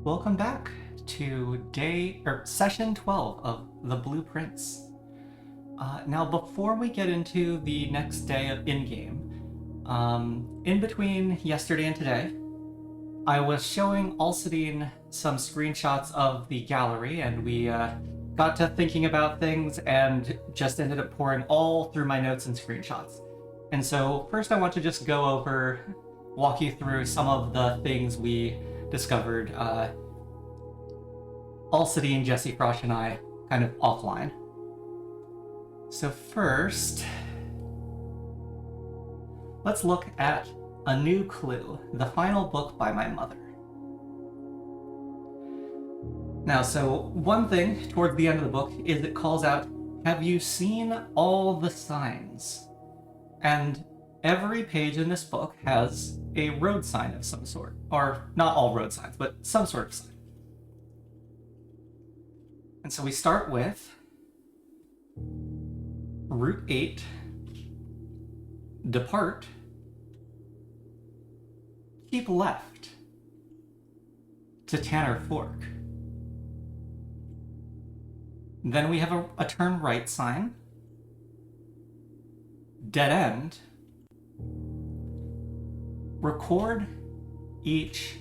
Welcome back to session 12 of the Blueprints. Now, before we get into the next day of in-game, in between yesterday and today, I was showing Alcidine some screenshots of the gallery, and we got to thinking about things and just ended up pouring all through my notes and screenshots. And so first I want to just walk you through some of the things we discovered, Alcidine, Jesse Frosh, and I kind of offline. So first, let's look at A New Clue, the final book by my mother. Now, so one thing towards the end of the book is it calls out, "Have you seen all the signs?" And every page in this book has a road sign of some sort. Or not all road signs, but some sort of sign. And so we start with Route 8, depart, keep left to Tanner Fork. Then we have a turn right sign, dead end, record each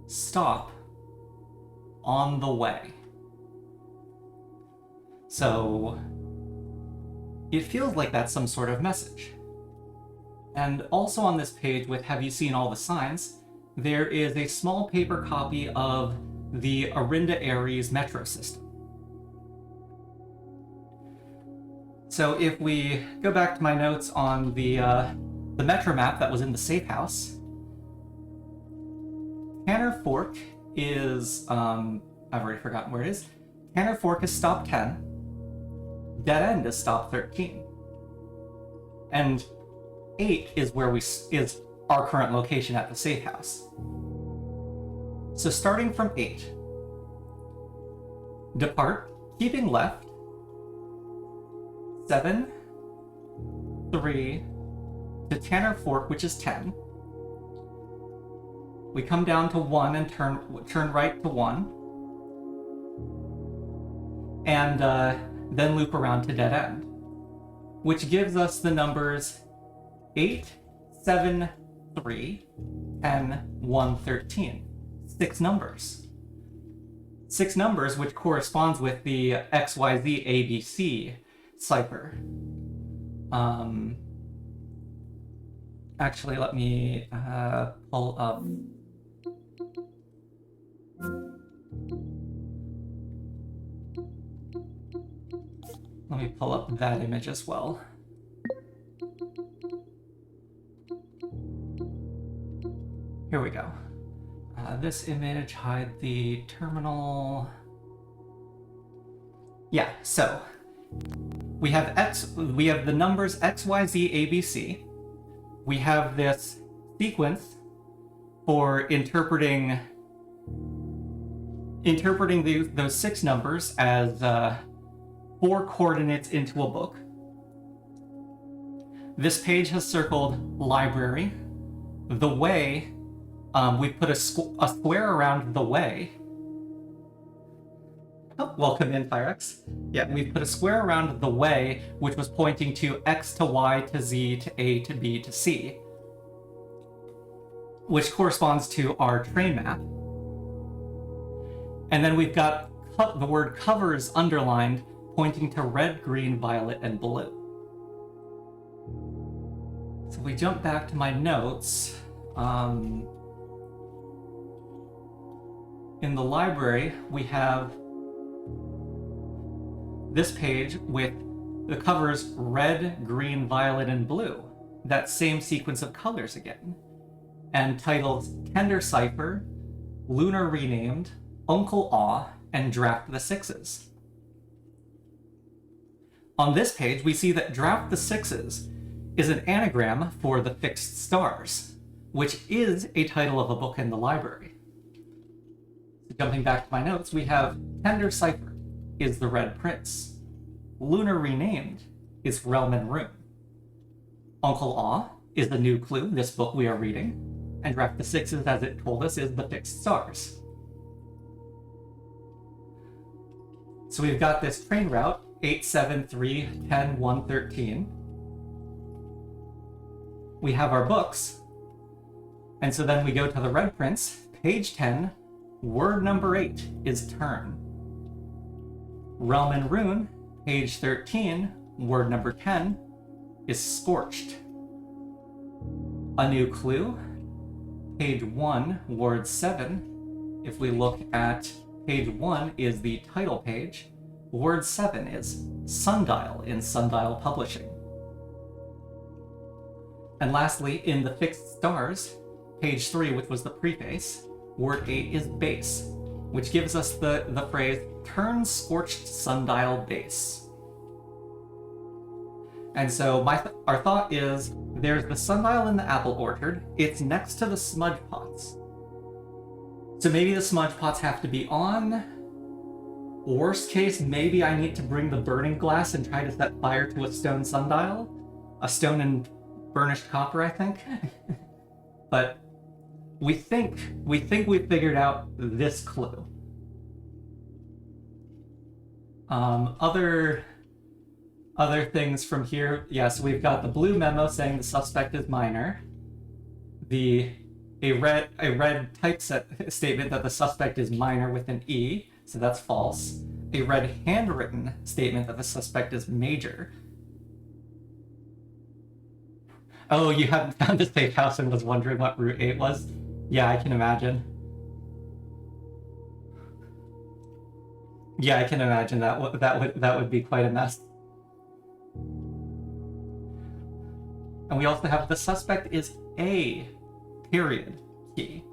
stop on the way. So it feels like that's some sort of message. And also on this page with "Have you seen all the signs?" there is a small paper copy of the Arinda Aries metro system. So if we go back to my notes on the metro map that was in the safe house, Tanner Fork is, I've already forgotten where it is. Tanner Fork is stop 10. Dead end is stop 13. And 8 is is our current location at the safe house. So starting from 8, depart, keeping left, 7, 3, to Tanner Fork, which is 10. We come down to 1 and turn right to 1. And then loop around to dead end, which gives us the numbers 8, 7, 3, 10, 1, 13. 6 numbers. 6 numbers, which corresponds with the XYZ ABC cipher. Actually, let me pull up. Let me pull up that image as well. Here we go. This image, hide the terminal. Yeah, so we have the numbers XYZ ABC. We have this sequence for interpreting those 6 numbers as 4 coordinates into a book. This page has circled library. The way, we put a square around the way. Oh, welcome in, Firex. Yeah, we've put a square around the way, which was pointing to X to Y to Z to A to B to C, which corresponds to our train map. And then we've got the word covers underlined, pointing to red, green, violet, and blue. So if we jump back to my notes, in the library, we have this page with the covers red, green, violet, and blue. That same sequence of colors again. And titles Tender Cipher, Lunar Renamed, Uncle Aw, and Draft the Sixes. On this page, we see that Draft the Sixes is an anagram for the fixed stars, which is a title of a book in the library. So jumping back to my notes, we have Tender Cipher is the Red Prince. Lunar Renamed is Realm and Room. Uncle Aw is the new clue, this book we are reading, and Draft the Sixes, as it told us, is the fixed stars. So we've got this train route, 873-10-113. We have our books. And so then we go to the Red Prince, page 10, word number 8 is turn. Realm and Rune, page 13, word number 10 is scorched. A new clue, page 1, word 7. If we look at page 1 is the title page. Word 7 is sundial in Sundial Publishing. And lastly, in the fixed stars, page 3, which was the preface, word 8 is base, which gives us the phrase, turn scorched sundial base. And so our thought is, there's the sundial in the apple orchard, it's next to the smudge pots. So maybe the smudge pots have to be on. Worst case, maybe I need to bring the burning glass and try to set fire to a stone sundial. A stone and burnished copper, I think. But we think we've figured out this clue. Other things from here, yes, we've got the blue memo saying the suspect is minor. A red typeset statement that the suspect is minor with an E, so that's false. A red handwritten statement that the suspect is major. Oh, you haven't found a safe house and was wondering what Route 8 was? Yeah, I can imagine. Yeah, I can imagine that would be quite a mess. And we also have the suspect is a period key,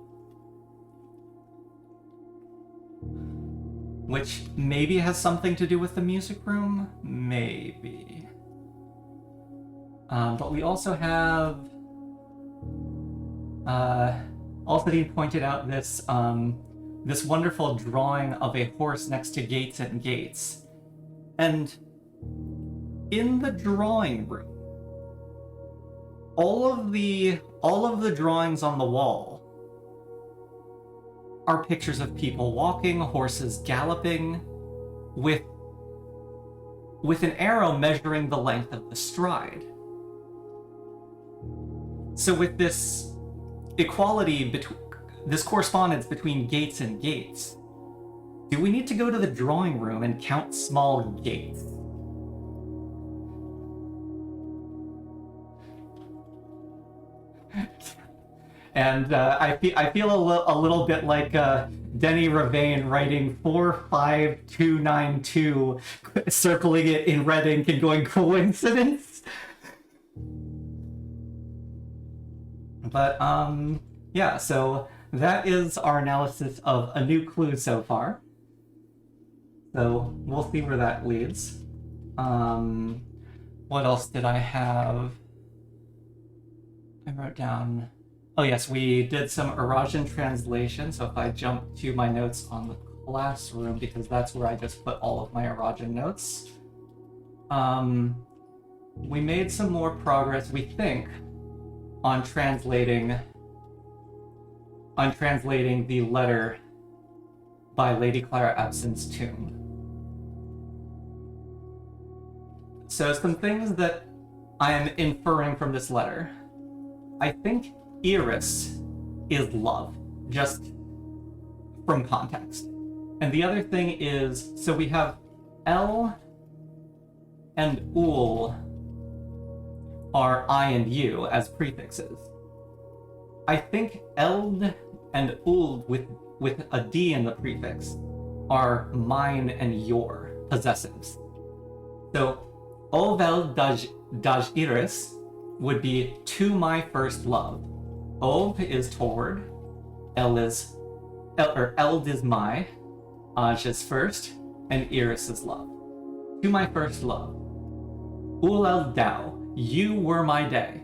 which maybe has something to do with the music room, maybe. But we also have Alfredine pointed out this this wonderful drawing of a horse next to gates and gates, and in the drawing room, all of the drawings on the wall are pictures of people walking, horses galloping, with an arrow measuring the length of the stride. So with this equality between this correspondence between gates and gates, do we need to go to the drawing room and count small gates? And I feel a little bit like Denny Ravane writing 45292, circling it in red ink and going coincidence. But yeah, so that is our analysis of a new clue so far. So we'll see where that leads. What else did I have? I wrote down... Oh yes, we did some Eurasian translation, so if I jump to my notes on the classroom, because that's where I just put all of my Eurasian notes. We made some more progress, we think, on translating the letter by Lady Clara Absint's tomb. So some things that I am inferring from this letter. I think Iris is love, just from context. And the other thing is, so we have L and Ul are I and U as prefixes. I think Eld and Uld with a D in the prefix are mine and your possessives. So Ovel daj Iris would be to my first love. Ov is toward, Eld is my, Aj is first, and Iris is love. To my first love. Ul eld dao, you were my day.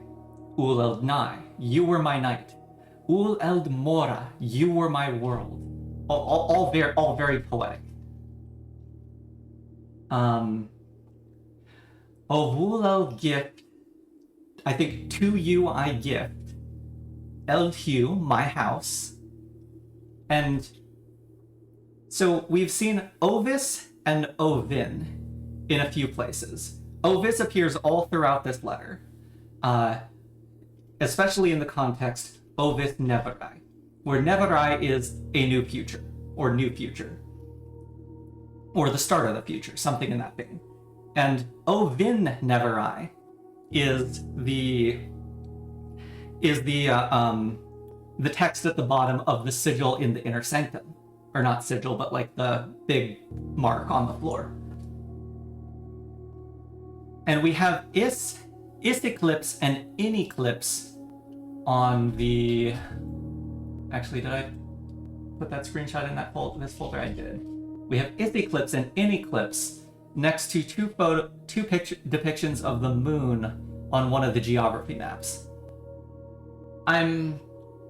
Ul eld nai, you were my night. Ul eld mora, you were my world. All very poetic. Ovul eld gift, I think to you I gift. Eld Hugh, my house. And so we've seen Ovis and Ovin in a few places. Ovis appears all throughout this letter, especially in the context Ovis Neverai, where Neverai is a new future, or the start of the future, something in that vein. And Ovin Neverai is the text at the bottom of the sigil in the inner sanctum. Or not sigil, but like the big mark on the floor. And we have is eclipse and in eclipse on the... Actually, did I put that screenshot in this folder? I did. We have is eclipse and in eclipse next to two depictions of the moon on one of the geography maps. I'm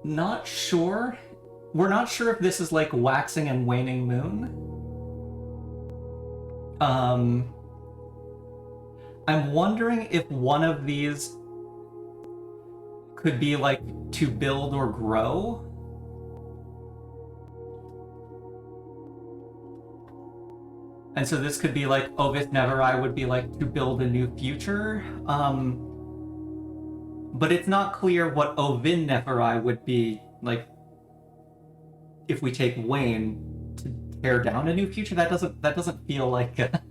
not sure. We're not sure if this is like waxing and waning moon. I'm wondering if one of these could be like to build or grow. And so this could be like Ovis Neverai would be like to build a new future. But it's not clear what Ovin Neverai would be like if we take Wayne to tear down a new future. That doesn't feel like that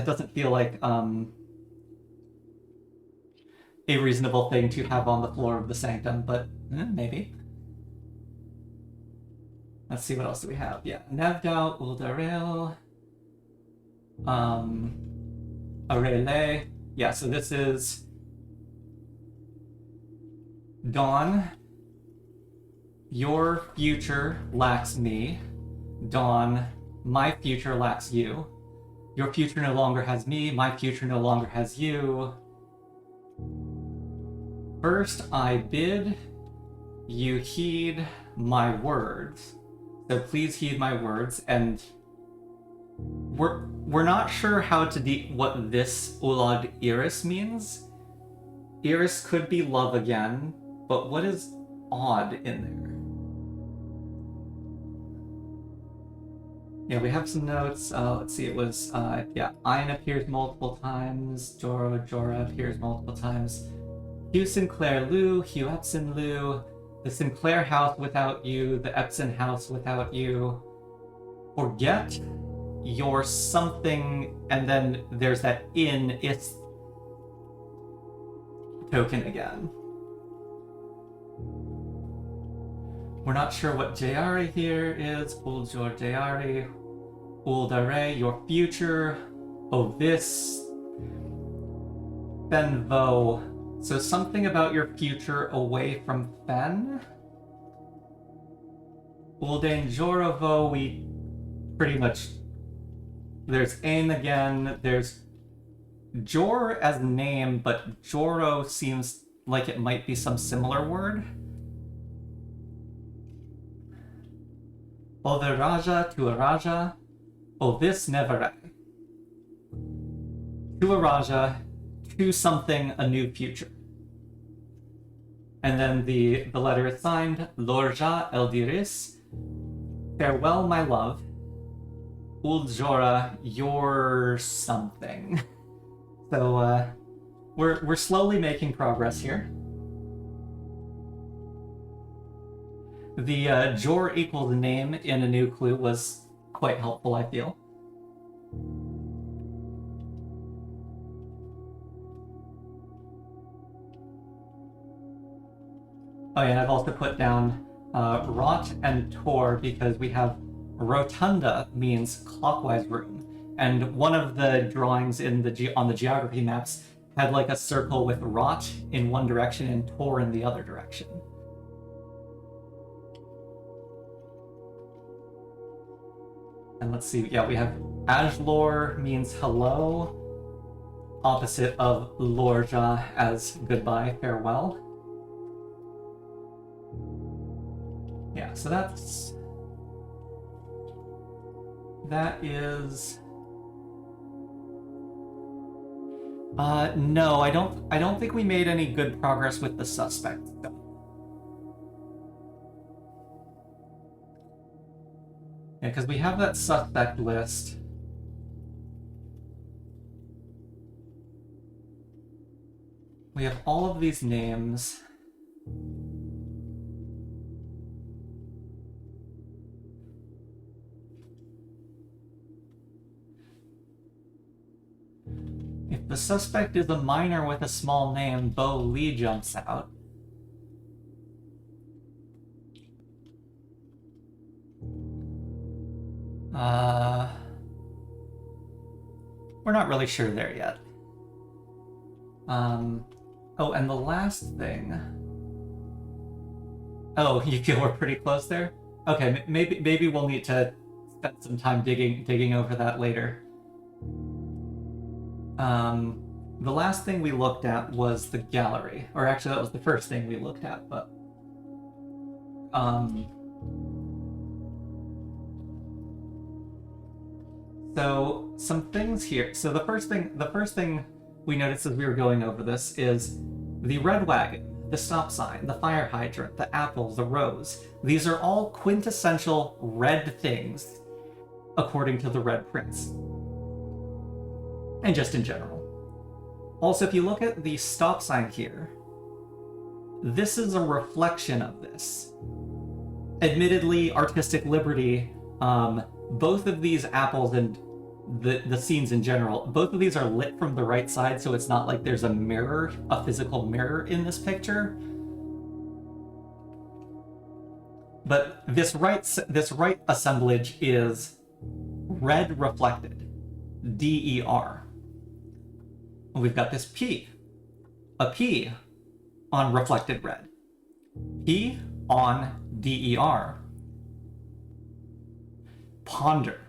doesn't feel like a reasonable thing to have on the floor of the sanctum, but maybe. Let's see, what else do we have? Yeah, Nevdal, Uldaril, Arele. Yeah, so this is Dawn. Your future lacks me. Dawn, my future lacks you. Your future no longer has me, my future no longer has you. First I bid you heed my words. So please heed my words, and we're not sure how to what this Ulad Iris means. Iris could be love again, but what is odd in there? Yeah, we have some notes. Let's see, it was, yeah, Ein appears multiple times, Jorah appears multiple times. Hugh Sinclair Lu, Hugh Epson Lu, the Sinclair house without you, the Epson house without you. Forget your something, and then there's that is token again. We're not sure what Jayari here is. Uljor Jayari. Uldare, your future. Ovis. Benvo. So something about your future away from Fen. Uldain Jorovo, we pretty much... There's Ain again. There's Jor as name, but Joro seems like it might be some similar word. Overaja to Araja, Ovis Neverai. To Araja, to something, a new future. And then the letter is signed, Lorja Eldiris. Farewell, my love. Uljora, your something. So we're slowly making progress here. The Jor equals name in a new clue was quite helpful, I feel. Oh yeah, and I've also put down Rot and Tor because we have Rotunda means clockwise room, and one of the drawings in on the geography maps had like a circle with Rot in one direction and Tor in the other direction. And let's see, yeah, we have Ajlor means hello, opposite of Lorja as goodbye, farewell. Yeah, so that is... no, I don't think we made any good progress with the suspect stuff. Yeah, because we have that suspect list. we have all of these names. If the suspect is a minor with a small name, Bo Lee jumps out. We're not really sure there yet. Oh, and the last thing. Oh, you feel we're pretty close there? Okay, maybe we'll need to spend some time digging over that later. The last thing we looked at was the gallery, or actually that was the first thing we looked at, but so some things here. So the first thing we noticed as we were going over this is the red wagon, the stop sign, the fire hydrant, the apple, the rose. These are all quintessential red things according to the Red Prince. And just in general. Also, if you look at the stop sign here, this is a reflection of this. Admittedly, artistic liberty, both of these apples and the scenes in general, both of these are lit from the right side, so it's not like there's a mirror, a physical mirror in this picture. But this right assemblage is red reflected, DER. We've got this P, a P on reflected red, P on DER, ponder.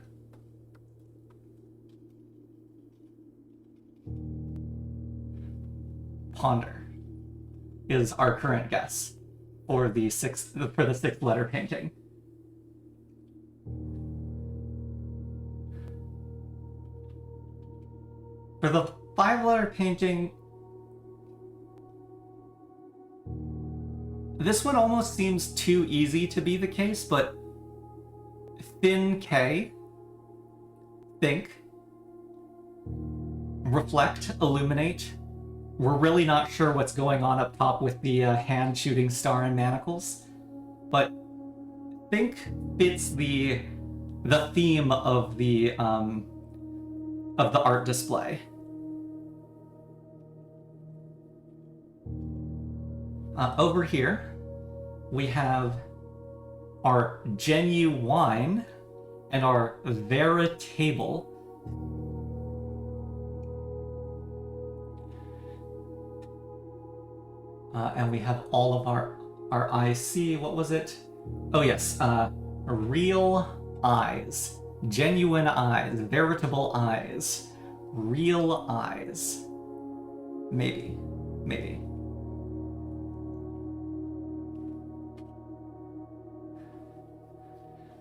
Ponder is our current guess for the sixth letter painting. For the 5-letter painting, this one almost seems too easy to be the case, but thin K, think, reflect, illuminate. We're really not sure what's going on up top with the hand shooting star and manacles, but think fits the theme of the art display. Over here, we have our genuine and our veritable. And we have all of our IC, what was it? Oh yes, real eyes, genuine eyes, veritable eyes, real eyes. Maybe.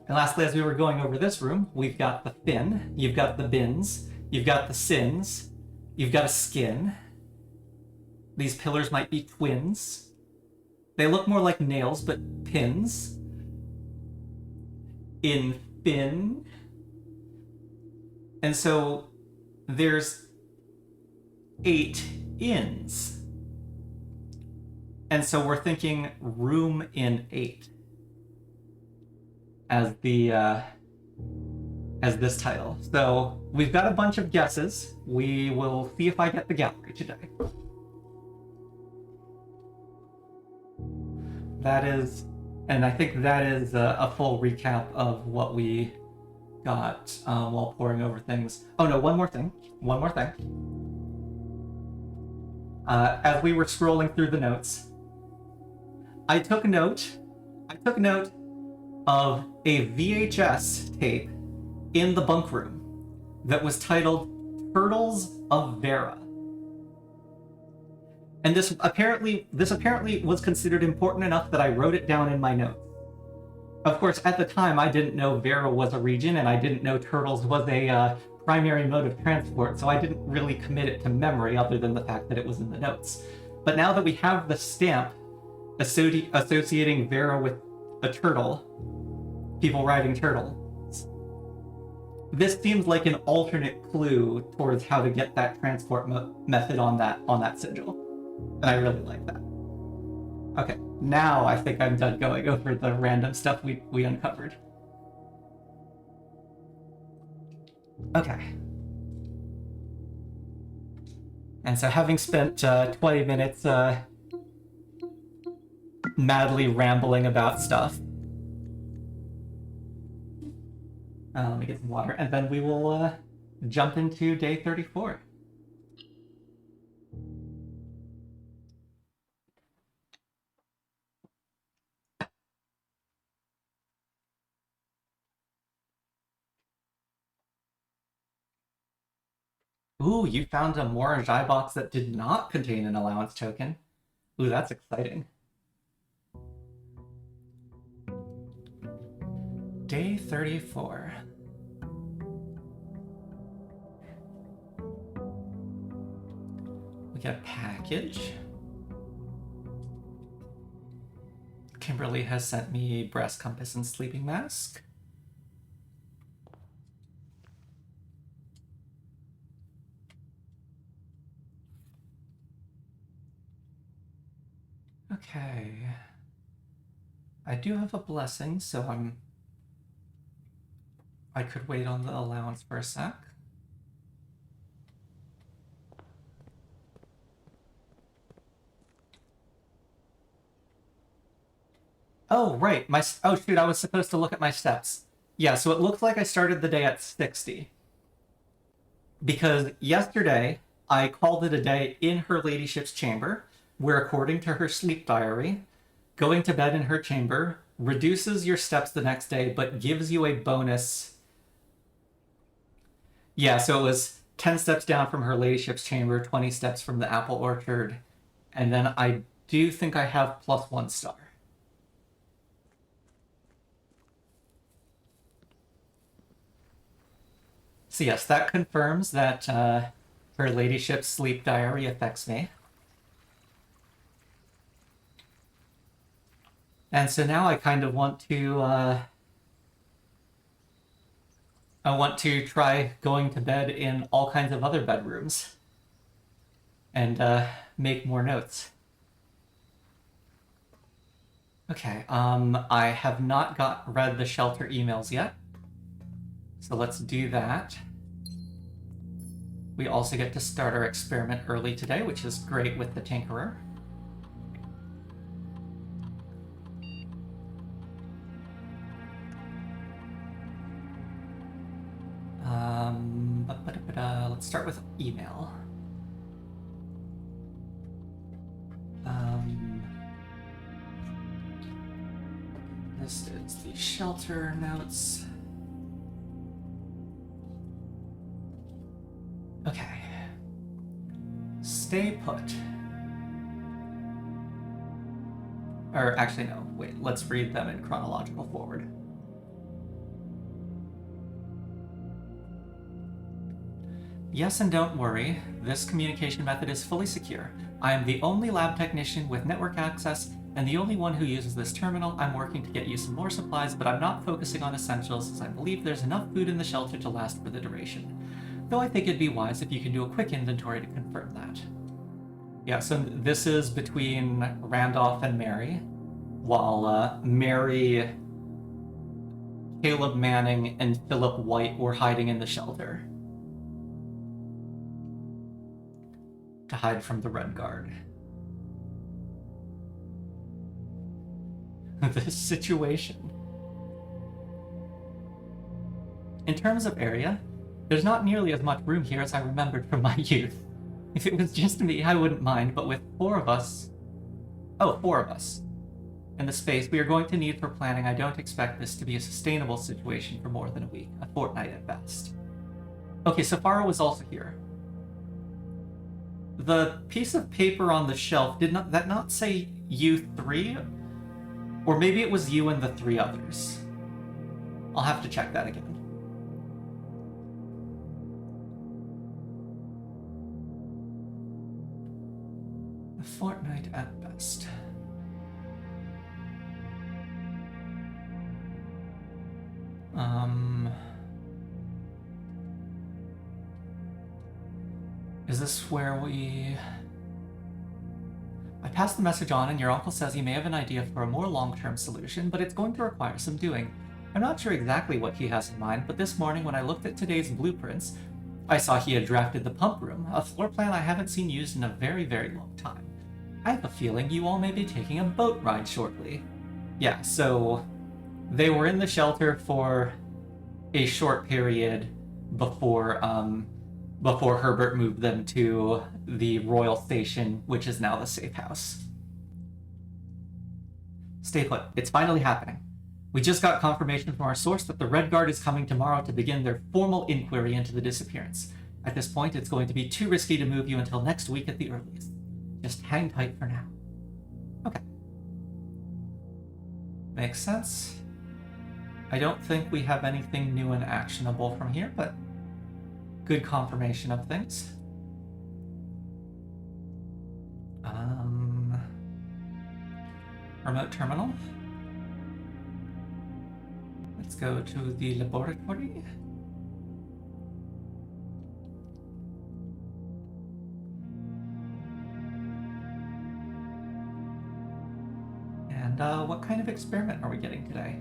And lastly, as we were going over this room, we've got the fin, you've got the bins, you've got the sins, you've got a skin. These pillars might be twins. They look more like nails, but pins. In fin. And so there's 8 ins. And so we're thinking room in 8 as the as this title. So we've got a bunch of guesses. We will see if I get the gallery today. That is, and I think that is a full recap of what we got while poring over things. Oh no, one more thing. As we were scrolling through the notes, I took note of a VHS tape in the bunk room that was titled Turtles of Vera. And this apparently was considered important enough that I wrote it down in my notes. Of course, at the time, I didn't know Vera was a region, and I didn't know Turtles was a primary mode of transport, so I didn't really commit it to memory other than the fact that it was in the notes. But now that we have the stamp associating Vera with a turtle, people riding turtles, this seems like an alternate clue towards how to get that transport method on that sigil. And I really like that. Okay, now I think I'm done going over the random stuff we uncovered. Okay. And so having spent 20 minutes madly rambling about stuff, let me get some water, and then we will jump into day 34. Ooh, you found a Morajai box that did not contain an allowance token. Ooh, that's exciting. Day 34. We get a package. Kimberly has sent me breast compass and sleeping mask. Okay. I do have a blessing, so I could wait on the allowance for a sec. Oh, right. Oh, shoot, I was supposed to look at my steps. Yeah, so it looks like I started the day at 60. Because yesterday, I called it a day in her ladyship's chamber, where according to her sleep diary, going to bed in her chamber reduces your steps the next day, but gives you a bonus. Yeah, so it was 10 steps down from her ladyship's chamber, 20 steps from the apple orchard, and then I do think I have +1 star. So yes, that confirms that her ladyship's sleep diary affects me. And so now I kind of want to try going to bed in all kinds of other bedrooms and make more notes. Okay, I have not read the shelter emails yet. So let's do that. We also get to start our experiment early today, which is great with the Tinkerer. Let's start with email. This is the shelter notes. Okay. Stay put. Or actually, no. Wait, let's read them in chronological forward. Yes, and don't worry. This communication method is fully secure. I am the only lab technician with network access and the only one who uses this terminal. I'm working to get you some more supplies, but I'm not focusing on essentials as I believe there's enough food in the shelter to last for the duration. Though I think it'd be wise if you can do a quick inventory to confirm that. Yeah, so this is between Randolph and Mary, while Mary, Caleb Manning, and Philip White were hiding in the shelter to hide from the Red Guard. This situation. In terms of area, there's not nearly as much room here as I remembered from my youth. If it was just me, I wouldn't mind, but with 4 of us... Oh, 4 of us. And the space we are going to need for planning, I don't expect this to be a sustainable situation for more than a week, a fortnight at best. Okay, so Farah was also here. The piece of paper on the shelf, did that not say you 3? Or maybe it was you and the 3 others. I'll have to check that again. A fortnight at best. Is this where we... passed the message on, and your uncle says he may have an idea for a more long-term solution, but it's going to require some doing. I'm not sure exactly what he has in mind, but this morning when I looked at today's blueprints, I saw he had drafted the pump room, a floor plan I haven't seen used in a very, very long time. I have a feeling you all may be taking a boat ride shortly. Yeah, so they were in the shelter for a short period before Herbert moved them to the Royal Station, which is now the safe house. Stay put. It's finally happening. We just got confirmation from our source that the Red Guard is coming tomorrow to begin their formal inquiry into the disappearance. At this point, it's going to be too risky to move you until next week at the earliest. Just hang tight for now. Okay. Makes sense. I don't think we have anything new and actionable from here, but good confirmation of things. Remote terminal. Let's go to the laboratory. And what kind of experiment are we getting today?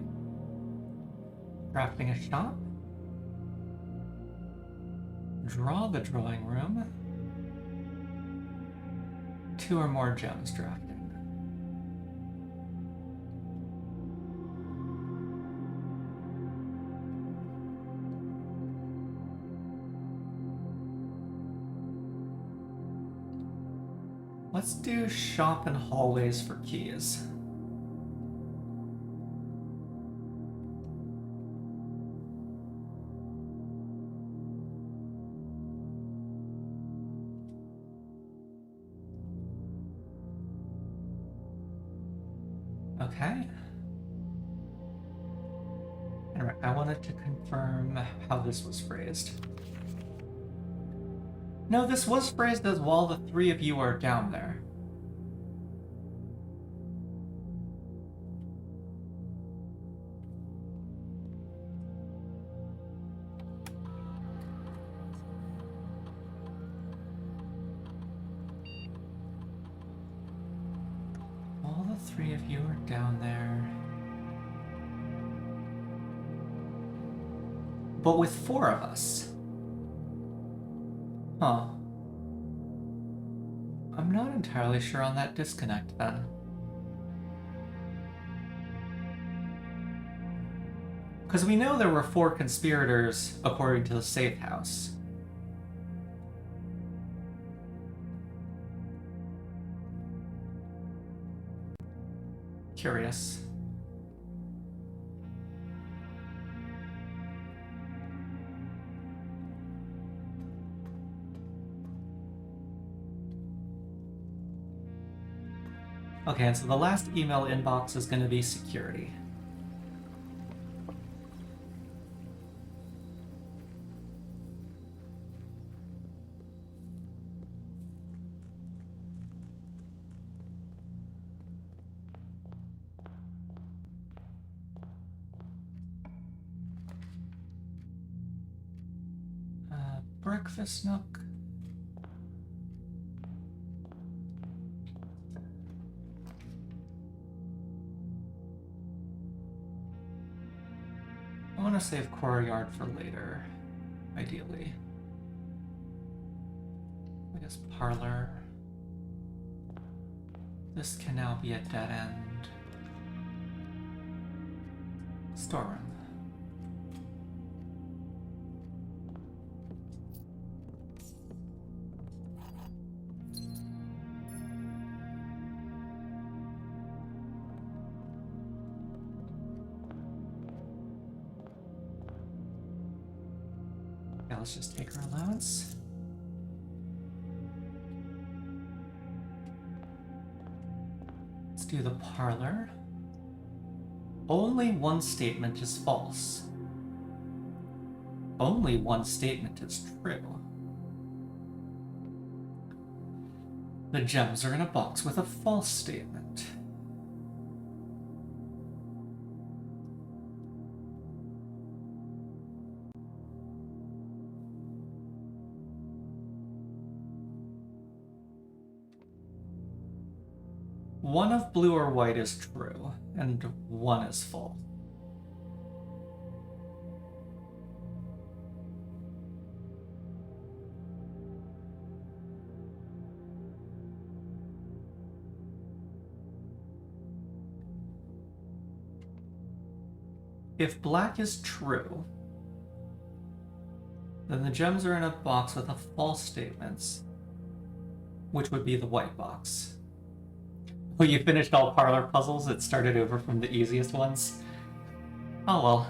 Drafting a shop. Draw the drawing room. 2 or more gems drafting. Let's do shop and hallways for keys. Okay. Anyway, I wanted to confirm how this was phrased. No, this was phrased as while the 3 of you are down there. All the 3 of you are down there. But with 4 of us. Huh. I'm not entirely sure on that disconnect then. Because we know there were 4 conspirators according to the safe house. Curious. Okay, and so the last email inbox is going to be security. Breakfast nook. I want to save courtyard for later, ideally. I guess parlor. This can now be a dead end. Storeroom. Let's just take our allowance. Let's do the parlor. Only one statement is false. Only one statement is true. The gems are in a box with a false statement. one of blue or white is true, and one is false. If black is true, then the gems are in a box with a false statements, which would be the white box. Oh, you finished all parlor puzzles? It started over from the easiest ones? Oh well.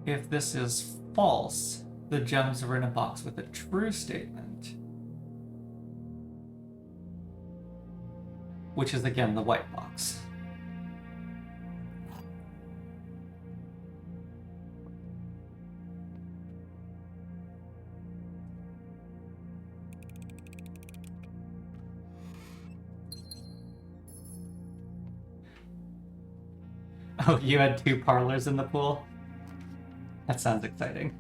If this is false, the gems are in a box with a true statement, which is again the white box. Oh, you had 2 parlors in the pool? That sounds exciting.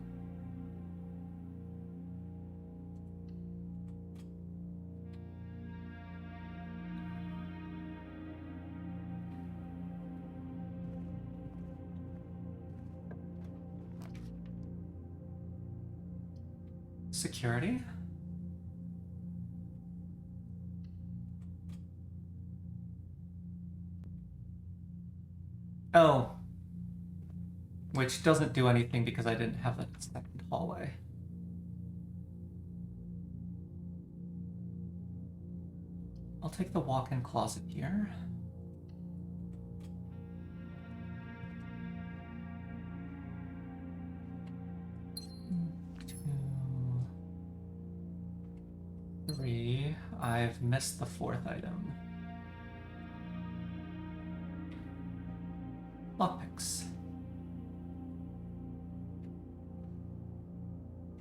Security? Oh. Which doesn't do anything because I didn't have a second hallway. I'll take the walk-in closet here. Two, 3. I've missed the 4th item. Lockpicks.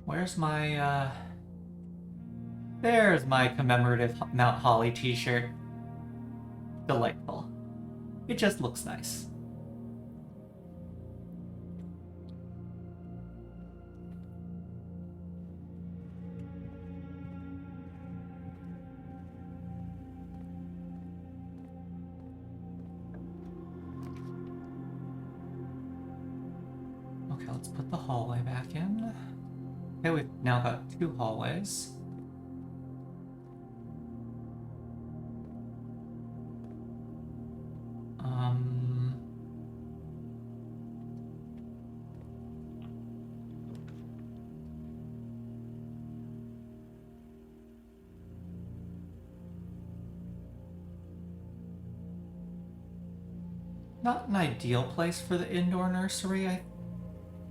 Where's my, There's my commemorative Mount Holly t-shirt. Delightful. It just looks nice. Okay, let's put the hallway back in. Okay, we've now got 2 hallways. Not an ideal place for the indoor nursery, I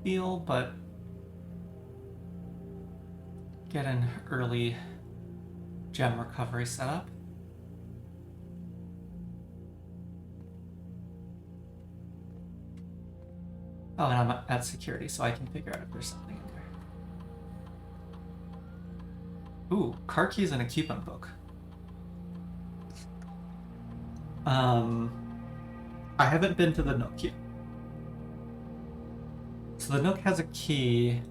feel, but get an early gem recovery setup. Oh, and I'm at security, so I can figure out if there's something in there. Ooh, car keys and a coupon book. I haven't been to the Nook yet. So the Nook has a key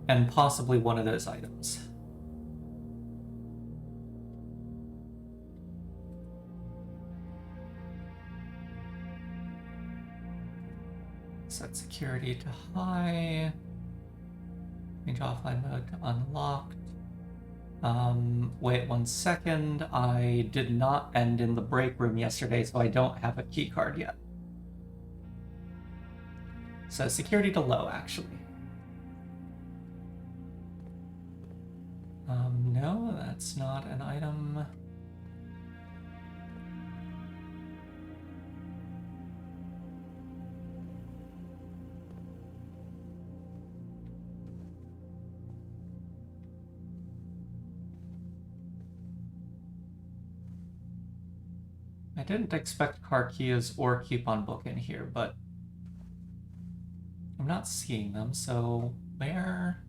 and possibly one of those items. Set security to high. Change offline mode to unlocked. Wait 1 second. I did not end in the break room yesterday, so I don't have a key card yet. So security to low, actually. No, that's not an item. I didn't expect car keys or coupon book in here, but I'm not seeing them, so where?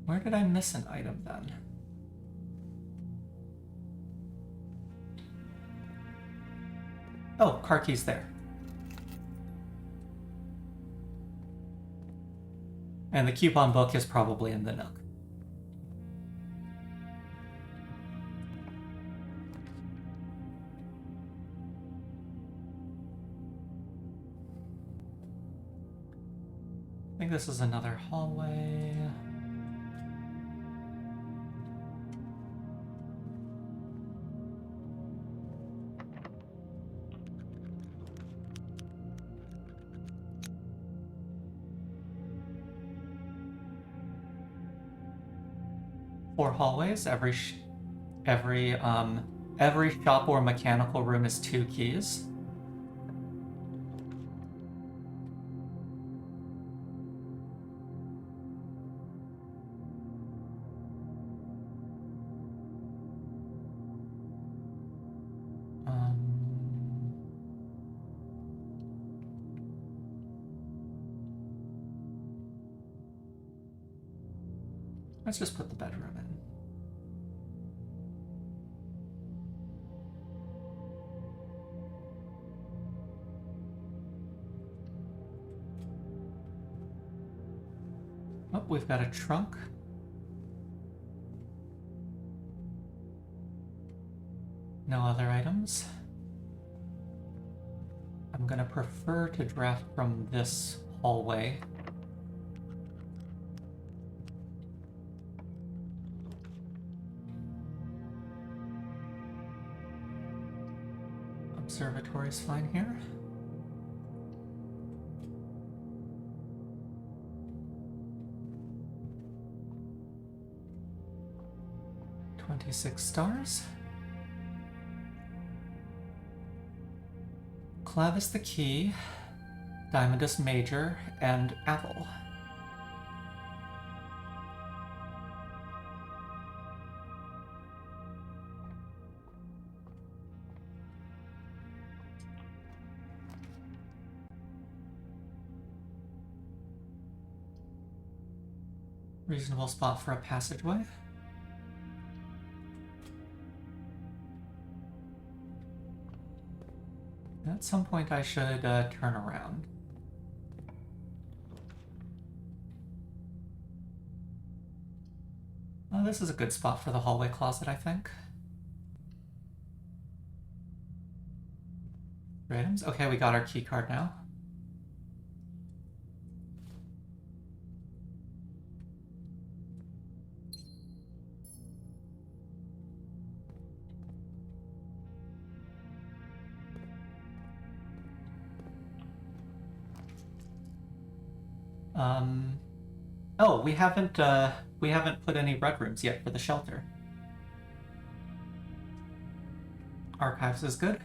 Where did I miss an item then? Oh, car keys there. And the coupon book is probably in the Nook. think this is another hallway. Four hallways. Every shop or mechanical room is 2 keys. Let's just put the bedroom in. Oh, we've got a trunk. No other items. I'm gonna prefer to draft from this hallway. Observatory's fine here. $26 stars. Clavis the key, Diamondus major, and apple. Reasonable spot for a passageway. At some point I should turn around. Oh, this is a good spot for the hallway closet, I think. Items? Okay, we got our key card now. Oh, we haven't put any red rooms yet for the shelter. Archives is good.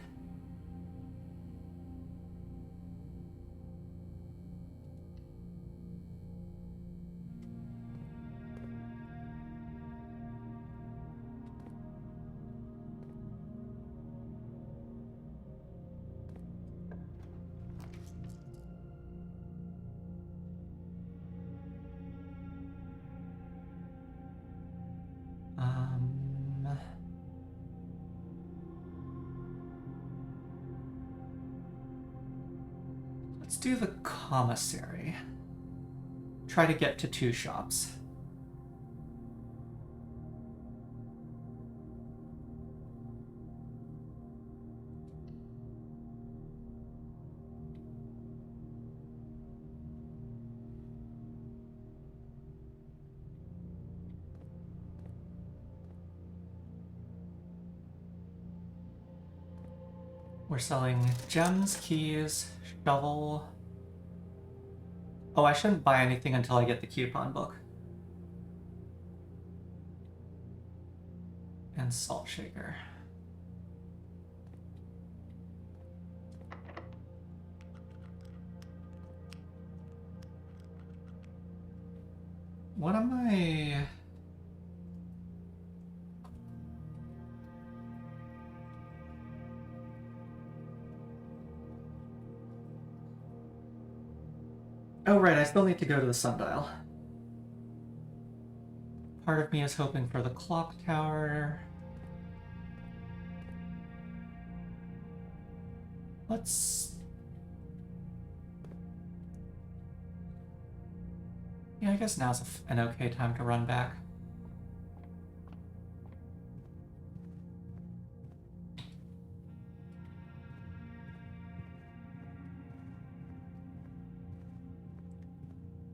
Let's do the commissary. Try to get to 2 shops. We're selling gems, keys, shovel. Oh, I shouldn't buy anything until I get the coupon book. And salt shaker. What am I... Oh, right, I still need to go to the sundial. Part of me is hoping for the clock tower. Let's... Yeah, I guess now's an okay time to run back.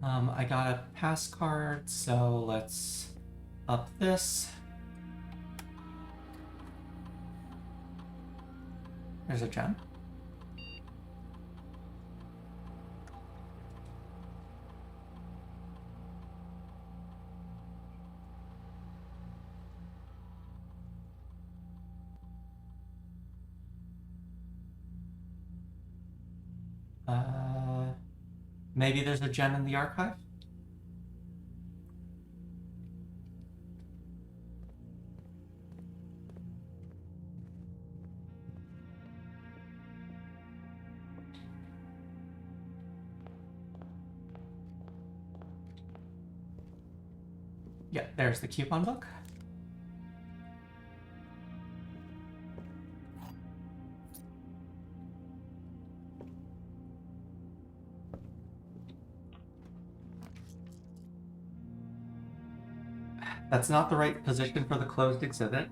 I got a pass card, so let's up this. There's a gem. Maybe there's a gem in the archive? Yeah, there's the coupon book. That's not the right position for the closed exhibit.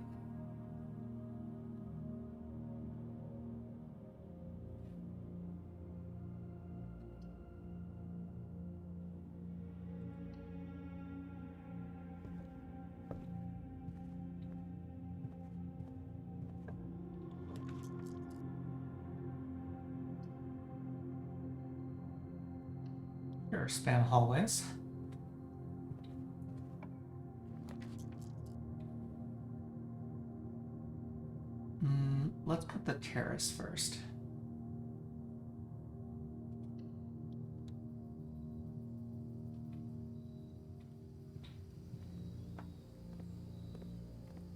Here are spam hallways. Let's put the terrace first.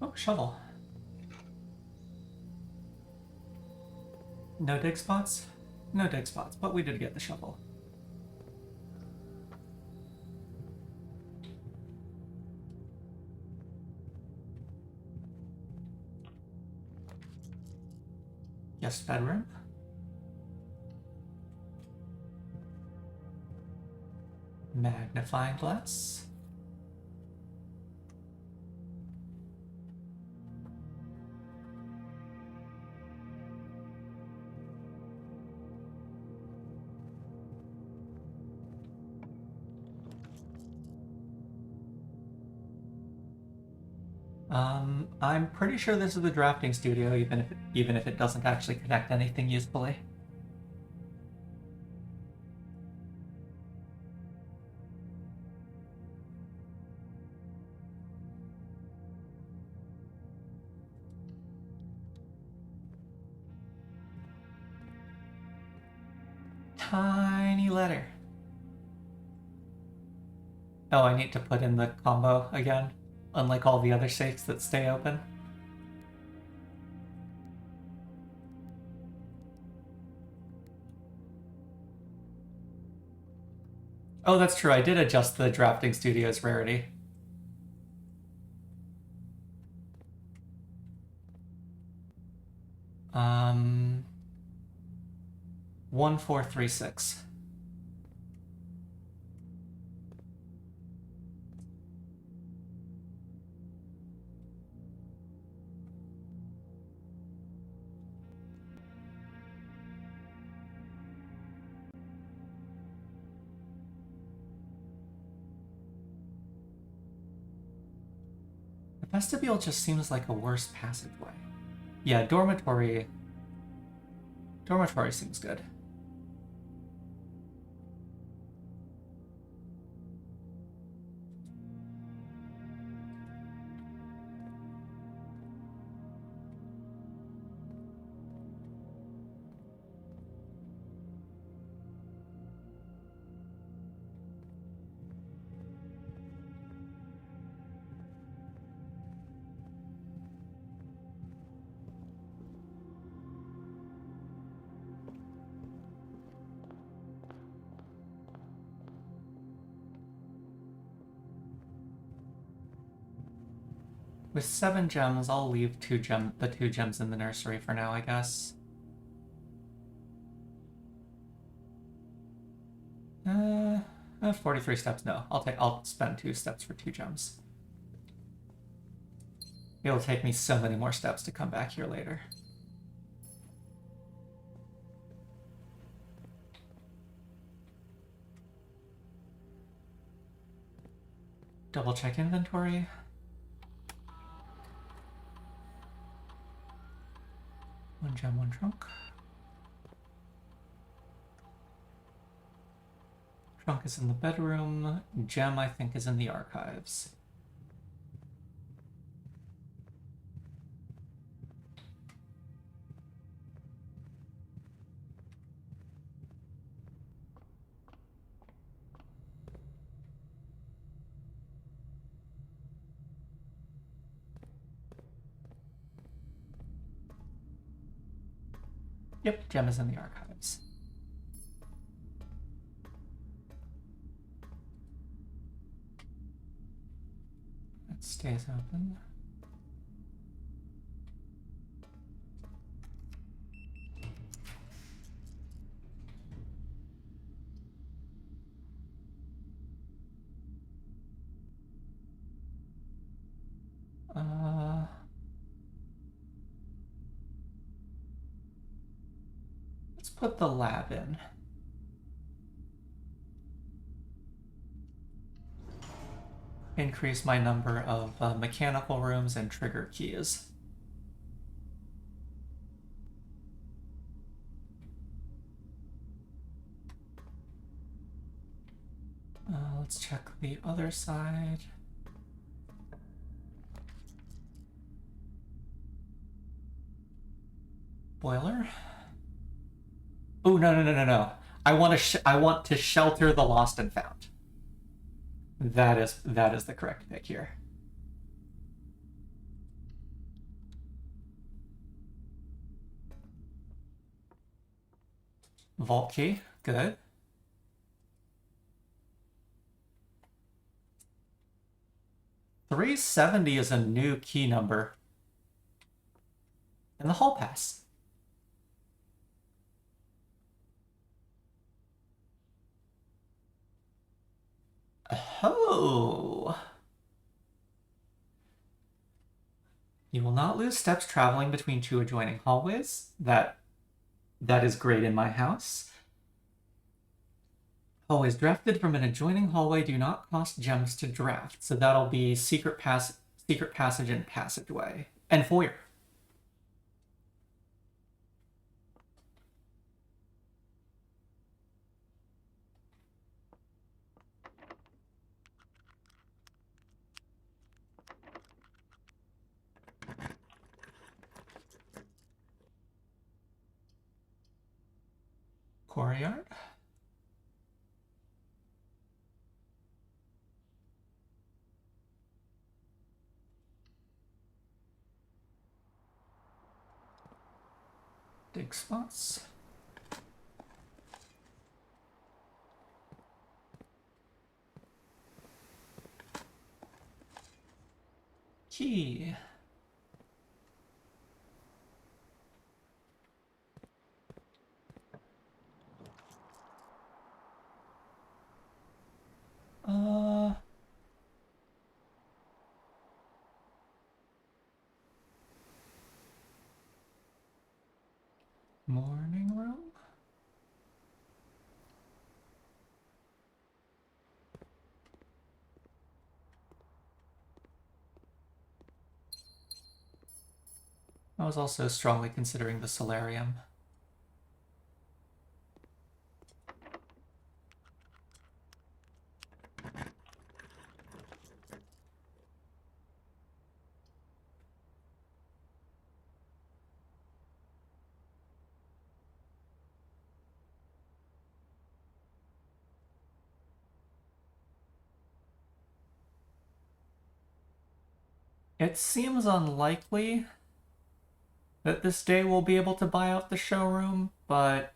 Oh, shovel. No dig spots? No dig spots, but we did get the shovel. Guest bedroom. Magnifying glass. I'm pretty sure this is the drafting studio, even if it doesn't actually connect anything usefully. Tiny letter. Oh, I need to put in the combo again, unlike all the other safes that stay open. Oh, that's true. I did adjust the drafting studio's rarity. Um, 1436. The vestibule just seems like a worse passageway. Yeah, dormitory. Dormitory seems good. With 7 gems, I'll leave the two gems in the nursery for now, I guess. 43 steps, no. I'll spend 2 steps for 2 gems. It'll take me so many more steps to come back here later. Double check inventory. One gem, one trunk. Trunk is in the bedroom. Gem, I think, is in the archives. Yep, gem is in the archives. It stays open. Let's put the lab in. Increase my number of mechanical rooms and trigger keys. Let's check the other side. Boiler. Oh, no. I want to shelter the lost and found. That is the correct pick here. Vault key, good. $370 is a new key number in the hall pass. Oh. You will not lose steps traveling between two adjoining hallways. That is great in my house. Hallways drafted from an adjoining hallway do not cost gems to draft, so that'll be secret passage and passageway. And foyer. Courtyard. Dig spots. Key. Morning room? I was also strongly considering the solarium. It seems unlikely that this day we'll be able to buy out the showroom, but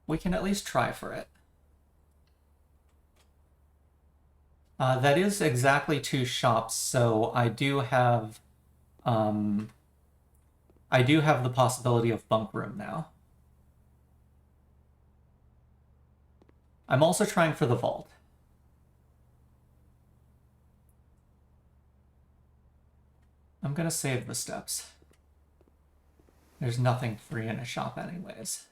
we can at least try for it. That is exactly 2 shops, so I do have the possibility of bunk room now. I'm also trying for the vault. I'm gonna save the steps. There's nothing free in a shop anyways.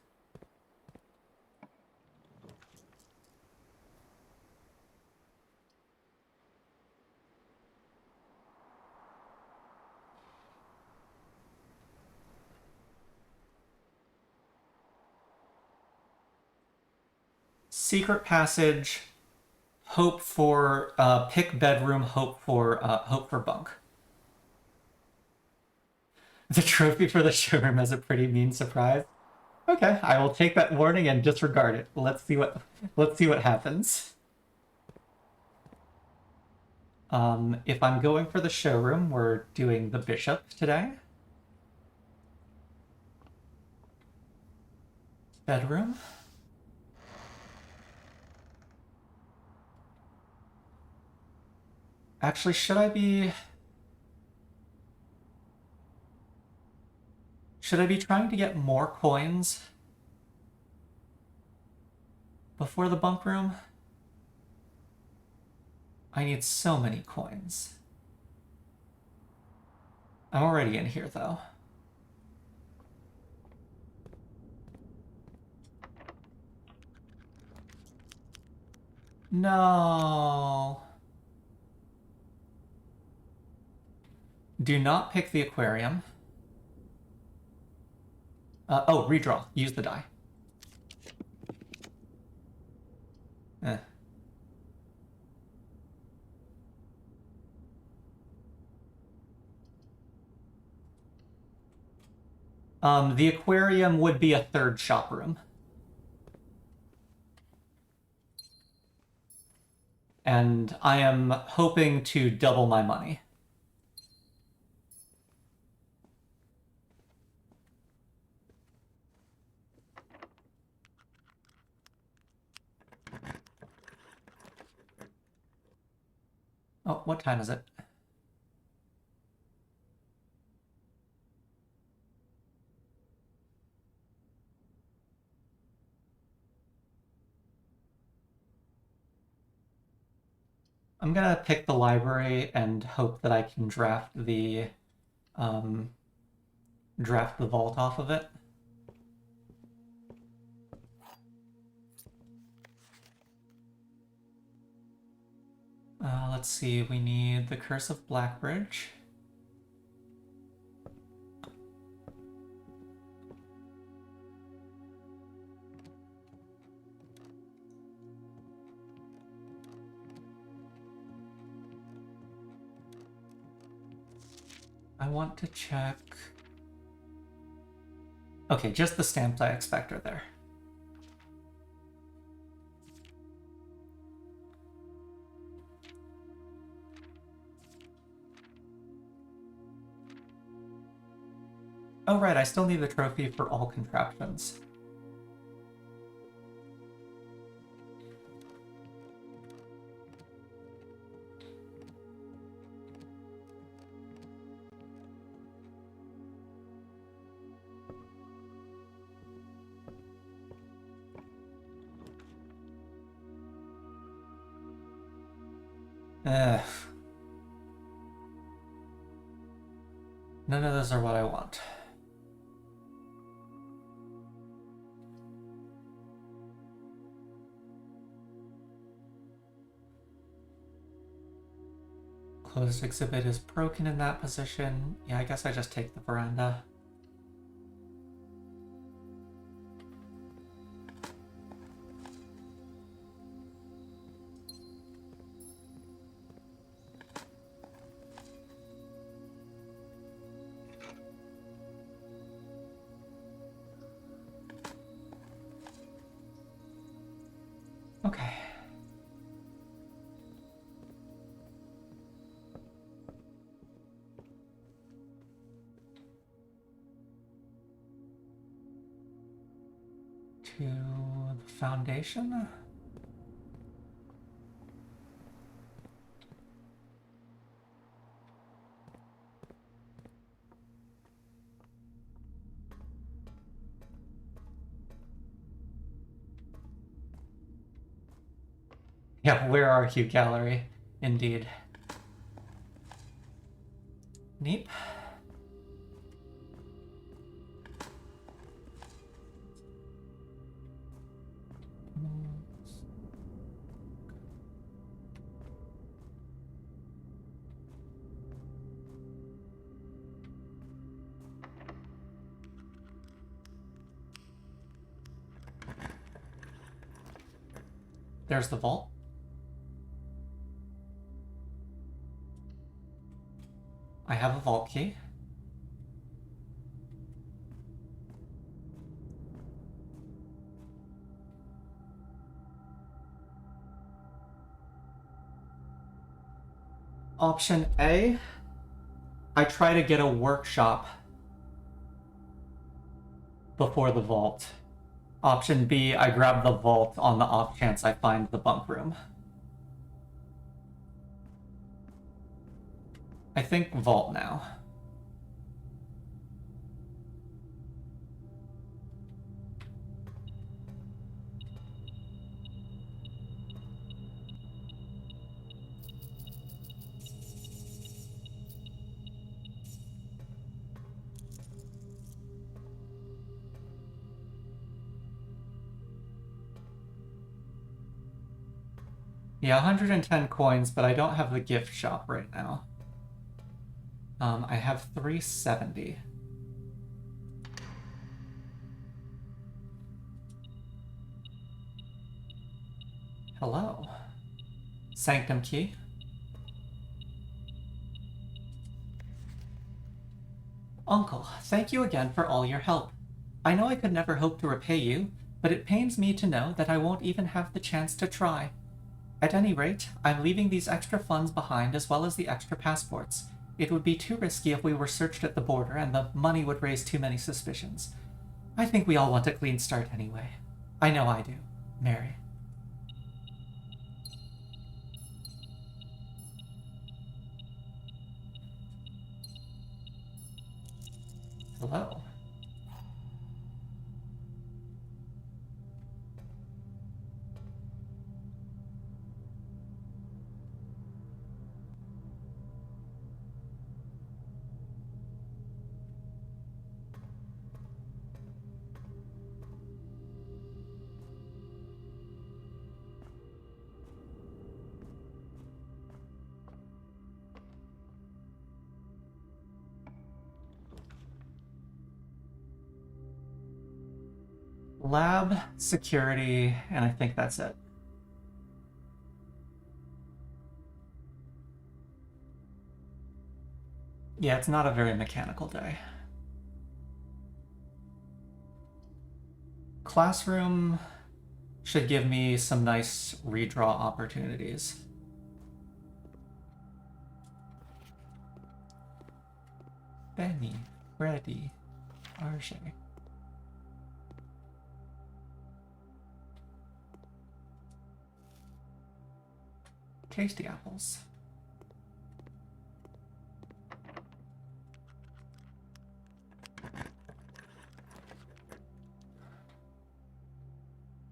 secret passage, hope for pick bedroom, hope for bunk. The trophy for the showroom has a pretty mean surprise. Okay, I will take that warning and disregard it. Let's see what happens. If I'm going for the showroom, we're doing the bishop today. Bedroom. Actually, should I be trying to get more coins before the bunk room? I need so many coins. I'm already in here, though. No. Do not pick the aquarium. Oh, redraw. Use the die. Eh. The aquarium would be a third shop room. And I am hoping to double my money. Oh, what time is it? I'm gonna pick the library and hope that I can draft the vault off of it. Let's see, we need the Curse of Blackbridge. I want to check... Okay, just the stamps I expect are there. Oh right, I still need the trophy for all contraptions. Ugh. None of those are what I want. Closed exhibit is broken in that position. Yeah, I guess I just take the veranda. Okay. To the foundation. Yeah, where are you, gallery? Indeed. Neat. there's the vault. I have a vault key. Option A, I try to get a workshop before the vault. Option B, I grab the vault on the off chance I find the bunk room. I think vault now. Yeah, 110 coins, but I don't have the gift shop right now. I have 370. Hello. Sanctum key. Uncle, thank you again for all your help. I know I could never hope to repay you, but it pains me to know that I won't even have the chance to try. At any rate, I'm leaving these extra funds behind as well as the extra passports. It would be too risky if we were searched at the border and the money would raise too many suspicions. I think we all want a clean start anyway. I know I do. Mary. Hello. Lab, security, and I think that's it. Yeah, it's not a very mechanical day. Classroom should give me some nice redraw opportunities. Benny, Freddy, RJ. Tasty apples.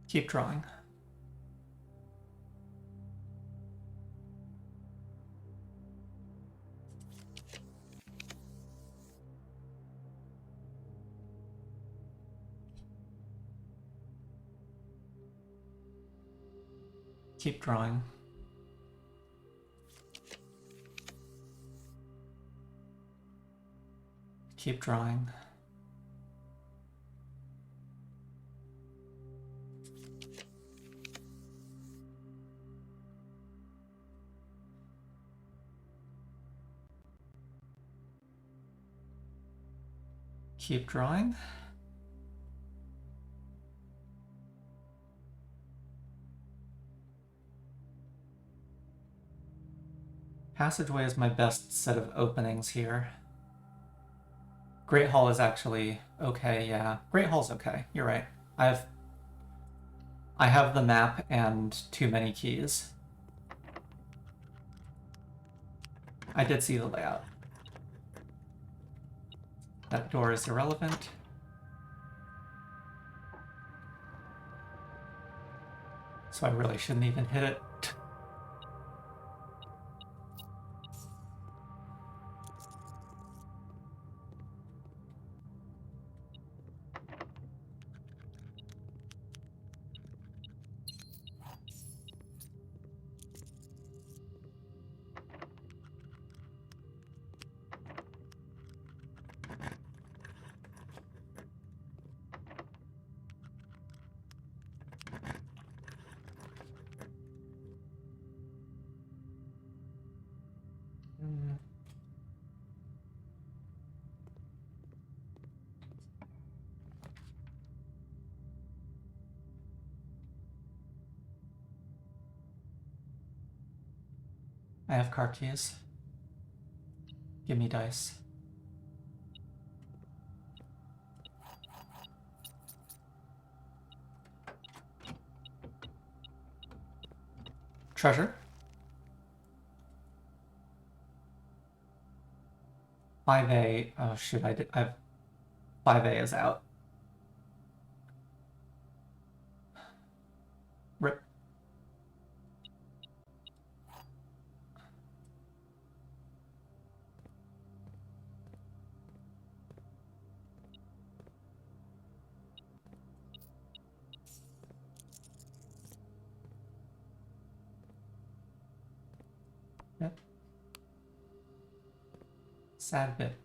Keep drawing. Keep drawing. Keep drawing. Keep drawing. Passageway is my best set of openings here. Great Hall is actually okay, yeah. Great Hall's okay, you're right. I have the map and too many keys. I did see the layout. That door is irrelevant. So I really shouldn't even hit it. I have car keys. Give me dice. Treasure. 5A. Oh shoot, I've 5A is out. Rip. Yep. Sad bit.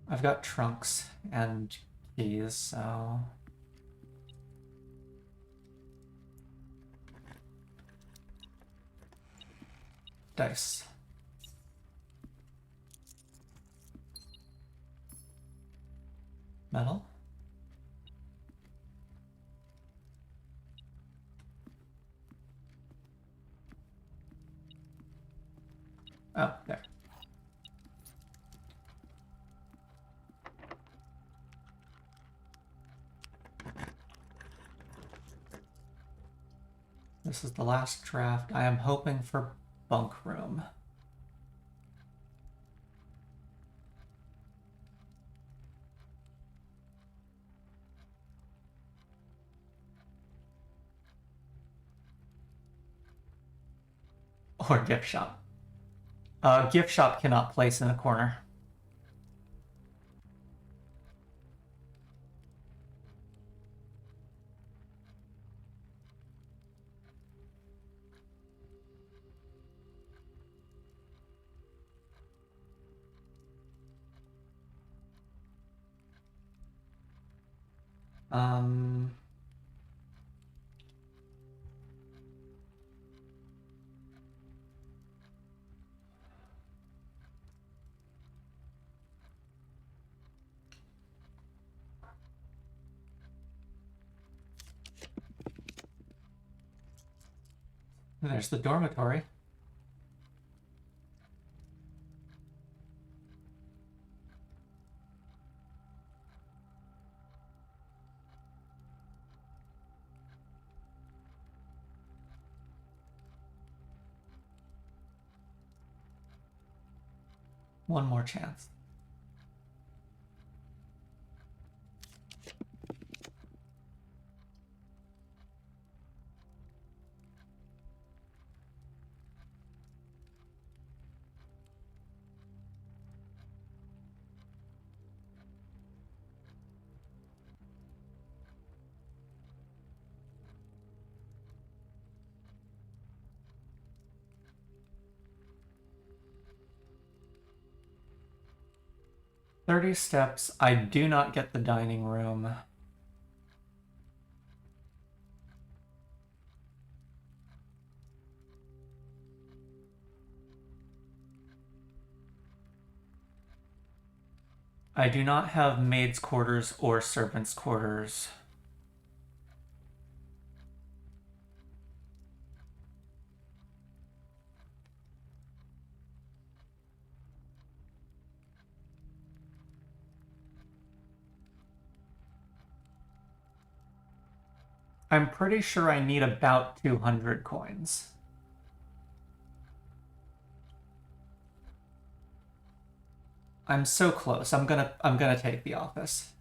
I've got trunks and keys, so... Dice. Metal. Oh, there. This is the last draft. I am hoping for bunk room. Or gift shop. Gift shop cannot place in a corner. There's the dormitory. One more chance. "30 steps. I do not get the dining room. I do not have maid's quarters or servant's quarters. I'm pretty sure I need about 200 coins. I'm so close. I'm gonna take the office.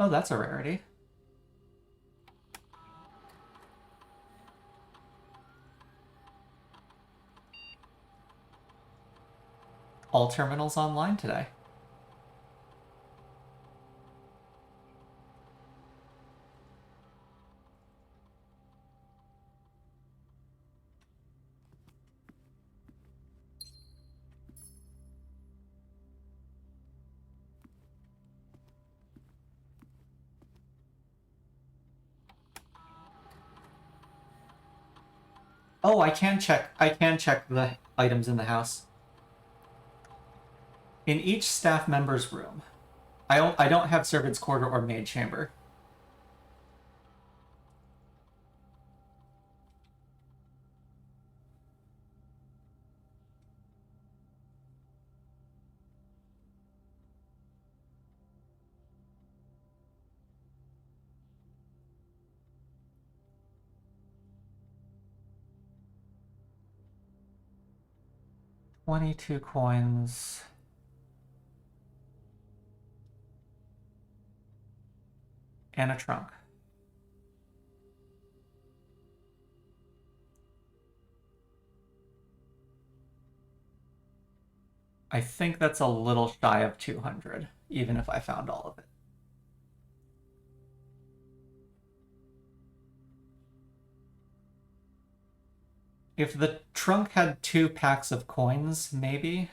Oh, that's a rarity. All terminals online today. Oh, I can check the items in the house. In each staff member's room. I don't have servant's quarter or maid chamber. $22 coins. And a trunk. I think that's a little shy of 200, even if I found all of it. If the trunk had 2 packs of coins, maybe.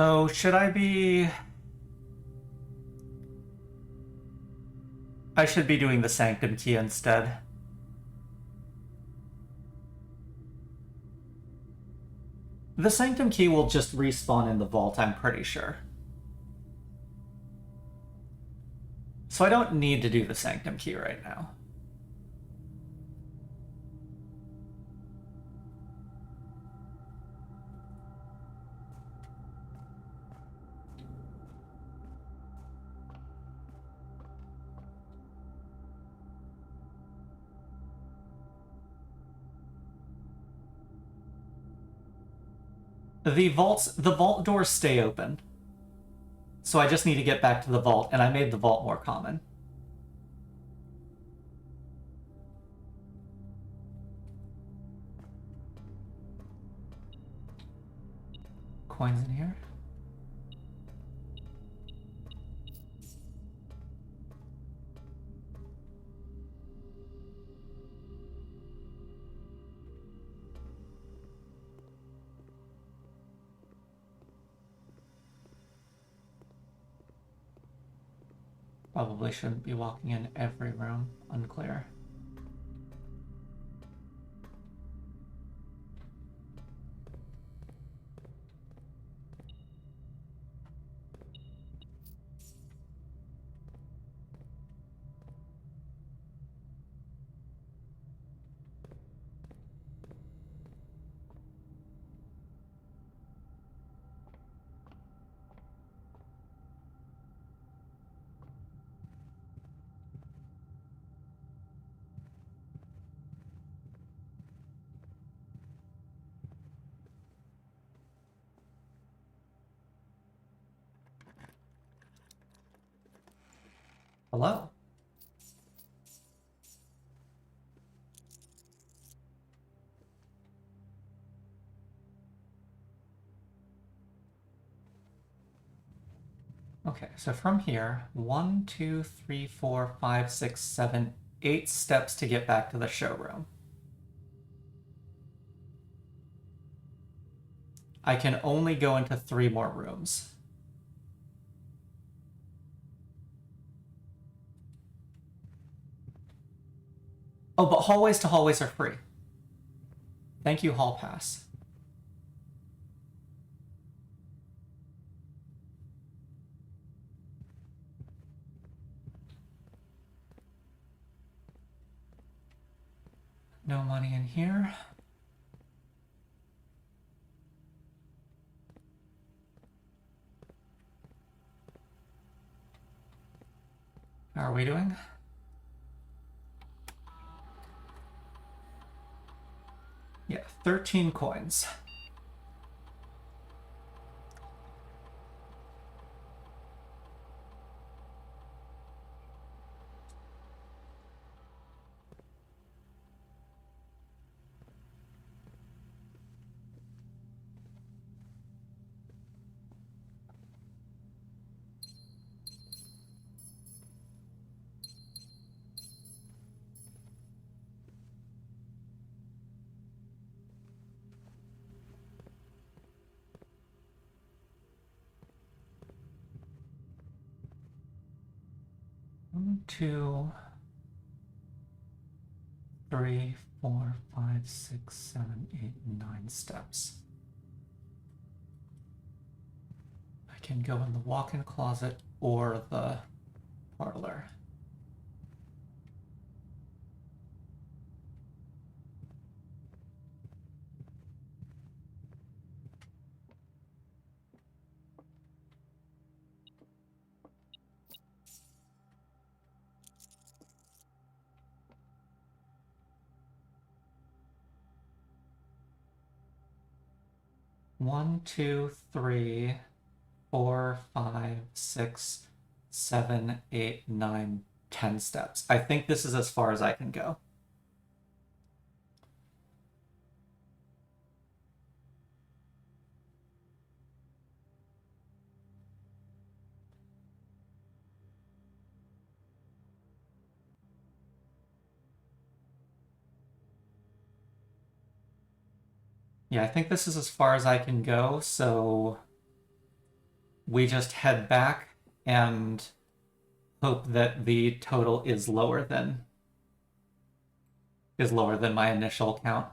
Oh, should I be... I should be doing the Sanctum key instead. The Sanctum key will just respawn in the vault, I'm pretty sure. So I don't need to do the Sanctum key right now. The vault doors stay open. So I just need to get back to the vault, and I made the vault more common. Coins in here. Probably shouldn't be walking in every room. Unclear. Hello? Okay, so from here, 1, 2, 3, 4, 5, 6, 7, 8 steps to get back to the showroom. I can only go into 3 more rooms. Oh, but hallways to hallways are free. Thank you, Hall Pass. No money in here. How are we doing? Yeah, 13 coins. One, two, 3, 4, 5, 6, 7, 8, 9 steps. I can go in the walk-in closet or the parlor. One, two, 3, 4, 5, 6, 7, 8, 9, 10 steps. I think this is as far as I can go. Yeah, I think this is as far as I can go, so we just head back and hope that the total is lower than my initial count.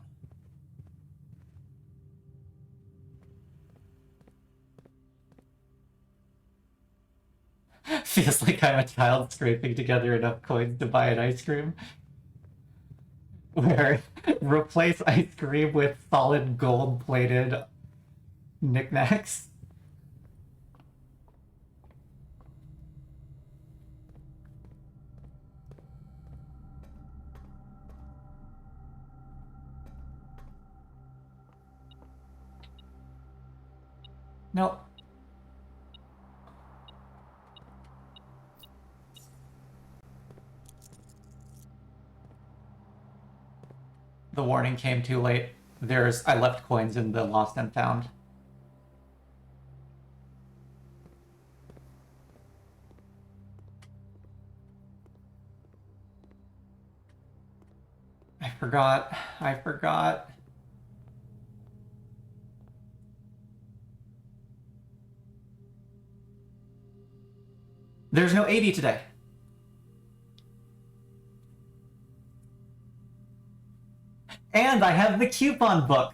Feels like I'm a child scraping together enough coins to buy an ice cream. Where replace ice cream with solid gold-plated knickknacks. Nope. The warning came too late. I left coins in the lost and found. I forgot. There's no 80 today. And I have the coupon book.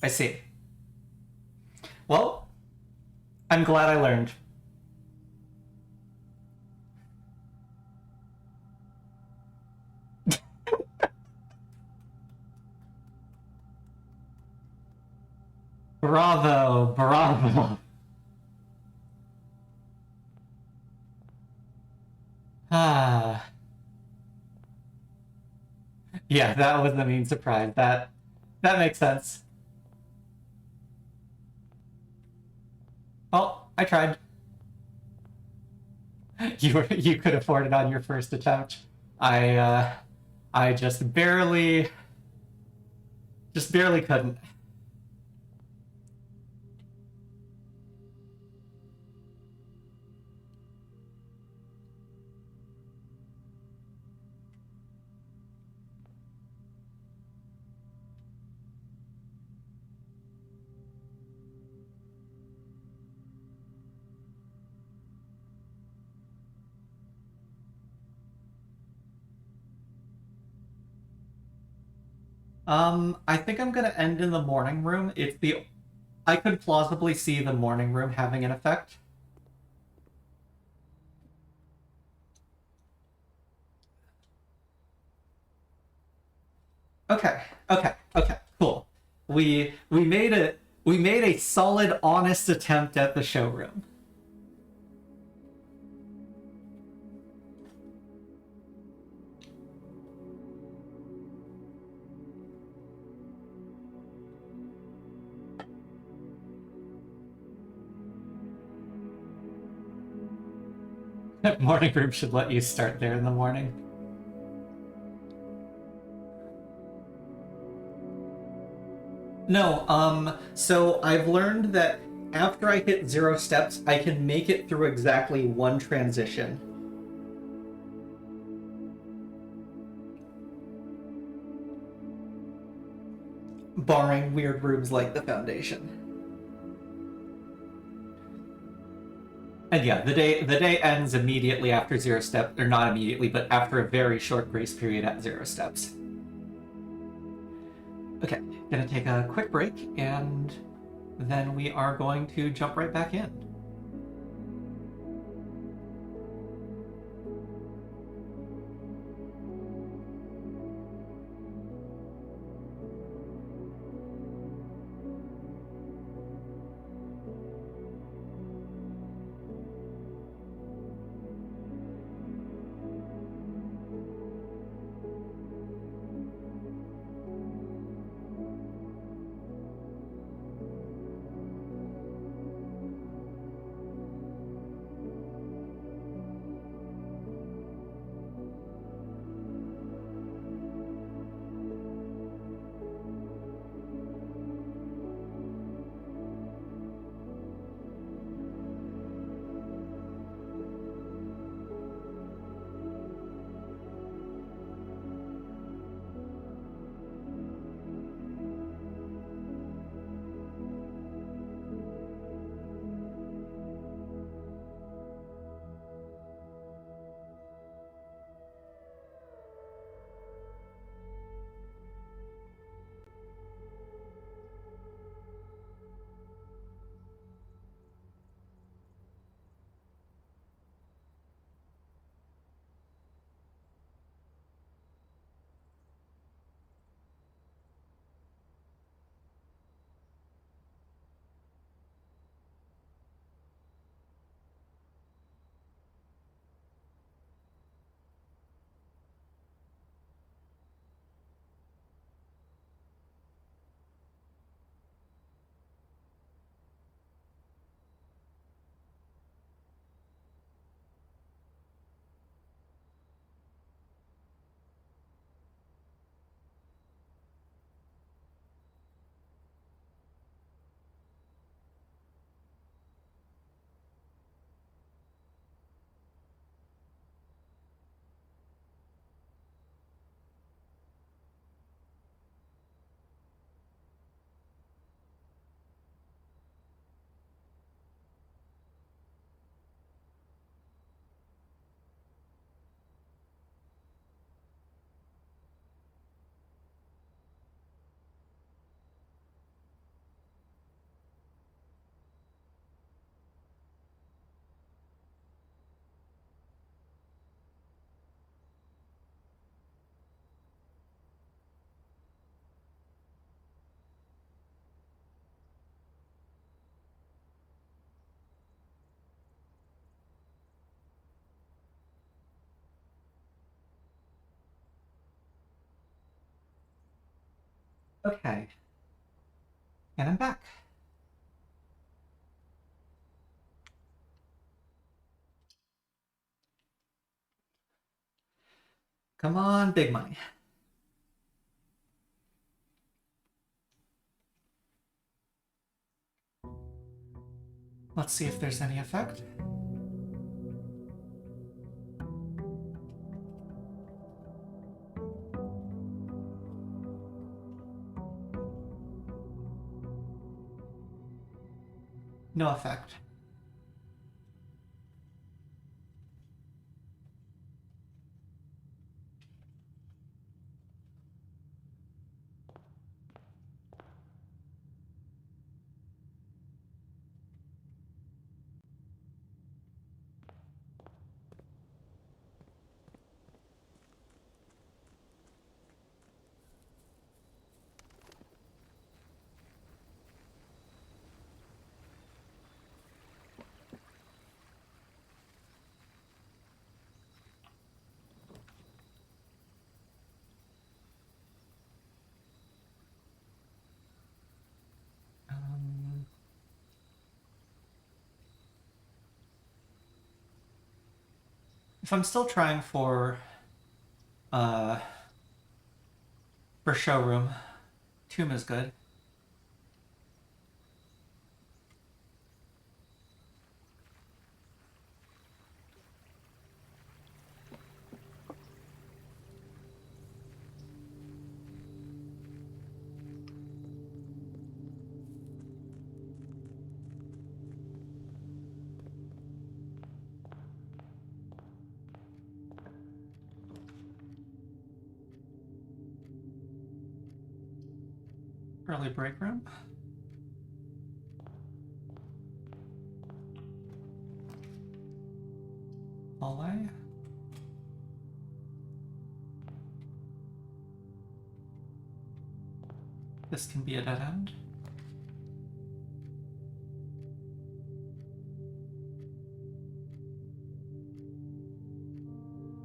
I see. Well, I'm glad I learned. Bravo, bravo. Ah. Yeah, that was the mean surprise. That makes sense. Well, I tried. You could afford it on your first attempt. I just barely couldn't. I think I'm gonna end in the morning room. I could plausibly see the morning room having an effect. Okay, okay, cool. We made a solid, honest attempt at the showroom. Morning room should let you start there in the morning. No, so I've learned that after I hit 0 steps, I can make it through exactly one transition. Barring weird rooms like the Foundation. And yeah, the day ends immediately after 0 steps, or not immediately, but after a very short grace period at 0 steps. Okay, gonna take a quick break, and then we are going to jump right back in. Okay, and I'm back. Come on, big money. Let's see if there's any effect. No effect. If I'm still trying for showroom, tomb is good. Early break room. Hallway. This can be a dead end.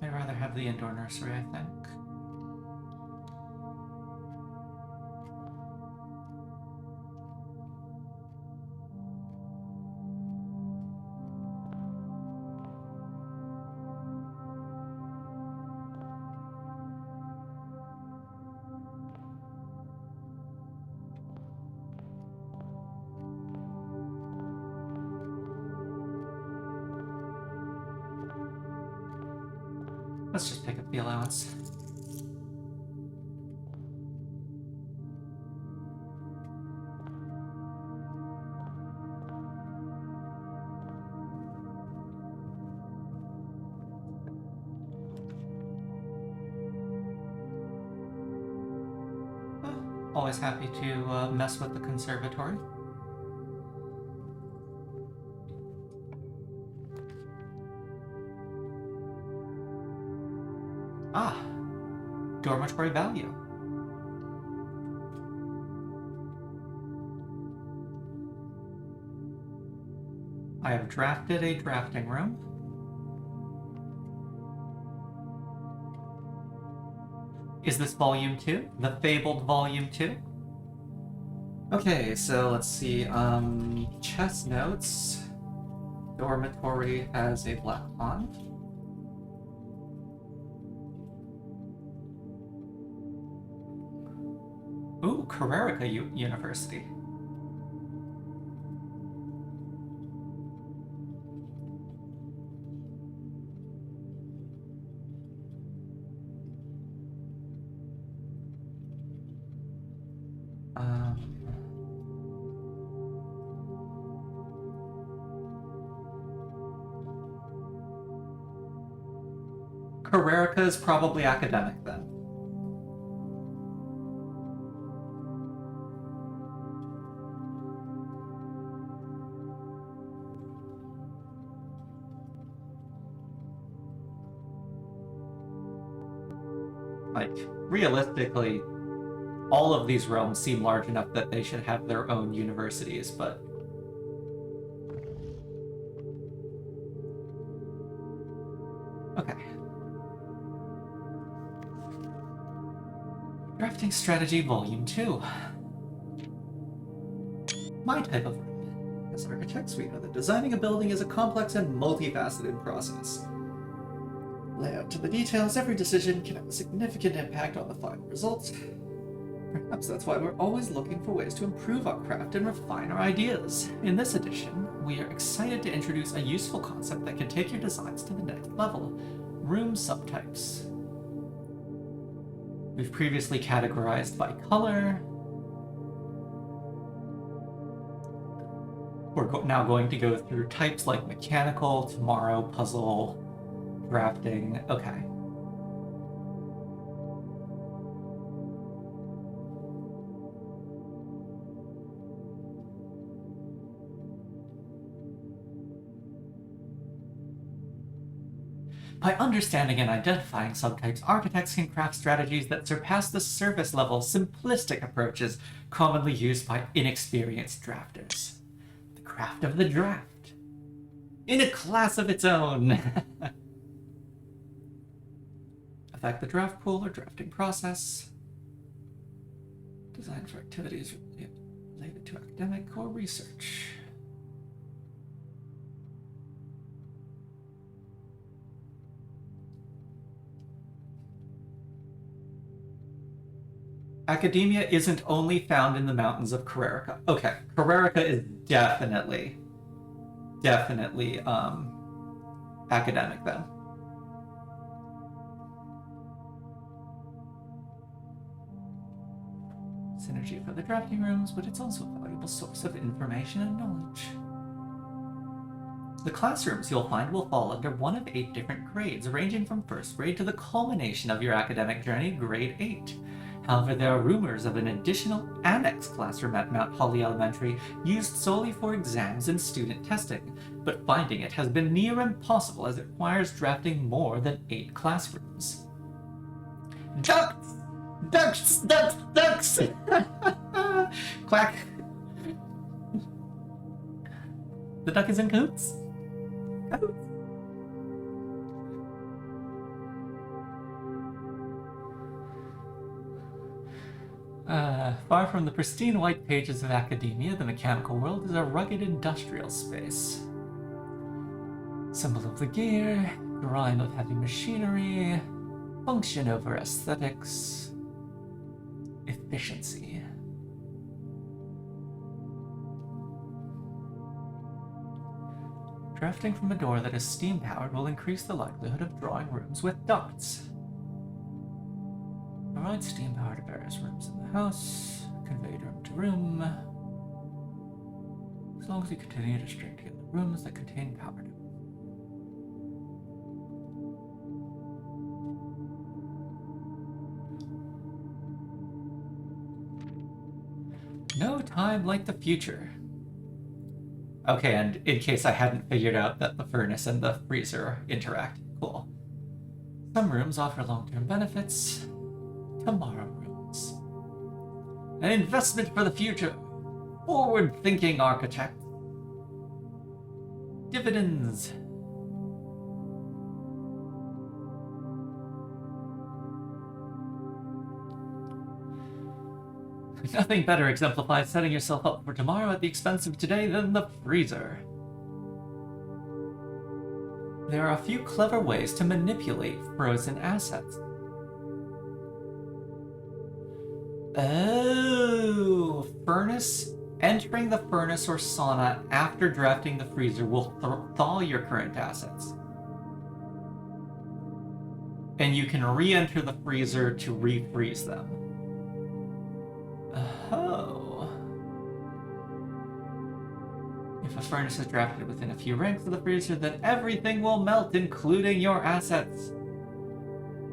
I'd rather have the indoor nursery, I think. Let's just pick up the allowance. Always happy to mess with the conservatory. Ah, dormitory value. I have drafted a drafting room. Is this volume 2? The fabled volume 2? Okay, so let's see, chess notes. Dormitory has a black pond. Ooh, Carrerica University. Carrerica is probably academic then. Like, realistically, all of these realms seem large enough that they should have their own universities, but... Okay. Drafting Strategy Volume 2. My type of room. As architects, we know that designing a building is a complex and multifaceted process. Layout to the details, every decision can have a significant impact on the final result. Perhaps that's why we're always looking for ways to improve our craft and refine our ideas. In this edition, we are excited to introduce a useful concept that can take your designs to the next level: room subtypes. We've previously categorized by color. We're now going to go through types like mechanical, tomorrow, puzzle, drafting. Okay. By understanding and identifying subtypes, architects can craft strategies that surpass the surface-level, simplistic approaches commonly used by inexperienced drafters. The craft of the draft. In a class of its own! Affect the draft pool or drafting process. Design for activities related to academic or research. Academia isn't only found in the mountains of Carrarica. Okay, Carrarica is definitely academic then. Synergy for the drafting rooms, but it's also a valuable source of information and knowledge. The classrooms you'll find will fall under one of 8 different grades, ranging from first grade to the culmination of your academic journey, grade 8. However, there are rumors of an additional annex classroom at Mount Holly Elementary used solely for exams and student testing, but finding it has been near impossible as it requires drafting more than 8 classrooms. Ducks! Ducks! Ducks! Ducks! Quack! The duck is in cahoots. Far from the pristine white pages of academia, the mechanical world is a rugged industrial space. Symbol of the gear, grime of heavy machinery, function over aesthetics, efficiency. Drafting from a door that is steam-powered will increase the likelihood of drawing rooms with ducts. Provide steam power to various rooms in the house, conveyed room to room. As long as you continue to string together rooms that contain power to them. No time like the future. Okay, and in case I hadn't figured out that the furnace and the freezer interact. Cool. Some rooms offer long-term benefits. Tomorrow rooms. An investment for the future. Forward-thinking architect. Dividends. Nothing better exemplifies setting yourself up for tomorrow at the expense of today than the freezer. There are a few clever ways to manipulate frozen assets. Oh, furnace. Entering the furnace or sauna after drafting the freezer will thaw your current assets. And you can re-enter the freezer to refreeze them. Oh. If a furnace is drafted within a few ranks of the freezer, then everything will melt, including your assets.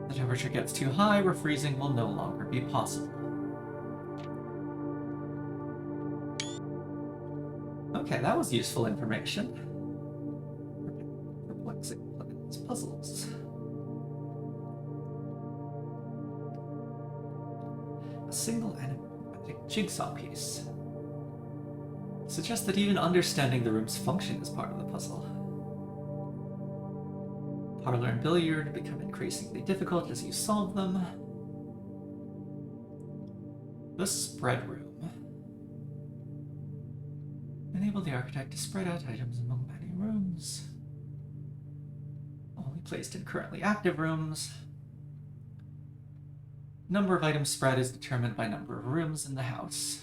If the temperature gets too high, refreezing will no longer be possible. Okay, that was useful information. Perplexing puzzles. A single enigmatic jigsaw piece. Suggests that even understanding the room's function is part of the puzzle. Parlor and billiard become increasingly difficult as you solve them. The spread room. Enable the architect to spread out items among many rooms. Only placed in currently active rooms. Number of items spread is determined by number of rooms in the house.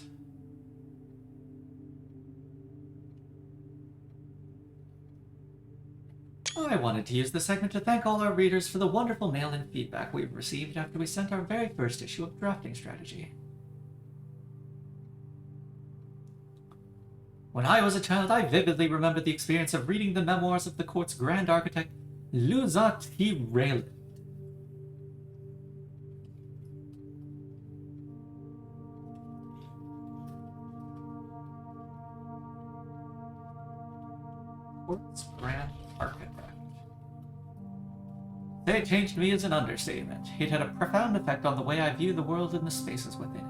I wanted to use this segment to thank all our readers for the wonderful mail-in feedback we've received after we sent our very first issue of Drafting Strategy. When I was a child, I vividly remember the experience of reading the memoirs of the court's grand architect, Luzat Hirayland. Court's grand architect. They changed me as an understatement. It had a profound effect on the way I view the world and the spaces within it.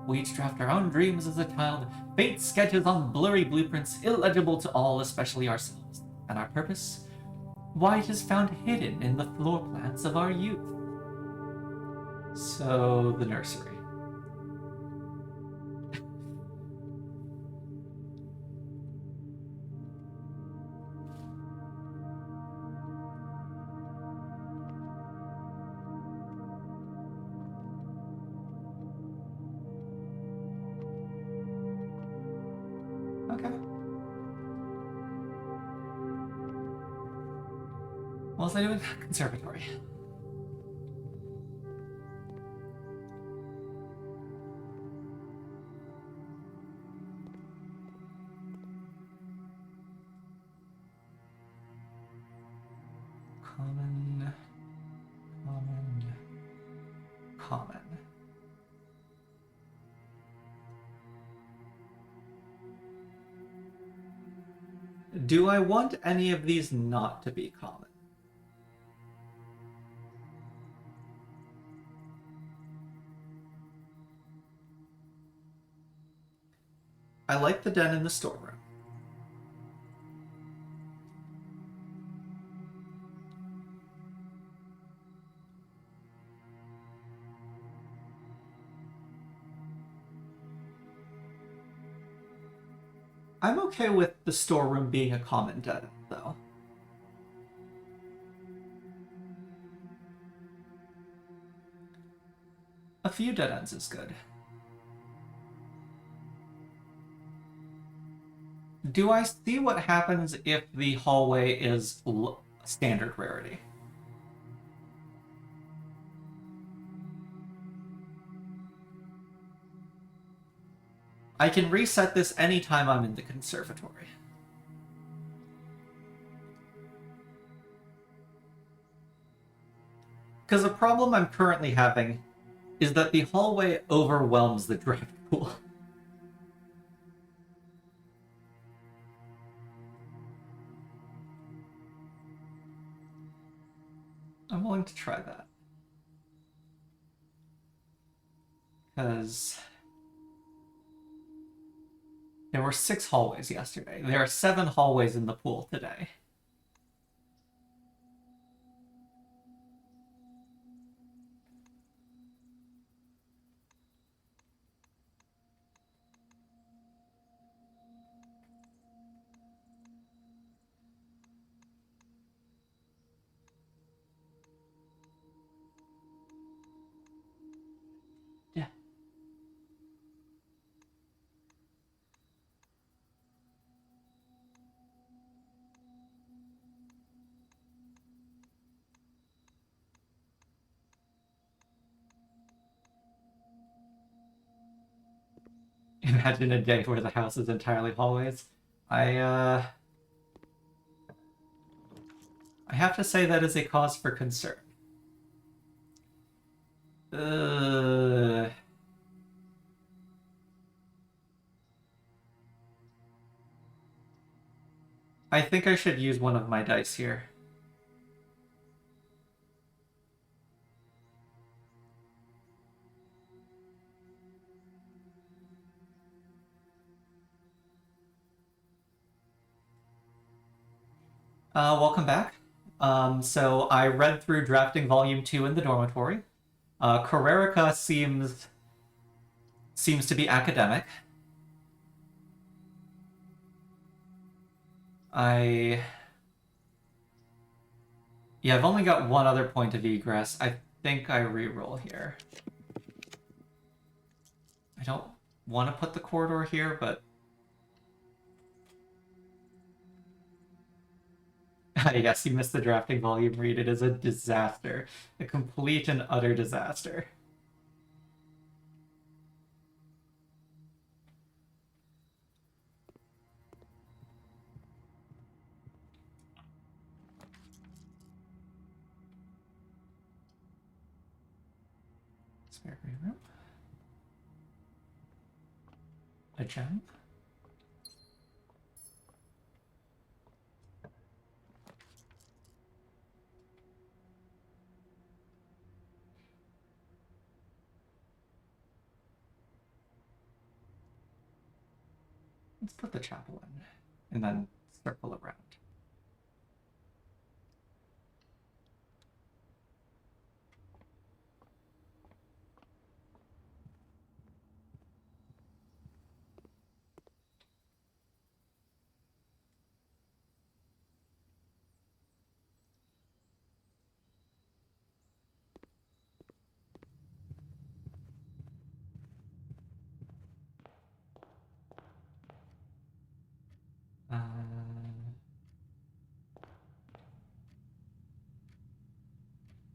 We each draft our own dreams as a child, faint sketches on blurry blueprints, illegible to all, especially ourselves. And our purpose? Why, it is found hidden in the floor plans of our youth. So, the nursery. What was I doing? Conservatory. Common. Do I want any of these not to be common? I like the den in the storeroom. I'm okay with the storeroom being a common den, though. A few dead ends is good. Do I see what happens if the hallway is standard rarity? I can reset this anytime I'm in the conservatory. Because the problem I'm currently having is that the hallway overwhelms the draft pool. I'm willing to try that. Because there were 6 hallways yesterday. There are 7 hallways in the pool today. Yeah. Imagine a day where the house is entirely hallways. I have to say that is a cause for concern. I think I should use one of my dice here. Welcome back. So I read through Drafting Volume 2 in the dormitory. Carrerica seems to be academic. Yeah, I've only got one other point of egress. I think I reroll here. I don't want to put the corridor here, but... Yes, you missed the drafting volume read. It is a disaster. A complete and utter disaster. Spare green room. A gem. Let's put the chapel in, and then circle around.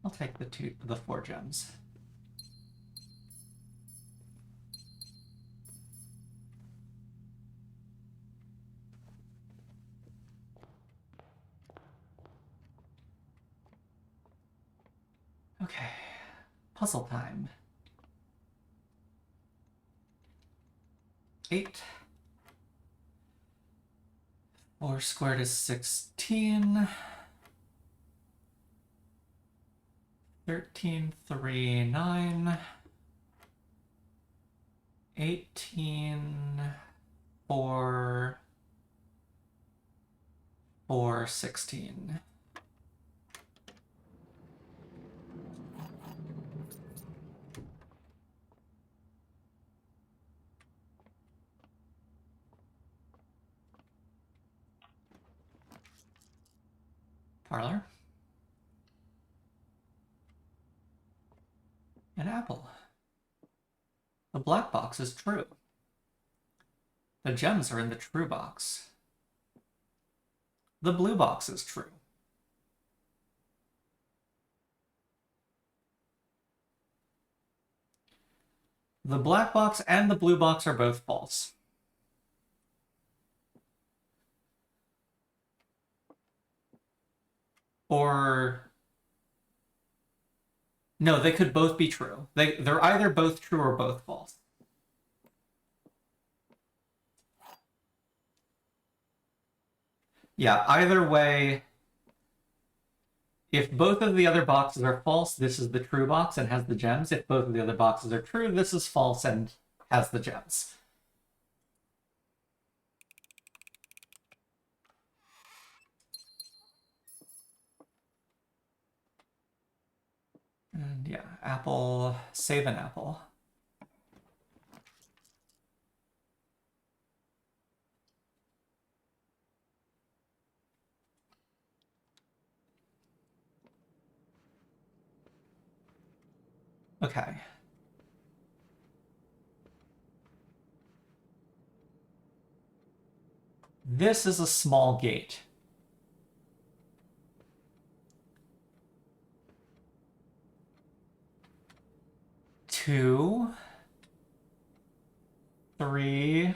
I'll take the 4 gems. Okay, puzzle time. 8. 4 squared is 16. 13, 3, 9. 18, 4, 4, 16. Parlor. An apple. The black box is true. The gems are in the true box. The blue box is true. The black box and the blue box are both false. Or... no, they could both be true. They're either both true or both false. Yeah, either way, if both of the other boxes are false, this is the true box and has the gems. If both of the other boxes are true, this is false and has the gems. And yeah, apple, save an apple. Okay. This is a small gate. Two, 3,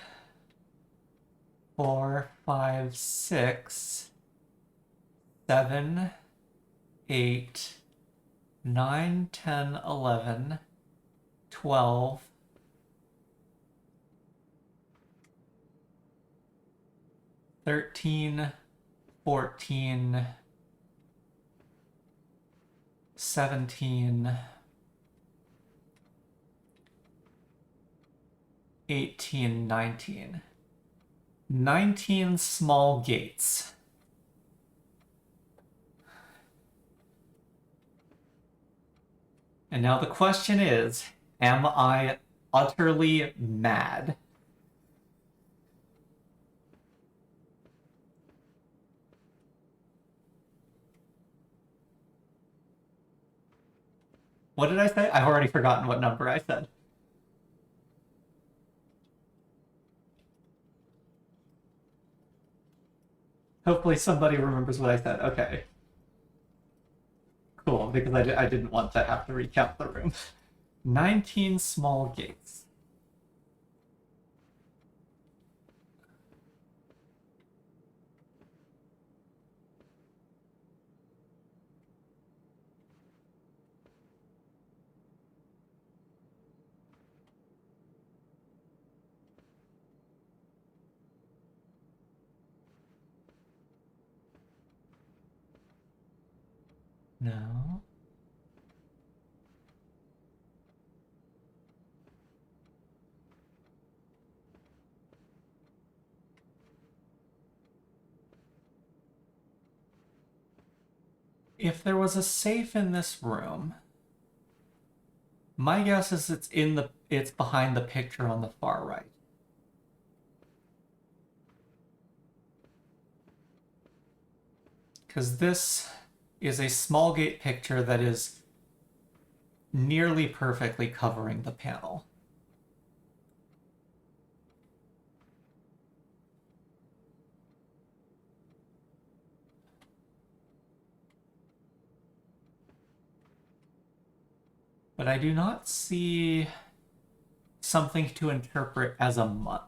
4, 5, 6, 7, 8, 9, 10, 11, 12, 13, 14, 17, 18, 19. 19 small gates. And now the question is, am I utterly mad? What did I say? I've already forgotten what number I said. Hopefully somebody remembers what I said. Okay. Cool, because I didn't want to have to recount the room. 19 small gates. No. If there was a safe in this room, my guess is it's behind the picture on the far right. Because this is a small gate picture that is nearly perfectly covering the panel. But I do not see something to interpret as a month.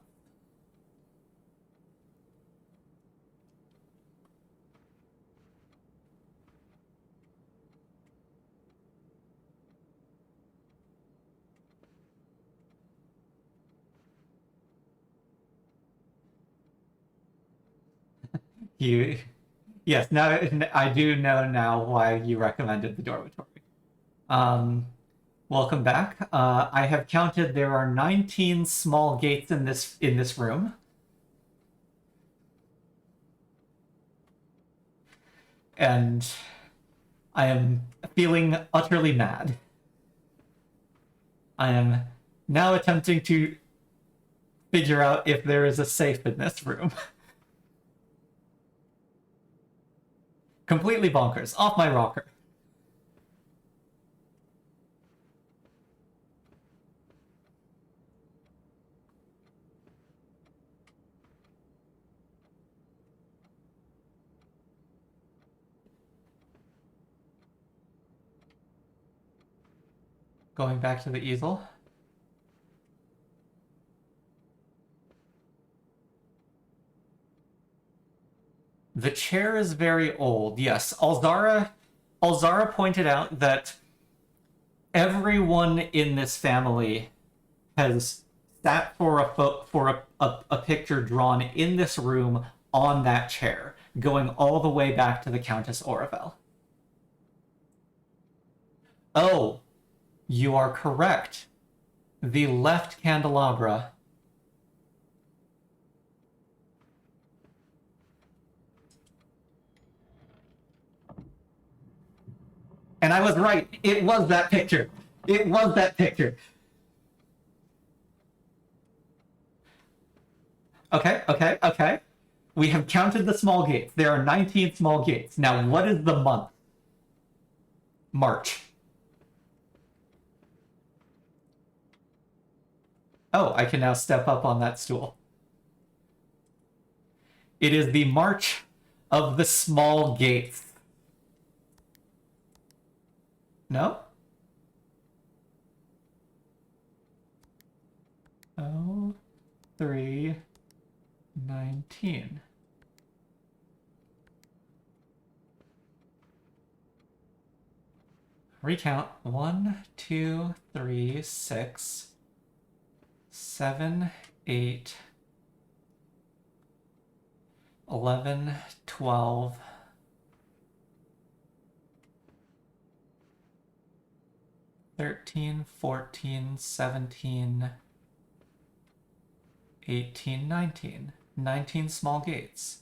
You, yes, now I do know now why you recommended the dormitory. Um, Welcome back. I have counted there are 19 small gates in this room. And I am feeling utterly mad. I am now attempting to figure out if there is a safe in this room. Completely bonkers. Off my rocker. Going back to the easel. The chair is very old. Yes, Alzara pointed out that everyone in this family has sat for a picture drawn in this room on that chair, going all the way back to the Countess Oravel. Oh, you are correct. The left candelabra. And I was right. It was that picture. It was that picture. Okay. We have counted the small gates. There are 19 small gates. Now, what is the month? March. Oh, I can now step up on that stool. It is the March of the small gates. No? Oh, 3, 19. Recount 1, 2, 3, 6, 7, 8, 11, 12, 13, 14, 17, 18, 19. 19 small gates.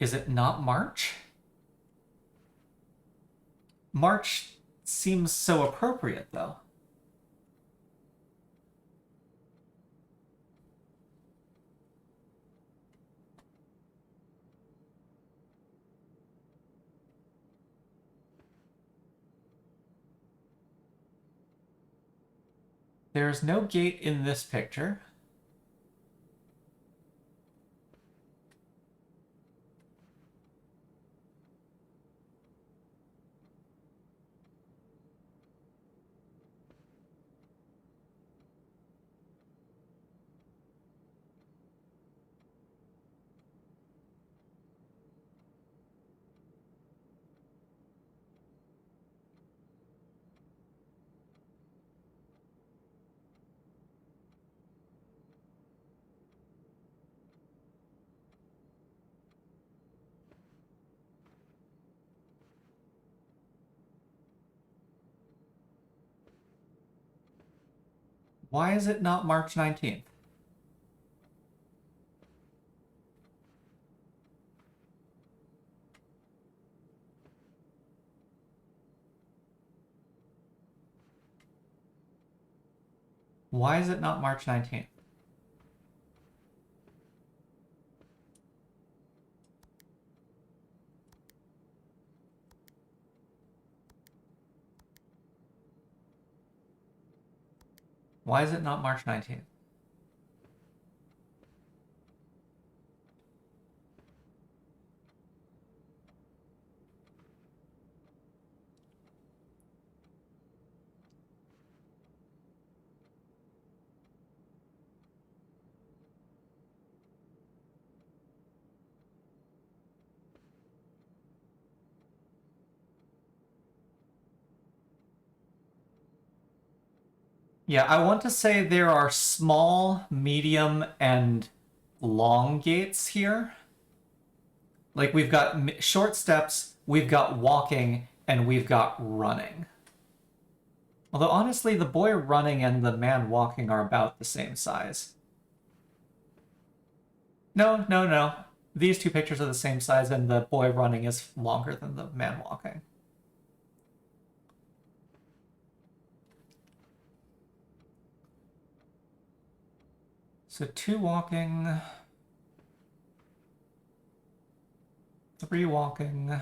Is it not March? March seems so appropriate, though. There's no gate in this picture. Why is it not March 19th? Why is it not March 19th? Why is it not March 19th? Yeah, I want to say there are small, medium, and long gates here. Like, we've got short steps, we've got walking, and we've got running. Although, honestly, the boy running and the man walking are about the same size. No, no, no. These two pictures are the same size, and the boy running is longer than the man walking. So 2 walking, 3 walking,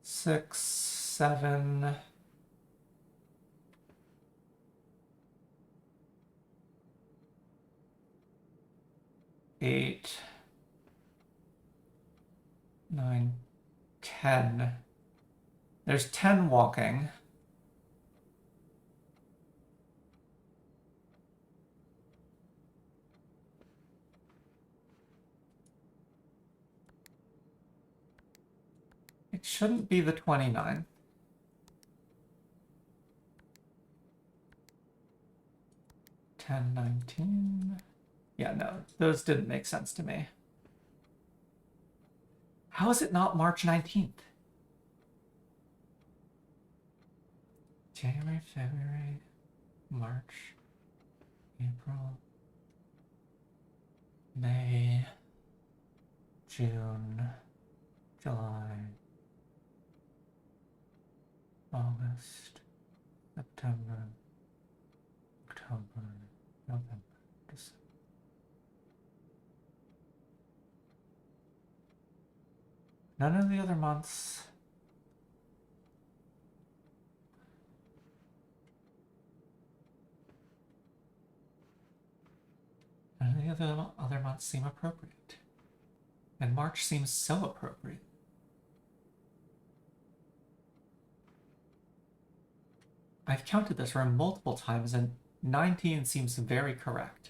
6, 7, 8, 9, 10. There's 10 walking. It shouldn't be the 29th. $10, 19. Yeah, no, those didn't make sense to me. How is it not March 19th? January, February, March, April, May, June, July, August, September, October, November, December. None of the other months. None of the other months seem appropriate. And March seems so appropriate. I've counted this room multiple times, and 19 seems very correct.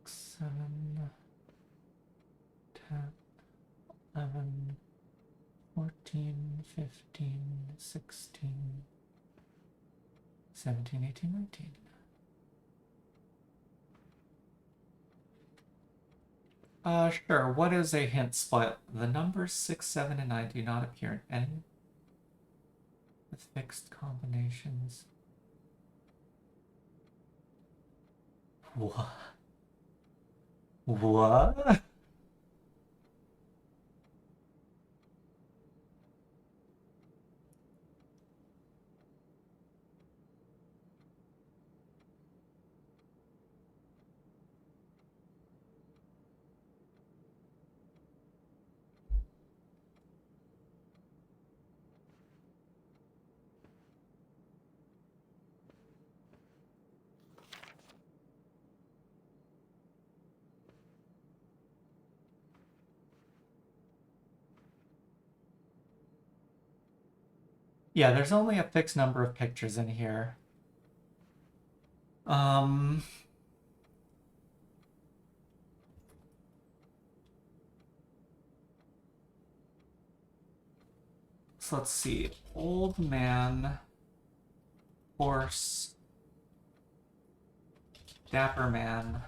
Seven, 10, 11, 14, 15, 16, 17, 18, 19. Sure. What is a hint spot? The numbers 6, 7, and 9 do not appear in any with fixed combinations. What? What? Yeah, there's only a fixed number of pictures in here. So let's see. Old man, horse, dapper man,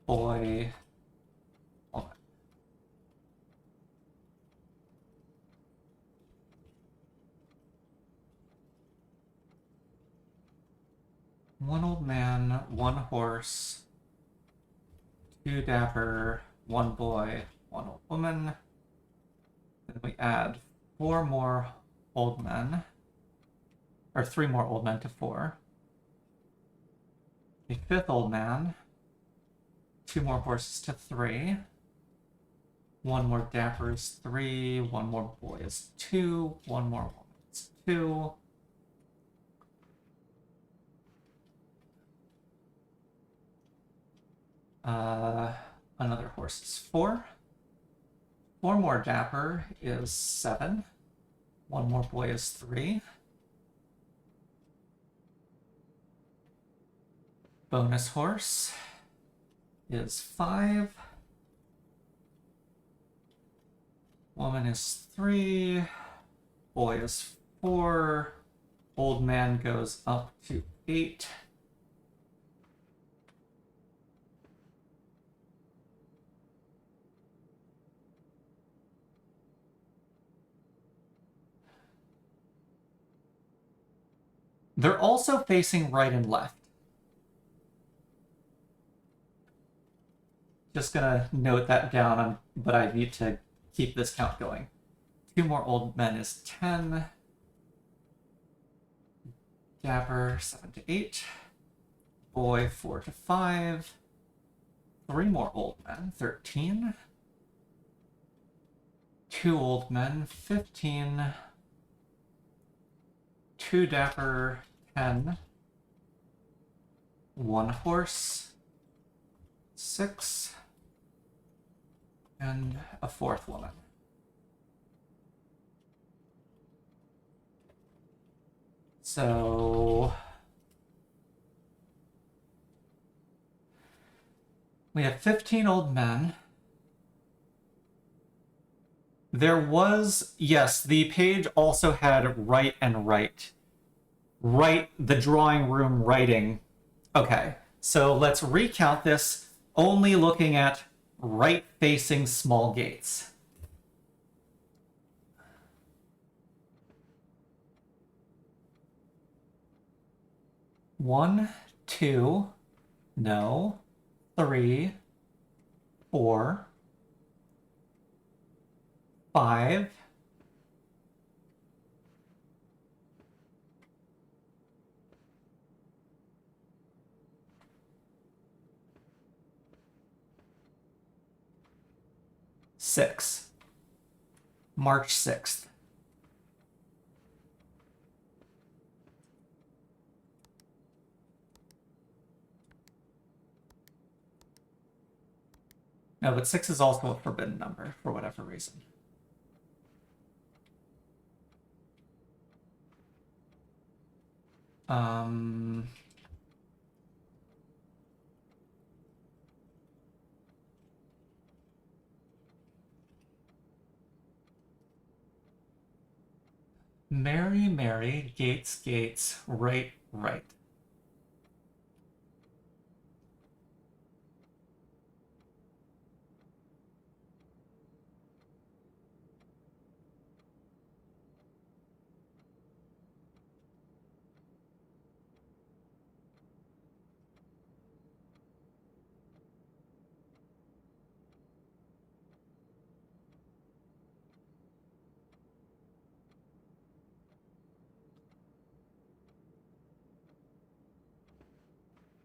boy. Oh. One old man, one horse, 2 dapper, 1 boy, 1 old woman. Then we add 4 more old men, or 3 more old men to 4. A 5th old man, 2 more horses to 3. One more dapper is 3. One more boy is 2. One more woman is 2. Another horse is 4. 4 more dapper is 7. One more boy is 3. Bonus horse is 5. Woman is 3. Boy is 4. Old man goes up to 8. They're also facing right and left. Just gonna note that down, but I need to keep this count going. 2 more old men is 10. Dapper 7 to 8. Boy 4 to 5. 3 more old men, 13. 2 old men, 15. 2 dapper, 10. 1 horse, 6. And a 4th woman. So we have 15 old men. There was, yes, the page also had right and right. Right, the drawing room writing. Okay, so let's recount this, only looking at right-facing small gates. One, 2, no, 3, 4, 5, 6. March 6th. No, but 6 is also a forbidden number for whatever reason. Mary, Mary, gates, gates, right, right.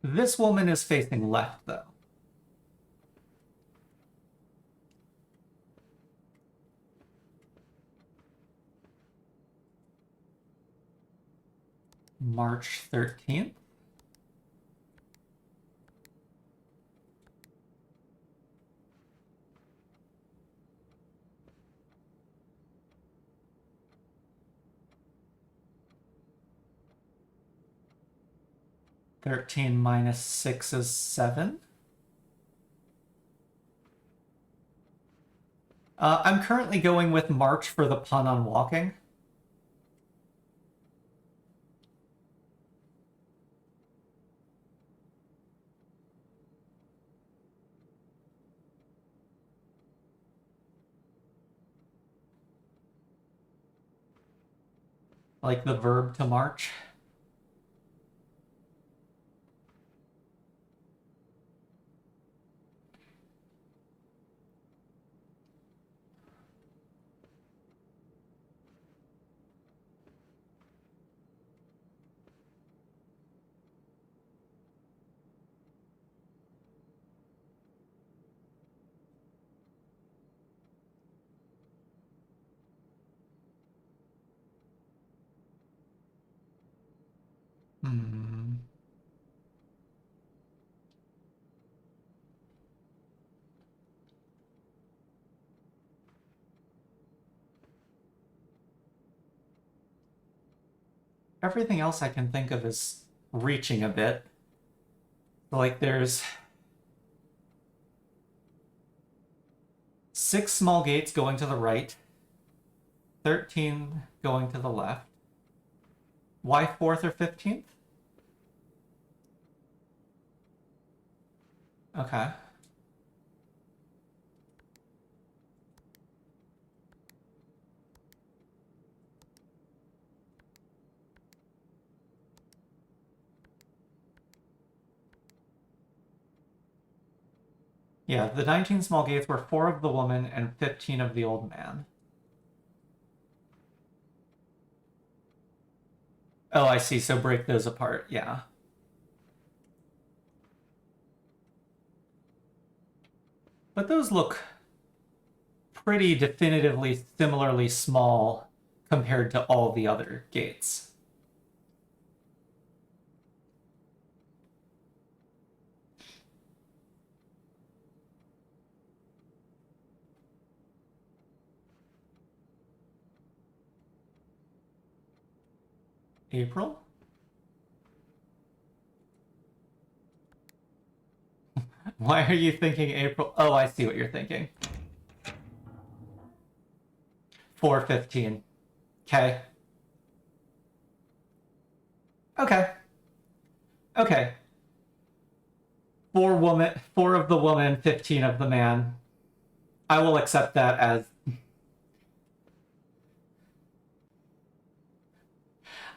This woman is facing left, though. March 13th. Thirteen minus 6 is 7. I'm currently going with March for the pun on walking. Like the verb to march. Hmm. Everything else I can think of is reaching a bit. Like there's 6 small gates going to the right, 13 going to the left. Why 4th or 15th? Okay. Yeah, the 19 small gates were 4 of the woman and 15 of the old man. Oh, I see. So break those apart. Yeah. But those look pretty definitively similarly small compared to all the other gates. April? Why are you thinking April? Oh, I see what you're thinking. 415. Okay. Okay. Okay. 4 of the woman, 15 of the man. I will accept that as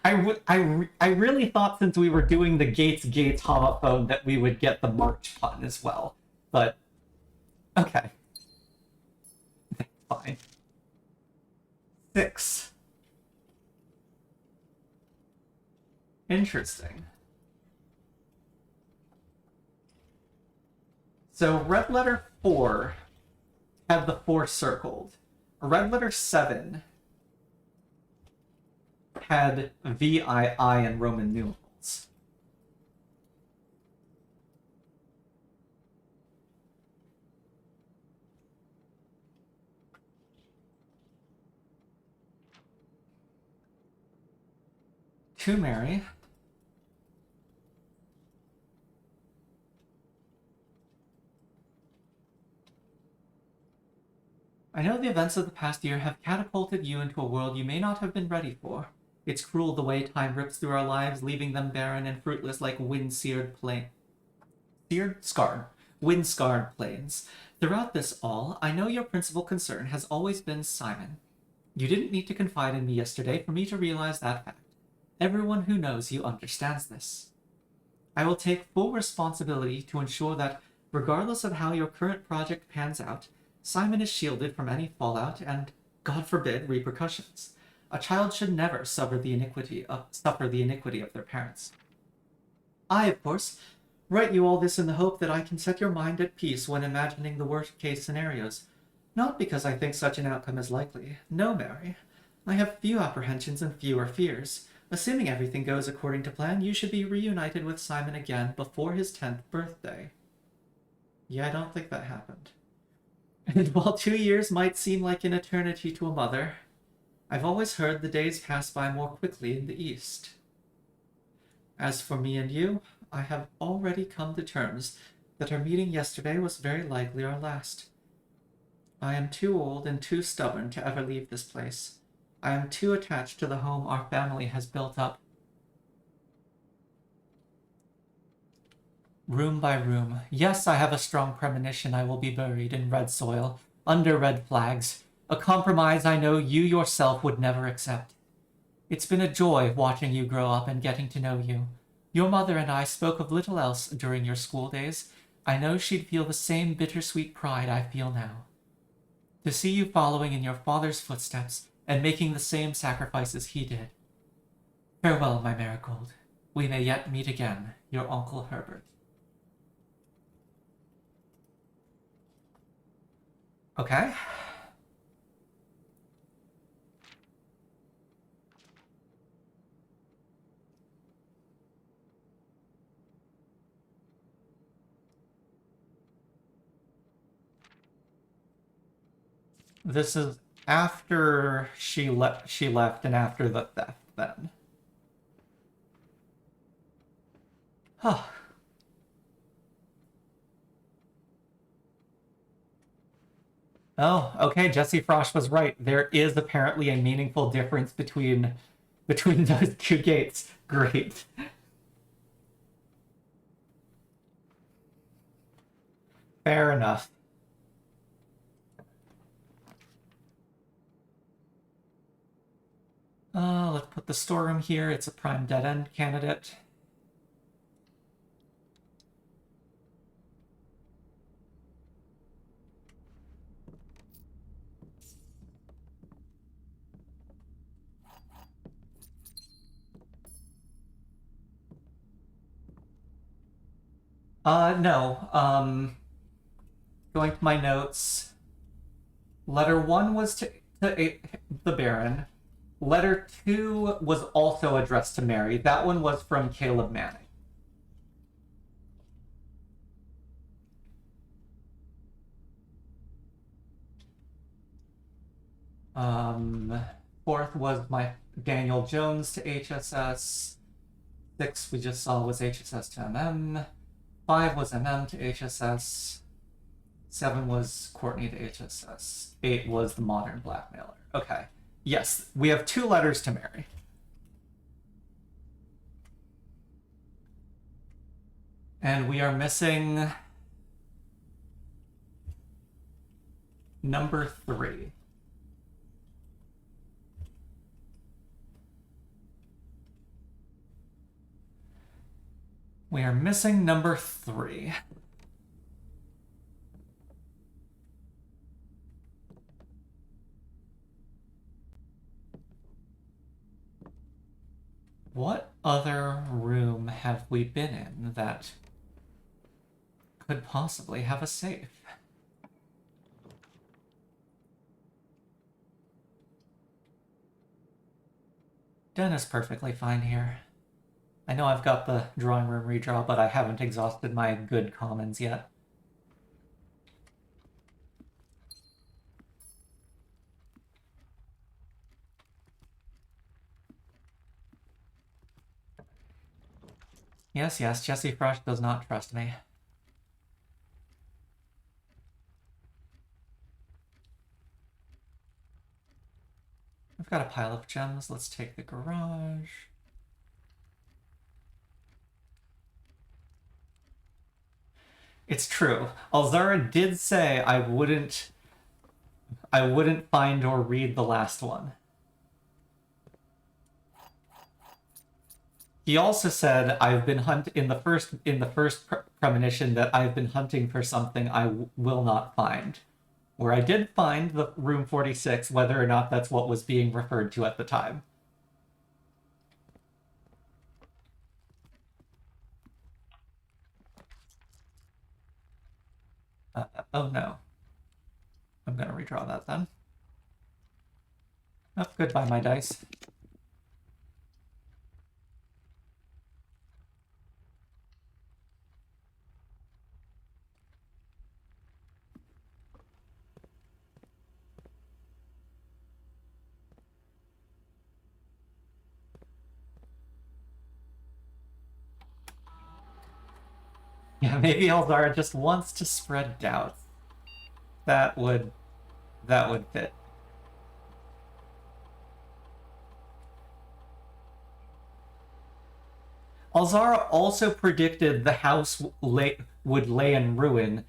I really thought since we were doing the Gates homophone that we would get the March pun as well. But okay. Fine. 6. Interesting. So red letter 4 had the 4 circled. Red letter 7 had VII in Roman numerals. To Mary. I know the events of the past year have catapulted you into a world you may not have been ready for. It's cruel the way time rips through our lives, leaving them barren and fruitless like wind-scarred plains. Throughout this all, I know your principal concern has always been Simon. You didn't need to confide in me yesterday for me to realize that fact. Everyone who knows you understands this. I will take full responsibility to ensure that, regardless of how your current project pans out, Simon is shielded from any fallout and, God forbid, repercussions. A child should never suffer the iniquity of their parents. I, of course, write you all this in the hope that I can set your mind at peace when imagining the worst-case scenarios. Not because I think such an outcome is likely. No, Mary. I have few apprehensions and fewer fears. Assuming everything goes according to plan, you should be reunited with Simon again before his 10th birthday. Yeah, I don't think that happened. And while 2 years might seem like an eternity to a mother, I've always heard the days pass by more quickly in the East. As for me and you, I have already come to terms that our meeting yesterday was very likely our last. I am too old and too stubborn to ever leave this place. I am too attached to the home our family has built up. Room by room. Yes, I have a strong premonition I will be buried in red soil, under red flags, a compromise I know you yourself would never accept. It's been a joy watching you grow up and getting to know you. Your mother and I spoke of little else during your school days. I know she'd feel the same bittersweet pride I feel now. To see you following in your father's footsteps and making the same sacrifices he did. Farewell, my Marigold. We may yet meet again, your Uncle Herbert. Okay. This is after she left and after the theft then. Huh. Oh, okay, Jesse Frost was right. There is apparently a meaningful difference between those two gates. Great. Fair enough. Let's put the storeroom here. It's a prime dead-end candidate. No. Going to my notes. Letter 1 was to the Baron. Letter 2 was also addressed to Mary. That one was from Caleb Manning. Fourth was my Daniel Jones to HSS. 6 we just saw was HSS to MM. 5 was MM to HSS. 7 was Courtney to HSS. 8 was the modern blackmailer. Okay. Yes, we have 2 letters to Mary. And we are missing number 3. We are missing number 3. What other room have we been in that could possibly have a safe? Den is perfectly fine here. I know I've got the drawing room redraw, but I haven't exhausted my good commons yet. Yes, Jesse Frost does not trust me. I've got a pile of gems. Let's take the garage. It's true. Alzara did say I wouldn't find or read the last one. He also said I've been in the first premonition that I've been hunting for something I will not find. Where I did find the room 46, whether or not that's what was being referred to at the time. Oh no. I'm gonna redraw that then. Oh, goodbye, my dice. Yeah, maybe Eldara just wants to spread doubt. That would fit. Alzara also predicted the house would lay in ruin,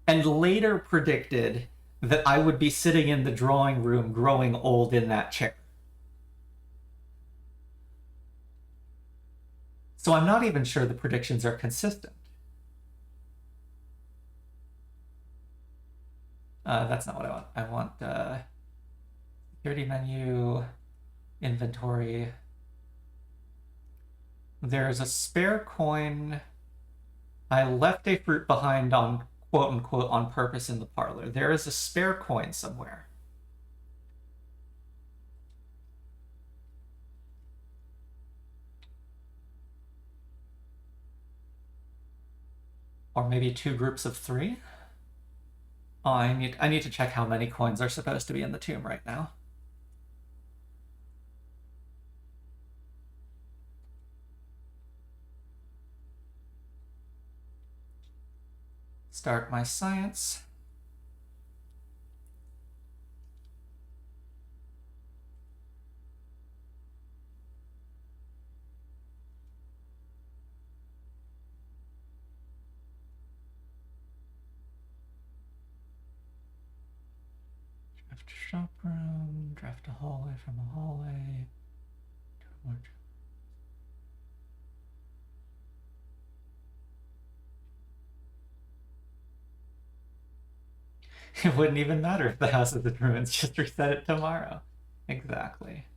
and later predicted that I would be sitting in the drawing room growing old in that chair. So I'm not even sure the predictions are consistent. That's not what I want. I want security menu, inventory. There's a spare coin. I left a fruit behind on quote-unquote on purpose in the parlor. There is a spare coin somewhere. Or maybe 2 groups of 3? Oh, I need to check how many coins are supposed to be in the tomb right now. Start my science. Draft a shop room, draft a hallway from a hallway. It wouldn't even matter if the house is in ruins, just reset it tomorrow. Exactly.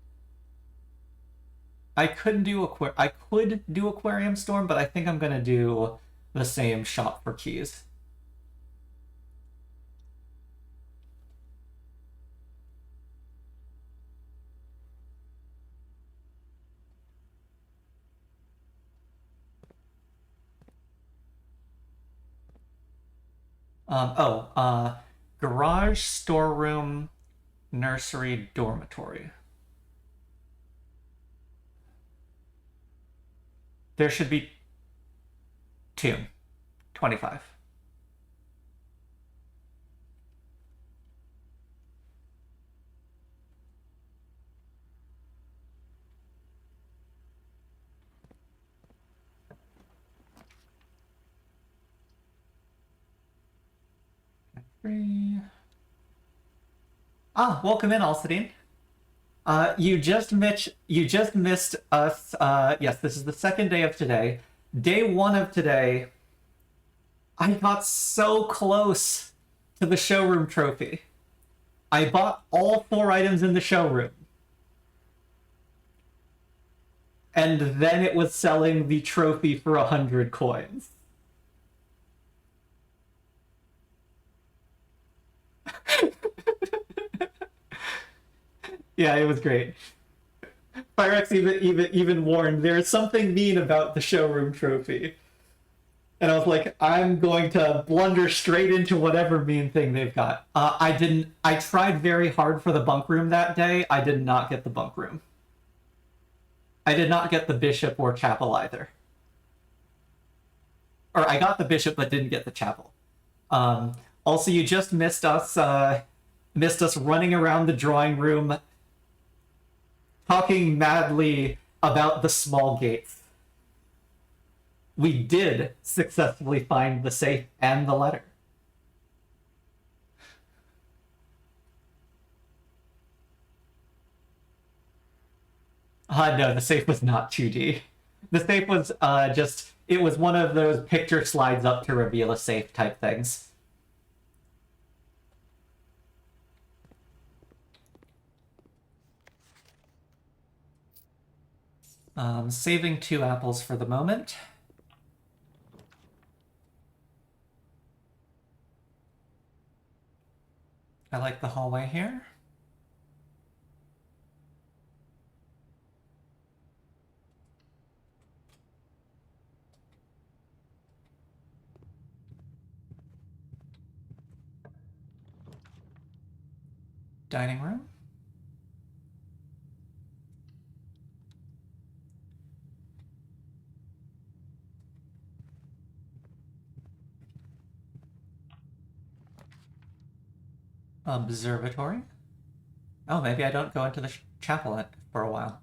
I could do Aquarium Storm, but I think I'm gonna do the same shop for keys. Garage, storeroom, nursery, dormitory. There should be 25. Three. Ah, welcome in, Alcidine. You just missed us. Yes, this is the second day of today. Day one of today, I got so close to the showroom trophy. I bought all 4 items in the showroom. And then it was selling the trophy for 100 coins. Yeah, it was great. Pyrex even warned there's something mean about the showroom trophy. And I was like, I'm going to blunder straight into whatever mean thing they've got. I tried very hard for the bunk room that day. I did not get the bunk room. I did not get the bishop or chapel either. Or I got the bishop but didn't get the chapel. Also, you just missed us running around the drawing room talking madly about the small gates. We did successfully find the safe and the letter. No, the safe was not 2D. The safe was it was one of those picture slides up to reveal a safe type things. Saving 2 apples for the moment. I like the hallway here. Dining room. Observatory. Oh, maybe I don't go into the chapel for a while.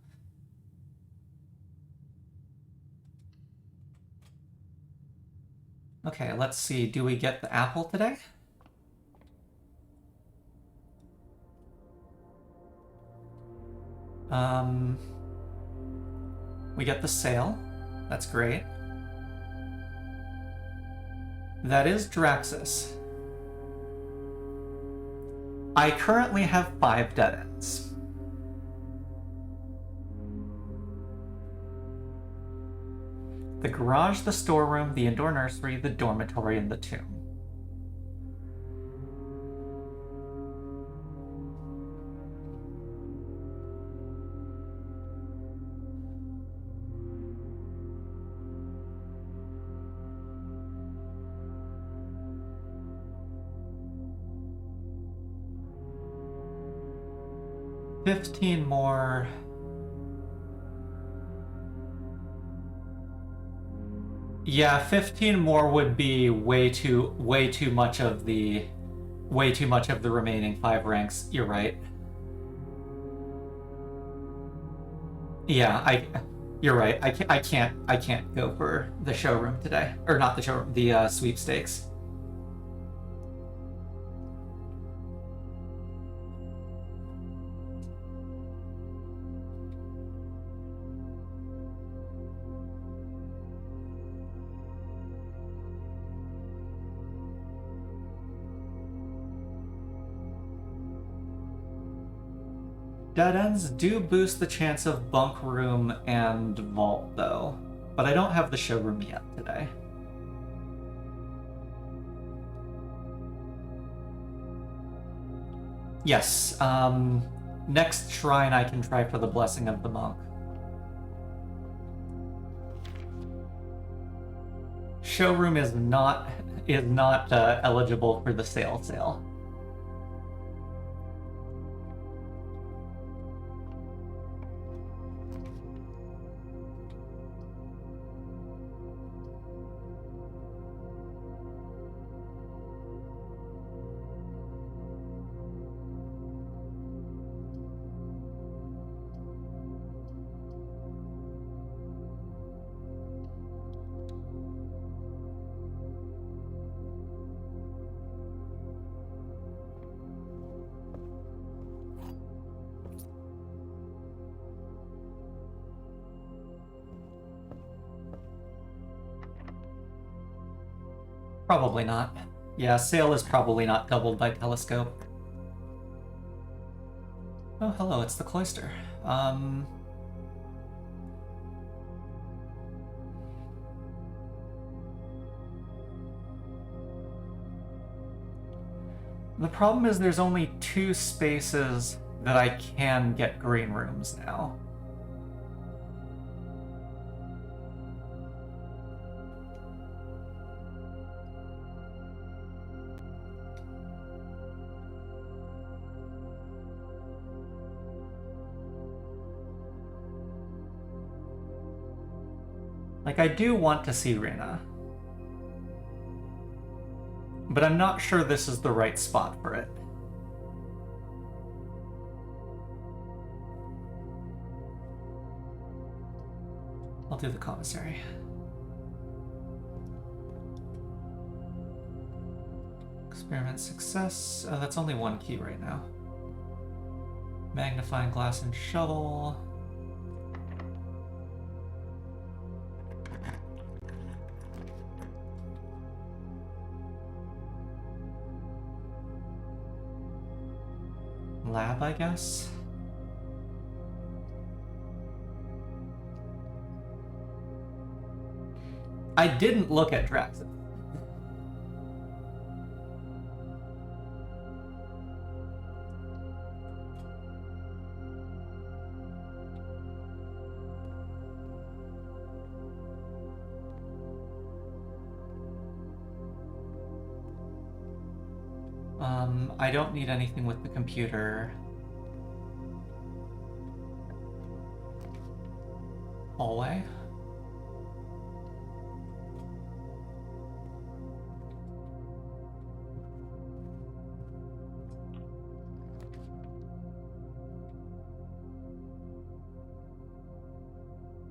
Okay, let's see. Do we get the apple today? We get the sail. That's great. That is Draxus. I currently have 5 dead ends. The garage, the storeroom, the indoor nursery, the dormitory, and the tomb. 15 more. Yeah, 15 more would be way too much of the remaining 5 ranks. You're right. Yeah, you're right. I can't go for the showroom today, or not the showroom, the sweepstakes. Dead ends do boost the chance of bunk room and vault, though. But I don't have the showroom yet today. Yes, next shrine I can try for the Blessing of the Monk. Showroom is not eligible for the sale. Probably not. Yeah, sale is probably not doubled by telescope. Oh, hello, it's the cloister. The problem is there's only 2 spaces that I can get green rooms now. Like, I do want to see Rina. But I'm not sure this is the right spot for it. I'll do the commissary. Experiment success. Oh, that's only 1 key right now. Magnifying glass and shuttle. Lab, I guess. I didn't look at Draxus. I don't need anything with the computer. Hallway.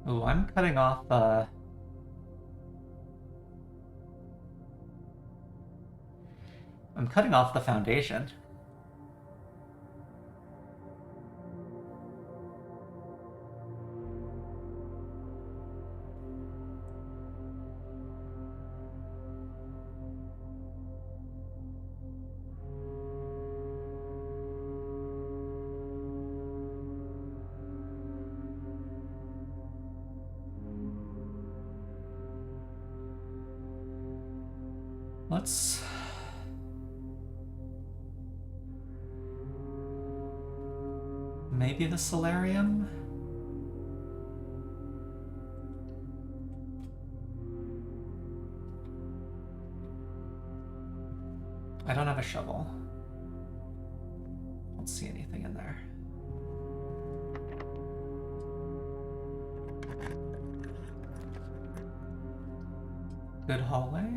Ooh, I'm cutting off I'm cutting off the foundation. Let's... Maybe the solarium? I don't have a shovel. Don't see anything in there. Good hallway.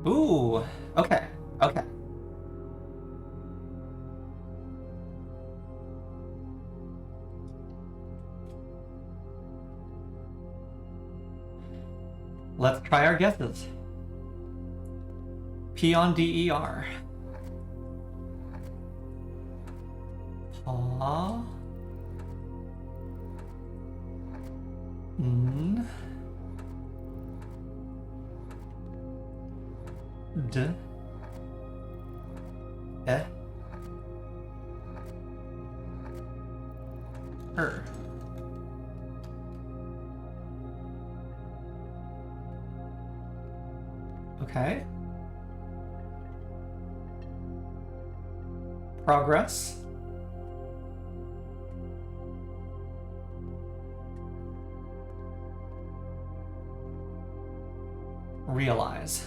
Ooh, okay, okay. Let's try our guesses. P on DER. Paw. N. D. E. Er. Okay. Progress. Realize.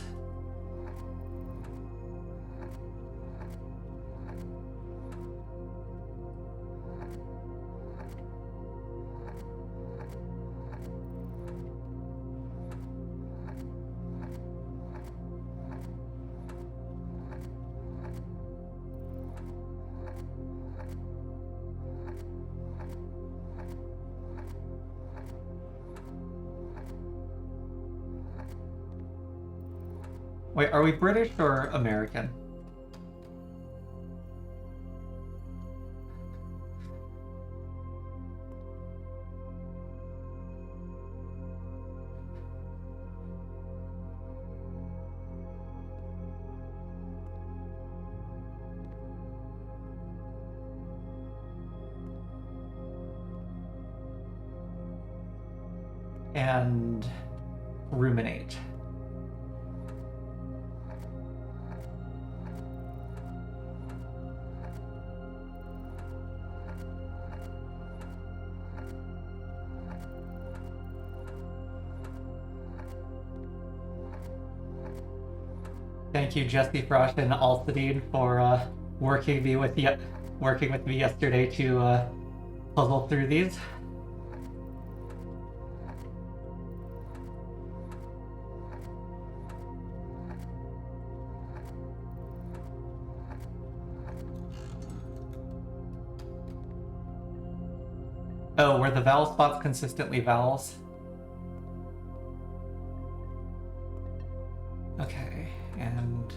Wait, are we British or American? And ruminate. Thank you, Jesse Frost and Alcidine, for working with me yesterday to puzzle through these. Oh, were the vowel spots consistently vowels? Okay, and...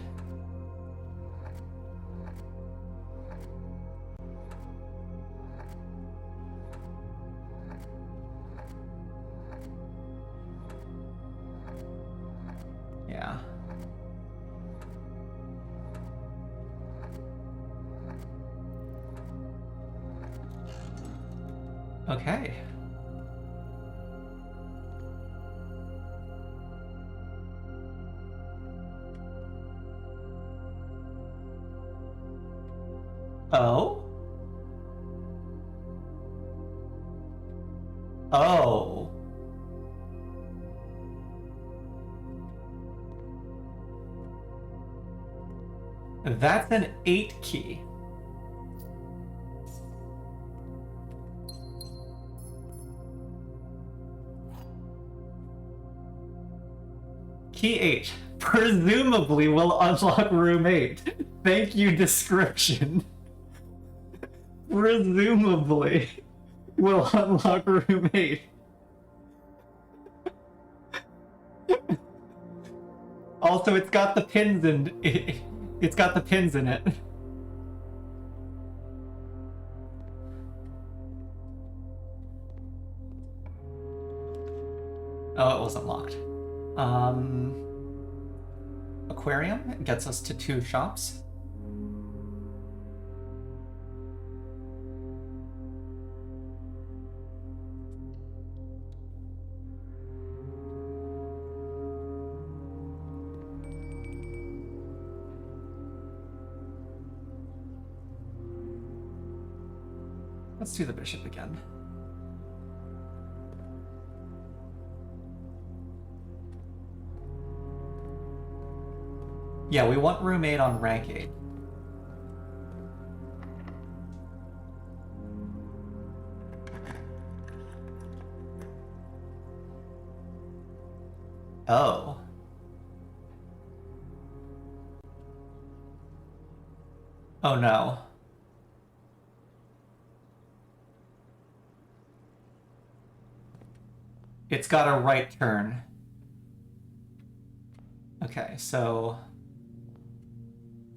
yeah. Okay. Oh? Oh. That's an 8 key. Key 8. Presumably will unlock room 8. Thank you, description. Presumably will unlock room 8. Also, it's got the pins in it. It's got the pins in it. Oh, it wasn't locked. Aquarium gets us to 2 shops. Let's do the bishop again. Yeah, we want room 8 on rank 8. Oh. Oh no. It's got a right turn. Okay, so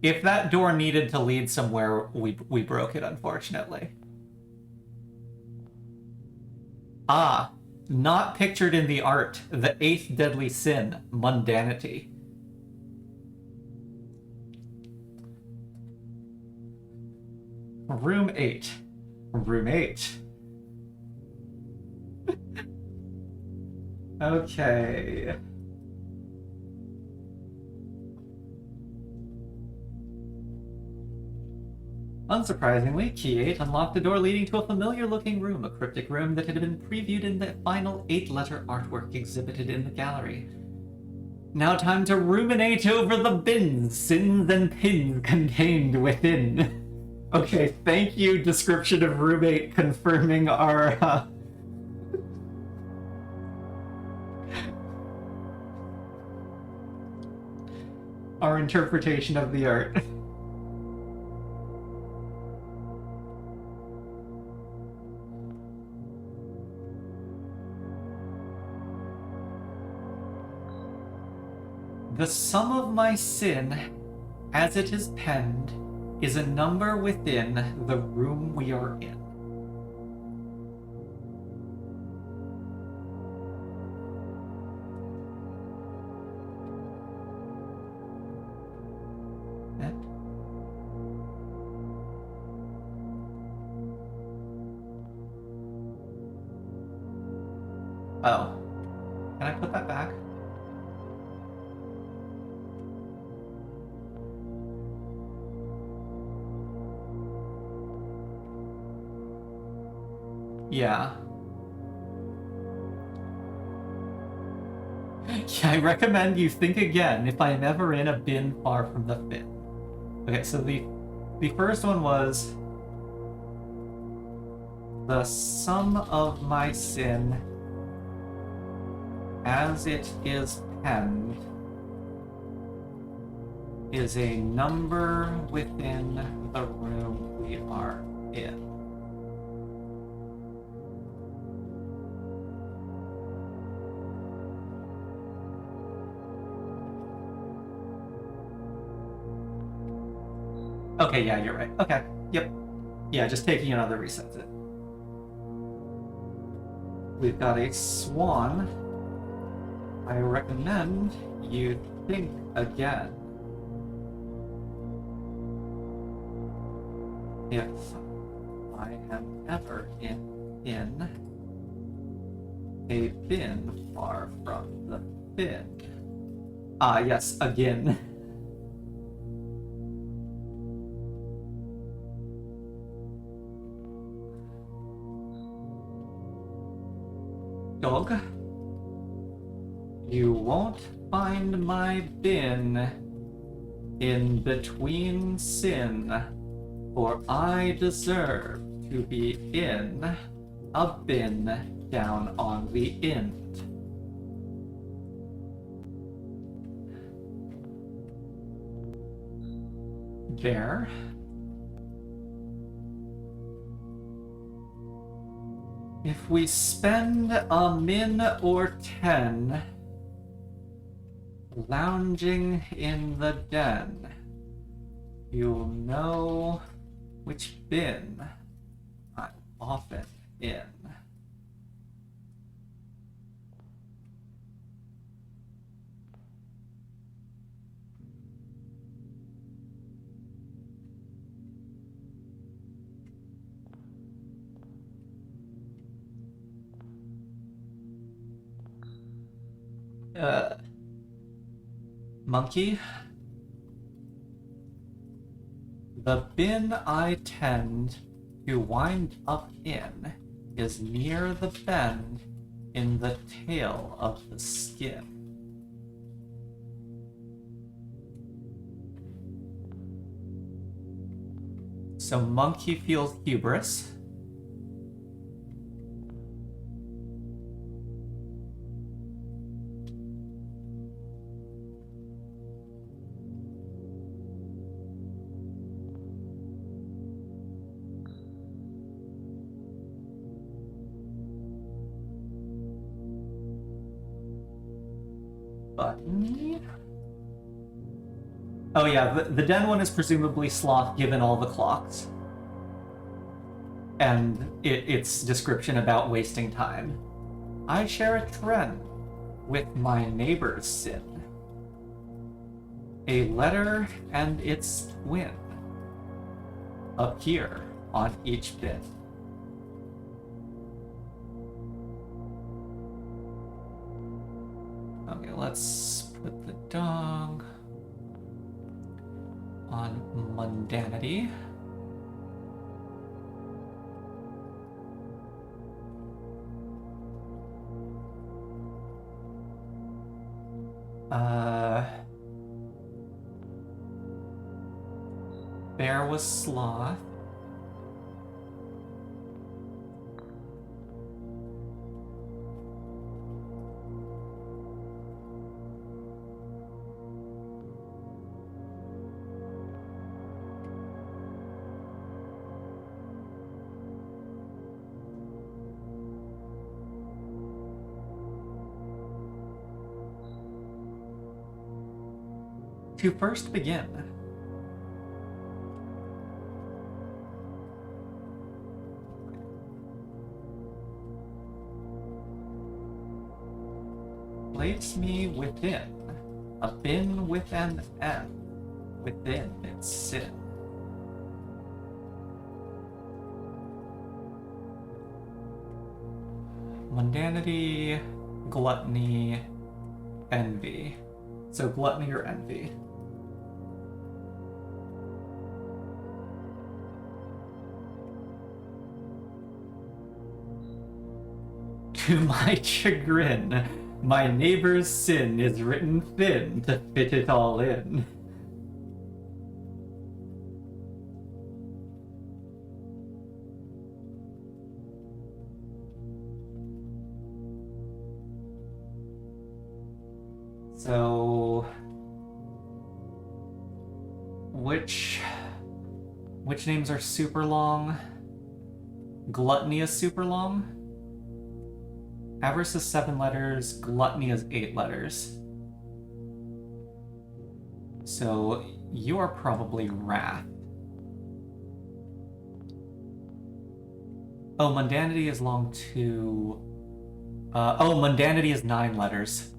if that door needed to lead somewhere, we broke it, unfortunately. Ah, not pictured in the art, the 8th deadly sin, mundanity. Room 8. Room 8. Okay. Unsurprisingly, Key 8 unlocked the door leading to a familiar-looking room, a cryptic room that had been previewed in the final 8-letter artwork exhibited in the gallery. Now time to ruminate over the bins, sins and pins contained within. Okay, thank you, description of room 8, confirming our, our interpretation of the art. The sum of my sin, as it is penned, is a number within the room we are in. Oh. Can I put that back? Yeah. Yeah, I recommend you think again if I am ever in a bin far from the fin. Okay, so the first one was the sum of my sin as it is penned is a number within the room we are in. Okay, yeah, you're right. Okay, yep. Yeah, just taking another resets it. We've got a swan. I recommend you think again. If I am ever in a bin far from the bin. Ah, yes, again. Dog, you won't find my bin in between sin, for I deserve to be in a bin down on the end. There. If we spend a min or 10 lounging in the den, you'll know which bin I'm often in. Monkey? The bin I tend to wind up in is near the bend in the tail of the skin. So Monkey feels hubris. button. Oh yeah, the den one is presumably sloth given all the clocks. And its description about wasting time. I share a trend with my neighbor's sin. A letter and its twin appear on each bit. Okay, let's put the dog on mundanity. Bear was sloth. To first begin, place me within a bin with an F within its sin. Mundanity, gluttony, envy. So gluttony or envy. To my chagrin, my neighbor's sin is written thin to fit it all in. So, which names are super long? Gluttony is super long. Avarice is 7 letters, gluttony is 8 letters. So you are probably wrath. Oh, mundanity is long too. Oh, mundanity is 9 letters.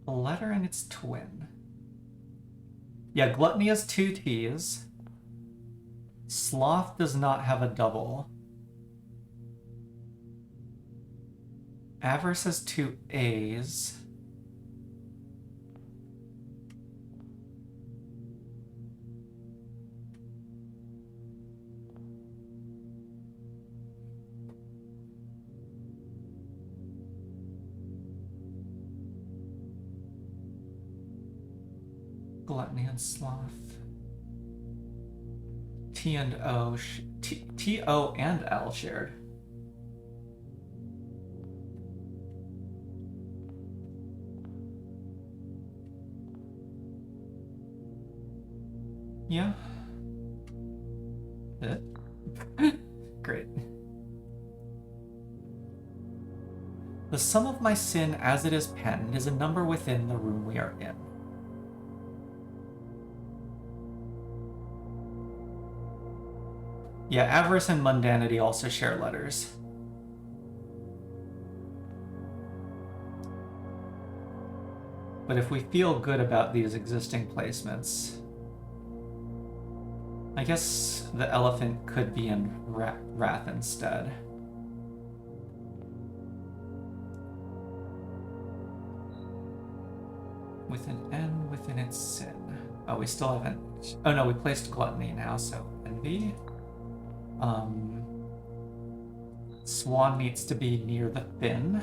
A letter and its twin. Yeah, gluttony has 2 T's. Sloth does not have a double. Avarice has 2 A's. Gluttony and sloth. T and O, T, O and L shared. Yeah. Great. The sum of my sin as it is penned is a number within the room we are in. Yeah, avarice and mundanity also share letters. But if we feel good about these existing placements, I guess the elephant could be in wrath instead. With an N within its sin. Oh, we still haven't... Oh no, we placed gluttony now, so envy. Swan needs to be near the fin.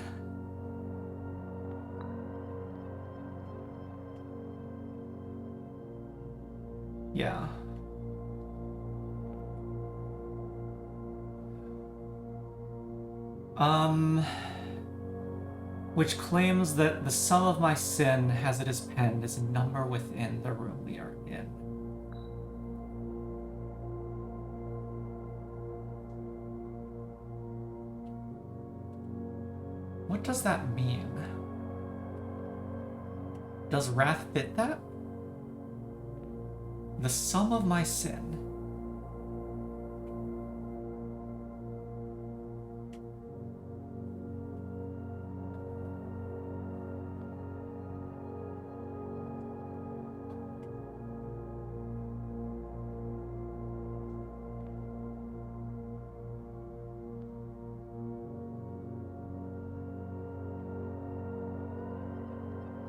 Yeah. Which claims that the sum of my sin, as it is penned, is a number within the room we are in. What does that mean? Does wrath fit that? The sum of my sin.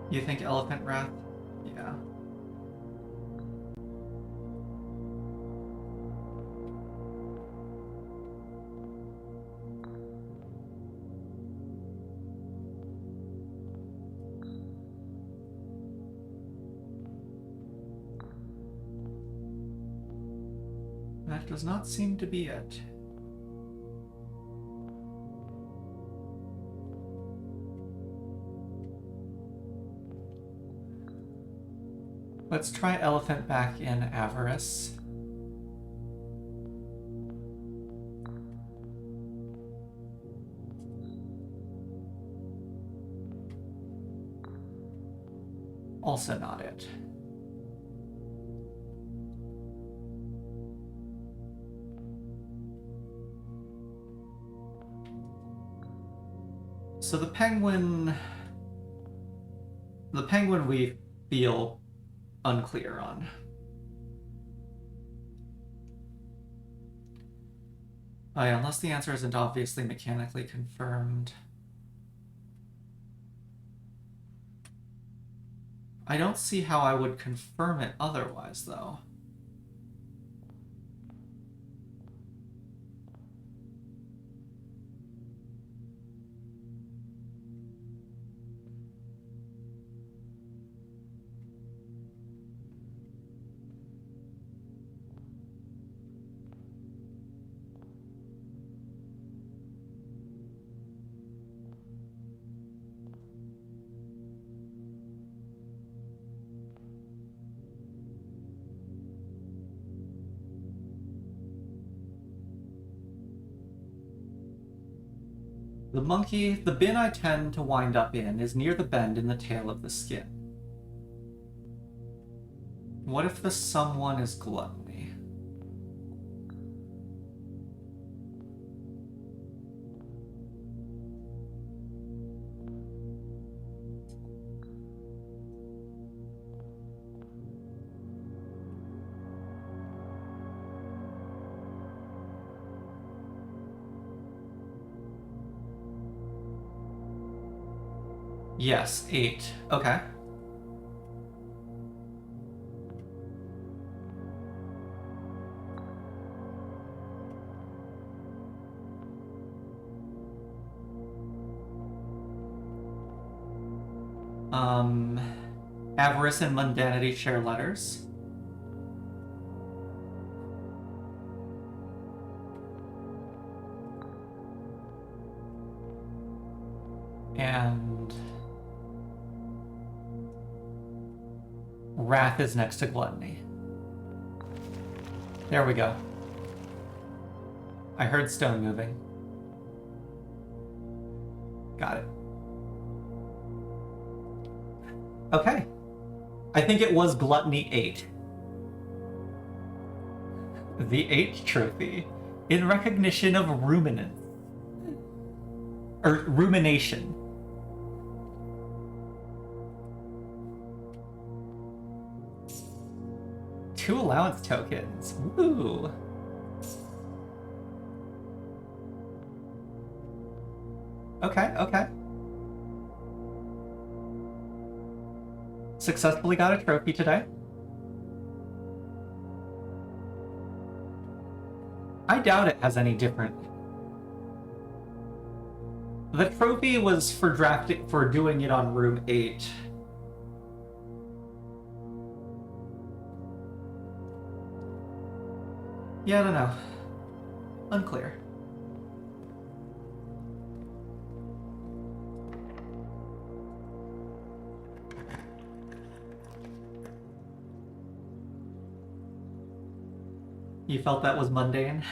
You think elephant wrath? Yeah. That does not seem to be it. Let's try elephant back in avarice. Also not it. So the penguin we feel unclear on. Oh yeah, unless the answer isn't obviously mechanically confirmed. I don't see how I would confirm it otherwise, though. The bin I tend to wind up in is near the bend in the tail of the skin. What if the someone is gluttony? Yes, 8. Okay. Avarice and mundanity share letters. And wrath is next to gluttony. There we go. I heard stone moving. Got it. Okay. I think it was gluttony 8. The 8 trophy. In recognition of ruminance. Or rumination. Two allowance tokens. Woo! Okay, okay. Successfully got a trophy today. I doubt it has any different. The trophy was for doing it on room 8. Yeah, I don't know. Unclear. You felt that was mundane?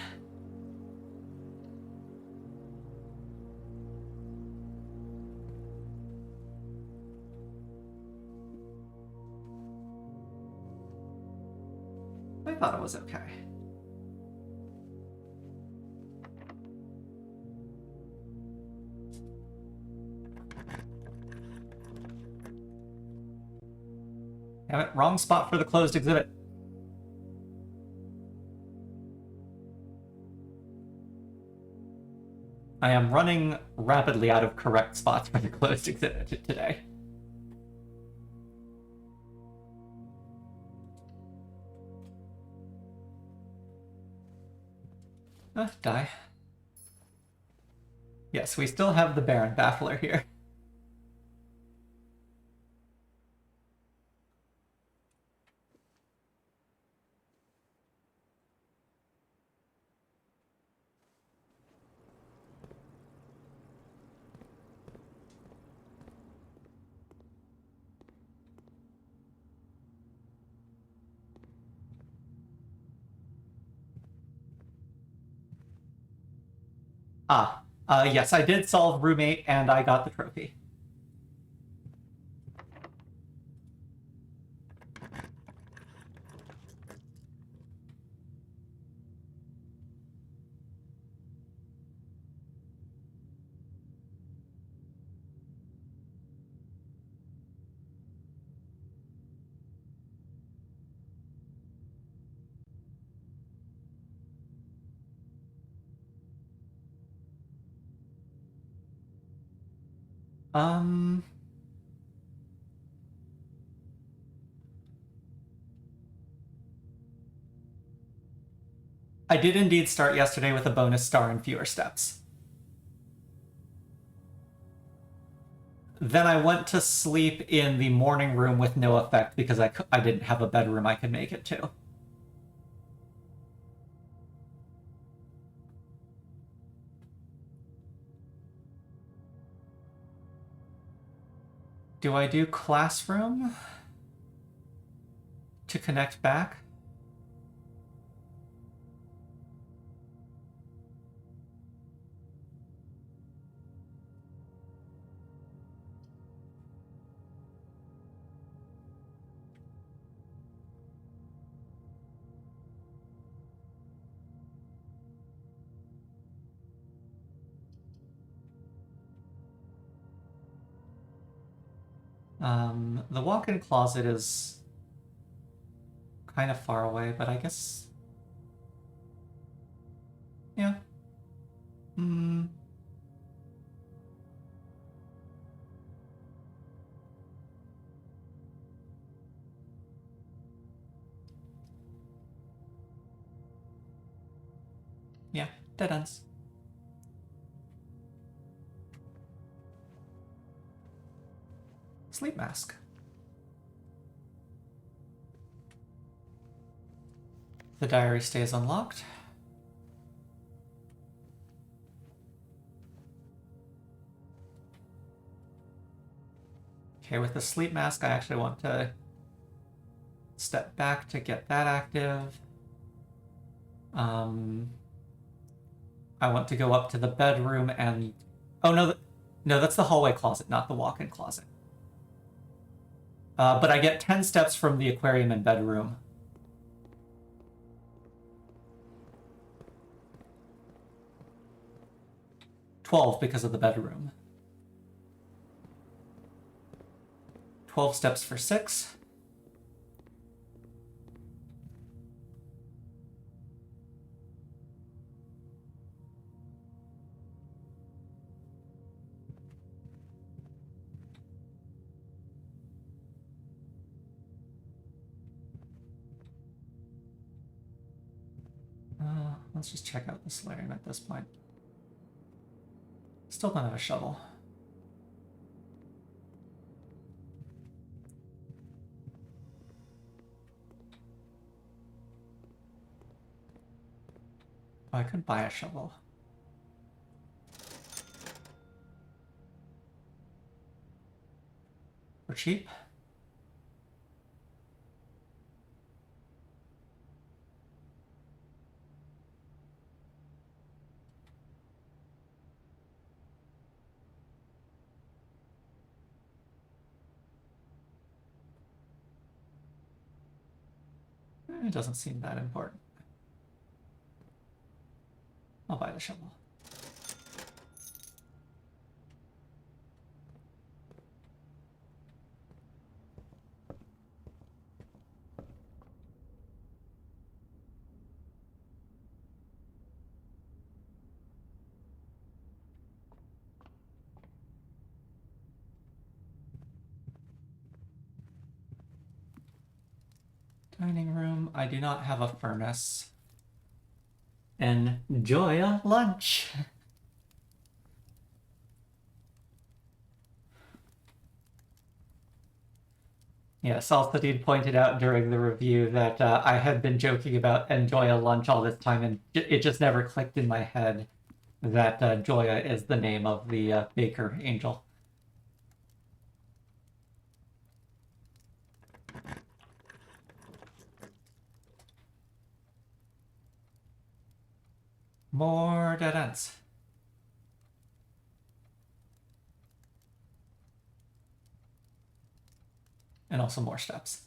I thought it was okay. Damn it, wrong spot for the closed exhibit. I am running rapidly out of correct spots for the closed exhibit today. Die. Yes, we still have the Baron Baffler here. Yes, I did solve roommate and I got the trophy. I did indeed start yesterday with a bonus star and fewer steps. Then I went to sleep in the morning room with no effect because I didn't have a bedroom I could make it to. Do I do classroom to connect back? The walk-in closet is kind of far away, but I guess... Yeah. Yeah, dead ends. Sleep mask. The diary stays unlocked. Okay, with the sleep mask, I actually want to step back to get that active. I want to go up to the bedroom and... Oh, no, no, that's the hallway closet, not the walk-in closet. But I get 10 steps from the aquarium and bedroom. $12 because of the bedroom. 12 steps for 6. Let's just check out the solarium at this point. Still don't have a shovel. I could buy a shovel. For cheap. It doesn't seem that important. I'll buy the shovel. Dining room. I do not have a furnace. Enjoy a lunch. Yeah, Salsadine pointed out during the review that I had been joking about enjoy a lunch all this time, and it just never clicked in my head that Joya is the name of the baker angel. More dead ends. And also more steps.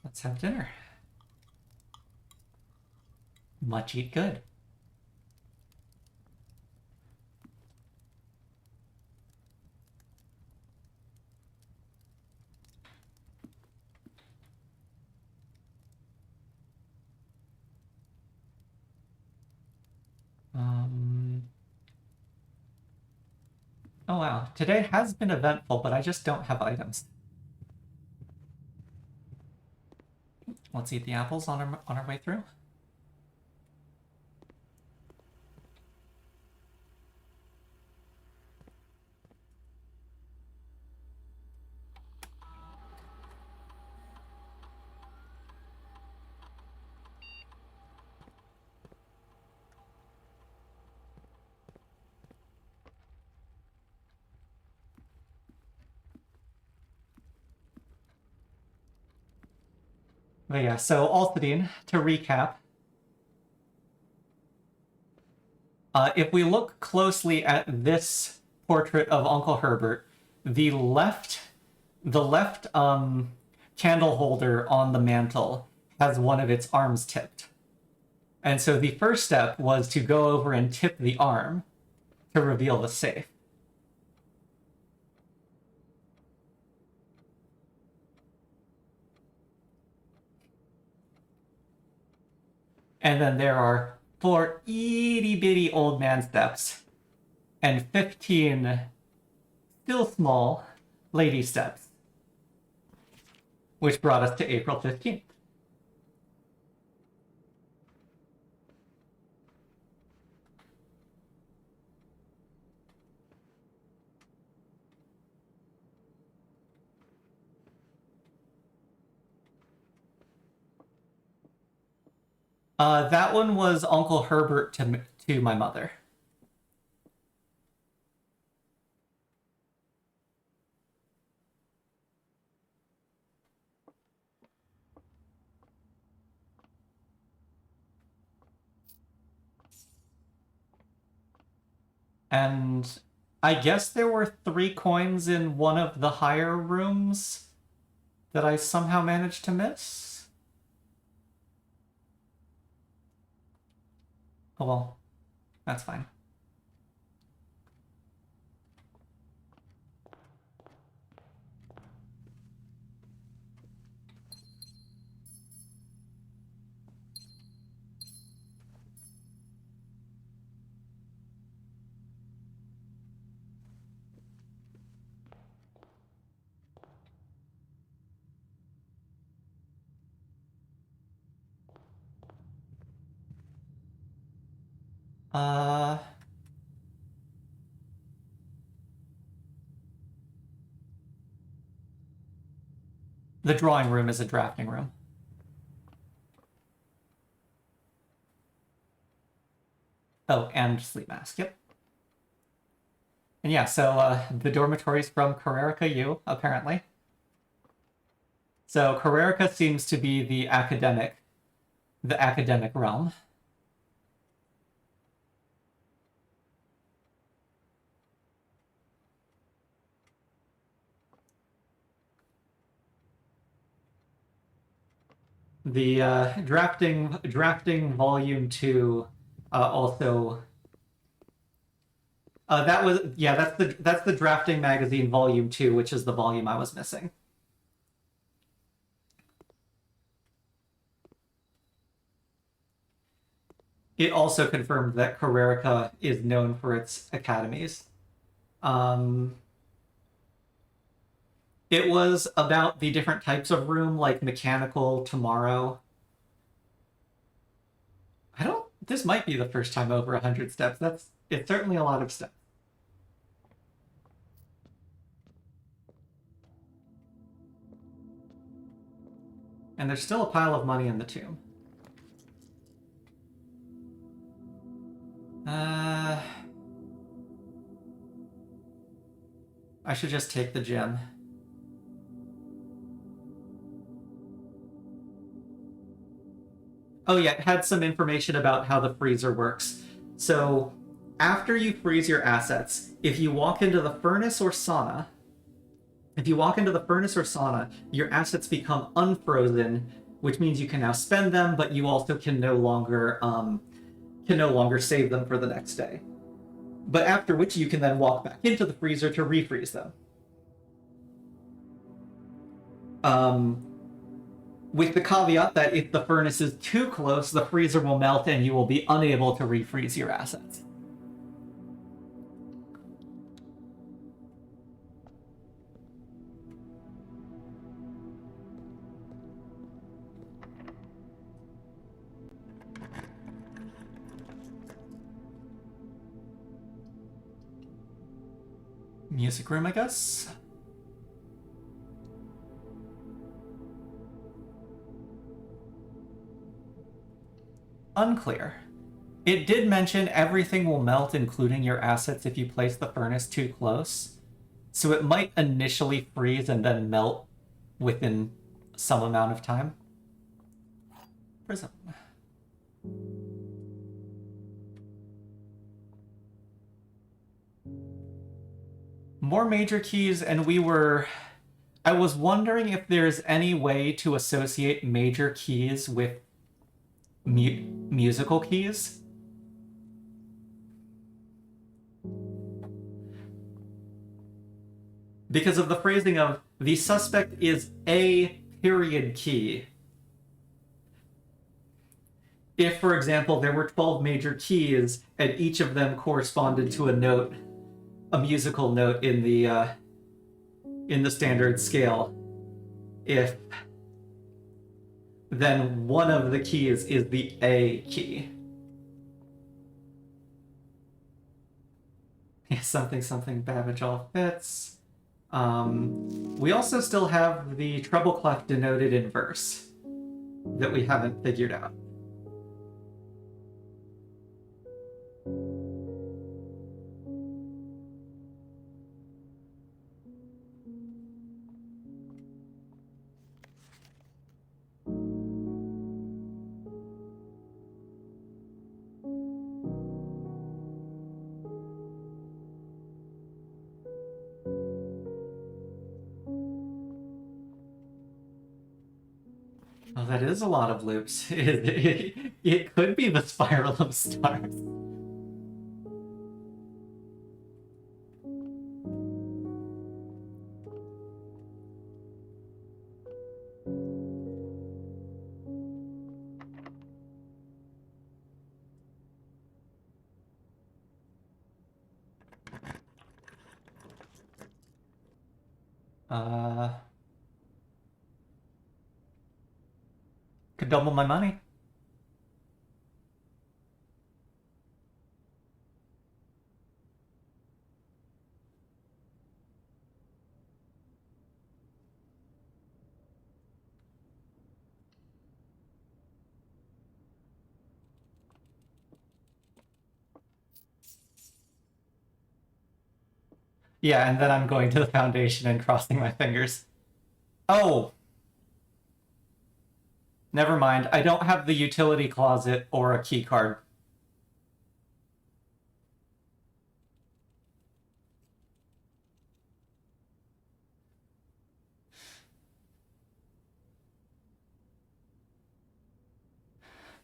Let's have dinner. Much eat good. Oh wow, today has been eventful, but I just don't have items. Let's eat the apples on our way through. But yeah, so Alcidine, to recap, if we look closely at this portrait of Uncle Herbert, the left candle holder on the mantle has one of its arms tipped. And so the first step was to go over and tip the arm to reveal the safe. And then there are 4 itty-bitty old man steps and 15 still small lady steps, which brought us to April 15th. That one was Uncle Herbert to my mother. And I guess there were 3 coins in one of the higher rooms that I somehow managed to miss. Oh well, that's fine. The drawing room is a drafting room. Oh, and sleep mask, yep. And yeah, so the dormitory's from Carrerica U, apparently. So Carrerica seems to be the academic realm. The drafting volume 2 also that's the drafting magazine volume 2, which is the volume I was missing. It also confirmed that Carrerica is known for its academies. It was about the different types of room, like mechanical, tomorrow. This might be the first time over 100 steps. It's certainly a lot of steps. And there's still a pile of money in the tomb. I should just take the gem. Oh yeah, it had some information about how the freezer works. So, after you freeze your assets, if you walk into the furnace or sauna, your assets become unfrozen, which means you can now spend them, but you also can no longer save them for the next day. But after which you can then walk back into the freezer to refreeze them. With the caveat that if the furnace is too close, the freezer will melt and you will be unable to refreeze your assets. Music room, I guess? Unclear. It did mention everything will melt, including your assets, if you place the furnace too close. So it might initially freeze and then melt within some amount of time. Prism. More major keys, and I was wondering if there's any way to associate major keys with musical keys. Because of the phrasing of the suspect is a period key. If, for example, there were 12 major keys and each of them corresponded to a note, a musical note in the standard scale, then one of the keys is the A key. Something Babbage all fits. We also still have the treble clef denoted in verse that we haven't figured out. Oh, that is a lot of loops. It could be the Spiral of Stars. Could double my money. Yeah, and then I'm going to the foundation and crossing my fingers. Oh! Never mind. I don't have the utility closet or a key card.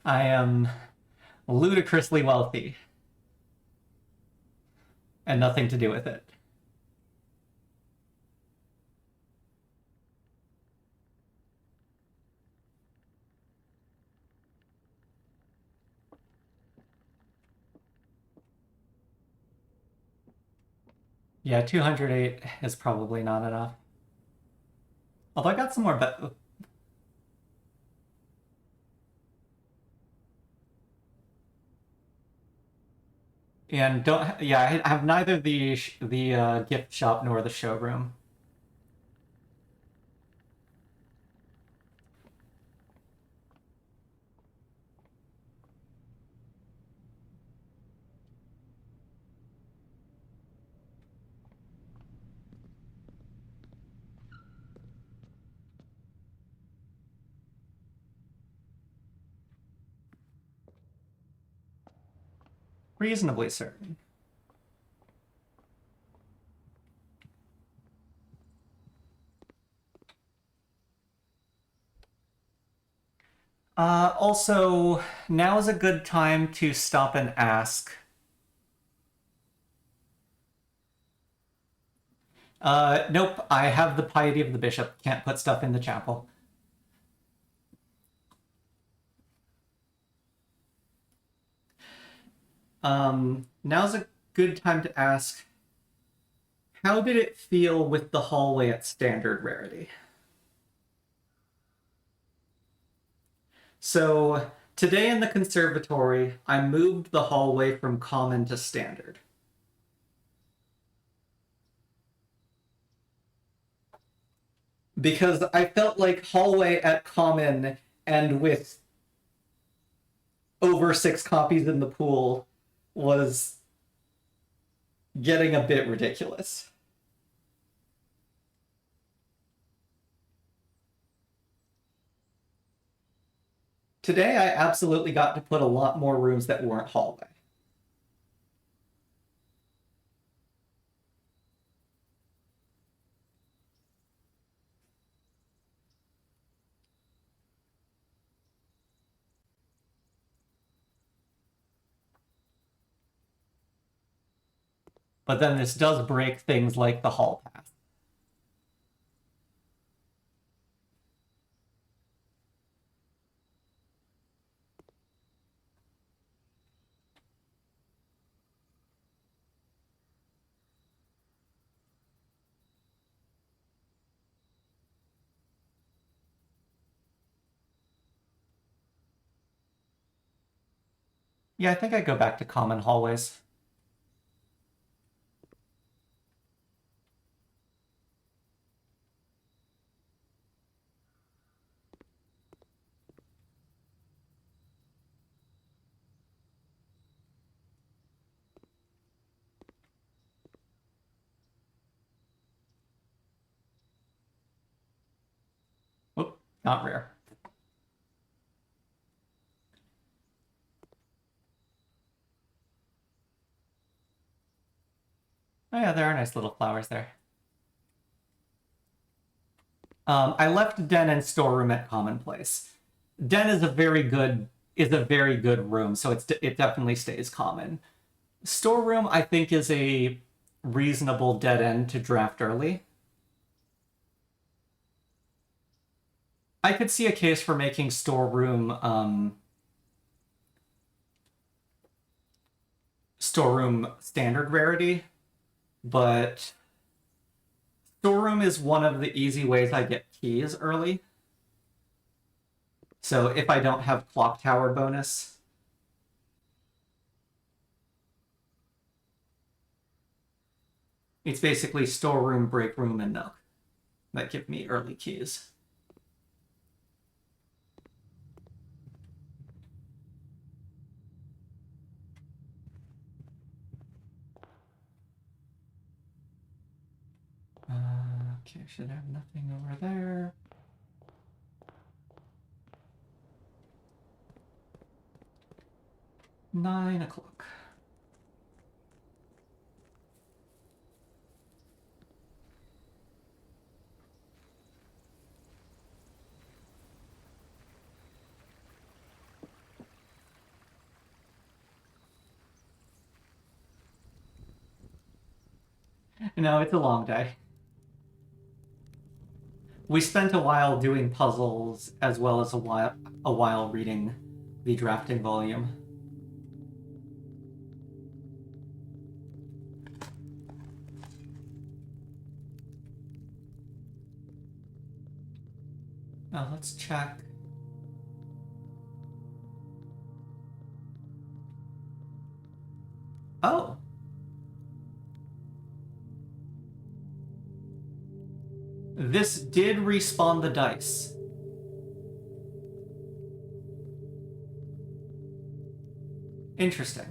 I am ludicrously wealthy. And nothing to do with it. Yeah, 208 is probably not enough. Although I got some more and don't yeah, I have neither the gift shop nor the showroom. Reasonably certain. Also, now is a good time to stop and ask. Nope, I have the piety of the bishop. Can't put stuff in the chapel. Now's a good time to ask, how did it feel with the hallway at standard rarity? So, today in the conservatory, I moved the hallway from common to standard. Because I felt like hallway at common and with over 6 copies in the pool was getting a bit ridiculous. Today, I absolutely got to put a lot more rooms that weren't hallway. But then this does break things like the hall pass. Yeah, I think I go back to common hallways. Oop, not rare. Oh yeah, there are nice little flowers there. I left Den and storeroom at commonplace. Den is a very good room, so it definitely stays common. Storeroom, I think, is a reasonable dead end to draft early. I could see a case for making storeroom standard rarity, but storeroom is one of the easy ways I get keys early. So if I don't have clock tower bonus, it's basically storeroom, break room, and milk that give me early keys. Okay, should have nothing over there. Nine o'clock. No, it's a long day. We spent a while doing puzzles as well as a while reading the drafting volume. Now let's check. Oh. This did respawn the dice. Interesting.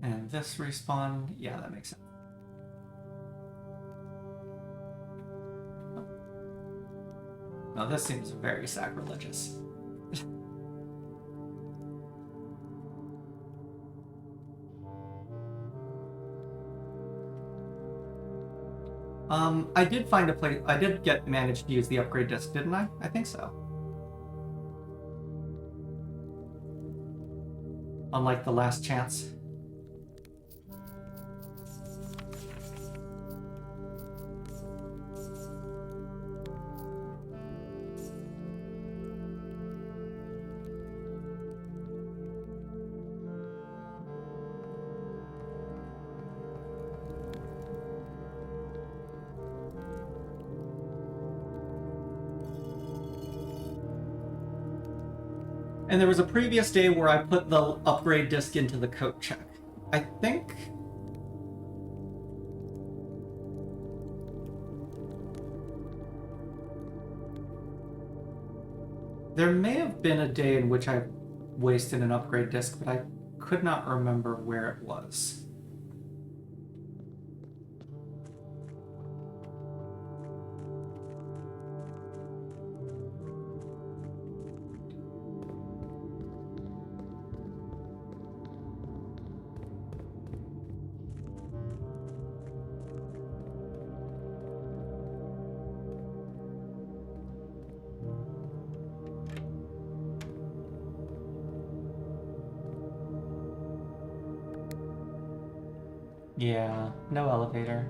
And this respawn, yeah, that makes sense. Now this seems very sacrilegious. I did find a place. I did manage to use the upgrade disc, didn't I? I think so. Unlike the last chance. And there was a previous day where I put the upgrade disc into the code check. I think... there may have been a day in which I wasted an upgrade disc, but I could not remember where it was. Yeah, no elevator.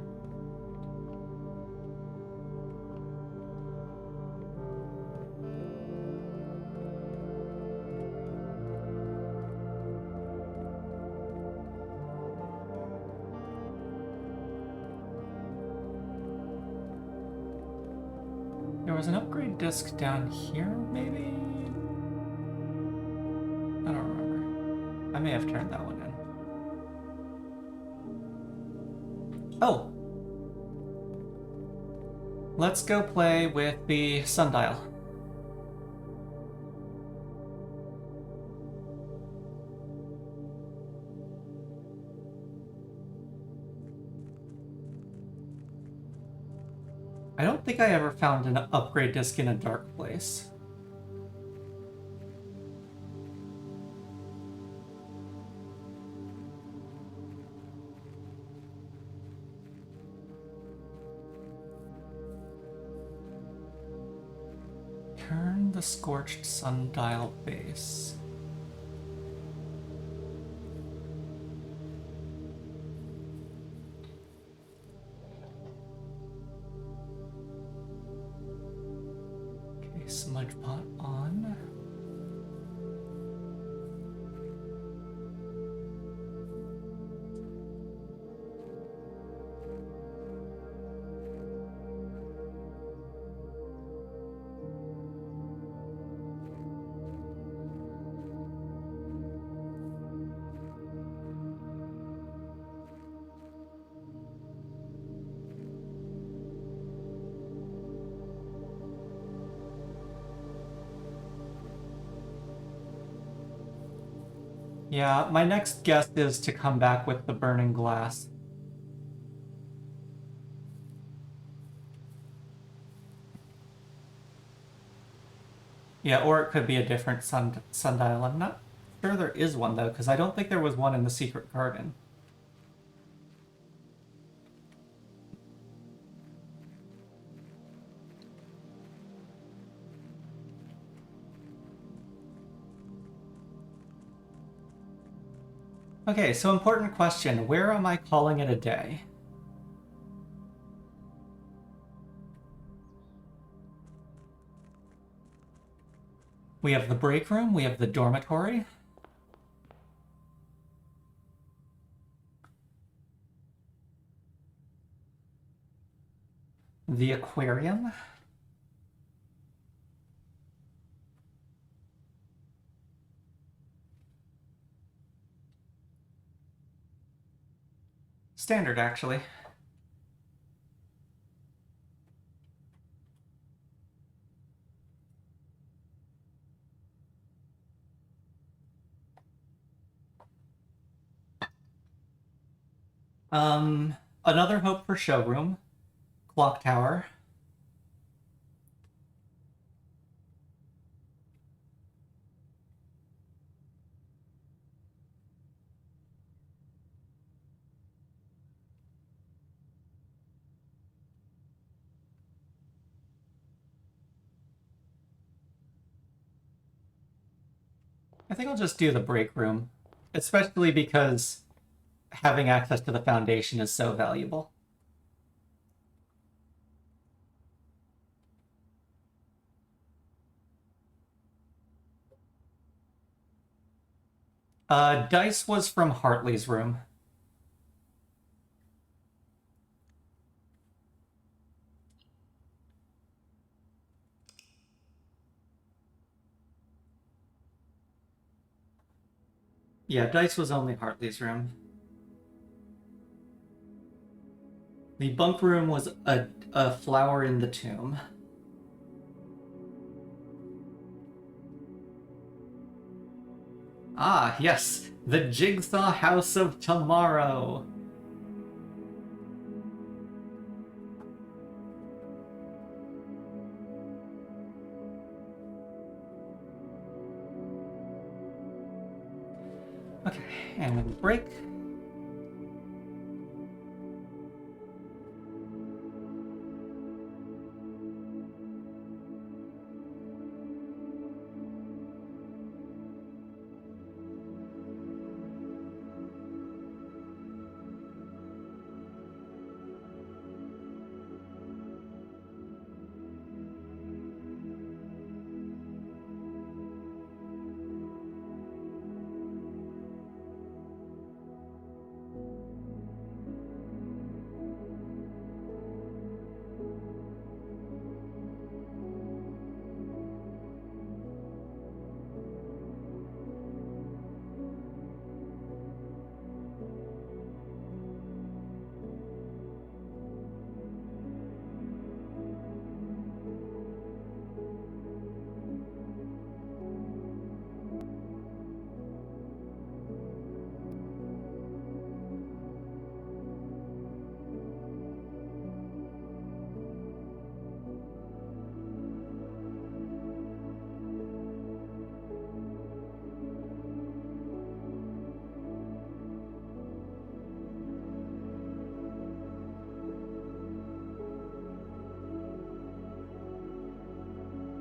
There was an upgrade disc down here, maybe? I don't remember. I may have turned that one in. Oh! Let's go play with the sundial. I don't think I ever found an upgrade disc in a dark place. Turn the scorched sundial base. Okay, smudge pot on. Yeah, my next guess is to come back with the burning glass. Yeah, or it could be a different sundial. I'm not sure there is one, though, because I don't think there was one in the secret garden. Okay, so important question. Where am I calling it a day? We have the break room, we have the dormitory. The aquarium. Standard, actually. Another hope for showroom. Clock tower. I think I'll just do the break room, especially because having access to the foundation is so valuable. Dice was from Hartley's room. Yeah, dice was only Hartley's room. The bunk room was a flower in the tomb. Ah, yes, the Jigsaw House of Tomorrow. Okay, and then break.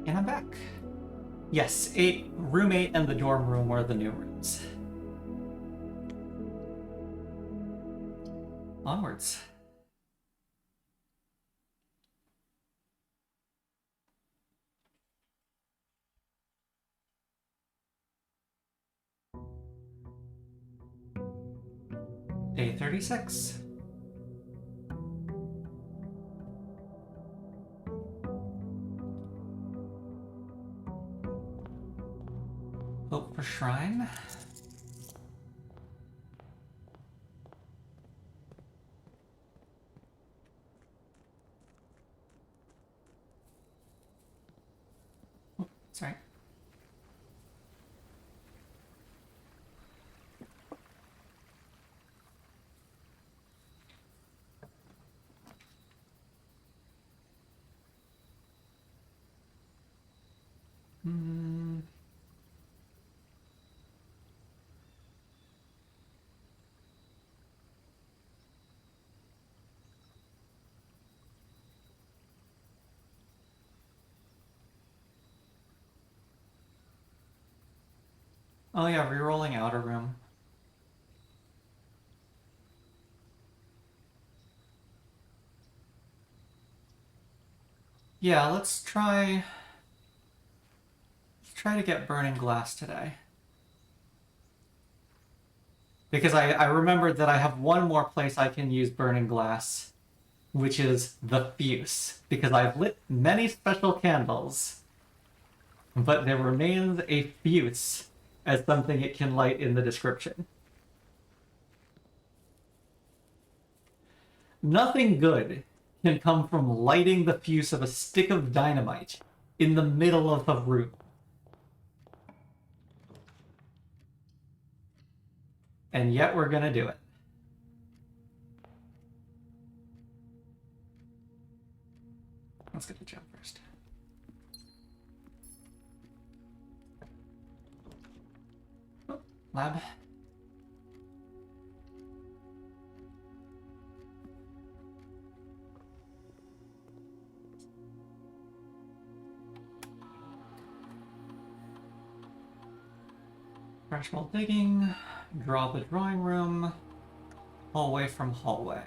And I'm back. Yes, room 8 and the dorm room were the new rooms. Onwards. Day 36. Hope for shrine. Sorry. Oh yeah, rerolling outer room. Yeah, let's try to get burning glass today. Because I remembered that I have one more place I can use burning glass, which is the fuse. Because I've lit many special candles, but there remains a fuse as something it can light in the description. Nothing good can come from lighting the fuse of a stick of dynamite in the middle of a room. And yet we're gonna do it. Let's get the gem first. Oh, lab. Threshold digging, draw the drawing room, hallway from hallway.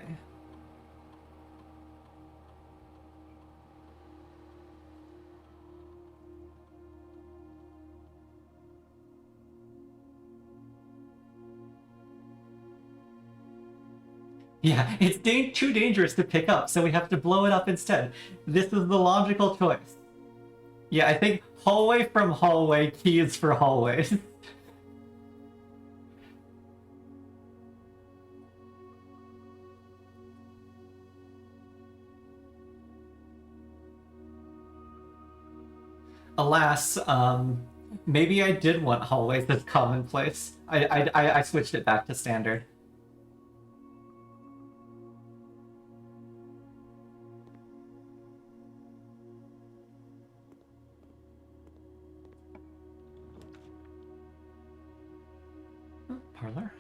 Yeah, it's too dangerous to pick up, so we have to blow it up instead. This is the logical choice. Yeah, I think hallway from hallway, keys for hallways. Alas, maybe I did want hallways as commonplace. I switched it back to standard. Parlor.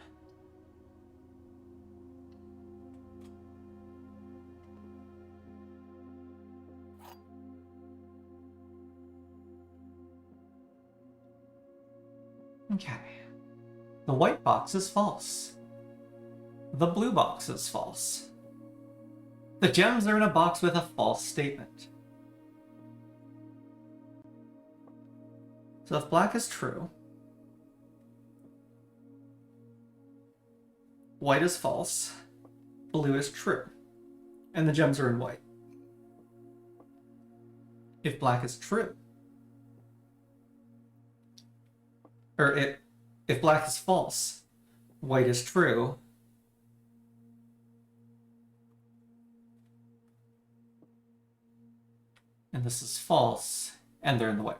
Okay. The white box is false. The blue box is false. The gems are in a box with a false statement. So if black is true, white is false, blue is true, and the gems are in white. If black is true, or if black is false, white is true, and this is false, and they're in the white box.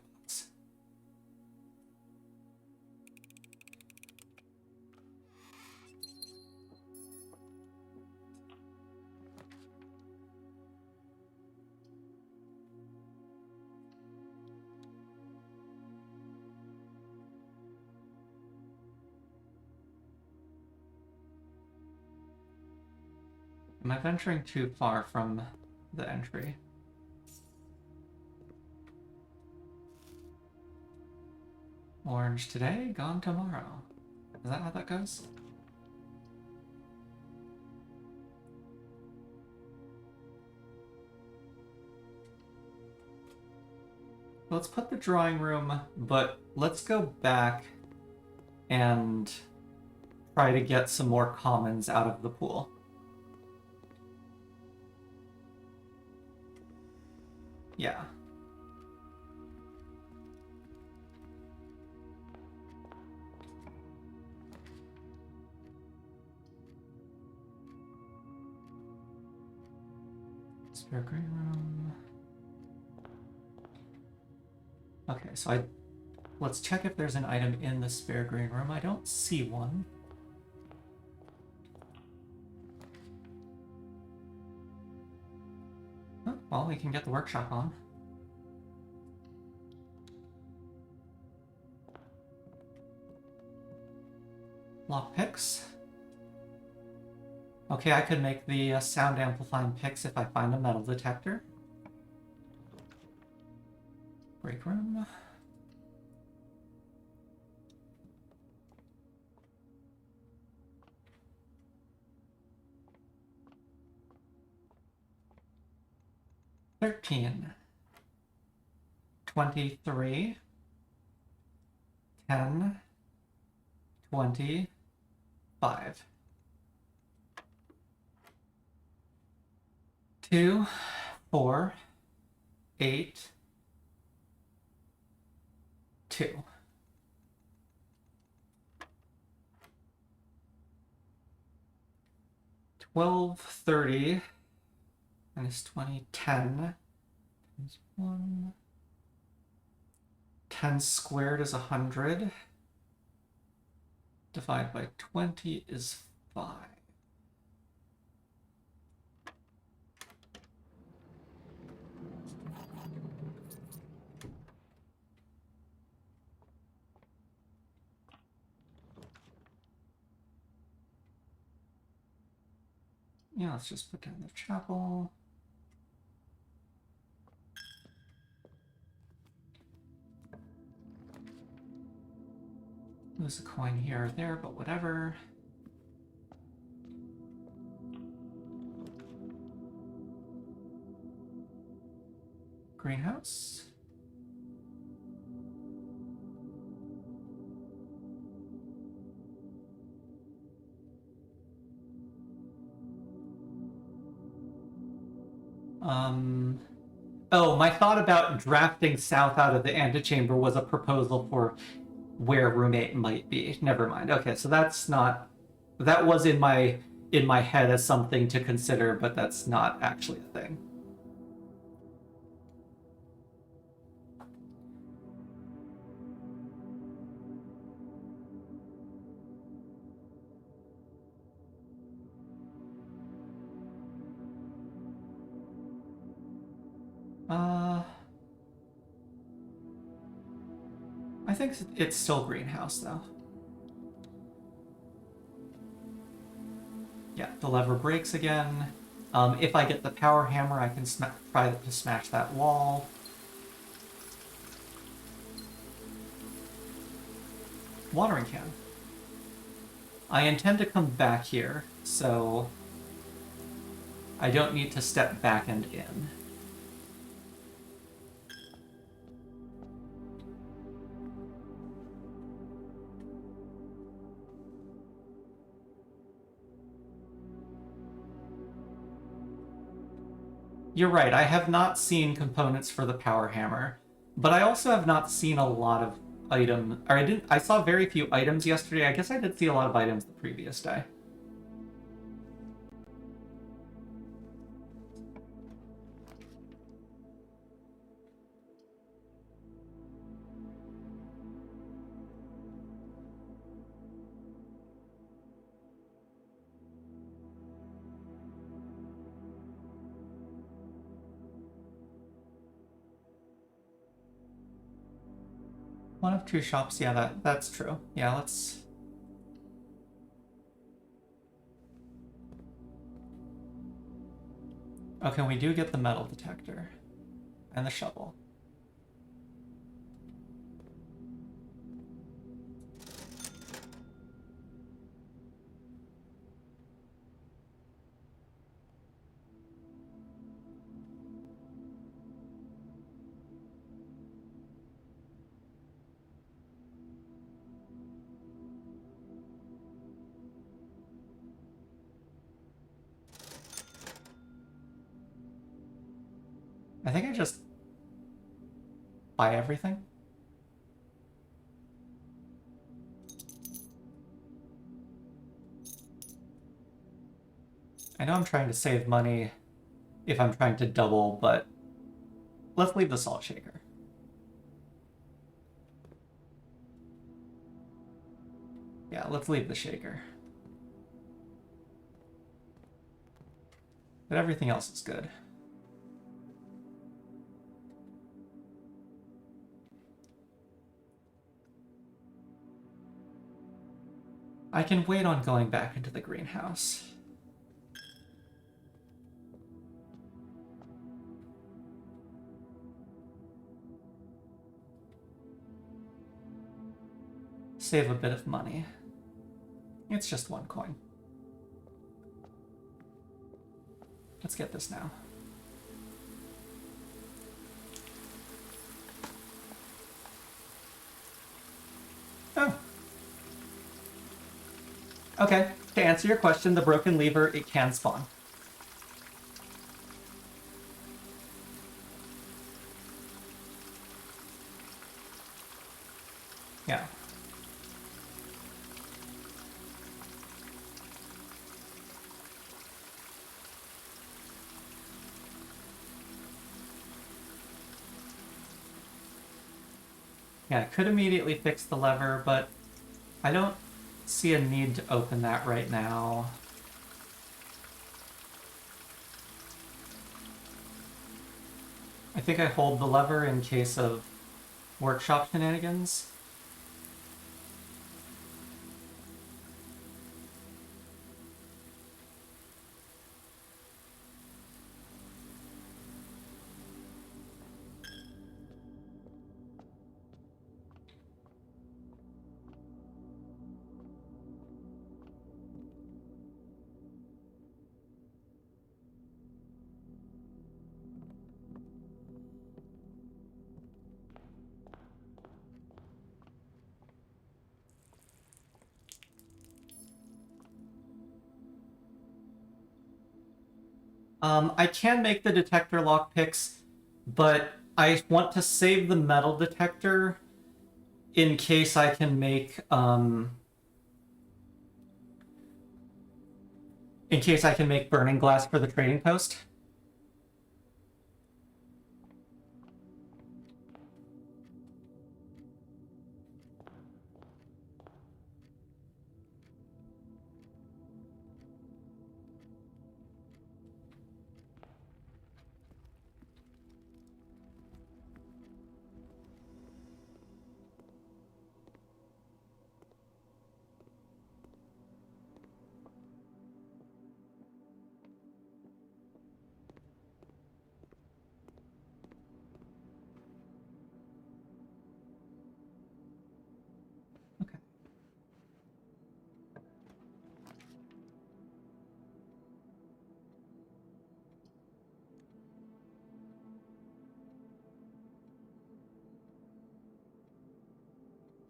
Am I venturing too far from the entry? Orange today, gone tomorrow. Is that how that goes? Let's put the drawing room, but let's go back and try to get some more commons out of the pool. Yeah. Spare green room. Okay, so let's check if there's an item in the spare green room. I don't see one. Oh, well, we can get the workshop on. Lockpicks. Okay, I could make the sound amplifying picks if I find a metal detector. Break room. $13. 23. 10. 25. 2, 4, 8, 2. 12, 30, minus 20, 10. Is 1. 10 squared is 100. Divide by 20 is 5. Yeah, let's just put down the chapel. Lose a coin here or there, but whatever. Greenhouse. Oh, my thought about drafting south out of the antechamber was a proposal for where roommate might be. Never mind. Okay, so that's not... That was in my head as something to consider, but that's not actually a thing. I think it's still greenhouse, though. Yeah, the lever breaks again. If I get the power hammer, I can try to smash that wall. Watering can. I intend to come back here, so I don't need to step back and in. You're right, I have not seen components for the power hammer, but I also have not seen a lot of items. Or I saw very few items yesterday. I guess I did see a lot of items the previous day. One of 2 shops, yeah, that's true. Yeah, let's... Okay, we do get the metal detector. And the shovel. I think I just buy everything. I know I'm trying to save money if I'm trying to double, but let's leave the salt shaker. Yeah, let's leave the shaker. But everything else is good. I can wait on going back into the greenhouse. Save a bit of money. It's just 1 coin. Let's get this now. Oh. Okay, to answer your question, the broken lever, it can spawn. Yeah. Yeah, I could immediately fix the lever, but I don't see a need to open that right now. I think I hold the lever in case of workshop shenanigans. I can make the detector lockpicks, but I want to save the metal detector in case I can make burning glass for the trading post. Okay.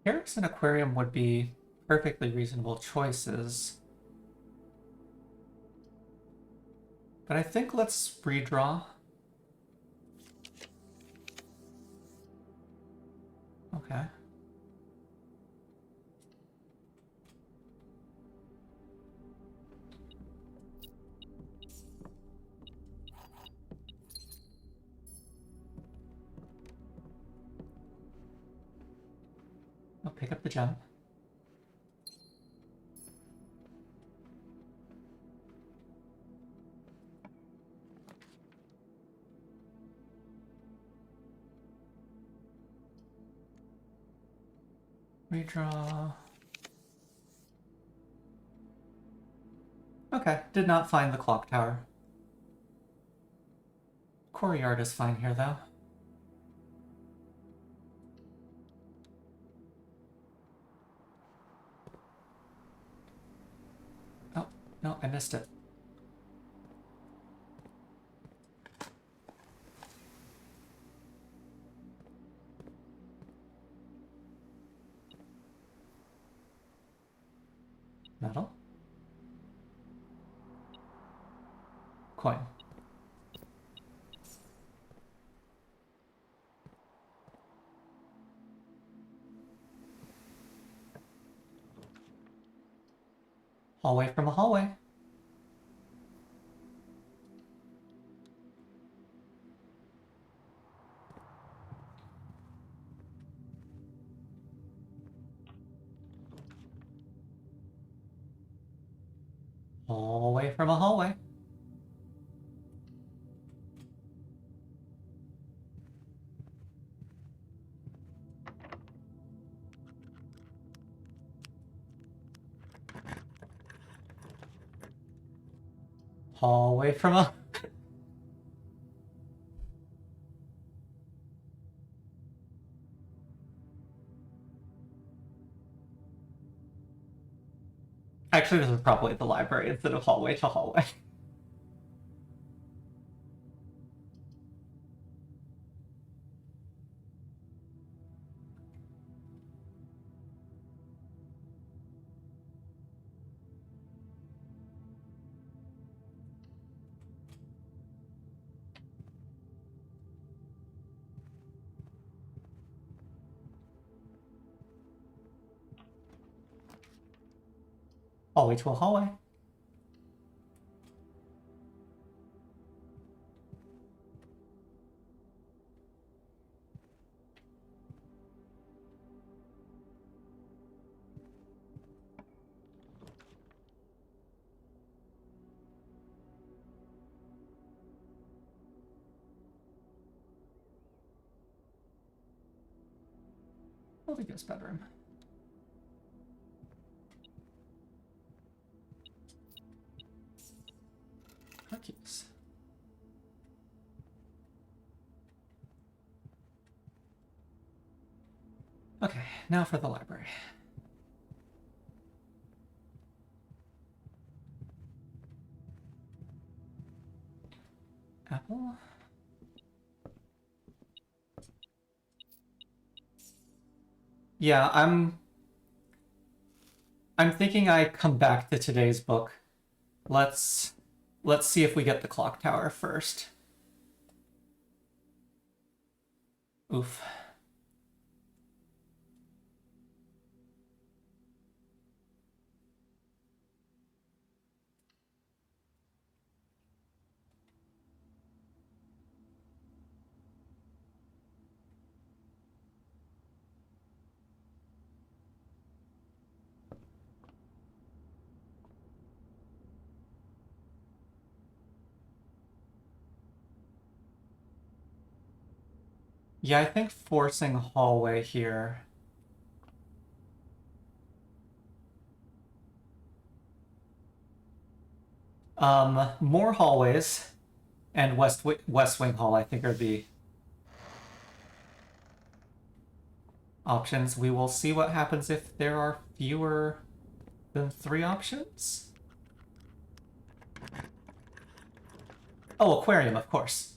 Carrots and aquarium would be perfectly reasonable choices. But I think let's redraw. Okay. I'll pick up the gem. Redraw. Okay, did not find the clock tower. Courtyard is fine here, though. Oh, no, I missed it. Metal. Coin. Hallway from a hallway. Hallway from a hallway. hallway from a... Actually, this is probably the library instead of hallway to hallway. Hallway to a hallway. Rodrigo's bedroom. Cookies. Okay, now for the library. Apple. Yeah, I'm thinking I come back to today's book. Let's see if we get the clock tower first. Oof. Yeah, I think forcing hallway here. More hallways and West Wing Hall, I think, are the options. We will see what happens if there are fewer than 3 options. Oh, aquarium, of course.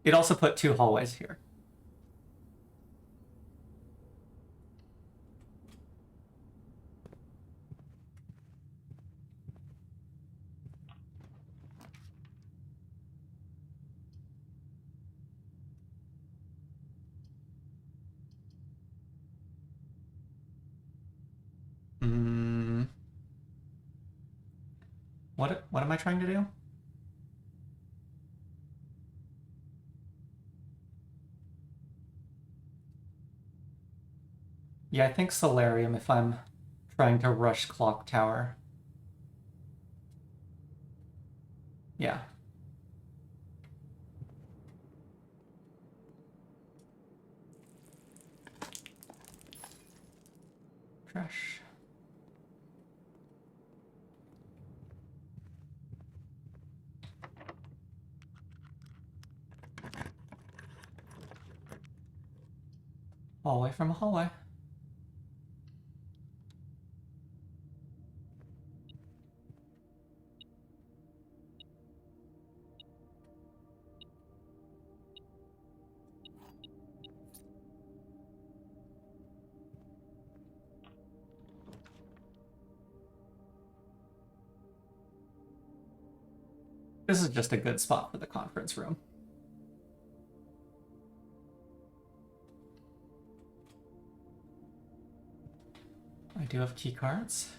It also put 2 hallways here. What am I trying to do? Yeah, I think Solarium if I'm trying to rush Clock Tower. Yeah. Trash. Hallway from a hallway. This is just a good spot for the conference room. I do have key cards.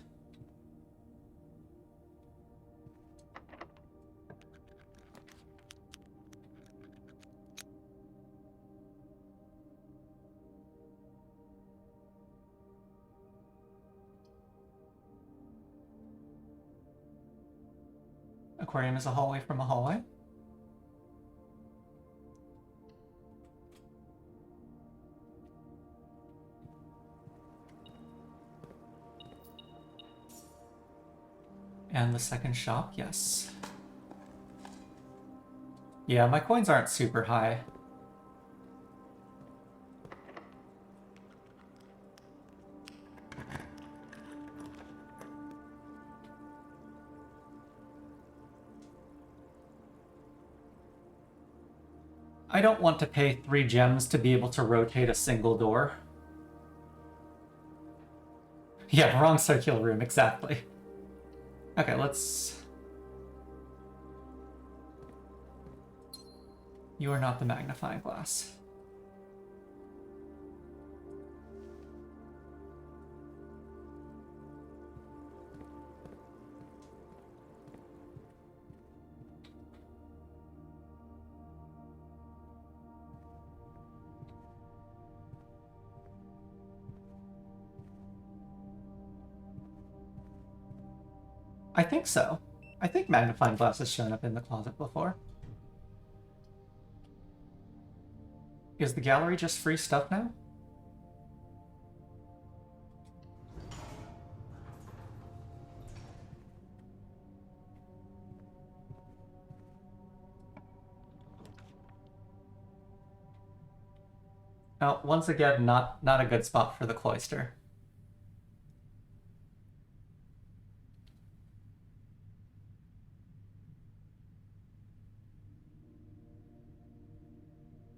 Aquarium is a hallway from a hallway. And the second shop, yes. Yeah, my coins aren't super high. I don't want to pay 3 gems to be able to rotate a single door. Yeah, wrong circular room, exactly. Okay, let's... You are not the magnifying glass. I think so. I think magnifying glass has shown up in the closet before. Is the gallery just free stuff now? Oh, once again, not a good spot for the cloister.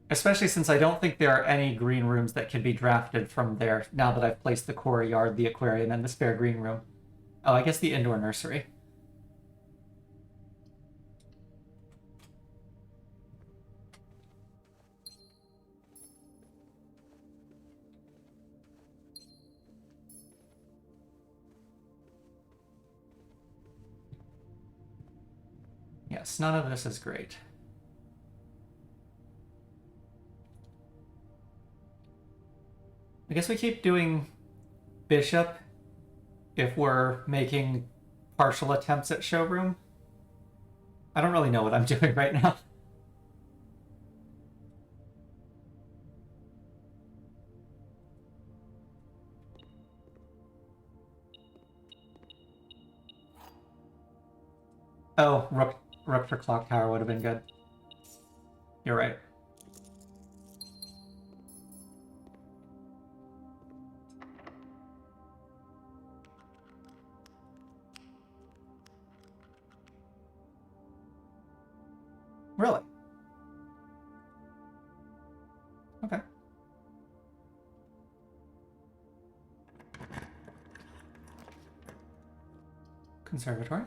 Especially since I don't think there are any green rooms that can be drafted from there now that I've placed the courtyard, the aquarium, and the spare green room. Oh, I guess the indoor nursery. Yes, none of this is great. I guess we keep doing bishop if we're making partial attempts at showroom. I don't really know what I'm doing right now. Oh, rook for clock tower would have been good. You're right. Really? Okay. Conservatory.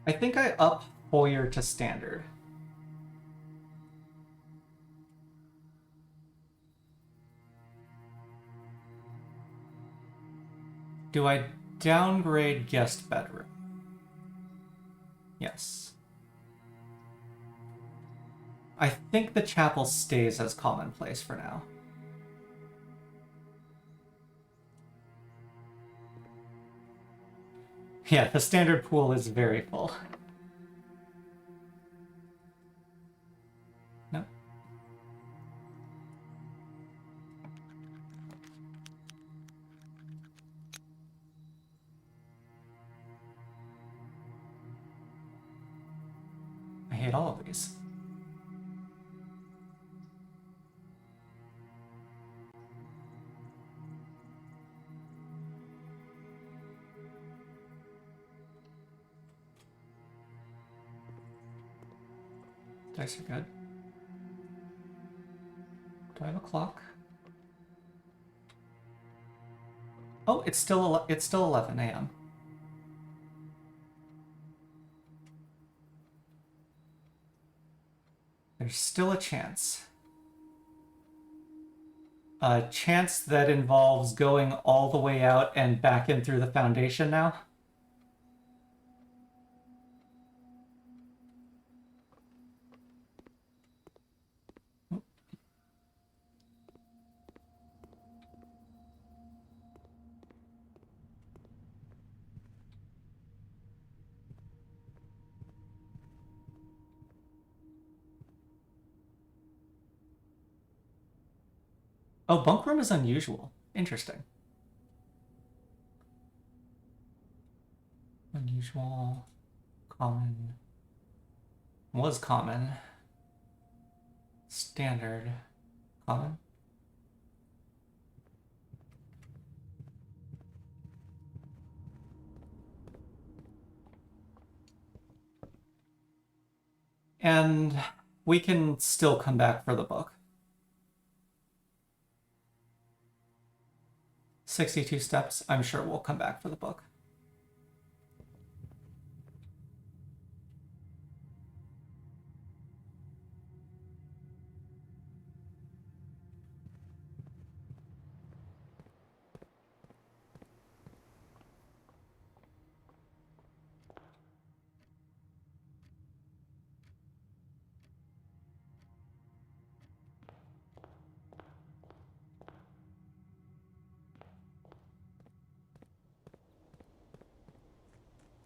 I think I up foyer to standard. Do I downgrade guest bedroom? Yes. I think the chapel stays as commonplace for now. Yeah, the standard pool is very full. No. I hate all of these. Dice are good. Do I have a clock? Oh, it's still 11 a.m. There's still a chance. A chance that involves going all the way out and back in through the foundation now. Oh, bunk room is unusual. Interesting. Unusual. Common. Was common. Standard. Common. And we can still come back for the book. 62 steps. I'm sure we'll come back for the book.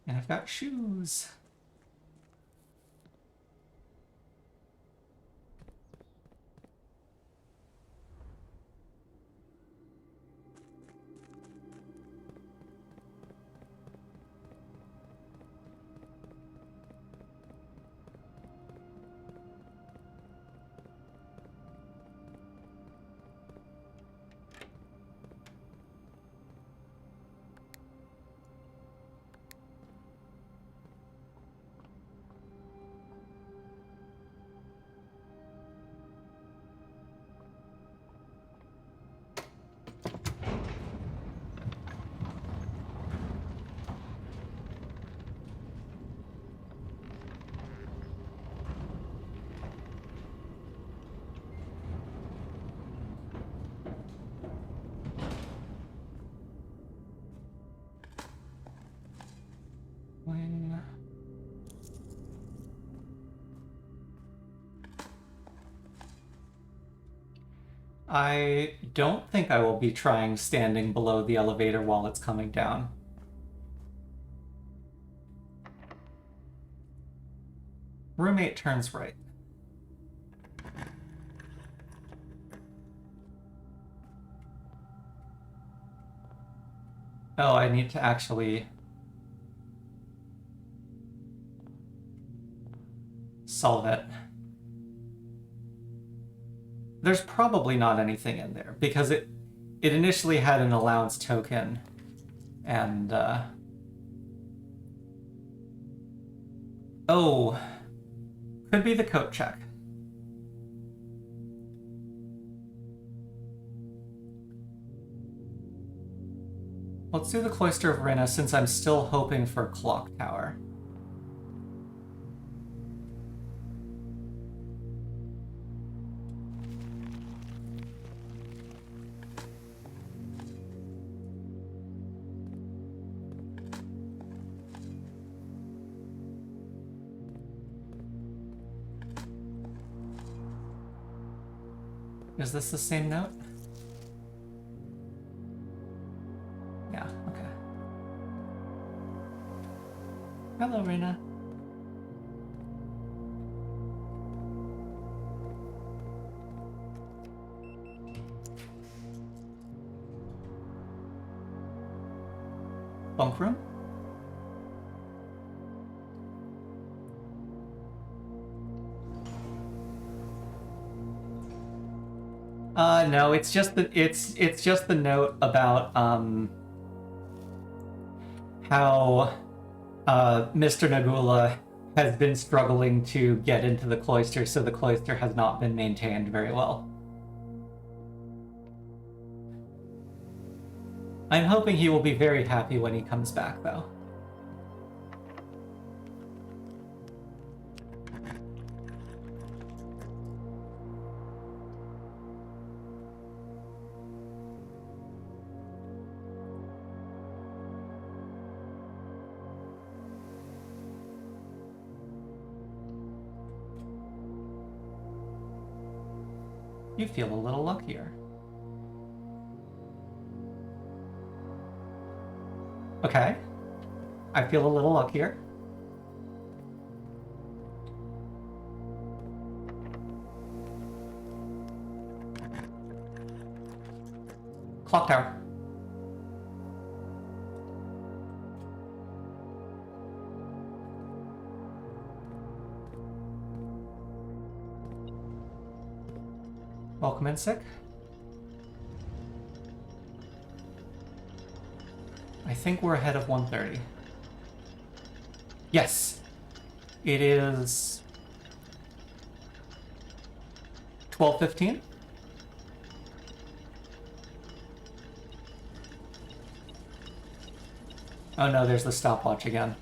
And I've got shoes. I don't think I will be trying standing below the elevator while it's coming down. Roommate turns right. Oh, I need to actually solve it. There's probably not anything in there because it initially had an allowance token and oh, could be the coat check. Let's do the Cloister of Rena since I'm still hoping for Clock Tower. Is this the same note? Yeah, okay. Hello, Rena. Bunk room? No, it's just the note about how Mr. Nagula has been struggling to get into the cloister, so the cloister has not been maintained very well. I'm hoping he will be very happy when he comes back, though. You feel a little luckier. Okay. I feel a little luckier. Clock tower. Welcome in, Sick. I think we're ahead of 1:30. Yes. It is 12:15. Oh no, there's the stopwatch again.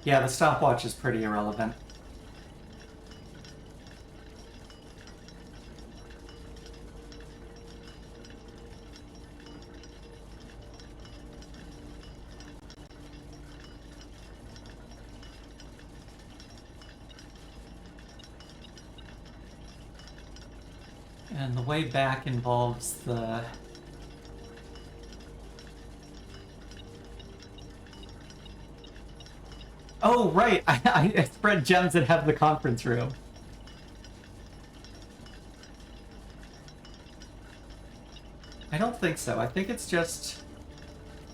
Yeah, the stopwatch is pretty irrelevant. And the way back involves the... Oh, right! I spread gems that have the conference room. I don't think so. I think it's just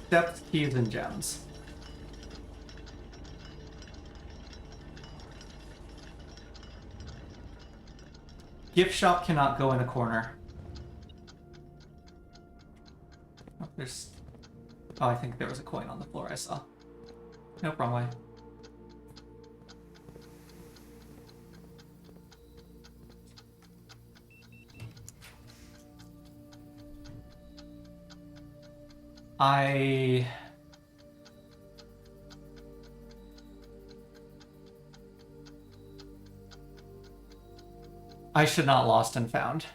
steps, keys, and gems. Gift shop cannot go in a corner. Oh, there's... Oh, I think there was a coin on the floor I saw. Nope, wrong way. I should not lost and found.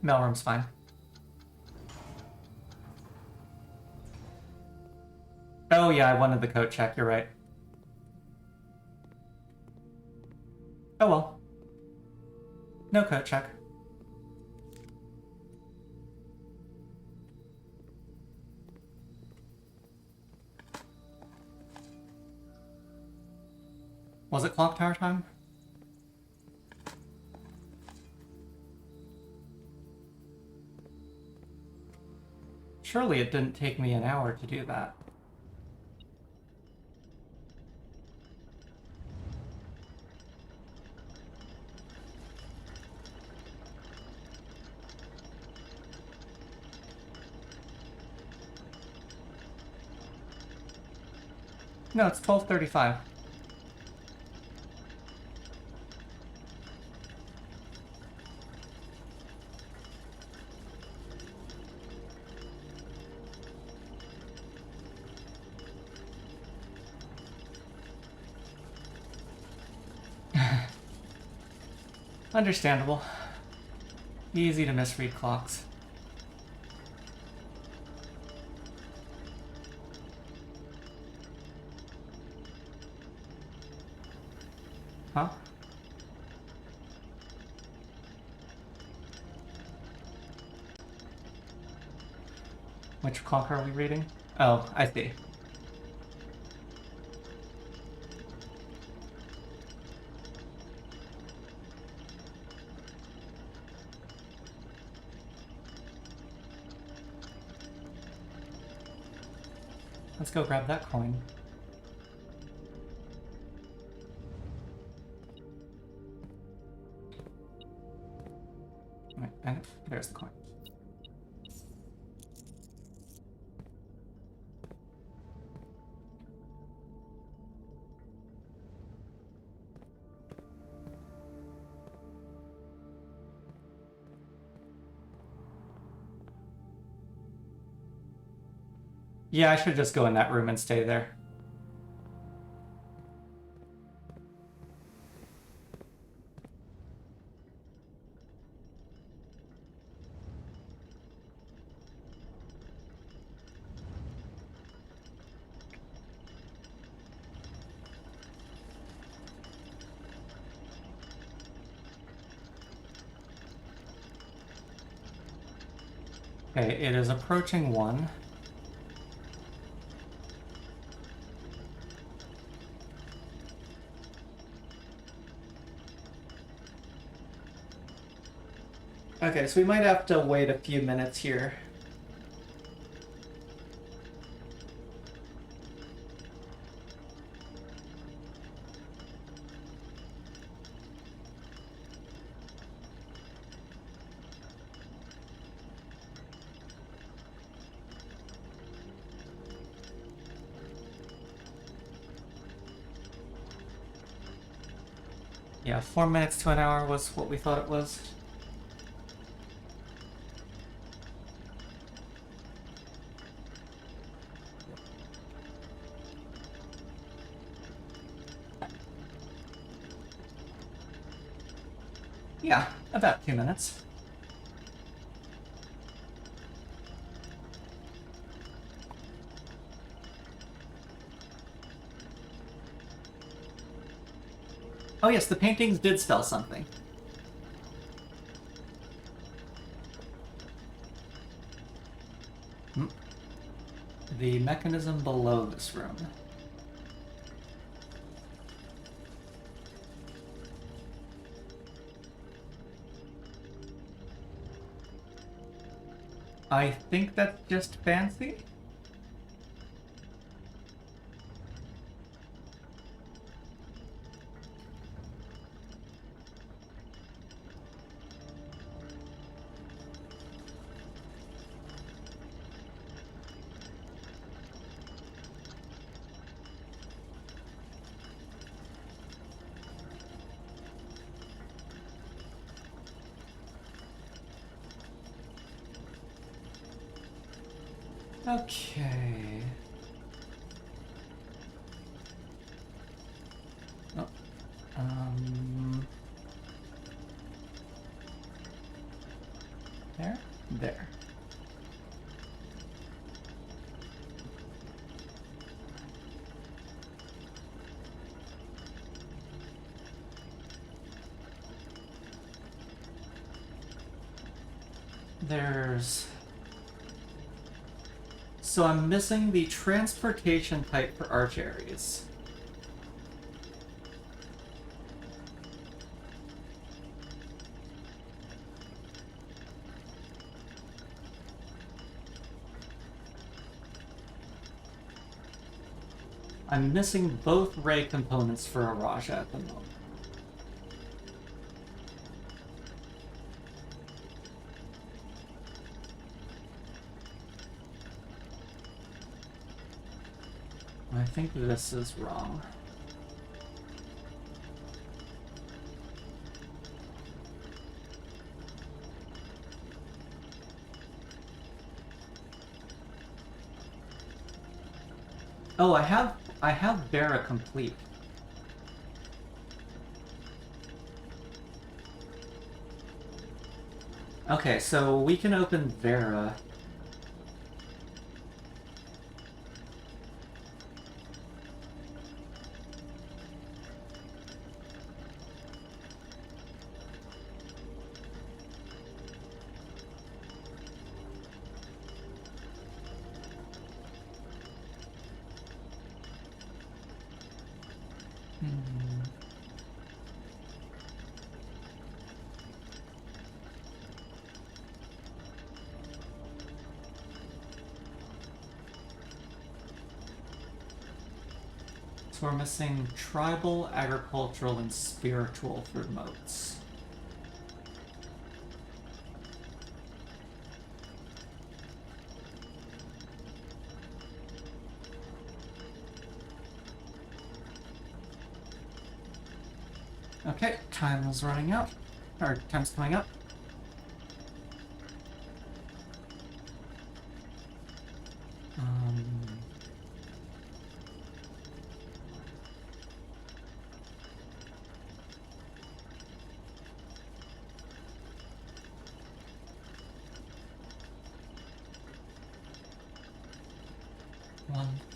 Mailroom's fine. Oh yeah, I wanted the coat check, you're right. Oh well. No coat check. Was it clock tower time? Surely it didn't take me an hour to do that. No, it's 12:35. Understandable. Easy to misread clocks. Huh? Which clock are we reading? Oh, I see. Let's go grab that coin. Right, and there's the coin. Yeah, I should just go in that room and stay there. Okay, it is approaching 1. Okay, so we might have to wait a few minutes here. Yeah, 4 minutes to an hour was what we thought it was. Yeah, about 2 minutes. Oh yes, the paintings did spell something. The mechanism below this room. I think that's just fancy. Okay. Oh. There? There. There's... So I'm missing the transportation type for Archaries. I'm missing both ray components for a Raja at the moment. I think this is wrong. Oh, I have Vera complete. Okay, so we can open Vera. So we're missing tribal, agricultural, and spiritual for moats. Okay, time is running out. Or time's coming up.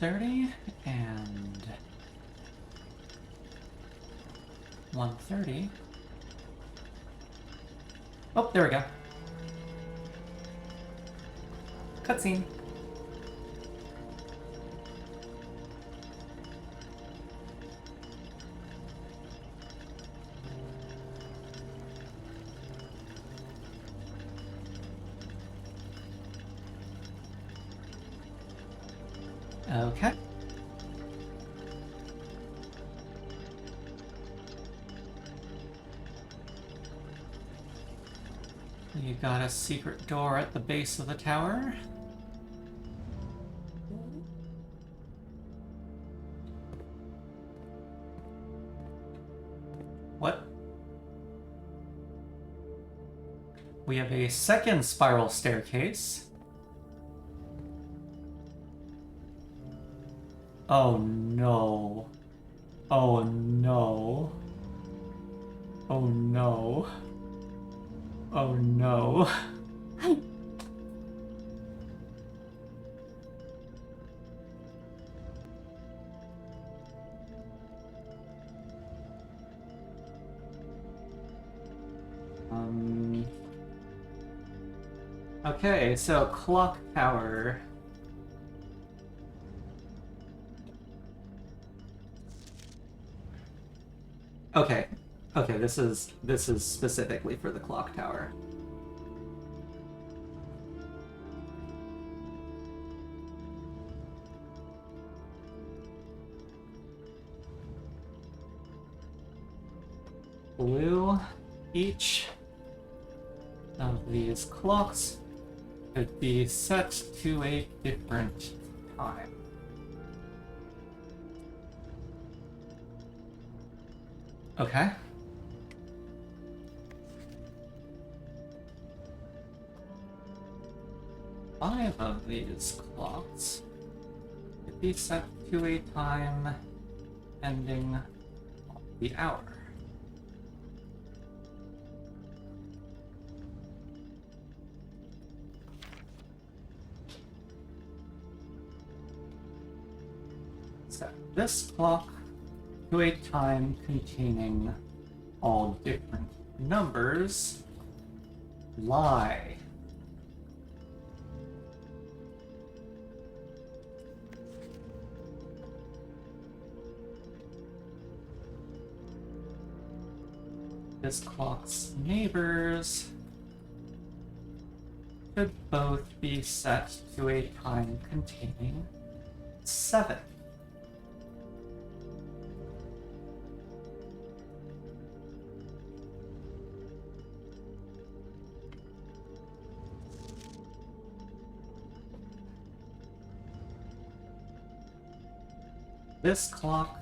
$130 and $130. Oh, there we go. Cutscene. Okay. You got a secret door at the base of the tower. What? We have a second spiral staircase. Oh no. Oh no. Oh no. Oh no. Okay, so clock tower. Okay. Okay, this is specifically for the clock tower. Blue. Each of these clocks could be set to a different time. Okay. Five of these clocks could be set to a time ending on the hour. Set this clock to a time containing all different numbers. Lie. This clock's neighbors could both be set to a time containing 7. This clock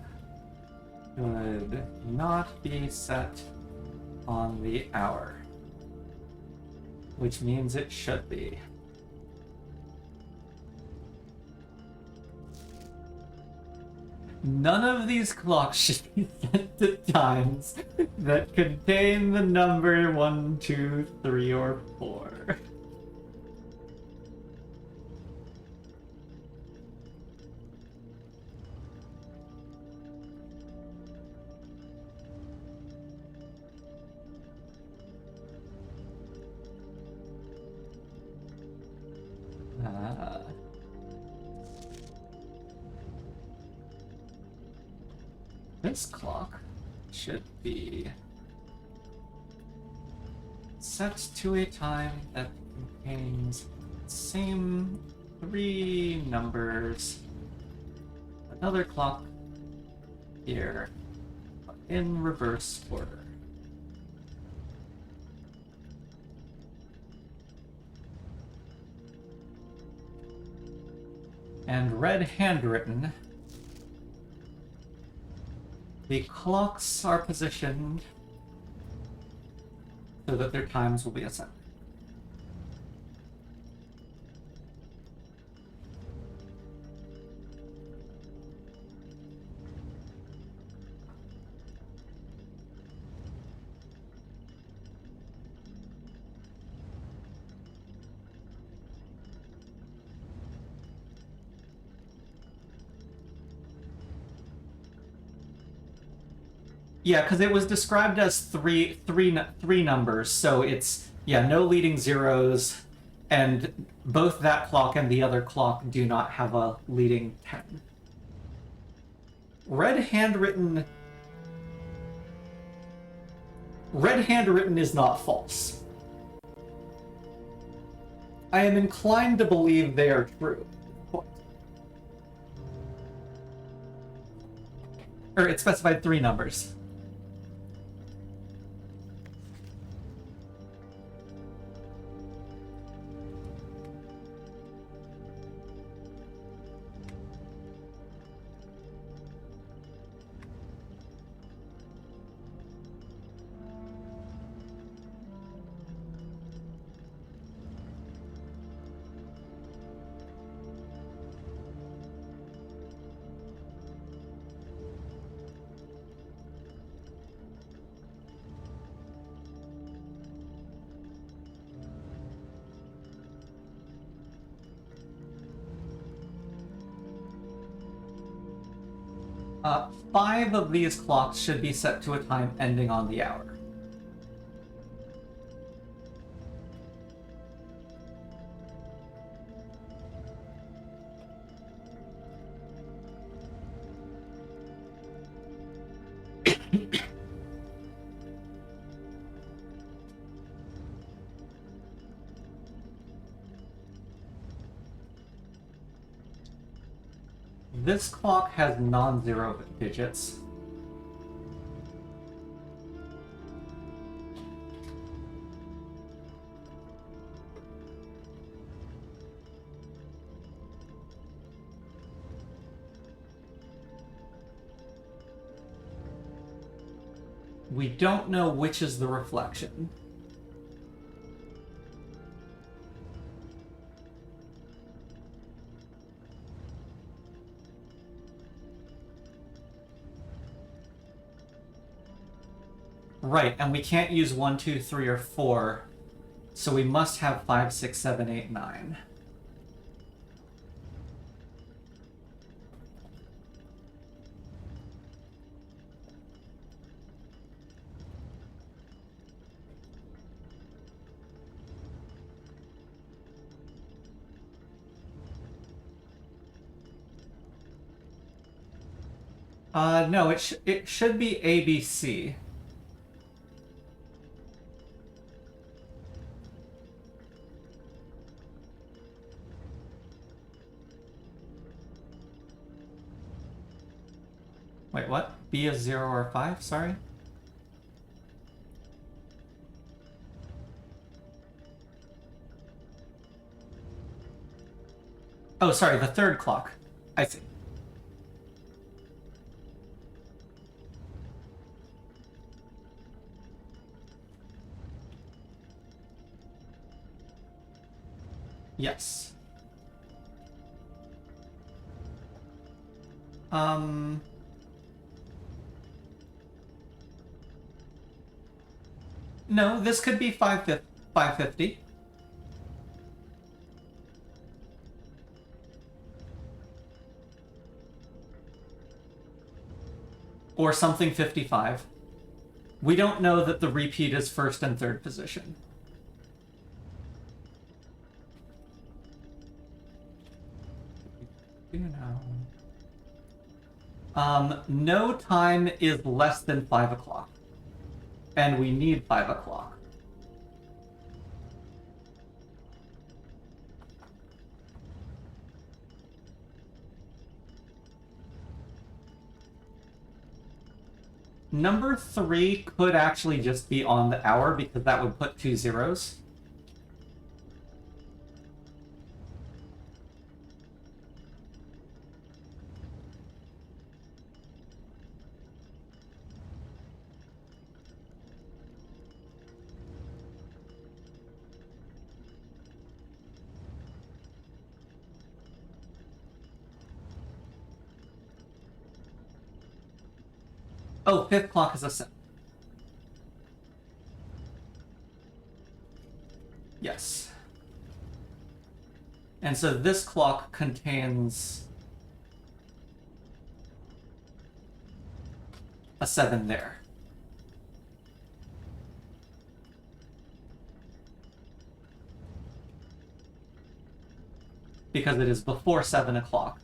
could not be set on the hour, which means it should be. None of these clocks should be set to times that contain the number 1, 2, 3, or 4. This clock should be set to a time that contains the same 3 numbers. Another clock here, but in reverse order. And red handwritten. The clocks are positioned so that their times will be assigned. Yeah, because it was described as three numbers, so it's, yeah, no leading zeros, And both that clock and the other clock do not have a leading 10. Red handwritten is not false. I am inclined to believe they are true. Or it specified 3 numbers. Five of these clocks should be set to a time ending on the hour. This clock has non-zero digits. We don't know which is the reflection. Right, and we can't use 1, 2, 3, or 4, so we must have 5, 6, 7, 8, 9. No, it should be ABC. Wait, what? B is 0 or 5? Sorry? Oh, sorry, the third clock. I see. Yes. No, this could be 550. Or something 55. We don't know that the repeat is first and third position. No time is less than 5 o'clock. And we need 5 o'clock. Number 3 could actually just be on the hour because that would put 2 zeros. Oh, 5th clock is a 7. Yes. And so this clock contains a 7 there. because it is before 7 o'clock.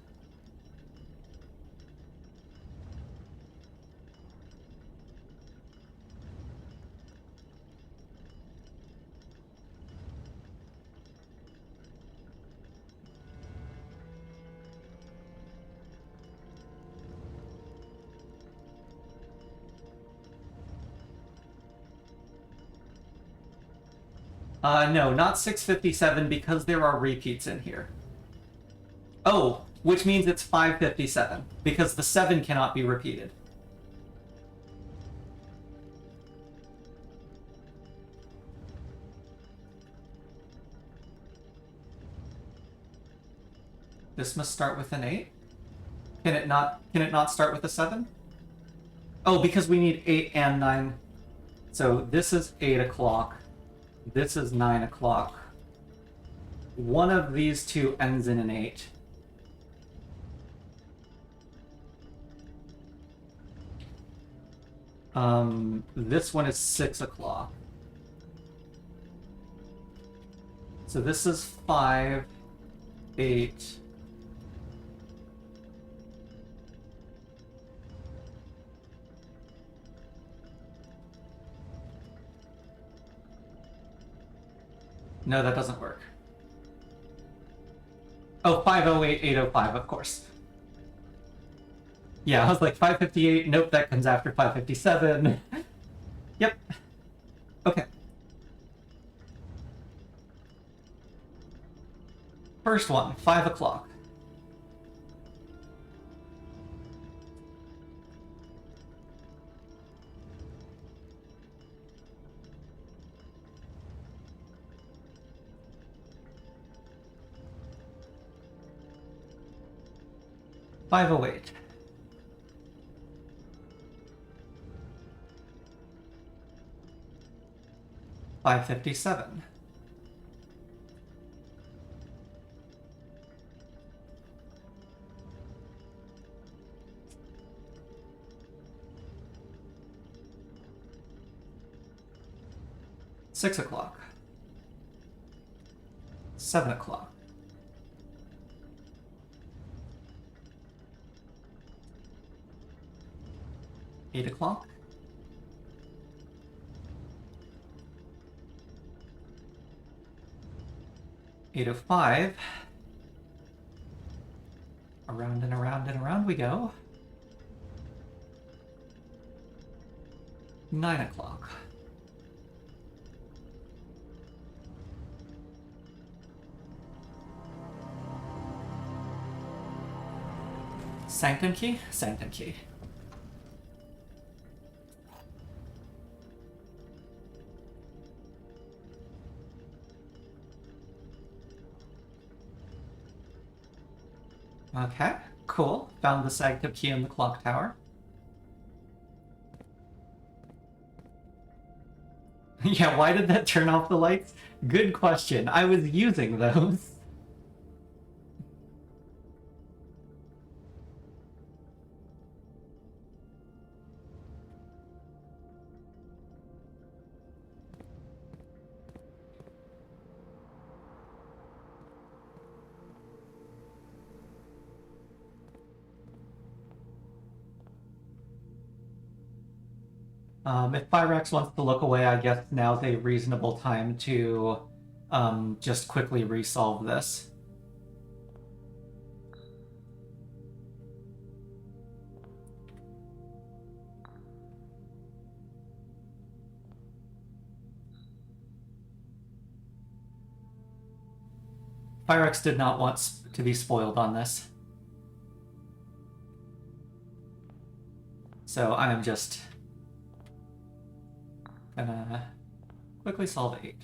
No, not 6:57 because there are repeats in here. Oh, which means it's 5:57 because the 7 cannot be repeated. This must start with an 8? Can it not start with a 7? Oh, because we need 8 and 9. So this is 8 o'clock. This is 9 o'clock. One of these two ends in an 8. This one is 6 o'clock. So this is 5, 8. No, that doesn't work. Oh, 508, 805, of course. Yeah, I was like 558. Nope, that comes after 557. Yep. Okay. First one, 5 o'clock. $5.08. $5.57. $6 o'clock. 7 o'clock. 8 o'clock. 8:05. Around and around and around we go. 9 o'clock. Sanctum key? Sanctum key. Okay, cool. Found the sanctum key in the clock tower. Yeah, why did that turn off the lights? Good question. I was using those. If Pyrex wants to look away, I guess now's a reasonable time to just quickly resolve this. Pyrex did not want to be spoiled on this. So I'm just gonna quickly solve 8.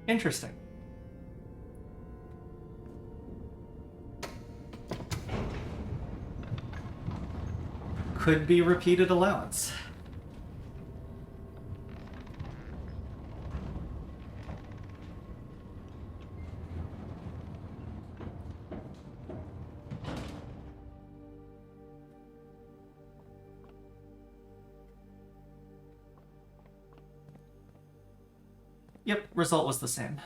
Interesting. Could be repeated allowance. Yep, result was the same.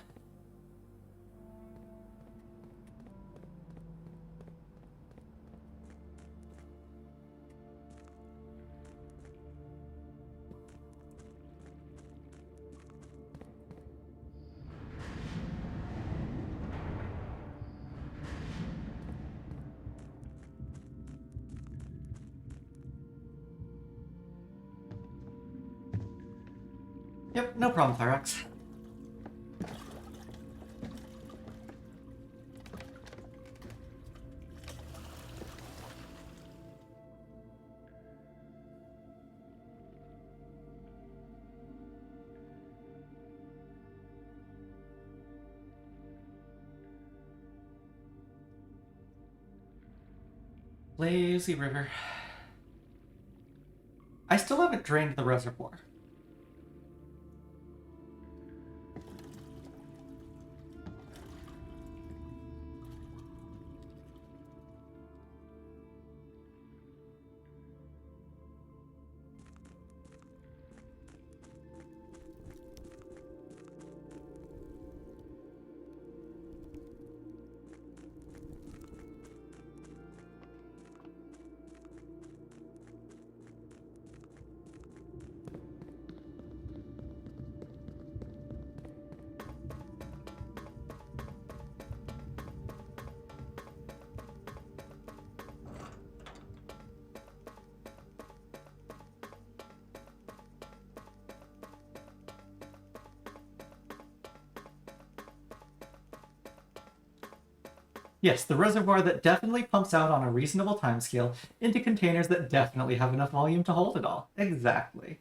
Yep, no problem, Thyrex. Lazy river. I still haven't drained the reservoir. Yes, the reservoir that definitely pumps out on a reasonable timescale into containers that definitely have enough volume to hold it all. Exactly.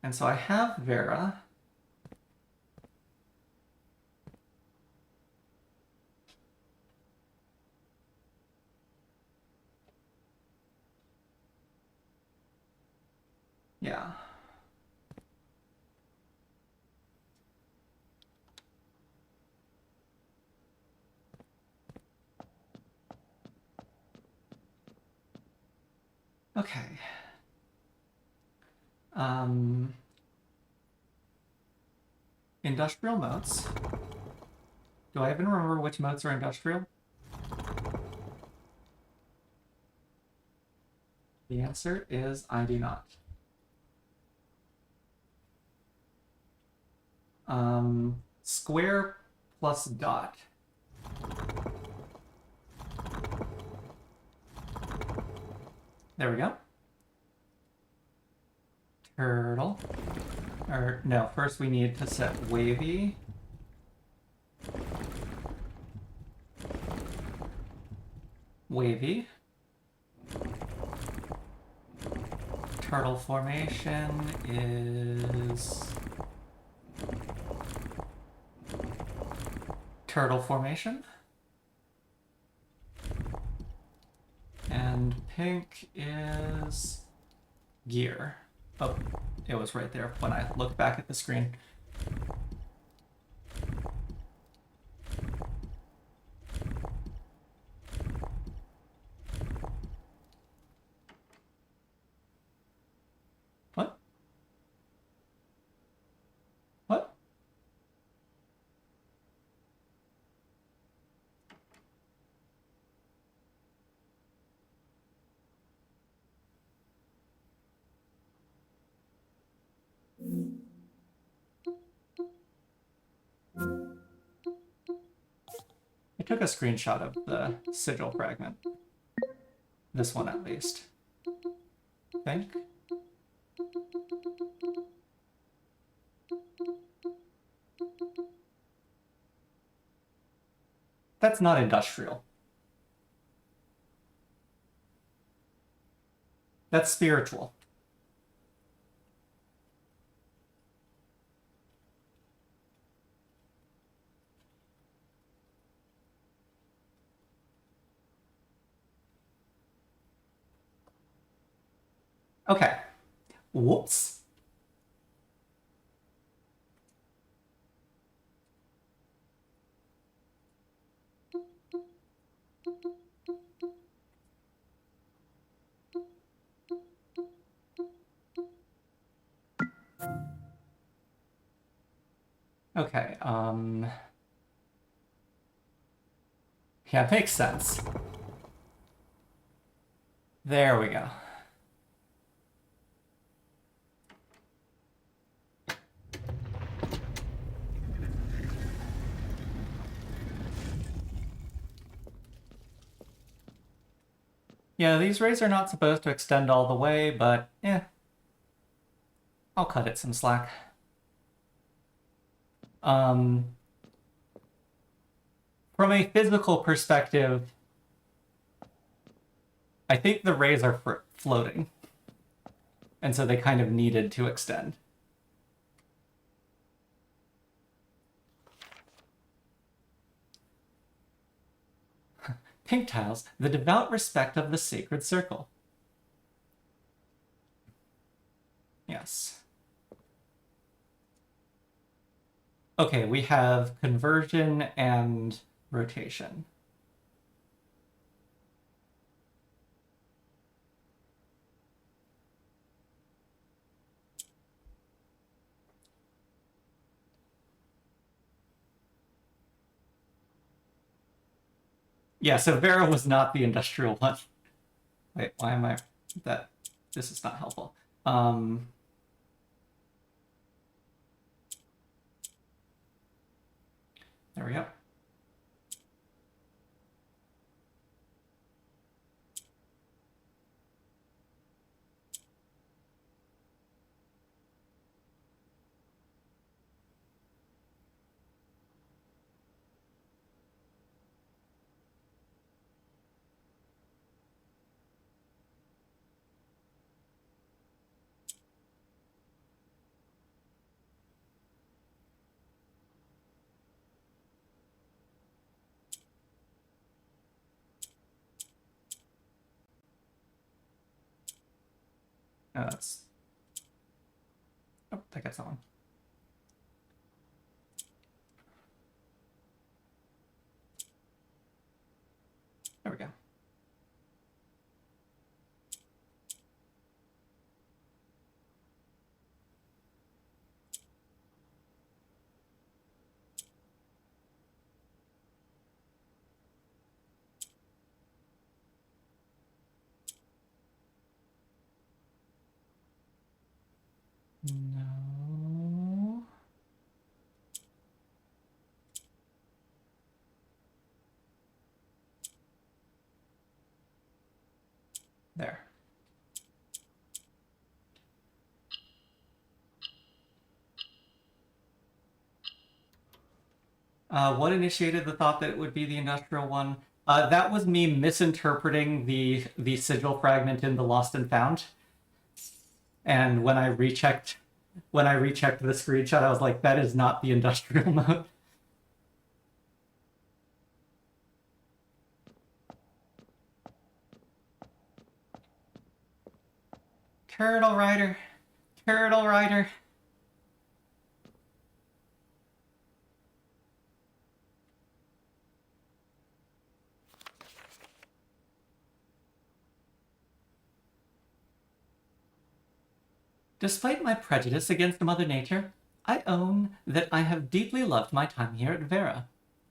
And so I have Vera. Yeah. Okay. Industrial moats. Do I even remember which moats are industrial? The answer is I do not. Square plus dot. There we go. Turtle. Or, no, first we need to set wavy. Wavy. Turtle formation is... Turtle formation. And pink is... gear. Oh, it was right there when I looked back at the screen. What? What? I took a screenshot of the sigil fragment. This one at least. I think. That's not industrial. That's spiritual. Okay. Whoops. Okay, yeah, makes sense. There we go. Yeah, these rays are not supposed to extend all the way, but yeah, I'll cut it some slack. Um, from a physical perspective, I think the rays are floating, and so they kind of needed to extend. Pink tiles, the devout respect of the sacred circle. Yes. Okay, we have conversion and rotation. Yeah, so Vera was not the industrial one. Wait, why am I... that... This is not helpful. There we go. That's... Oh, that gets on. There we go. No... There. What initiated the thought that it would be the industrial one? That was me misinterpreting the sigil fragment in the Lost and Found. And when I rechecked the screenshot, I was like, that is not the industrial mode. Turtle Rider. Turtle Rider. Despite my prejudice against Mother Nature, I own that I have deeply loved my time here at Vera.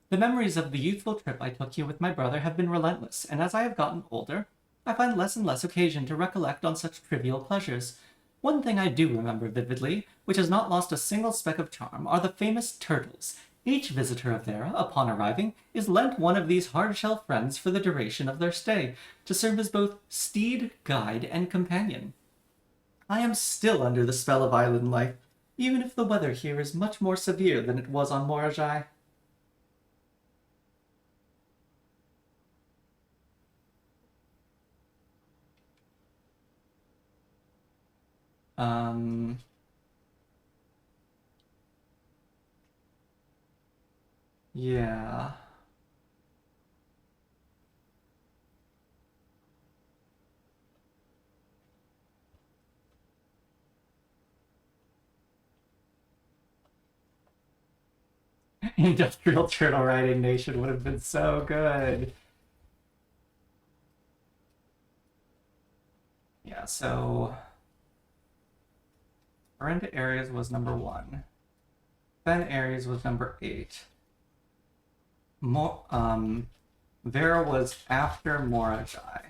The memories of the youthful trip I took here with my brother have been relentless, and as I have gotten older, I find less and less occasion to recollect on such trivial pleasures. One thing I do remember vividly, which has not lost a single speck of charm, are the famous turtles. Each visitor of Vera, upon arriving, is lent one of these hard-shell friends for the duration of their stay, to serve as both steed, guide, and companion. I am still under the spell of island life, even if the weather here is much more severe than it was on Morajai. Um... Yeah. Industrial Turtle Riding Nation would have been so good. Yeah, so Miranda Aries was number 1. Ben Aries was number 8. Vera was after Morajai.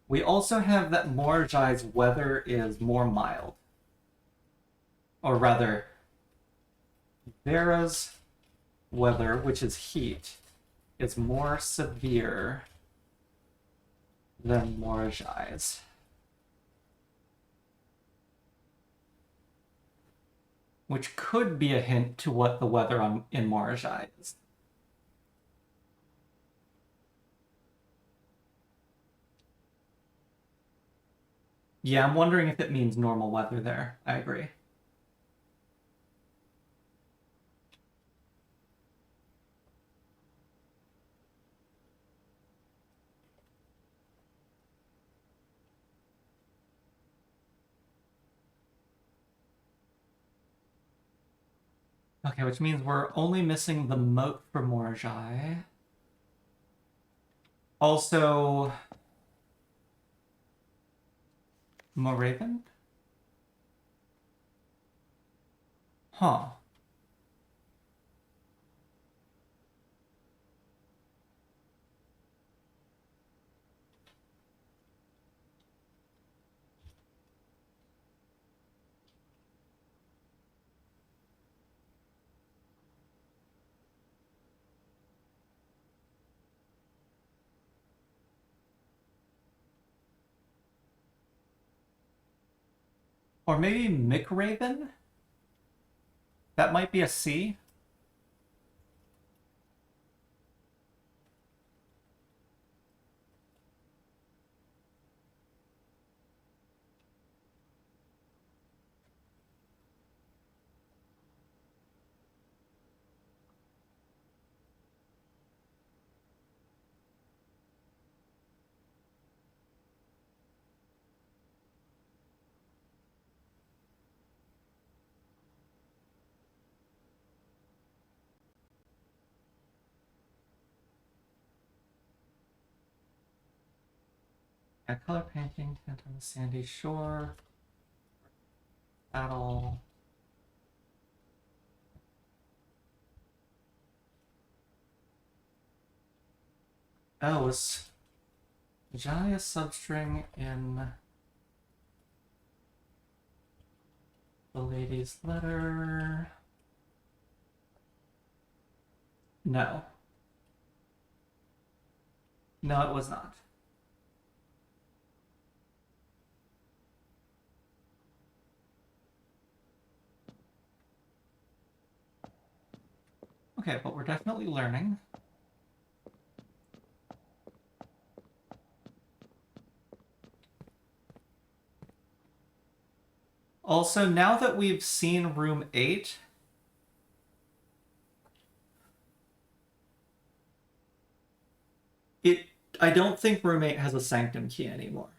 We also have that Morajai's weather is more mild. Or rather, Vera's weather, which is heat, is more severe than Morajai's. Which could be a hint to what the weather in Morajai is. Yeah, I'm wondering if it means normal weather there. I agree. Okay, which means we're only missing the moat for Morajai. Also, Moraven? Huh. Or maybe McRaven? That might be a C. Yeah, color painting, tent on the sandy shore. Battle. Oh, was Jai a substring in the lady's letter? No. No, it was not. Okay, but we're definitely learning. Also, now that we've seen room 8, I don't think room 8 has a sanctum key anymore.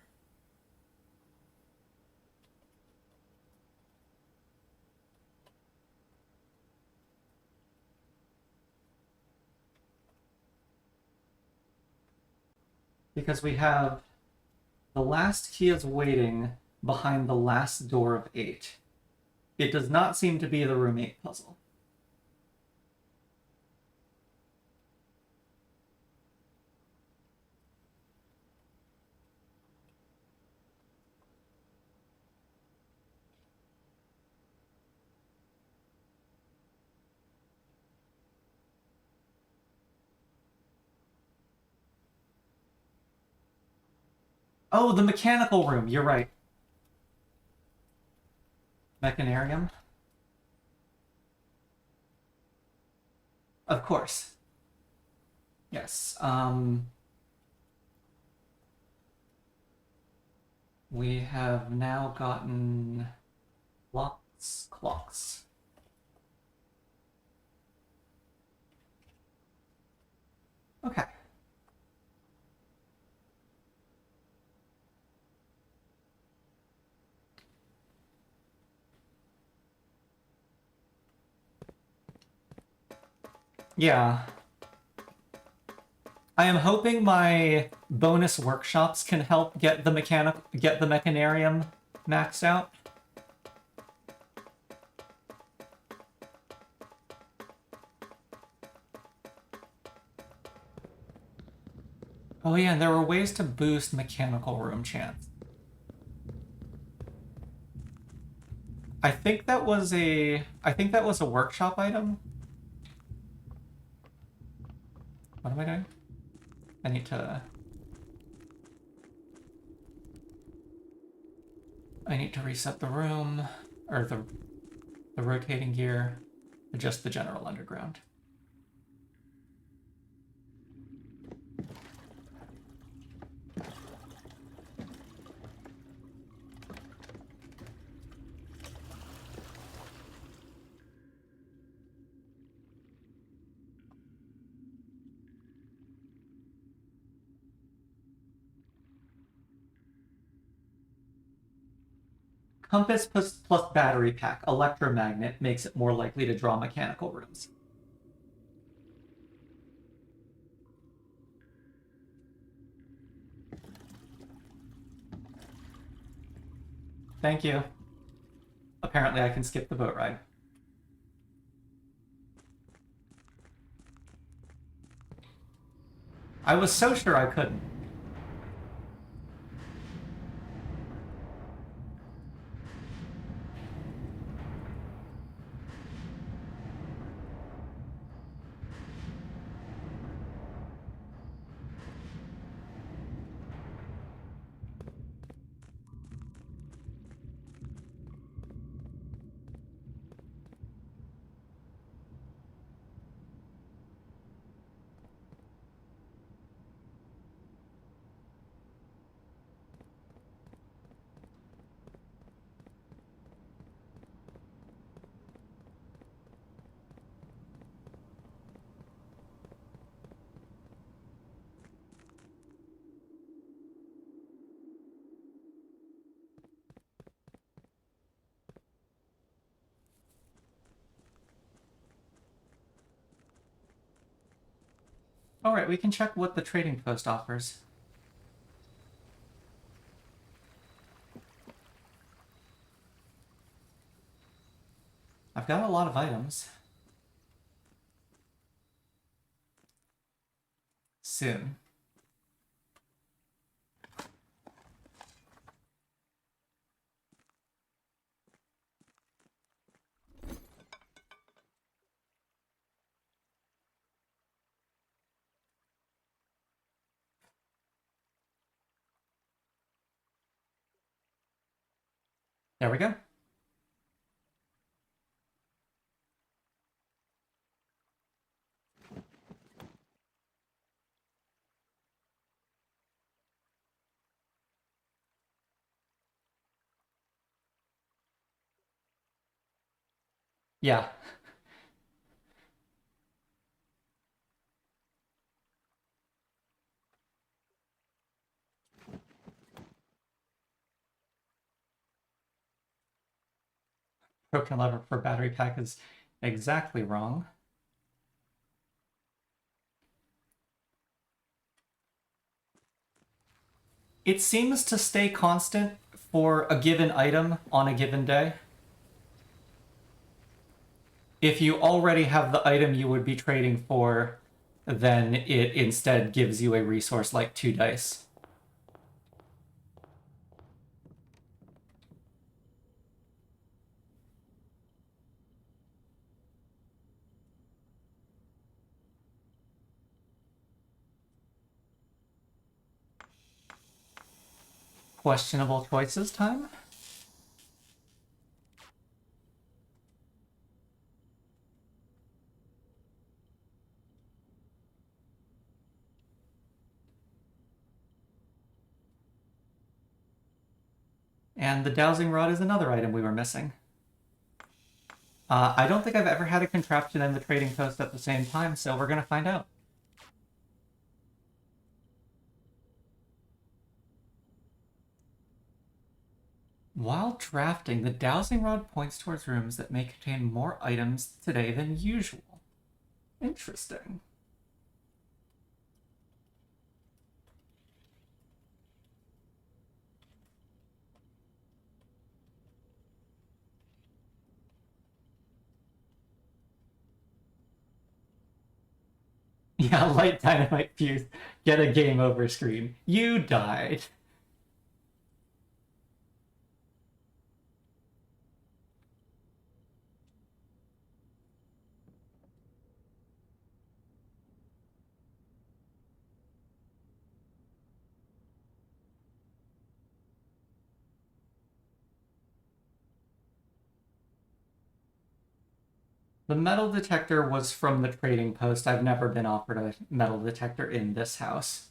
Because we have the last key is waiting behind the last door of 8. It does not seem to be the room 8 puzzle. Oh, the mechanical room. You're right. Mechanarium? Of course. Yes. We have now gotten clocks. Okay. Yeah. I am hoping my bonus workshops can help get the mechanarium maxed out. Oh yeah, and there were ways to boost mechanical room chance. I think that was a workshop item. What am I doing? I need to reset the room, or the rotating gear, adjust the general underground. Compass plus battery pack, electromagnet, makes it more likely to draw mechanical rooms. Thank you. Apparently I can skip the boat ride. I was so sure I couldn't. Alright, we can check what the trading post offers. I've got a lot of items. Soon. There we go. Yeah. Broken lever for battery pack is exactly wrong. It seems to stay constant for a given item on a given day. If you already have the item you would be trading for, then it instead gives you a resource like 2 dice. Questionable choices time? And the dowsing rod is another item we were missing. I don't think I've ever had a contraption and the trading post at the same time, so we're going to find out. While drafting, the dowsing rod points towards rooms that may contain more items today than usual. Interesting. Yeah, light dynamite fuse. Get a game over screen. You died. The metal detector was from the trading post. I've never been offered a metal detector in this house.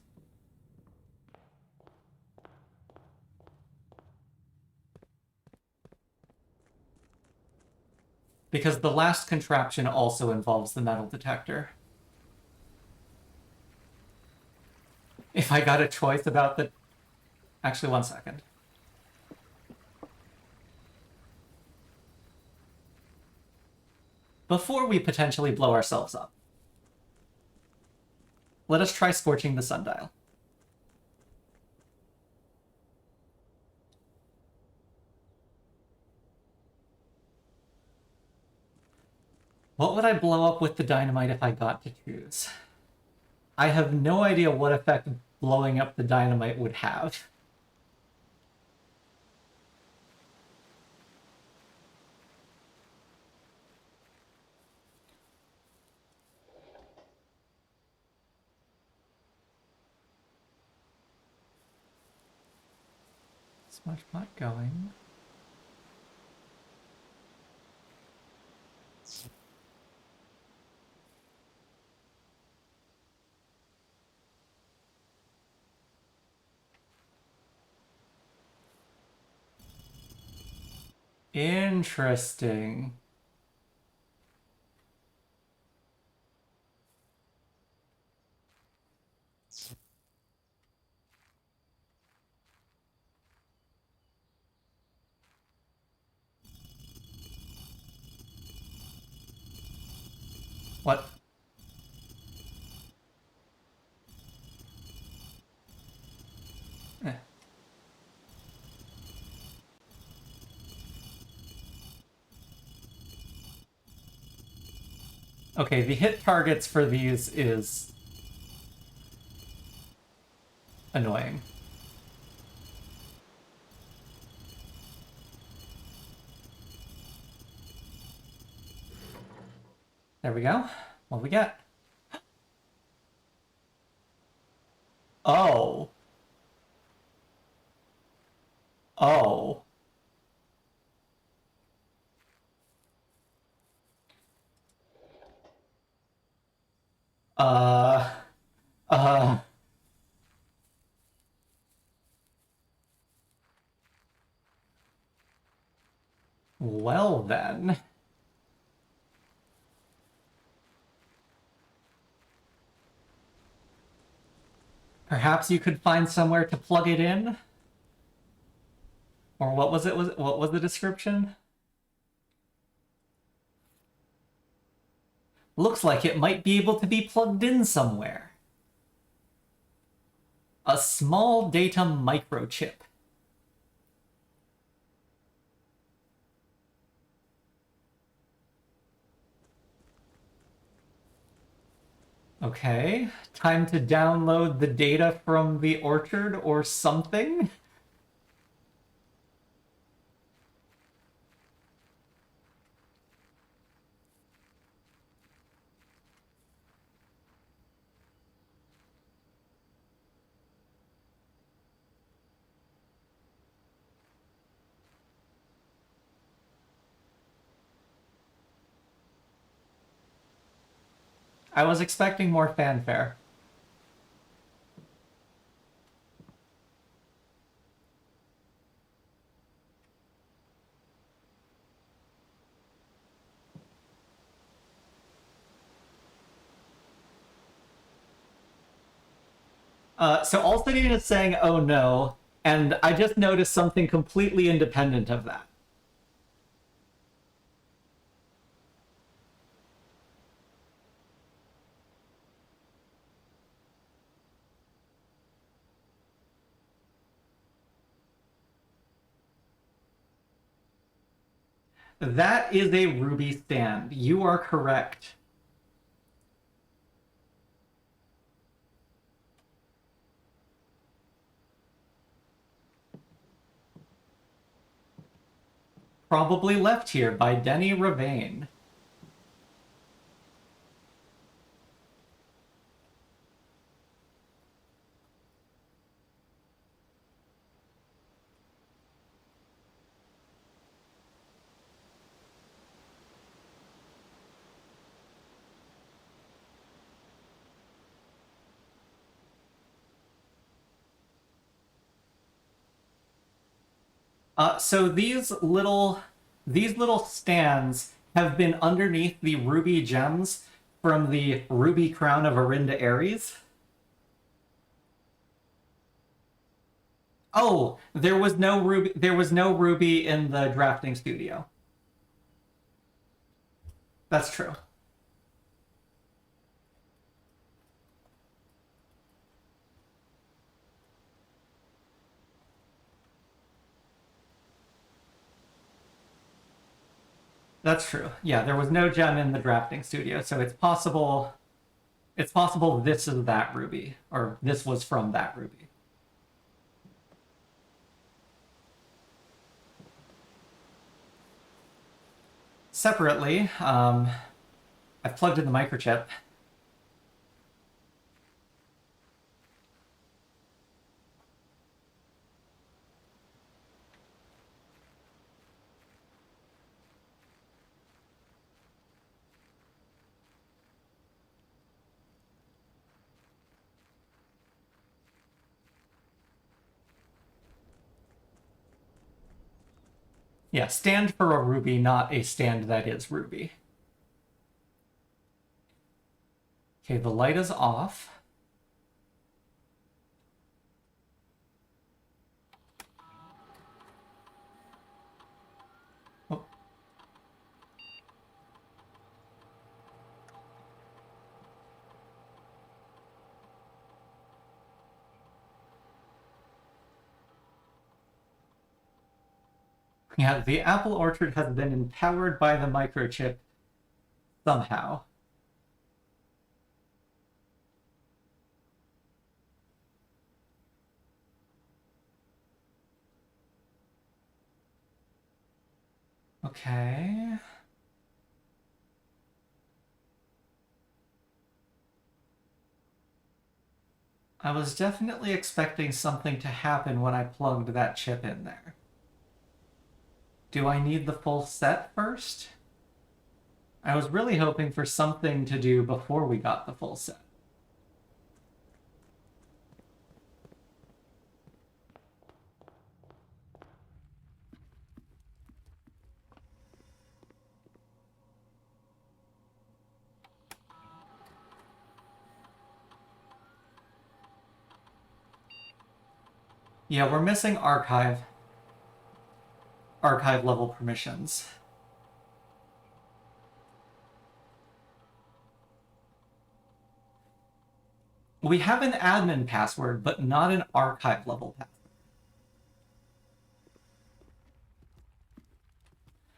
Because the last contraption also involves the metal detector. If I got a choice about the... Actually, 1 second. Before we potentially blow ourselves up, let us try scorching the sundial. What would I blow up with the dynamite if I got to choose? I have no idea what effect blowing up the dynamite would have. Smudge pot going. Interesting. What? Eh. Okay, the hit targets for these is annoying. There we go. What we get? Oh. Oh. Uh. Uh. Well then. Perhaps you could find somewhere to plug it in? Or what was it? What was the description? Looks like it might be able to be plugged in somewhere. A small data microchip. Okay, time to download the data from the orchard or something? I was expecting more fanfare. So Alstadian is saying, oh no, and I just noticed something completely independent of that. That is a ruby stand. You are correct. Probably left here by Denny Ravane. So these little stands have been underneath the ruby gems from the ruby crown of Arinda Ares. Oh, there was no ruby. There was no ruby in the drafting studio. That's true. That's true. Yeah, there was no gem in the drafting studio, so it's possible. It's possible this is that ruby, or this was from that ruby. Separately, I've plugged in the microchip. Yeah, stand for a ruby, not a stand that is ruby. Okay, the light is off. Oh. Yeah, the apple orchard has been empowered by the microchip somehow. Okay. I was definitely expecting something to happen when I plugged that chip in there. Do I need the full set first? I was really hoping for something to do before we got the full set. Yeah, we're missing archive level permissions. We have an admin password, but not an archive level password.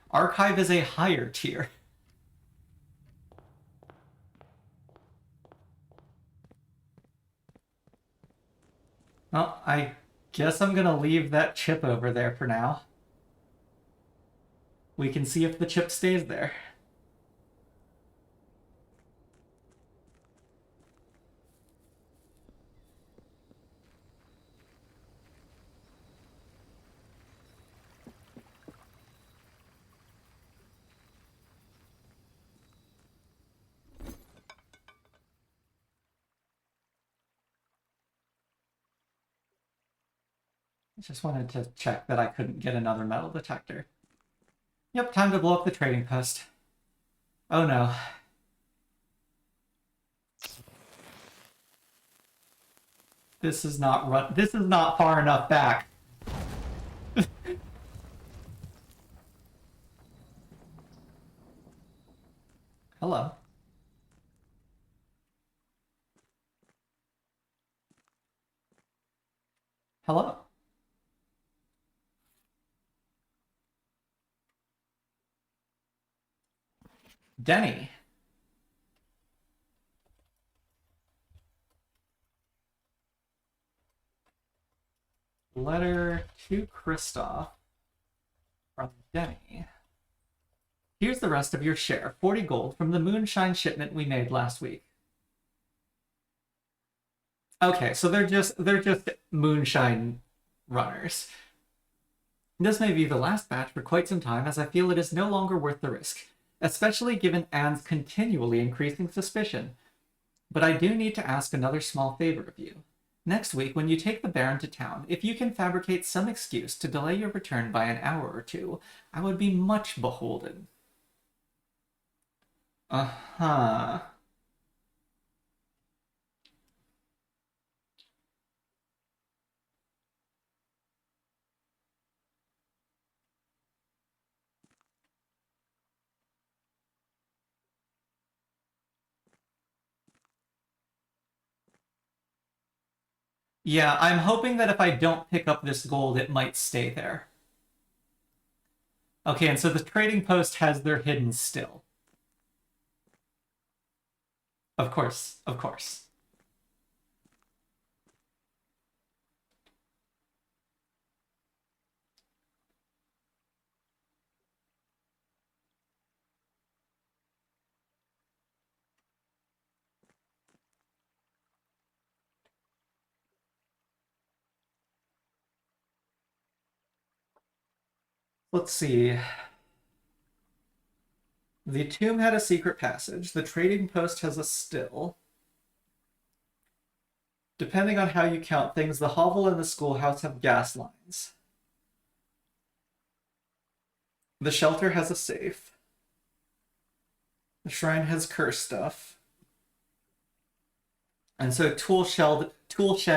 Archive is a higher tier. Well, I guess I'm gonna leave that chip over there for now. We can see if the chip stays there. I just wanted to check that I couldn't get another metal detector. Yep, time to blow up the trading post. Oh no. This is not far enough back. Hello. Hello. Denny. Letter to Kristoff from Denny. Here's the rest of your share, 40 gold from the moonshine shipment we made last week. Okay, so they're just moonshine runners. This may be the last batch for quite some time, as I feel it is no longer worth the risk, especially given Anne's continually increasing suspicion. But I do need to ask another small favor of you. Next week, when you take the Baron to town, if you can fabricate some excuse to delay your return by an hour or two, I would be much beholden. Uh-huh. Yeah, I'm hoping that if I don't pick up this gold, it might stay there. Okay, and so the trading post has their hidden still. Of course, of course. Let's see. The tomb had a secret passage. The trading post has a still. Depending on how you count things, the hovel and the schoolhouse have gas lines. The shelter has a safe. The shrine has curse stuff. And so tool shed,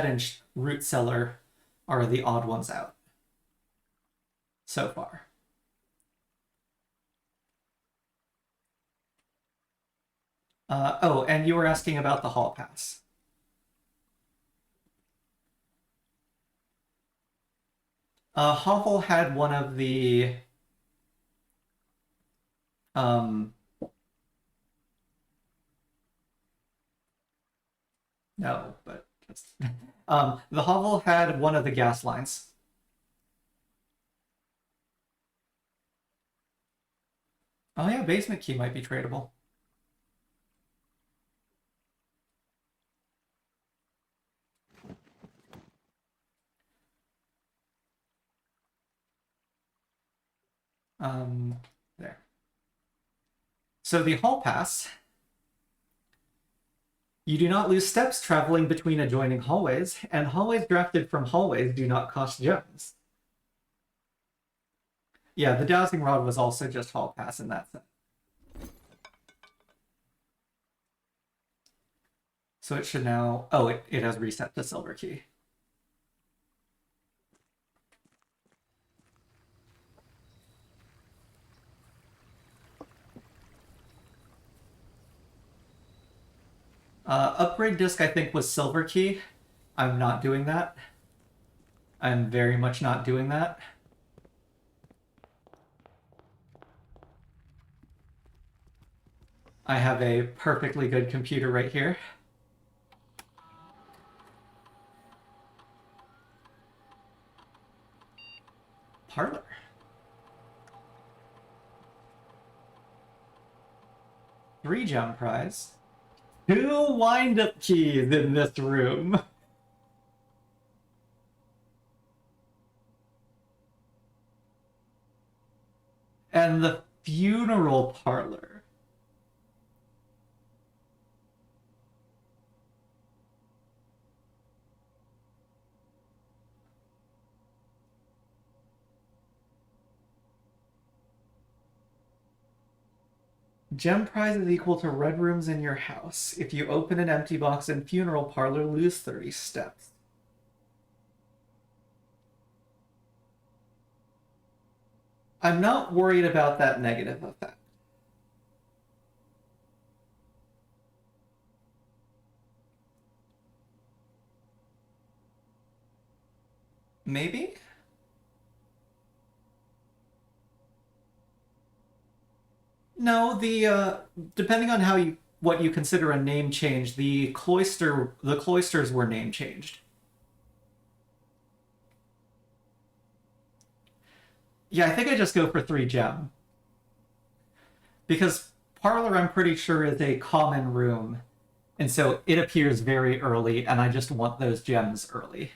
and root cellar are the odd ones out so far. Oh, and you were asking about the hall pass. Hovel had one of the no, but just the hovel had one of the gas lines. Oh yeah, basement key might be tradable. There. So the hall pass, you do not lose steps traveling between adjoining hallways, and hallways drafted from hallways do not cost gems. Yeah, the dowsing rod was also just hall pass in that sense. So it should now... Oh, it has reset to silver key. Upgrade disc, I think, was silver key. I'm not doing that. I'm very much not doing that. I have a perfectly good computer right here. Parlor. 3 gem prize. 2 wind-up keys in this room. And the funeral parlor. Gem prize is equal to red rooms in your house. If you open an empty box in funeral parlor, lose 30 steps. I'm not worried about that negative effect. Maybe? No, the depending on what you consider a name change, the cloisters were name changed. Yeah, I think I just go for 3 gem. Because Parlor, I'm pretty sure, is a common room. And so it appears very early, and I just want those gems early.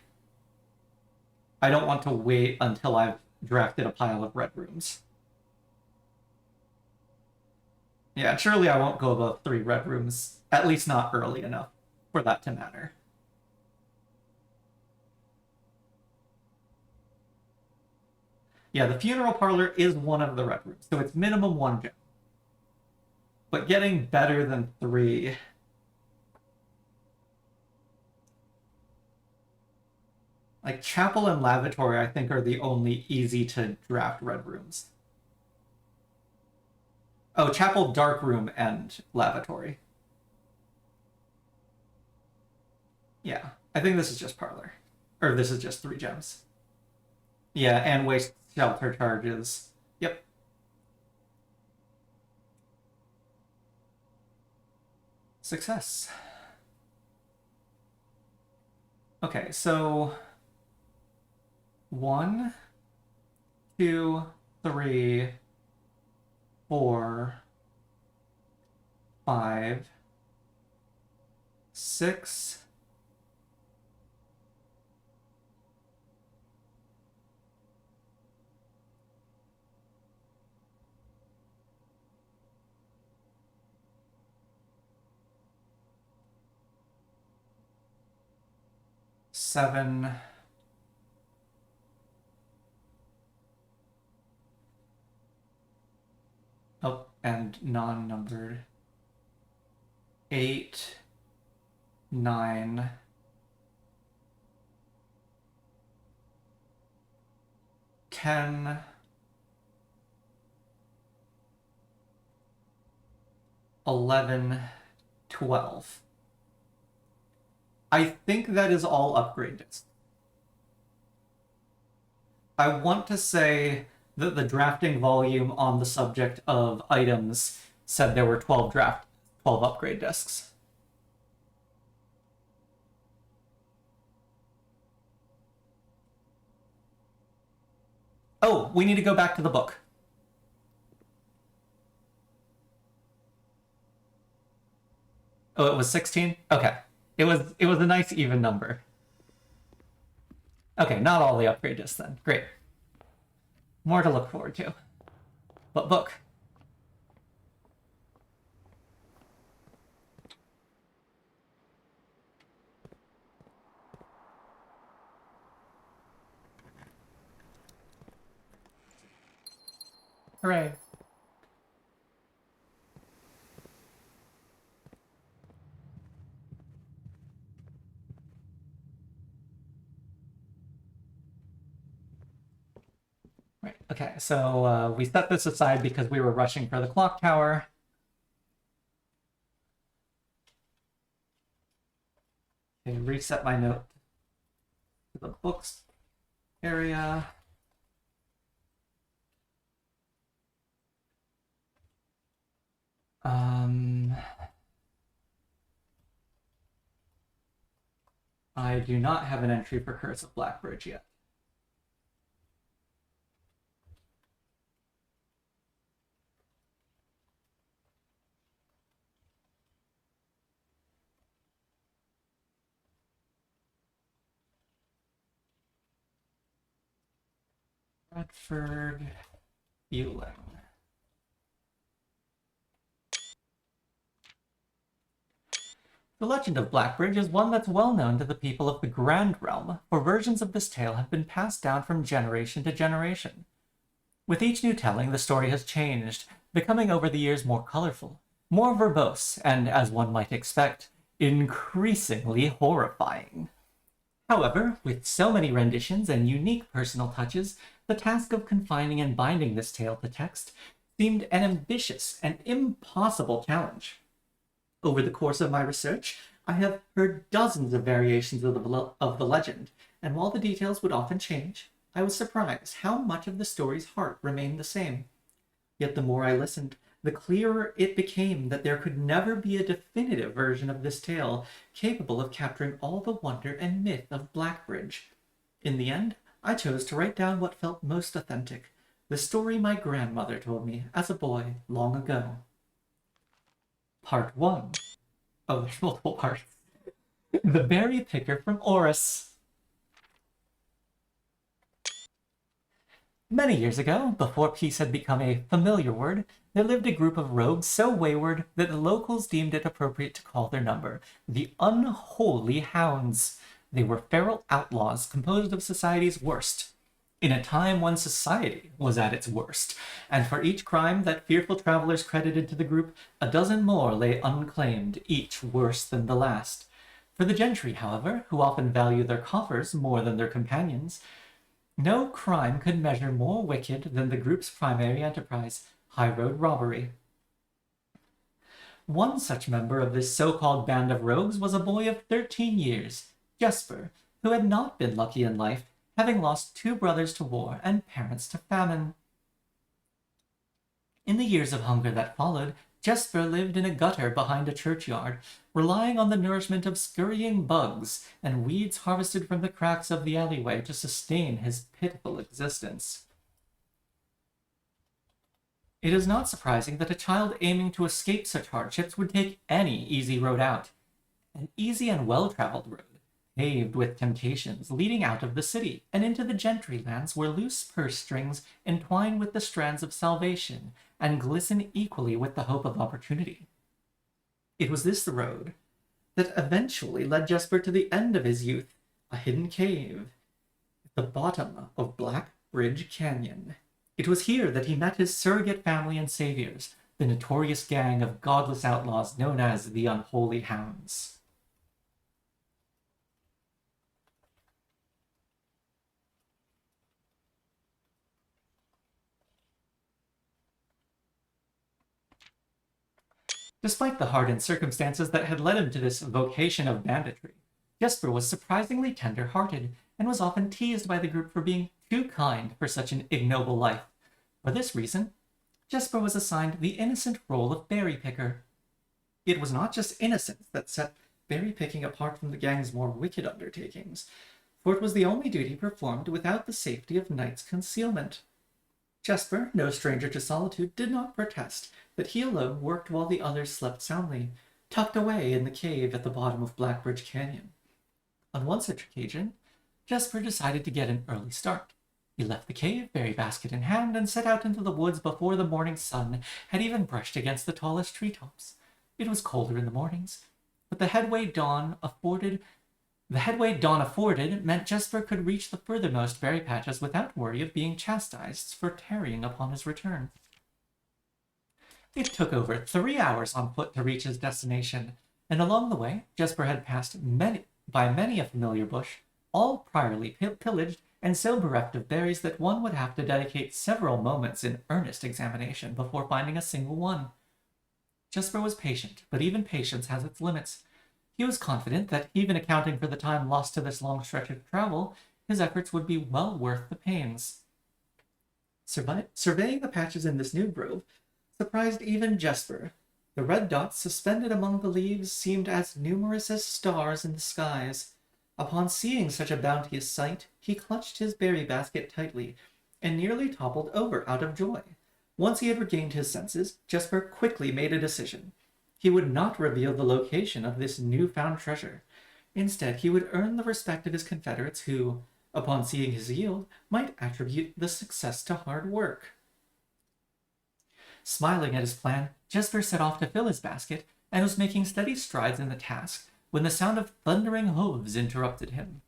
I don't want to wait until I've drafted a pile of red rooms. Yeah, surely I won't go above 3 red rooms, at least not early enough for that to matter. Yeah, the funeral parlor is one of the red rooms, so it's minimum 1 gem. But getting better than 3... Like, chapel and lavatory, I think, are the only easy to draft red rooms. Oh, chapel, dark room, and lavatory. Yeah, I think this is just parlor. Or this is just 3 gems. Yeah, and waste shelter charges. Yep. Success. Okay, so 1, 2, 3, 4, 5, 6, 7, oh, and non-numbered, 8, 9, 10, 11, 12. I think that is all upgrade discs. I want to say that the drafting volume on the subject of items said there were 12 upgrade discs. Oh, we need to go back to the book. Oh, it was 16? Okay. It was a nice even number. Okay, not all the upgrade discs then. Great. More to look forward to. But book. Hooray. Right, okay, so we set this aside because we were rushing for the clock tower. Okay, reset my note to the books area. I do not have an entry for Curse of Blackbridge yet. Bradford Ewing. The legend of Blackbridge is one that's well known to the people of the Grand Realm, for versions of this tale have been passed down from generation to generation. With each new telling, the story has changed, becoming over the years more colorful, more verbose, and, as one might expect, increasingly horrifying. However, with so many renditions and unique personal touches, the task of confining and binding this tale to text seemed an ambitious and impossible challenge. Over the course of my research, I have heard dozens of variations of the legend, and while the details would often change, I was surprised how much of the story's heart remained the same. Yet the more I listened, the clearer it became that there could never be a definitive version of this tale capable of capturing all the wonder and myth of Blackbridge. In the end, I chose to write down what felt most authentic, the story my grandmother told me as a boy long ago. Part 1. Oh, there's multiple parts. The Berry Picker from Oris. Many years ago, before peace had become a familiar word, there lived a group of rogues so wayward that the locals deemed it appropriate to call their number the Unholy Hounds. They were feral outlaws composed of society's worst, in a time when society was at its worst, and for each crime that fearful travelers credited to the group, a dozen more lay unclaimed, each worse than the last. For the gentry, however, who often value their coffers more than their companions, no crime could measure more wicked than the group's primary enterprise, high-road robbery. One such member of this so-called band of rogues was a boy of 13 years, Jesper, who had not been lucky in life, having lost 2 brothers to war and parents to famine. In the years of hunger that followed, Jesper lived in a gutter behind a churchyard, relying on the nourishment of scurrying bugs and weeds harvested from the cracks of the alleyway to sustain his pitiful existence. It is not surprising that a child aiming to escape such hardships would take any easy road out. An easy and well-traveled road, paved with temptations, leading out of the city and into the gentry lands where loose purse strings entwine with the strands of salvation and glisten equally with the hope of opportunity. It was this road that eventually led Jesper to the end of his youth, a hidden cave at the bottom of Blackbridge Canyon. It was here that he met his surrogate family and saviors, the notorious gang of godless outlaws known as the Unholy Hounds. Despite the hardened circumstances that had led him to this vocation of banditry, Jesper was surprisingly tender-hearted and was often teased by the group for being too kind for such an ignoble life. For this reason, Jesper was assigned the innocent role of berry picker. It was not just innocence that set berry picking apart from the gang's more wicked undertakings, for it was the only duty performed without the safety of night's concealment. Jesper, no stranger to solitude, did not protest that he alone worked while the others slept soundly, tucked away in the cave at the bottom of Blackbridge Canyon. On one such occasion, Jesper decided to get an early start. He left the cave, berry basket in hand, and set out into the woods before the morning sun had even brushed against the tallest treetops. It was colder in the mornings, but the headway dawn afforded meant Jesper could reach the furthermost berry patches without worry of being chastised for tarrying upon his return. It took over 3 hours on foot to reach his destination, and along the way, Jesper had passed many a familiar bush, all priorly pillaged and so bereft of berries that one would have to dedicate several moments in earnest examination before finding a single one. Jesper was patient, but even patience has its limits. He was confident that, even accounting for the time lost to this long stretch of travel, his efforts would be well worth the pains. Surveying the patches in this new grove surprised even Jesper. The red dots suspended among the leaves seemed as numerous as stars in the skies. Upon seeing such a bounteous sight, he clutched his berry basket tightly and nearly toppled over out of joy. Once he had regained his senses, Jesper quickly made a decision. He would not reveal the location of this newfound treasure. Instead, he would earn the respect of his confederates who, upon seeing his yield, might attribute the success to hard work. Smiling at his plan, Jesper set off to fill his basket and was making steady strides in the task when the sound of thundering hooves interrupted him.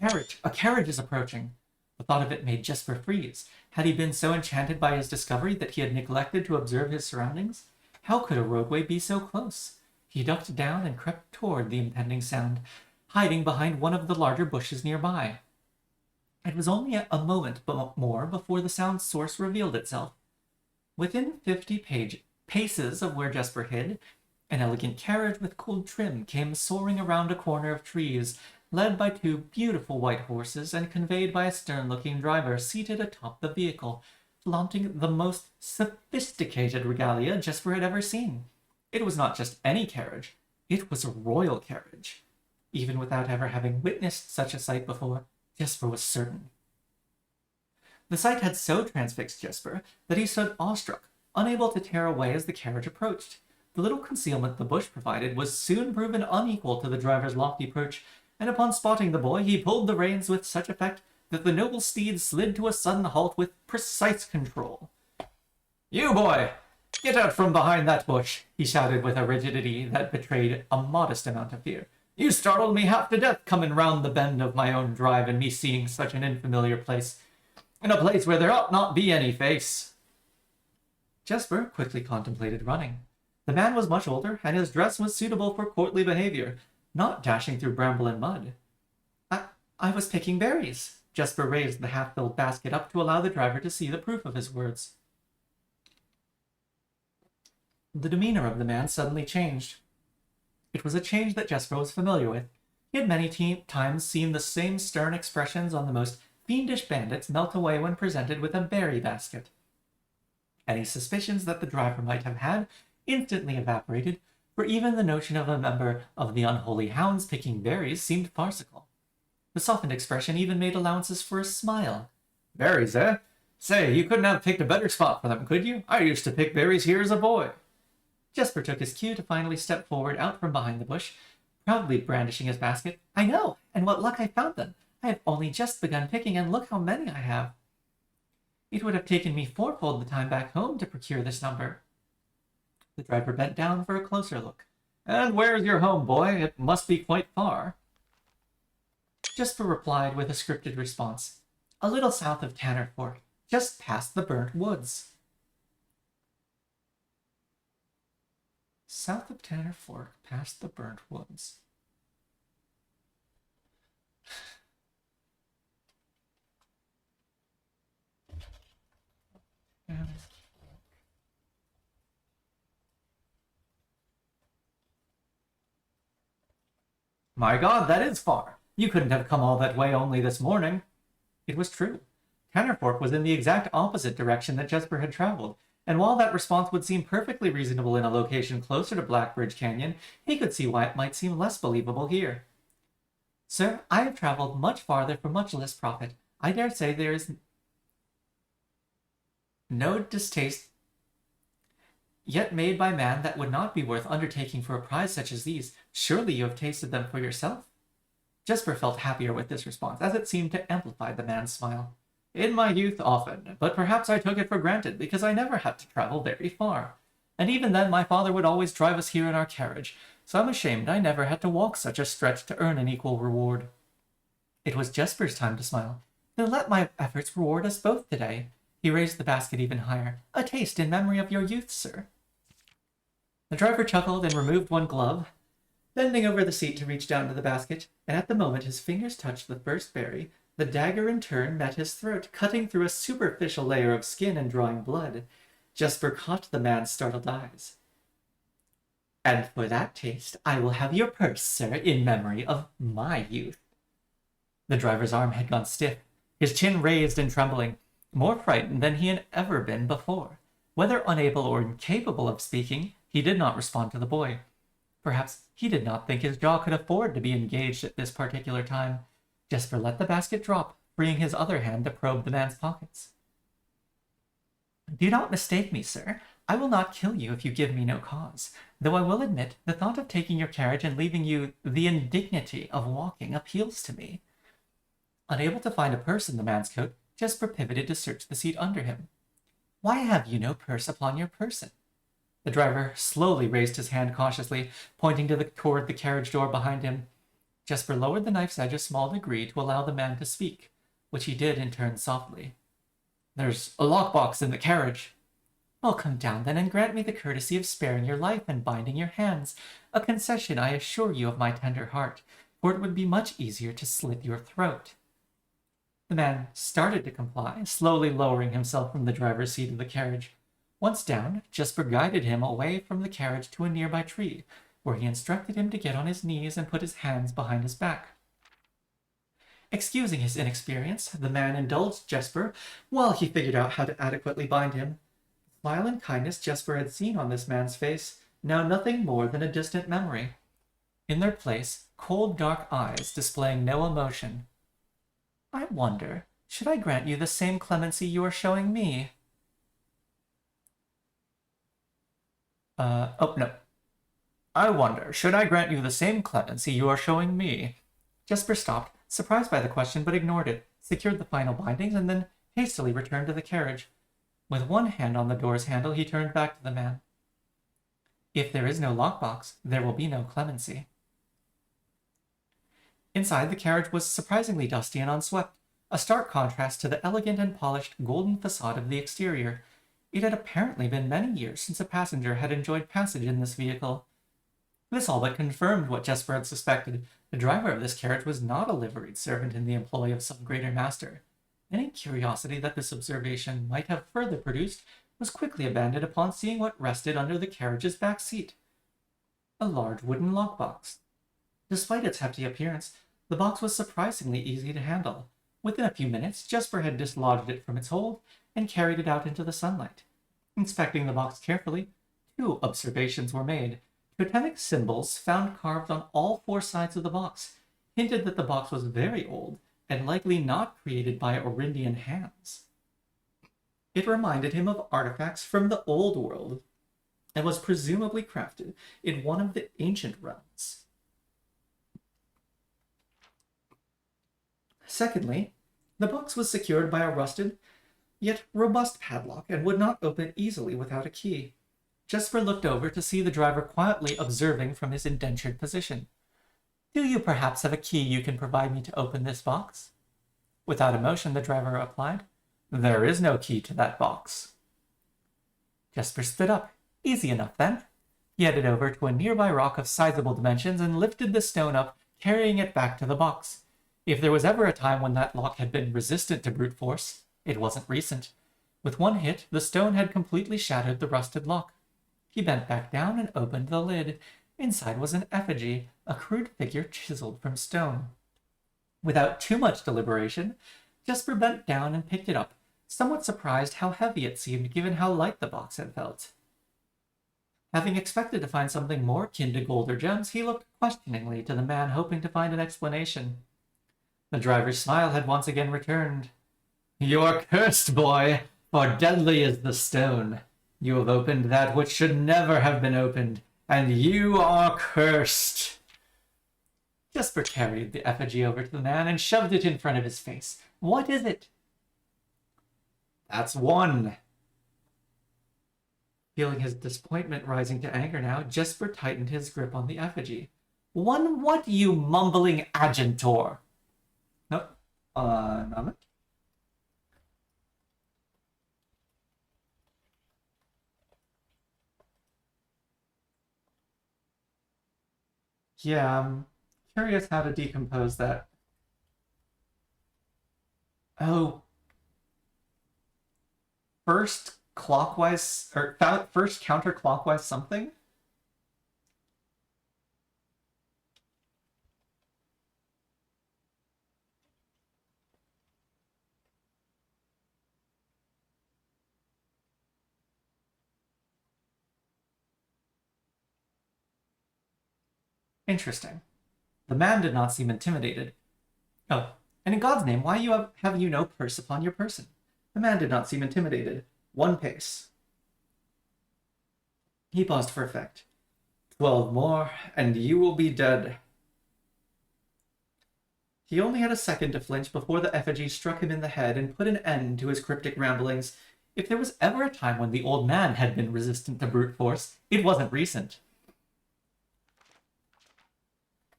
A carriage is approaching. The thought of it made Jesper freeze. Had he been so enchanted by his discovery that he had neglected to observe his surroundings? How could a roadway be so close? He ducked down and crept toward the impending sound, hiding behind one of the larger bushes nearby. It was only a moment more before the sound's source revealed itself. Within 50 paces of where Jesper hid, an elegant carriage with gold trim came soaring around a corner of trees, led by 2 beautiful white horses and conveyed by a stern-looking driver seated atop the vehicle, flaunting the most sophisticated regalia Jesper had ever seen. It was not just any carriage, it was a royal carriage. Even without ever having witnessed such a sight before, Jesper was certain. The sight had so transfixed Jesper that he stood awestruck, unable to tear away as the carriage approached. The little concealment the bush provided was soon proven unequal to the driver's lofty perch, and upon spotting the boy, he pulled the reins with such effect that the noble steed slid to a sudden halt with precise control. "You, boy! Get out from behind that bush!" he shouted with a rigidity that betrayed a modest amount of fear. "You startled me half to death coming round the bend of my own drive and me seeing such an unfamiliar place. In a place where there ought not be any face." Jesper quickly contemplated running. The man was much older, and his dress was suitable for courtly behavior, not dashing through bramble and mud. I was picking berries." Jesper raised the half-filled basket up to allow the driver to see the proof of his words. The demeanor of the man suddenly changed. It was a change that Jesper was familiar with. He had many times seen the same stern expressions on the most fiendish bandits melt away when presented with a berry basket. Any suspicions that the driver might have had instantly evaporated, for even the notion of a member of the unholy hounds picking berries seemed farcical. The softened expression even made allowances for a smile. "Berries, eh? Say, you couldn't have picked a better spot for them, could you? I used to pick berries here as a boy." Jesper took his cue to finally step forward out from behind the bush, proudly brandishing his basket. "I know, and what luck I found them. I have only just begun picking, and look how many I have. It would have taken me fourfold the time back home to procure this number." The driver bent down for a closer look. "And where's your home, boy? It must be quite far." Jesper replied with a scripted response. "A little south of Tanner Fork, just past the burnt woods." South of Tanner Fork, past the burnt woods. My God, that is far. You couldn't have come all that way only this morning. It was true. Tanner Fork was in the exact opposite direction that Jesper had traveled, and while that response would seem perfectly reasonable in a location closer to Blackbridge Canyon, he could see why it might seem less believable here. "Sir, I have traveled much farther for much less profit. I dare say there is no distaste yet made by man that would not be worth undertaking for a prize such as these. Surely you have tasted them for yourself?" Jesper felt happier with this response, as it seemed to amplify the man's smile. "In my youth, often, but perhaps I took it for granted, because I never had to travel very far. And even then, my father would always drive us here in our carriage, so I'm ashamed I never had to walk such a stretch to earn an equal reward." It was Jesper's time to smile. "Then let my efforts reward us both today." He raised the basket even higher. "A taste in memory of your youth, sir." The driver chuckled and removed one glove, bending over the seat to reach down to the basket, and at the moment his fingers touched the first berry, the dagger in turn met his throat, cutting through a superficial layer of skin and drawing blood. Jesper caught the man's startled eyes. "And for that taste, I will have your purse, sir, in memory of my youth." The driver's arm had gone stiff, his chin raised and trembling, more frightened than he had ever been before. Whether unable or incapable of speaking, he did not respond to the boy. Perhaps he did not think his jaw could afford to be engaged at this particular time. Jesper let the basket drop, freeing his other hand to probe the man's pockets. "Do not mistake me, sir. I will not kill you if you give me no cause, though I will admit the thought of taking your carriage and leaving you the indignity of walking appeals to me." Unable to find a purse in the man's coat, Jesper pivoted to search the seat under him. "Why have you no purse upon your person?" The driver slowly raised his hand cautiously, pointing toward the carriage door behind him. Jesper lowered the knife's edge a small degree to allow the man to speak, which he did in turn softly. "There's a lockbox in the carriage." "Well, come down then and grant me the courtesy of sparing your life and binding your hands, a concession I assure you of my tender heart, for it would be much easier to slit your throat." The man started to comply, slowly lowering himself from the driver's seat of the carriage. Once down, Jesper guided him away from the carriage to a nearby tree, where he instructed him to get on his knees and put his hands behind his back. Excusing his inexperience, the man indulged Jesper while he figured out how to adequately bind him. The smile and kindness Jesper had seen on this man's face, now nothing more than a distant memory. In their place, cold, dark eyes displaying no emotion. I wonder, should I grant you the same clemency you are showing me? Oh, no. I wonder, should I grant you the same clemency you are showing me? Jesper stopped, surprised by the question, but ignored it, secured the final bindings, and then hastily returned to the carriage. With one hand on the door's handle, he turned back to the man. If there is no lockbox, there will be no clemency. Inside, the carriage was surprisingly dusty and unswept, a stark contrast to the elegant and polished golden facade of the exterior. It had apparently been many years since a passenger had enjoyed passage in this vehicle. This all but confirmed what Jesper had suspected. The driver of this carriage was not a liveried servant in the employ of some greater master. Any curiosity that this observation might have further produced was quickly abandoned upon seeing what rested under the carriage's back seat. A large wooden lockbox. Despite its hefty appearance, the box was surprisingly easy to handle. Within a few minutes, Jesper had dislodged it from its hold and carried it out into the sunlight. Inspecting the box carefully, 2 observations were made. Totemic symbols found carved on all 4 sides of the box hinted that the box was very old and likely not created by Orindian hands. It reminded him of artifacts from the old world and was presumably crafted in one of the ancient realms. Secondly, the box was secured by a rusted, yet robust padlock and would not open easily without a key. Jesper looked over to see the driver quietly observing from his indentured position. Do you perhaps have a key you can provide me to open this box? Without emotion, the driver replied, There is no key to that box. Jesper stood up. Easy enough, then. He headed over to a nearby rock of sizable dimensions and lifted the stone up, carrying it back to the box. If there was ever a time when that lock had been resistant to brute force, it wasn't recent. With one hit, the stone had completely shattered the rusted lock. He bent back down and opened the lid. Inside was an effigy, a crude figure chiseled from stone. Without too much deliberation, Jesper bent down and picked it up, somewhat surprised how heavy it seemed given how light the box had felt. Having expected to find something more akin to gold or gems, he looked questioningly to the man, hoping to find an explanation. The driver's smile had once again returned. You are cursed, boy, for deadly is the stone. You have opened that which should never have been opened, and you are cursed. Jesper carried the effigy over to the man and shoved it in front of his face. What is it? That's 1. Feeling his disappointment rising to anger now, Jesper tightened his grip on the effigy. 1 what, you mumbling agentor? Nope. Moment. Yeah, I'm curious how to decompose that. Oh, first clockwise, or first counterclockwise something? Interesting. The man did not seem intimidated. Oh, and in God's name, why have you no purse upon your person? The man did not seem intimidated. 1 pace. He paused for effect. 12 more, and you will be dead. He only had a second to flinch before the effigy struck him in the head and put an end to his cryptic ramblings. If there was ever a time when the old man had been resistant to brute force, it wasn't recent.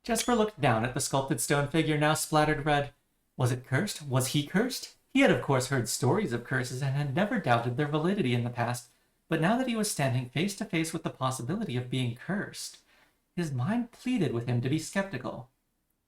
Jesper looked down at the sculpted stone figure, now splattered red. Was it cursed? Was he cursed? He had of course heard stories of curses and had never doubted their validity in the past, but now that he was standing face to face with the possibility of being cursed, his mind pleaded with him to be skeptical.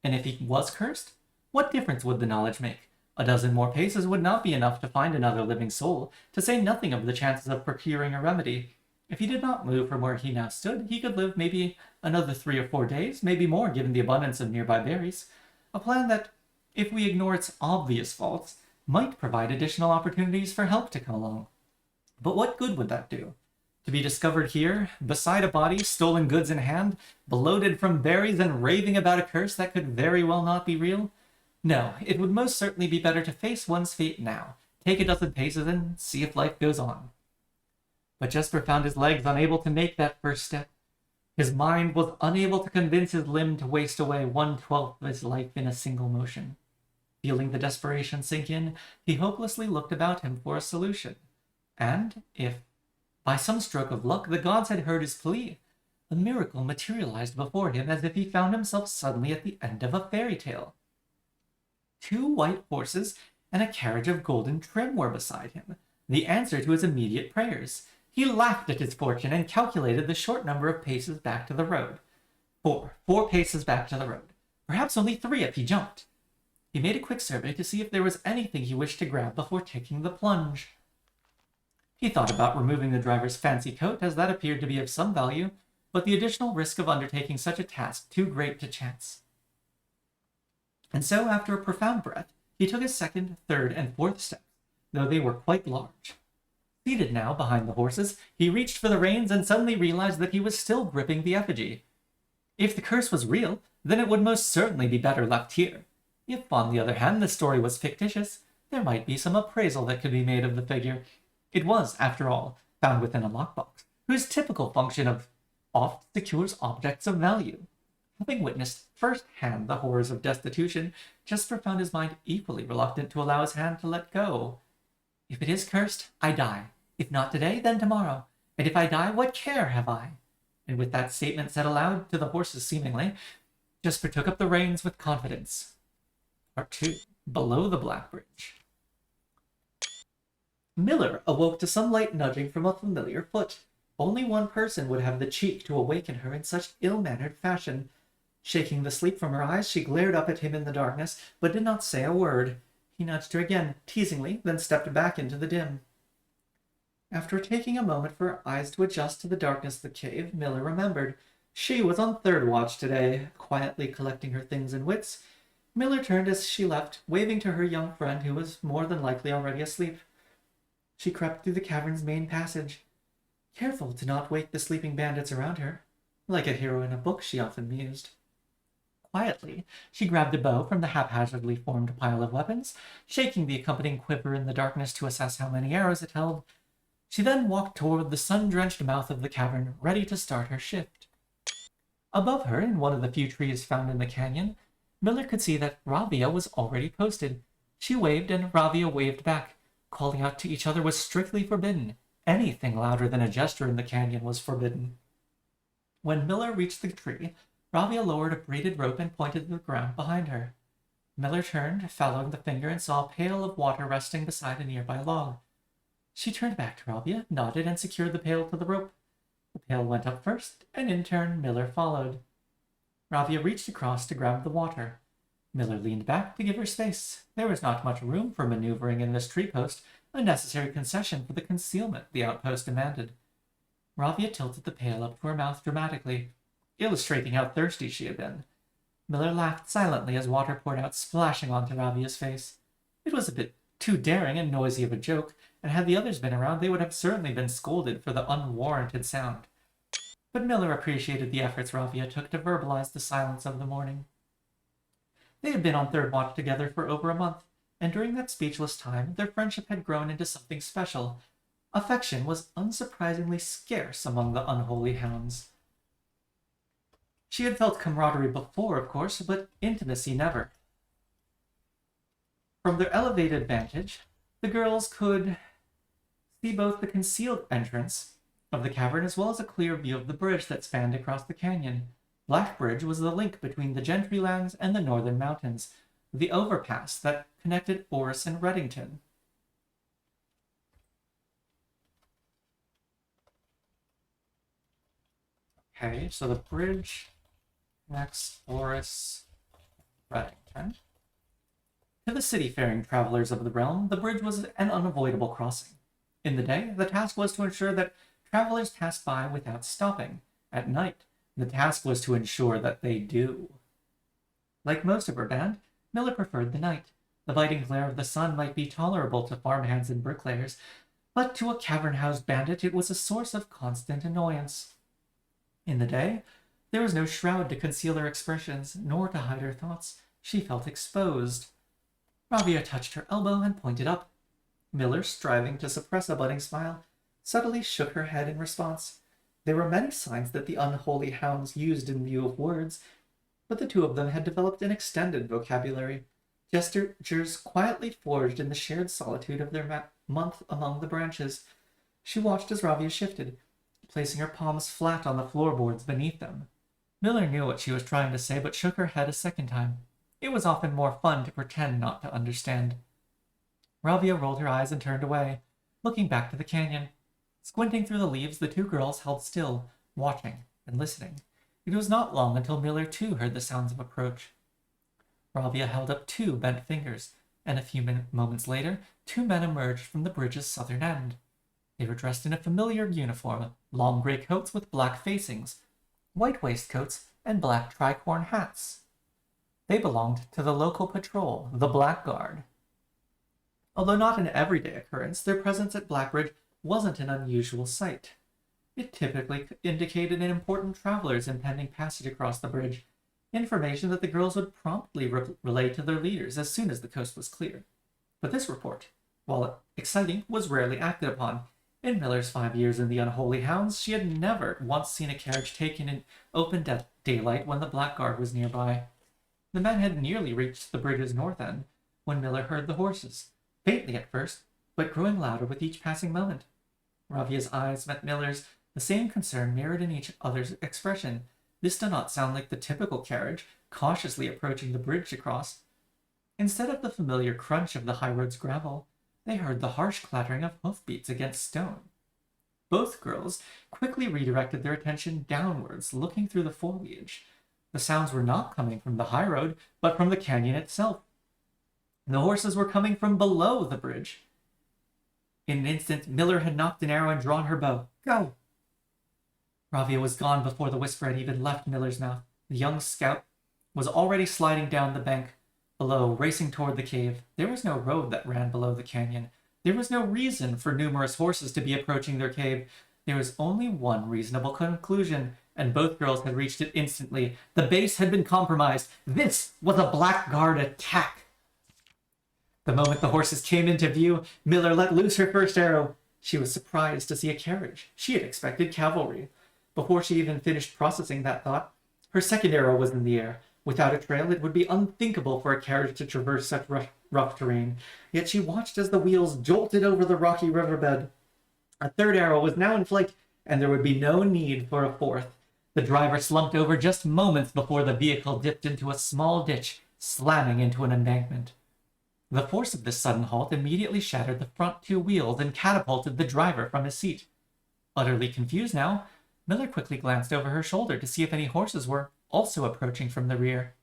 And if he was cursed, what difference would the knowledge make? A dozen more paces would not be enough to find another living soul, to say nothing of the chances of procuring a remedy. If he did not move from where he now stood, he could live maybe another 3 or 4 days, maybe more given the abundance of nearby berries. A plan that if we ignore its obvious faults, might provide additional opportunities for help to come along. But what good would that do? To be discovered here, beside a body, stolen goods in hand, bloated from berries and raving about a curse that could very well not be real? No, it would most certainly be better to face one's fate now, take a dozen paces and see if life goes on. But Jesper found his legs unable to make that first step. His mind was unable to convince his limb to waste away 1/12 of his life in a single motion. Feeling the desperation sink in, he hopelessly looked about him for a solution. And if, by some stroke of luck, the gods had heard his plea, a miracle materialized before him as if he found himself suddenly at the end of a fairy tale. 2 white horses and a carriage of golden trim were beside him, the answer to his immediate prayers. He laughed at his fortune and calculated the short number of paces back to the road. 4 paces back to the road. Perhaps only 3 if he jumped. He made a quick survey to see if there was anything he wished to grab before taking the plunge. He thought about removing the driver's fancy coat, as that appeared to be of some value, but the additional risk of undertaking such a task too great to chance. And so, after a profound breath, he took his 2nd, 3rd, and 4th steps, though they were quite large. Seated now behind the horses, he reached for the reins and suddenly realized that he was still gripping the effigy. If the curse was real, then it would most certainly be better left here. If, on the other hand, the story was fictitious, there might be some appraisal that could be made of the figure. It was, after all, found within a lockbox, whose typical function of oft secures objects of value. Having witnessed firsthand the horrors of destitution, Jesper found his mind equally reluctant to allow his hand to let go. If it is cursed, I die. If not today, then tomorrow. And if I die, what care have I? And with that statement said aloud, to the horses seemingly, Jesper took up the reins with confidence. Part 2. Below the Black Bridge. Miller awoke to some light nudging from a familiar foot. Only one person would have the cheek to awaken her in such ill-mannered fashion. Shaking the sleep from her eyes, she glared up at him in the darkness, but did not say a word. He nudged her again, teasingly, then stepped back into the dim. After taking a moment for her eyes to adjust to the darkness of the cave, Miller remembered. She was on 3rd watch today, quietly collecting her things and wits. Miller turned as she left, waving to her young friend, who was more than likely already asleep. She crept through the cavern's main passage, careful to not wake the sleeping bandits around her. Like a hero in a book, she often mused. Quietly, she grabbed a bow from the haphazardly formed pile of weapons, shaking the accompanying quiver in the darkness to assess how many arrows it held. She then walked toward the sun-drenched mouth of the cavern, ready to start her shift. Above her, in one of the few trees found in the canyon, Miller could see that Ravia was already posted. She waved, and Ravia waved back. Calling out to each other was strictly forbidden. Anything louder than a gesture in the canyon was forbidden. When Miller reached the tree, Ravia lowered a braided rope and pointed to the ground behind her. Miller turned, following the finger, and saw a pail of water resting beside a nearby log. She turned back to Ravia, nodded, and secured the pail to the rope. The pail went up first, and in turn Miller followed. Ravia reached across to grab the water. Miller leaned back to give her space. There was not much room for maneuvering in this tree post, a necessary concession for the concealment the outpost demanded. Ravia tilted the pail up to her mouth dramatically, illustrating how thirsty she had been. Miller laughed silently as water poured out, splashing onto Ravia's face. It was a bit too daring and noisy of a joke, and had the others been around, they would have certainly been scolded for the unwarranted sound. But Miller appreciated the efforts Ravia took to verbalize the silence of the morning. They had been on 3rd watch together for over a month, and during that speechless time, their friendship had grown into something special. Affection was unsurprisingly scarce among the unholy hounds. She had felt camaraderie before, of course, but intimacy never. From their elevated vantage, the girls could see both the concealed entrance of the cavern as well as a clear view of the bridge that spanned across the canyon. Black Bridge was the link between the Gentry lands and the northern mountains, the overpass that connected Orris and Reddington. Okay, so the bridge connects Orris and Reddington. To the city-faring travelers of the realm, the bridge was an unavoidable crossing. In the day, the task was to ensure that travelers passed by without stopping. At night, the task was to ensure that they do. Like most of her band, Miller preferred the night. The biting glare of the sun might be tolerable to farmhands and bricklayers, but to a cavern-housed bandit it was a source of constant annoyance. In the day, there was no shroud to conceal her expressions, nor to hide her thoughts. She felt exposed. Rabia touched her elbow and pointed up. Miller, striving to suppress a budding smile, subtly shook her head in response. There were many signs that the unholy hounds used in lieu of words, but the two of them had developed an extended vocabulary, gestures quietly forged in the shared solitude of their month among the branches. She watched as Rabia shifted, placing her palms flat on the floorboards beneath them. Miller knew what she was trying to say, but shook her head a second time. It was often more fun to pretend not to understand. Rabia rolled her eyes and turned away, looking back to the canyon. Squinting through the leaves, the two girls held still, watching and listening. It was not long until Miller too heard the sounds of approach. Rabia held up two bent fingers, and a few moments later, two men emerged from the bridge's southern end. They were dressed in a familiar uniform, long gray coats with black facings, white waistcoats, and black tricorn hats. They belonged to the local patrol, the Black Guard. Although not an everyday occurrence, their presence at Blackbridge wasn't an unusual sight. It typically indicated an important traveler's impending passage across the bridge, information that the girls would promptly relay to their leaders as soon as the coast was clear. But this report, while exciting, was rarely acted upon. In Miller's 5 years in the Unholy Hounds, she had never once seen a carriage taken in open daylight when the Blackguard was nearby. The men had nearly reached the bridge's north end when Miller heard the horses, faintly at first, but growing louder with each passing moment. Ravia's eyes met Miller's, the same concern mirrored in each other's expression. This did not sound like the typical carriage, cautiously approaching the bridge to cross. Instead of the familiar crunch of the highroad's gravel, they heard the harsh clattering of hoofbeats against stone. Both girls quickly redirected their attention downwards, looking through the foliage. The sounds were not coming from the highroad, but from the canyon itself. The horses were coming from below the bridge. In an instant, Miller had knocked an arrow and drawn her bow. Go! Rabia was gone before the whisper had even left Miller's mouth. The young scout was already sliding down the bank below, racing toward the cave. There was no road that ran below the canyon. There was no reason for numerous horses to be approaching their cave. There was only one reasonable conclusion, and both girls had reached it instantly. The base had been compromised. This was a Blackguard attack. The moment the horses came into view, Miller let loose her first arrow. She was surprised to see a carriage. She had expected cavalry. Before she even finished processing that thought, her second arrow was in the air. Without a trail, it would be unthinkable for a carriage to traverse such rough terrain. Yet she watched as the wheels jolted over the rocky riverbed. A third arrow was now in flight, and there would be no need for a fourth. The driver slumped over just moments before the vehicle dipped into a small ditch, slamming into an embankment. The force of this sudden halt immediately shattered the front two wheels and catapulted the driver from his seat. Utterly confused now, Miller quickly glanced over her shoulder to see if any horses were also approaching from the rear.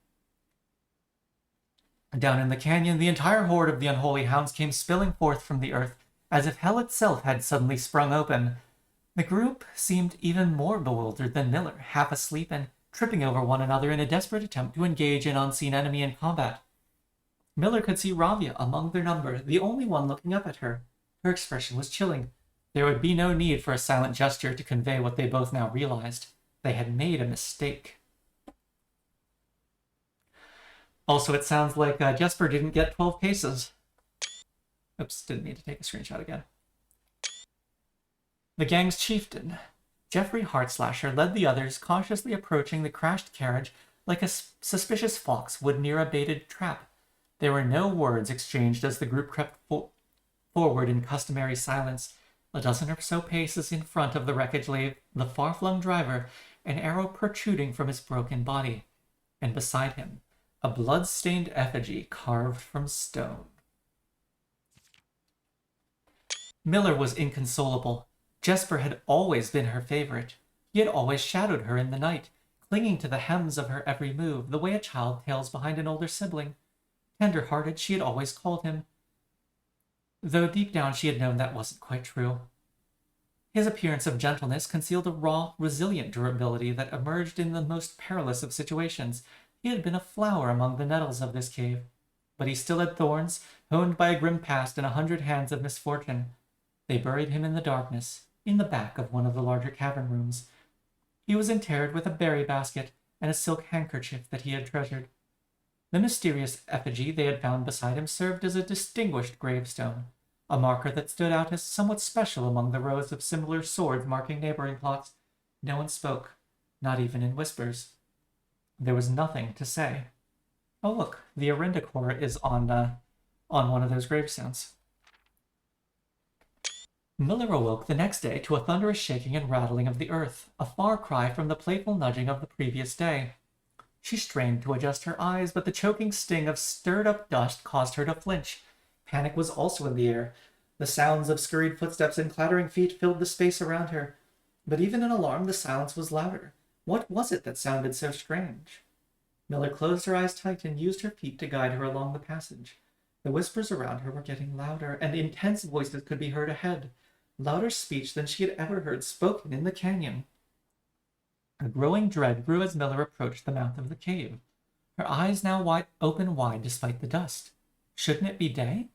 Down in the canyon, the entire horde of the Unholy Hounds came spilling forth from the earth, as if hell itself had suddenly sprung open. The group seemed even more bewildered than Miller, half asleep and tripping over one another in a desperate attempt to engage an unseen enemy in combat. Miller could see Rabia among their number, the only one looking up at her. Her expression was chilling. There would be no need for a silent gesture to convey what they both now realized. They had made a mistake. Also, it sounds like Jesper didn't get 12 cases. Oops, didn't mean to take a screenshot again. The gang's chieftain, Jeffrey Heartslasher, led the others, cautiously approaching the crashed carriage like a suspicious fox would near a baited trap. There were no words exchanged as the group crept forward in customary silence. A dozen or so paces in front of the wreckage lay the far-flung driver, an arrow protruding from his broken body, and beside him, a blood-stained effigy carved from stone. Miller was inconsolable. Jesper had always been her favorite. He had always shadowed her in the night, clinging to the hems of her every move, the way a child tails behind an older sibling. Tender-hearted, she had always called him, though deep down she had known that wasn't quite true. His appearance of gentleness concealed a raw, resilient durability that emerged in the most perilous of situations. He had been a flower among the nettles of this cave. but he still had thorns, honed by a grim past and 100 hands of misfortune. They buried him in the darkness, in the back of one of the larger cavern rooms. He was interred with a berry basket and a silk handkerchief that he had treasured. The mysterious effigy they had found beside him served as a distinguished gravestone, a marker that stood out as somewhat special among the rows of similar swords marking neighboring plots. No one spoke, not even in whispers. There was nothing to say. Oh look, the Arendicor is on one of those gravestones. Miller awoke the next day to a thunderous shaking and rattling of the earth, a far cry from the playful nudging of the previous day. She strained to adjust her eyes, but the choking sting of stirred-up dust caused her to flinch. Panic was also in the air. The sounds of scurried footsteps and clattering feet filled the space around her. But even in alarm, the silence was louder. What was it that sounded so strange? Miller closed her eyes tight and used her feet to guide her along the passage. The whispers around her were getting louder, and intense voices could be heard ahead. Louder speech than she had ever heard spoken in the canyon. A growing dread grew as Miller approached the mouth of the cave. Her eyes now open wide despite the dust. Shouldn't it be day?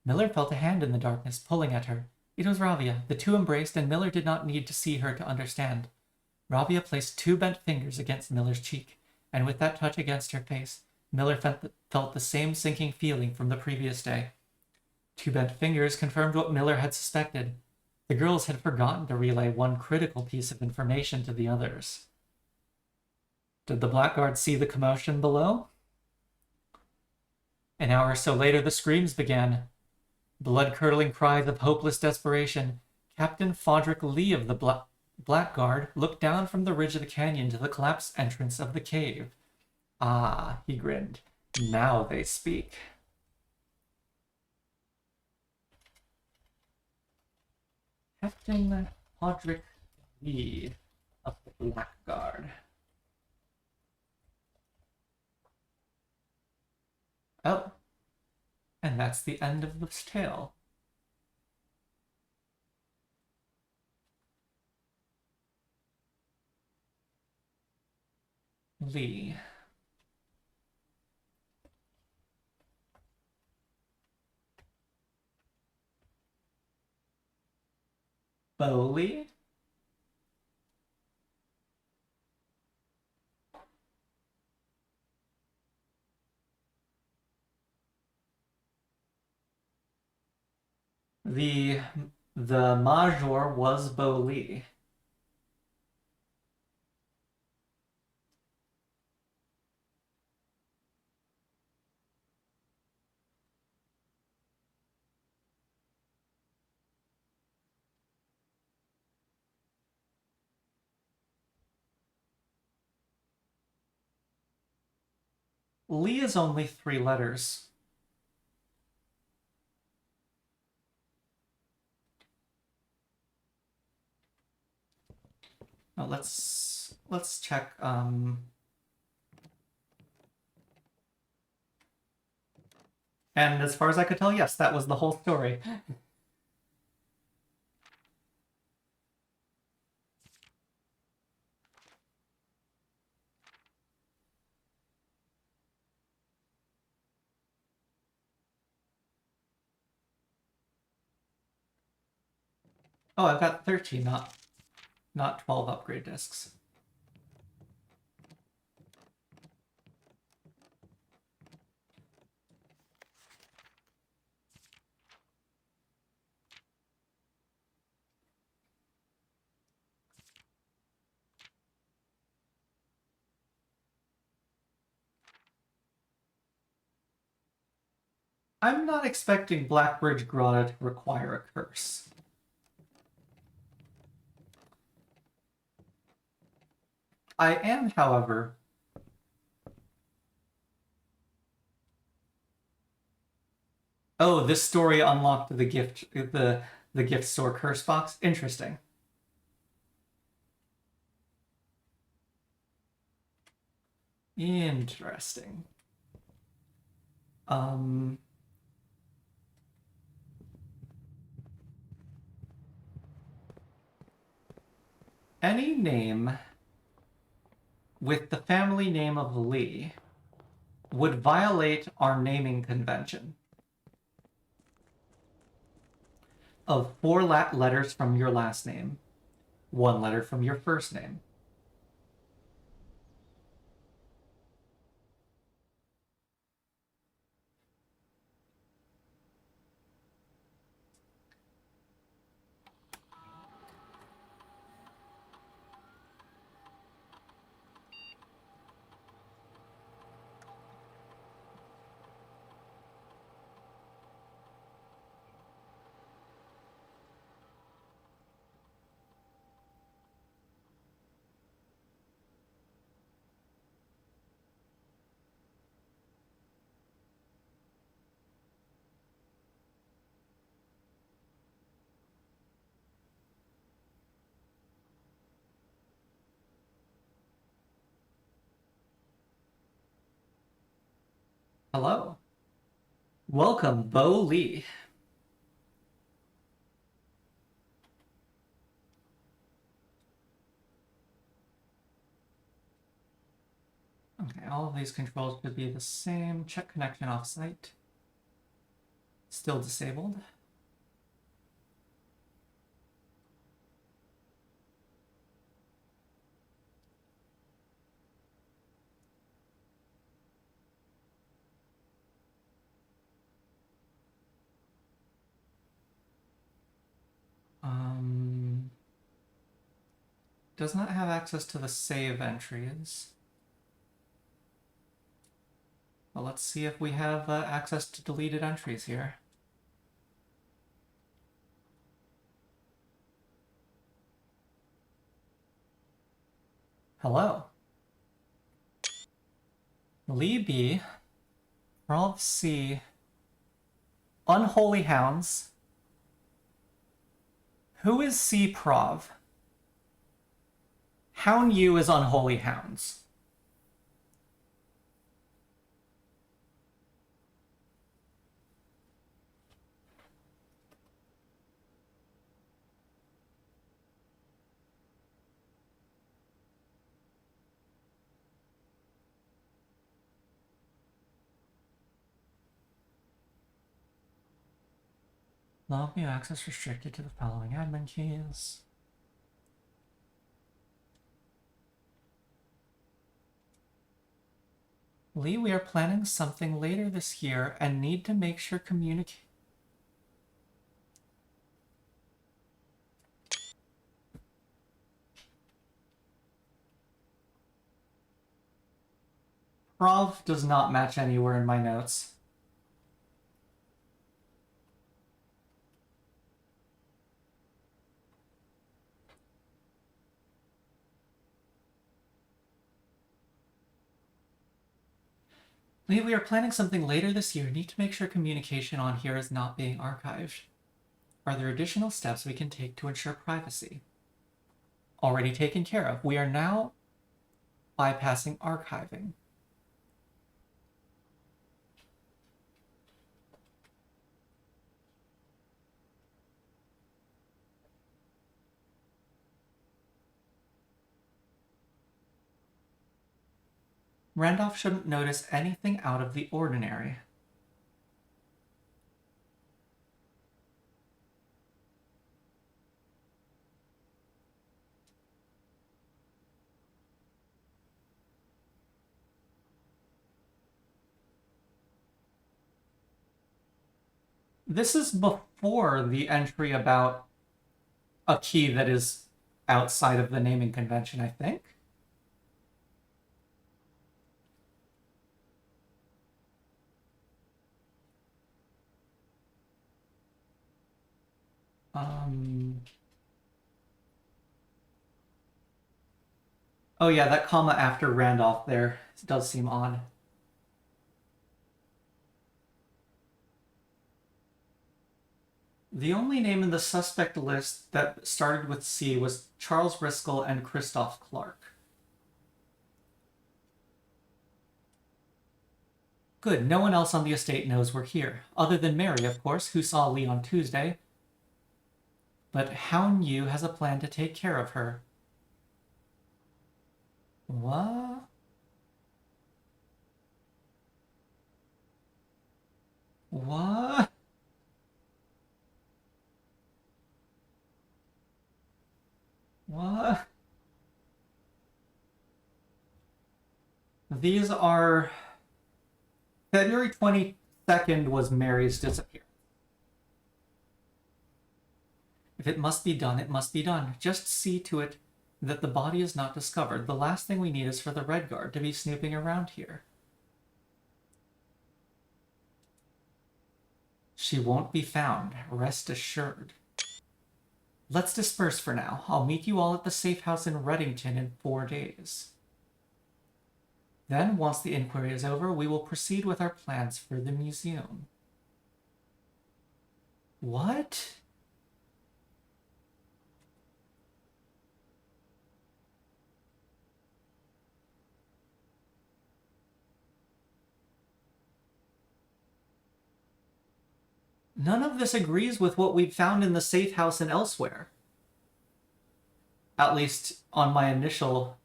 Miller felt a hand in the darkness pulling at her. It was Ravia. The two embraced, and Miller did not need to see her to understand. Ravia placed 2 bent fingers against Miller's cheek, and with that touch against her face, Miller felt the same sinking feeling from the previous day. 2 bent fingers confirmed what Miller had suspected. The girls had forgotten to relay one critical piece of information to the others. Did the Blackguard see the commotion below? An hour or so later, the screams began. Blood-curdling cries of hopeless desperation. Captain Fodrick Lee of the Blackguard looked down from the ridge of the canyon to the collapsed entrance of the cave. Ah, he grinned. Now they speak. Captain Fodrick Lee of the Blackguard. Oh, and that's the end of this tale. Lee. Bowley? The Major was Bowley. Lee is only 3 letters. Now let's check. And as far as I could tell, yes, that was the whole story. Oh, I've got 13, not 12 upgrade discs. I'm not expecting Blackbridge Grotto to require a curse. I am, however, oh, this story unlocked the gift store curse box. Interesting. Interesting. Any name with the family name of Lee would violate our naming convention of 4 letters from your last name, 1 letter from your first name. Hello. Welcome, Bo Lee. Okay, all of these controls should be the same. Check connection off-site. Still disabled. Does not have access to the save entries. Well, let's see if we have access to deleted entries here. Hello. Lee B. 12C. Unholy Hounds. Who is C. Prov? Hound U is Unholy Hounds. Log view access restricted to the following admin keys. Lee, we are planning something later this year and need to make sure communicate. Prov does not match anywhere in my notes. Lee, we are planning something later this year. Need to make sure communication on here is not being archived. Are there additional steps we can take to ensure privacy? Already taken care of. We are now bypassing archiving. Randolph shouldn't notice anything out of the ordinary. This is before the entry about a key that is outside of the naming convention, I think. Oh yeah, that comma after Randolph there does seem odd. The only name in the suspect list that started with C was Charles Riskel and Christoph Clark. Good, no one else on the estate knows we're here. Other than Mary, of course, who saw Lee on Tuesday. But Hound Yu has a plan to take care of her. What? What? What? These are... February 22nd was Mary's disappearance. If it must be done, it must be done. Just see to it that the body is not discovered. The last thing we need is for the Red Guard to be snooping around here. She won't be found, rest assured. Let's disperse for now. I'll meet you all at the safe house in Reddington in 4 days. Then, once the inquiry is over, we will proceed with our plans for the museum. What? None of this agrees with what we've found in the safe house and elsewhere. At least on my initial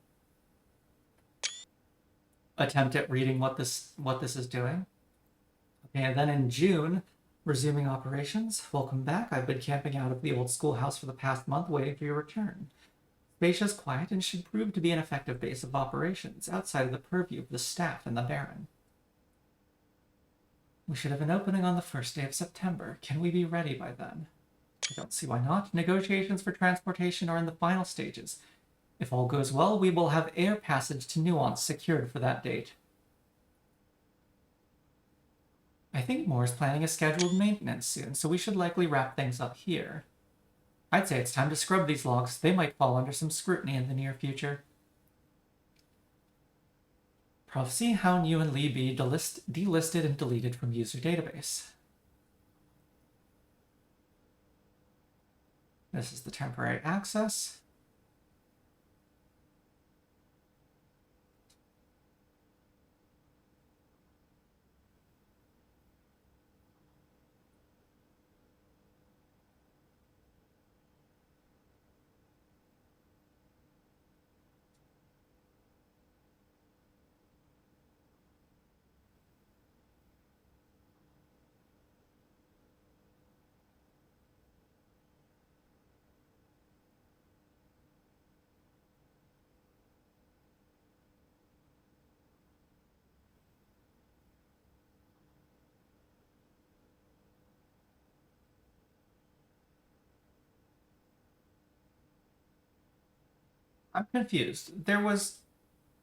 attempt at reading what this is doing. Okay, and then in June, resuming operations. Welcome back. I've been camping out of the old schoolhouse for the past month, waiting for your return. Spacious, quiet, and should prove to be an effective base of operations outside of the purview of the staff and the Baron. We should have an opening on the first day of September. Can we be ready by then? I don't see why not. Negotiations for transportation are in the final stages. If all goes well, we will have air passage to Nuance secured for that date. I think Moore is planning a scheduled maintenance soon, so we should likely wrap things up here. I'd say it's time to scrub these logs. They might fall under some scrutiny in the near future. Prophecy, Hound, Yu, and Li be delisted and deleted from user database. This is the temporary access. I'm confused.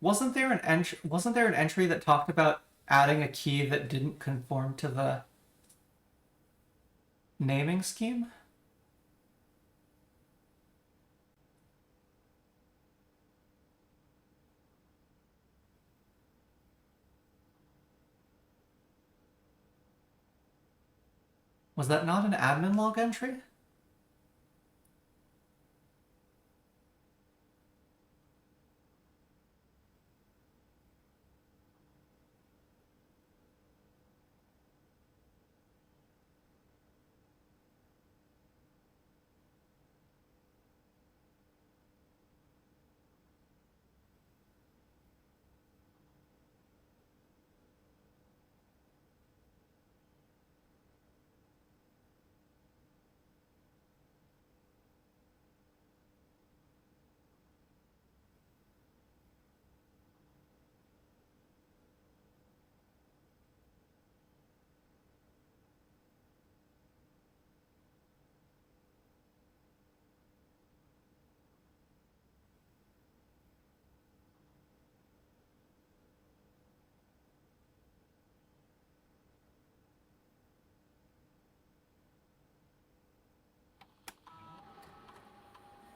Wasn't there an entry that talked about adding a key that didn't conform to the naming scheme? Was that not an admin log entry?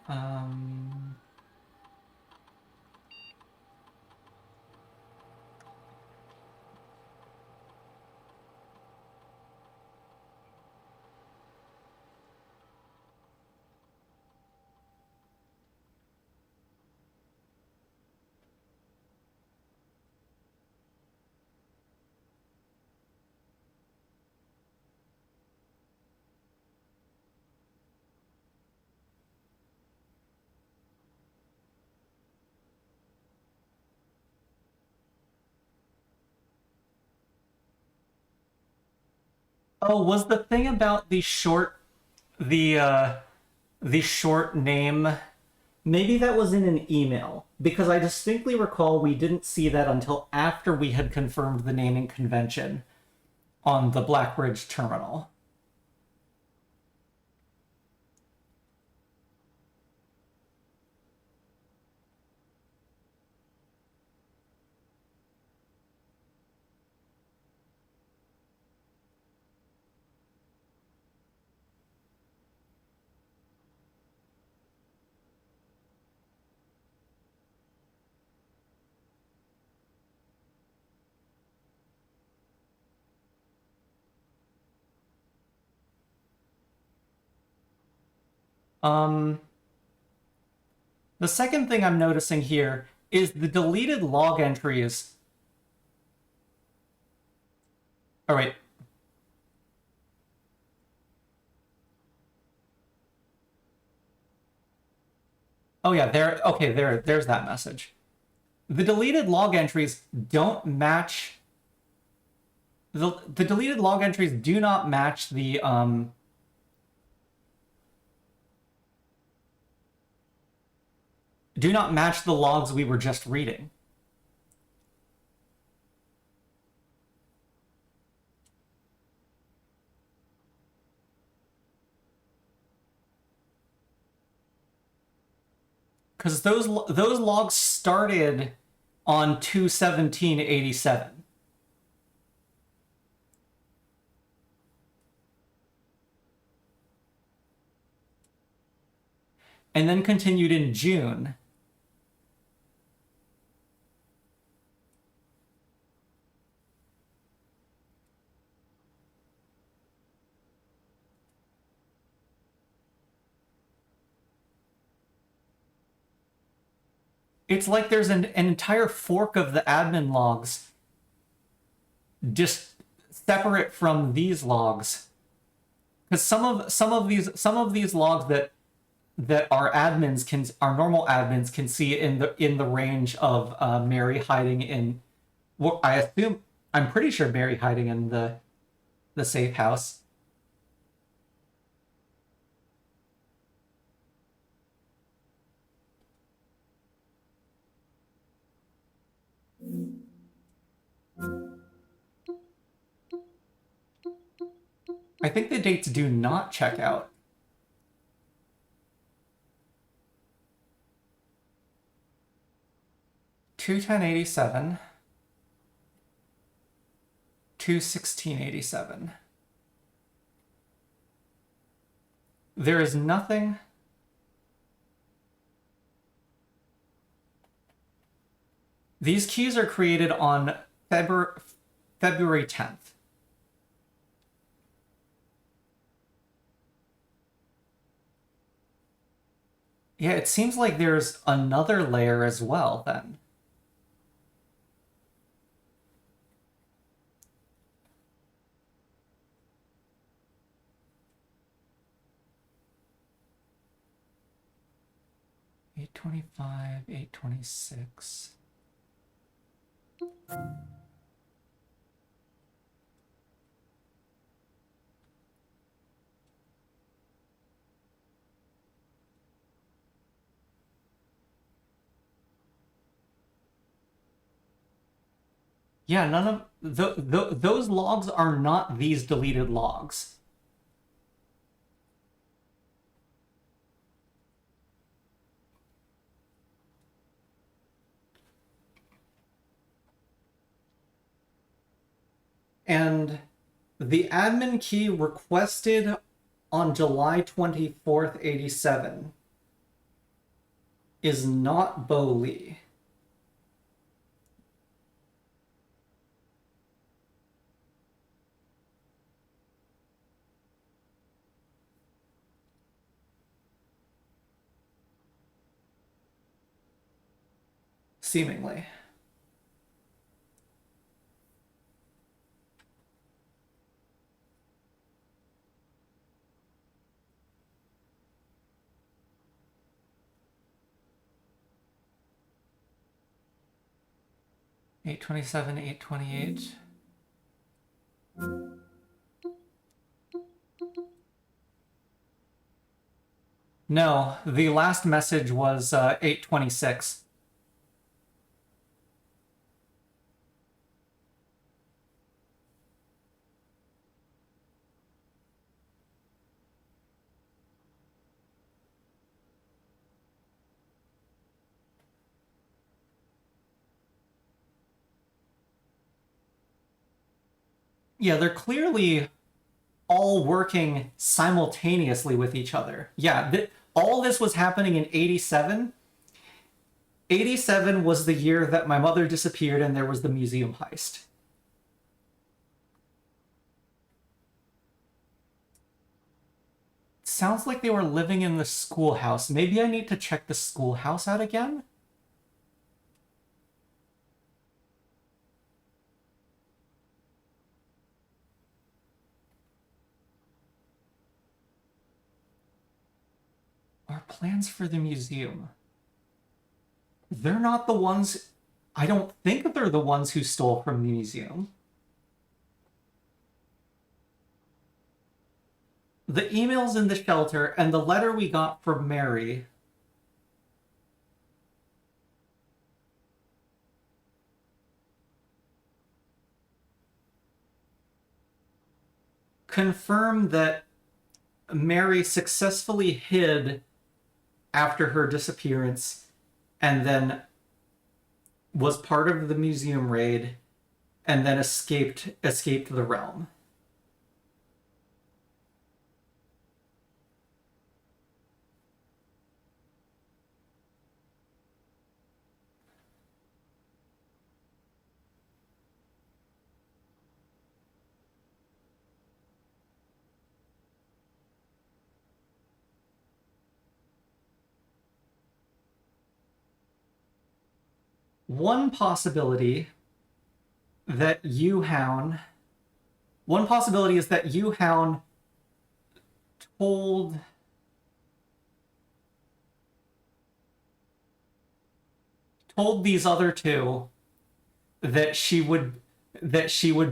Um... Oh, was the thing about the the short name, maybe that was in an email, because I distinctly recall we didn't see that until after we had confirmed the naming convention on the Blackbridge terminal. Um, the second thing I'm noticing here is the deleted log entries. Oh, wait. Oh, yeah, there. Okay, there's that message. The deleted log entries don't match. The deleted log entries do not match the do not match the logs we were just reading. Because those logs started on 2/17/87. And then continued in June. It's like there's an entire fork of the admin logs just separate from these logs. Because some of these logs that our normal admins can see in the range of Mary hiding in, well, I'm pretty sure Mary hiding in the safe house. I think the dates do not check out. Two 1087, 2/16/87. There is nothing. These keys are created on February 10th. Yeah, it seems like there's another layer as well then. $825, $826. Yeah, none of those logs are not these deleted logs. And the admin key requested on July 24th, 87 is not Bo Lee. Seemingly. $827, $828. No, the last message was 8:26. Yeah, they're clearly all working simultaneously with each other. Yeah, all this was happening in 87. 87 was the year that my mother disappeared and there was the museum heist. Sounds like they were living in the schoolhouse. Maybe I need to check the schoolhouse out again? Our plans for the museum. They're not the ones... I don't think they're the ones who stole from the museum. The emails in the shelter and the letter we got from Mary confirm that Mary successfully hid after her disappearance and then was part of the museum raid and then escaped the realm. One possibility is that Yuhoun told these other two that she would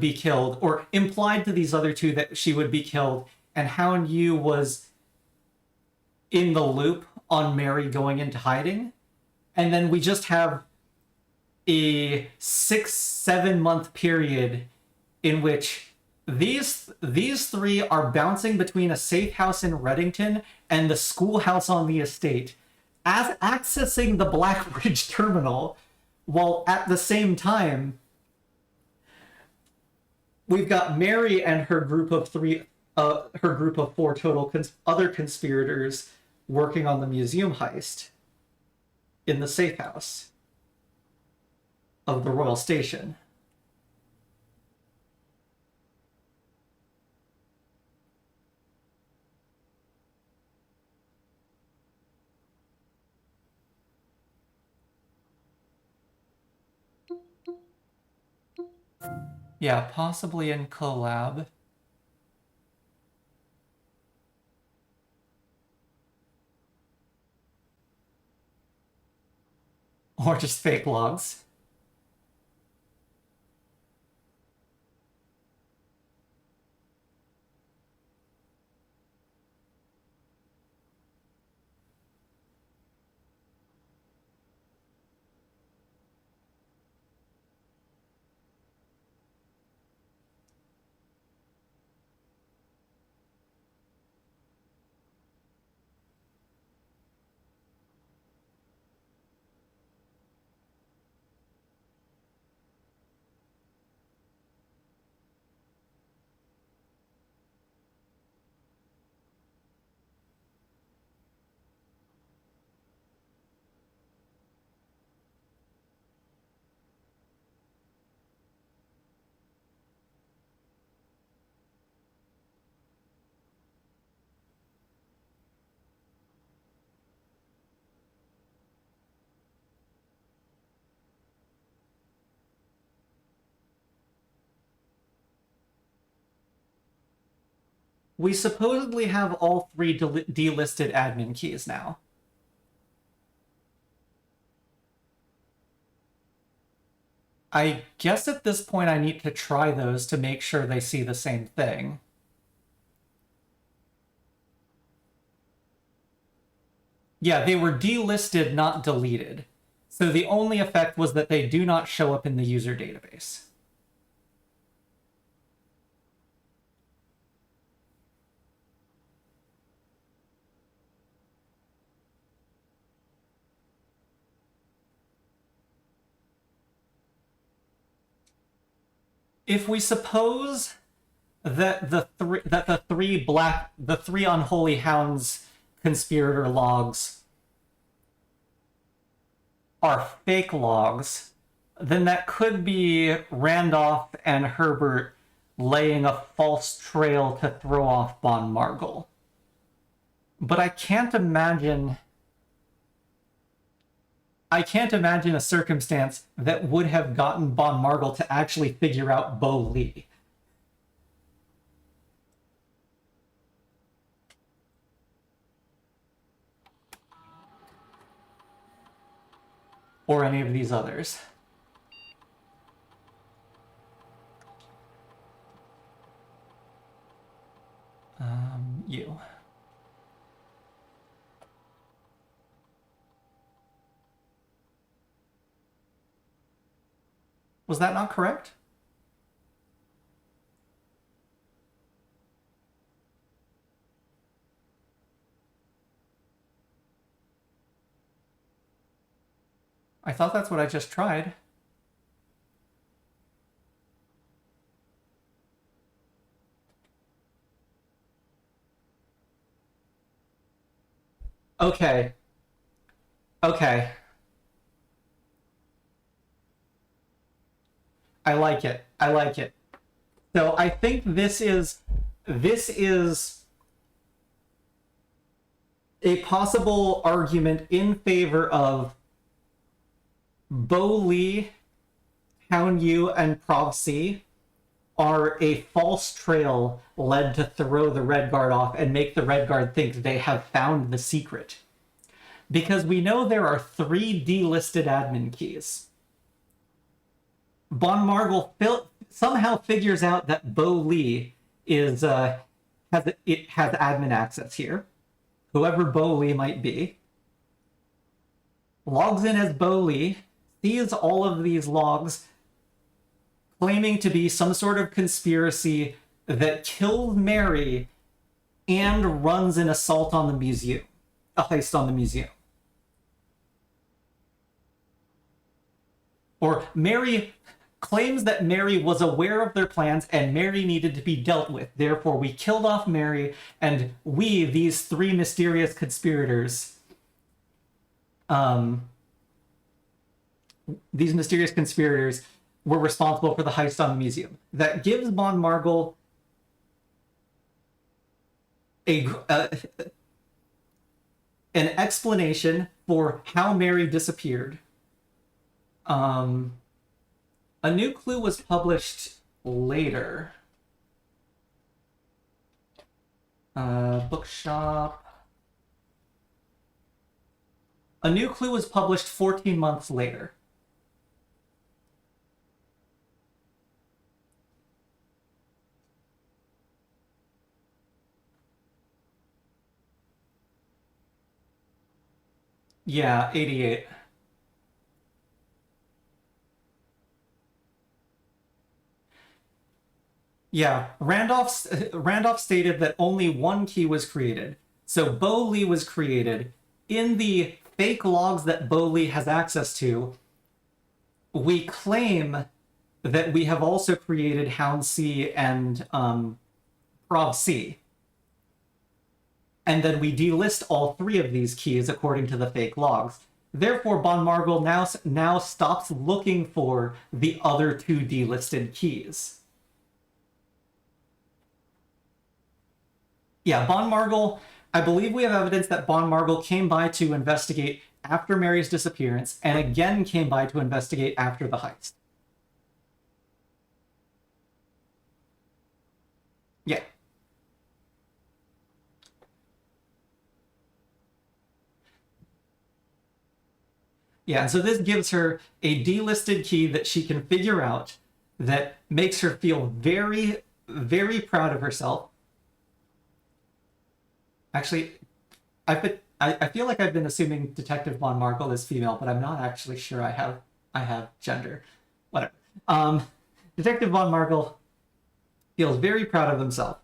be killed, or implied to these other two that she would be killed, and Hound Yu was in the loop on Mary going into hiding, and then we just have a 6-7 month period in which these three are bouncing between a safe house in Reddington and the schoolhouse on the estate, as accessing the Blackbridge terminal, while at the same time we've got Mary and her group of four total other conspirators working on the museum heist in the safe house of the Royal Station. Yeah, possibly in collab. Or just fake logs. We supposedly have all three delisted admin keys now. I guess at this point I need to try those to make sure they see the same thing. Yeah, they were delisted, not deleted. So the only effect was that they do not show up in the user database. If we suppose that the three unholy hounds conspirator logs are fake logs, then that could be Randolph and Herbert laying a false trail to throw off Bon Margul. But I can't imagine a circumstance that would have gotten Bon Margul to actually figure out Bo Lee. Or any of these others. You. Was that not correct? I thought that's what I just tried. Okay. Okay. I like it. I like it. So I think this is a possible argument in favor of Bo Lee, Hound Yu, and Prov C are a false trail led to throw the Red Guard off and make the Red Guard think they have found the secret. Because we know there are 3 delisted admin keys. Bon Margul somehow figures out that Bo Lee has admin access here, whoever Bo Lee might be, logs in as Bo Lee, sees all of these logs claiming to be some sort of conspiracy that kills Mary and runs an assault on the museum, a heist on the museum. Or Mary claims that Mary was aware of their plans and Mary needed to be dealt with. Therefore, we killed off Mary, and we, these 3 mysterious conspirators, were responsible for the heist on the museum. That gives Bon Margul an explanation for how Mary disappeared. A new clue was published later. Bookshop. A new clue was published 14 months later. Yeah, 88. Yeah, Randolph stated that only 1 key was created. So Bo Lee was created. In the fake logs that Bo Lee has access to, we claim that we have also created Hound C and Prov C. And then we delist all 3 of these keys according to the fake logs. Therefore, Bon Margul now stops looking for the other 2 delisted keys. Yeah, Bon Margul, I believe we have evidence that Bon Margul came by to investigate after Mary's disappearance, and again came by to investigate after the heist. Yeah. Yeah, and so this gives her a delisted key that she can figure out that makes her feel very, very proud of herself. Actually, I I feel like I've been assuming Detective Von Markle is female, but I'm not actually sure I have gender. Whatever. Um, Detective Von Markle feels very proud of himself.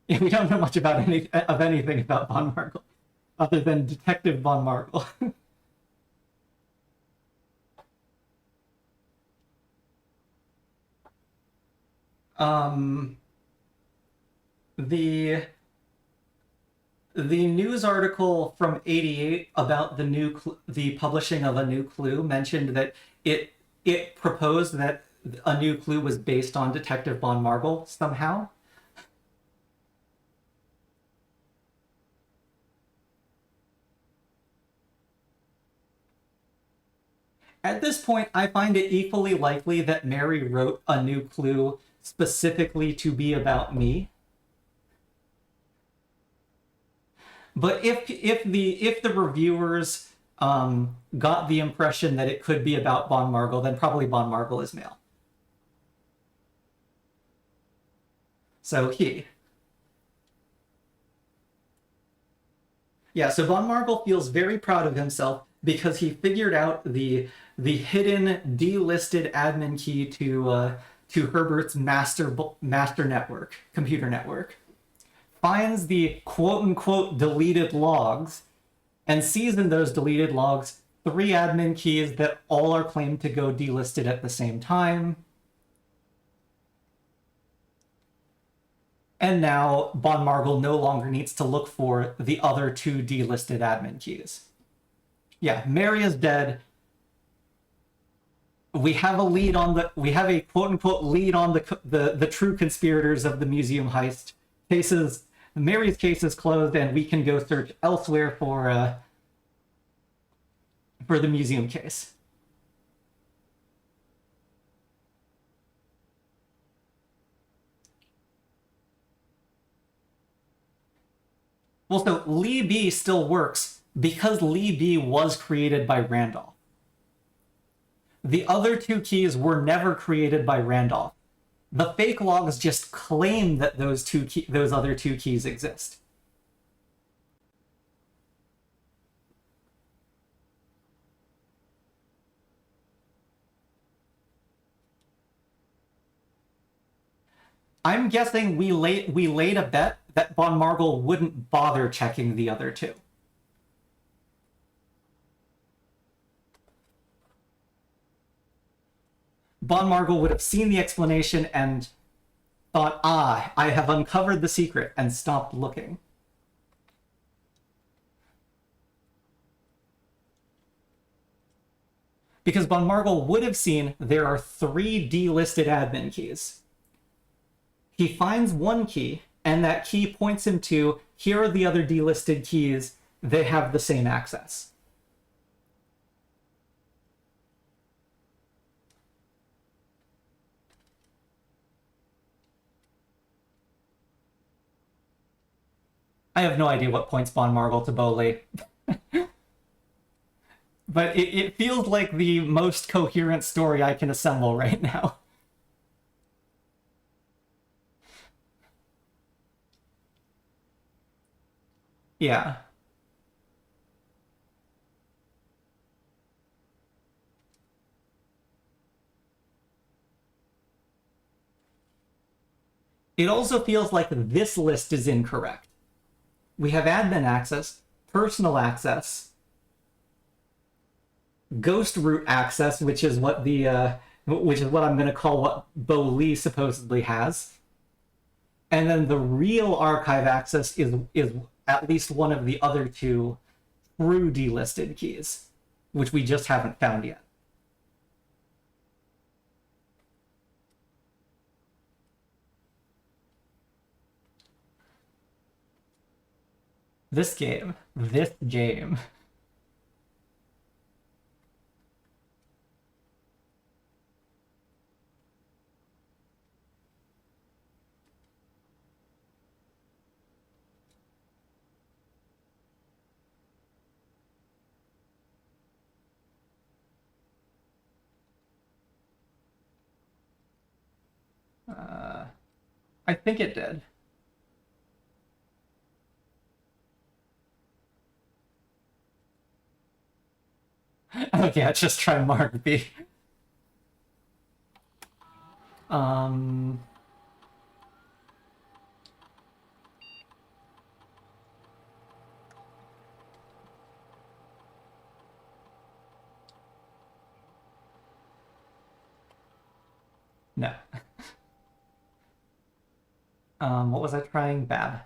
We don't know much about anything about Von Markle other than Detective Von Markle. um, the the news article from '88 about the publishing of a new clue mentioned that it proposed that a new clue was based on Detective Von Marble somehow. At this point, I find it equally likely that Mary wrote a new clue specifically to be about me. But if the reviewers got the impression that it could be about Von Margle, then probably Von Margle is male. So he. Yeah, so Von Margle feels very proud of himself because he figured out the hidden delisted admin key to Herbert's master network, computer network. Finds the quote unquote deleted logs and sees in those deleted logs 3 admin keys that all are claimed to go delisted at the same time. And now Von Margle no longer needs to look for the other 2 delisted admin keys. Yeah, Mary is dead. We have a quote unquote lead on the true conspirators of the museum heist. Mary's case is closed, and we can go search elsewhere for the museum case. Well, so Lee B still works because Lee B was created by Randolph. The other 2 keys were never created by Randolph. The fake logs just claim that those other 2 keys exist. I'm guessing we laid a bet that Von Margle wouldn't bother checking the other 2. Von Margle would have seen the explanation and thought, I have uncovered the secret, and stopped looking. Because Von Margle would have seen there are 3 delisted admin keys. He finds one key, and that key points him to, here are the other delisted keys, they have the same access. I have no idea what points Von Margle to Bowley. But it feels like the most coherent story I can assemble right now. Yeah. It also feels like this list is incorrect. We have admin access, personal access, ghost root access, which is what I'm going to call what Bo Lee supposedly has, and then the real archive access is at least one of the other 2 true delisted keys, which we just haven't found yet. This game. I think it did. Okay, let's just try Mark B. Um... No. What was I trying? Bab.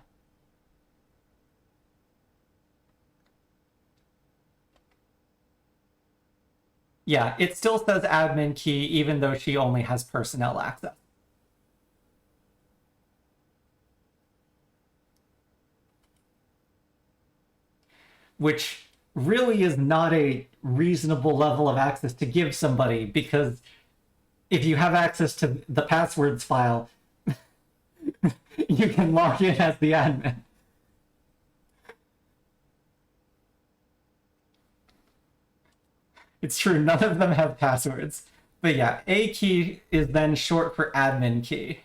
Yeah, it still says admin key even though she only has personnel access. Which really is not a reasonable level of access to give somebody, because if you have access to the passwords file, you can log in as the admin. It's true, none of them have passwords. But yeah, A key is then short for admin key.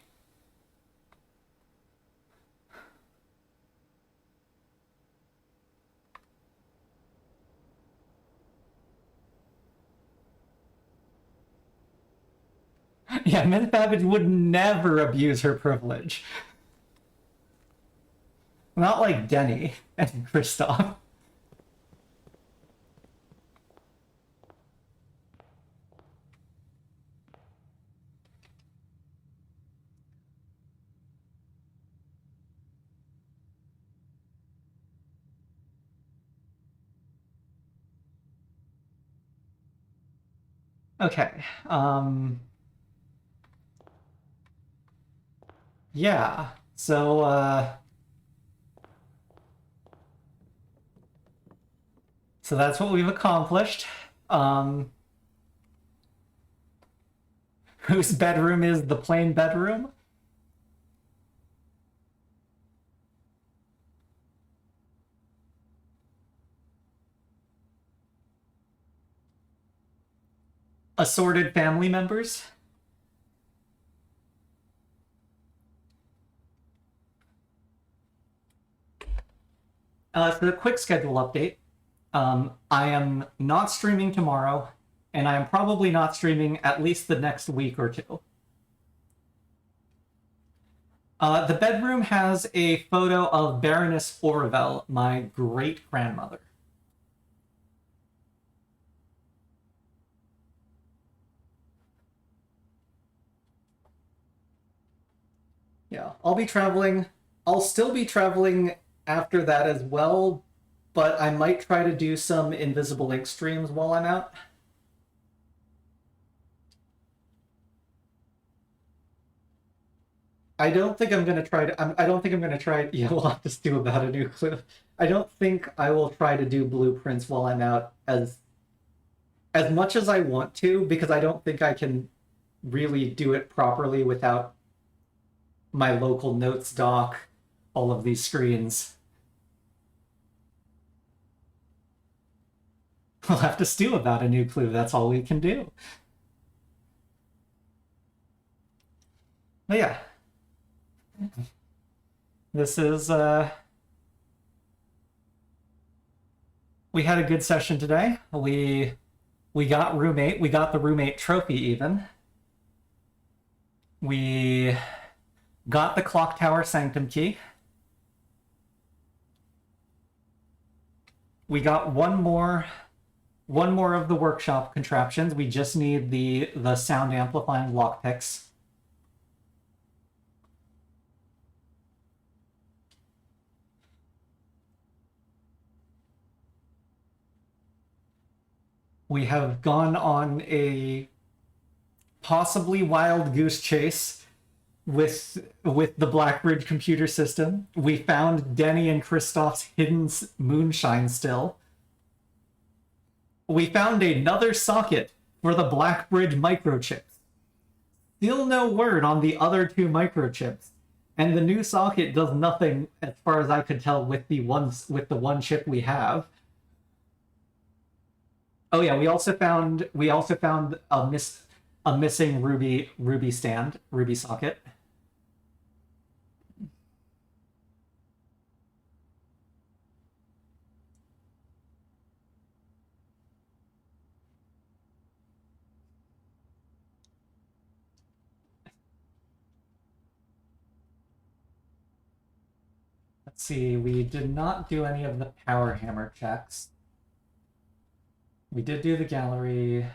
Yeah, Myth Babbage would never abuse her privilege. Not like Denny and Kristoff. Okay. Yeah. So that's what we've accomplished. Whose bedroom is the plain bedroom? Assorted family members? So the quick schedule update. I am not streaming tomorrow, and I am probably not streaming at least the next week or two. The bedroom has a photo of Baroness Orville, my great-grandmother. Yeah, I'll be traveling. I'll still be traveling after that as well, but I might try to do some Invisible Ink streams while I'm out. I don't think I'm gonna try to. I don't think I'm gonna try. Yeah, we'll have to do about a new clue. I don't think I will try to do blueprints while I'm out as much as I want to, because I don't think I can really do it properly without my local notes doc, all of these screens. We'll have to stew about a new clue. That's all we can do. But yeah, this is we had a good session today. We got roommate. We got the roommate trophy even. We got the clock tower sanctum key. We got one more of the workshop contraptions. We just need the sound amplifying lockpicks. We have gone on a possibly wild goose chase with the Blackbridge computer system. We found Denny and Kristoff's hidden moonshine still. We found another socket for the Blackbridge microchips. Still no word on the other two microchips. And the new socket does nothing, as far as I could tell, with the one chip we have. Oh yeah, we also found a missing ruby stand, ruby socket. see, we did not do any of the power hammer checks. We did do the gallery.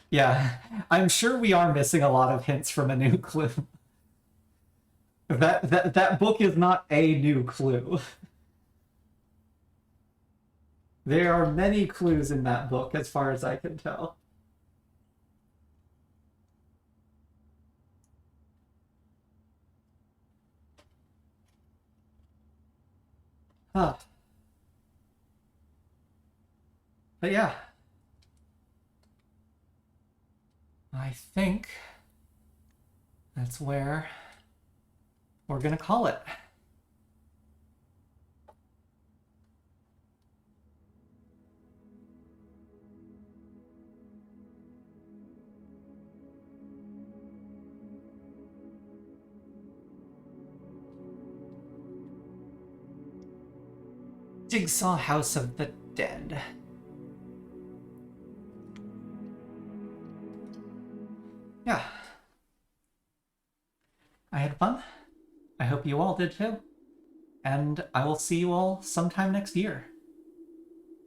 Yeah, I'm sure we are missing a lot of hints from a new clue. That book is not a new clue. There are many clues in that book, as far as I can tell. Huh. But yeah. I think that's where we're gonna call it. Jigsaw House of the Dead. Yeah. I had fun. I hope you all did too. And I will see you all sometime next year.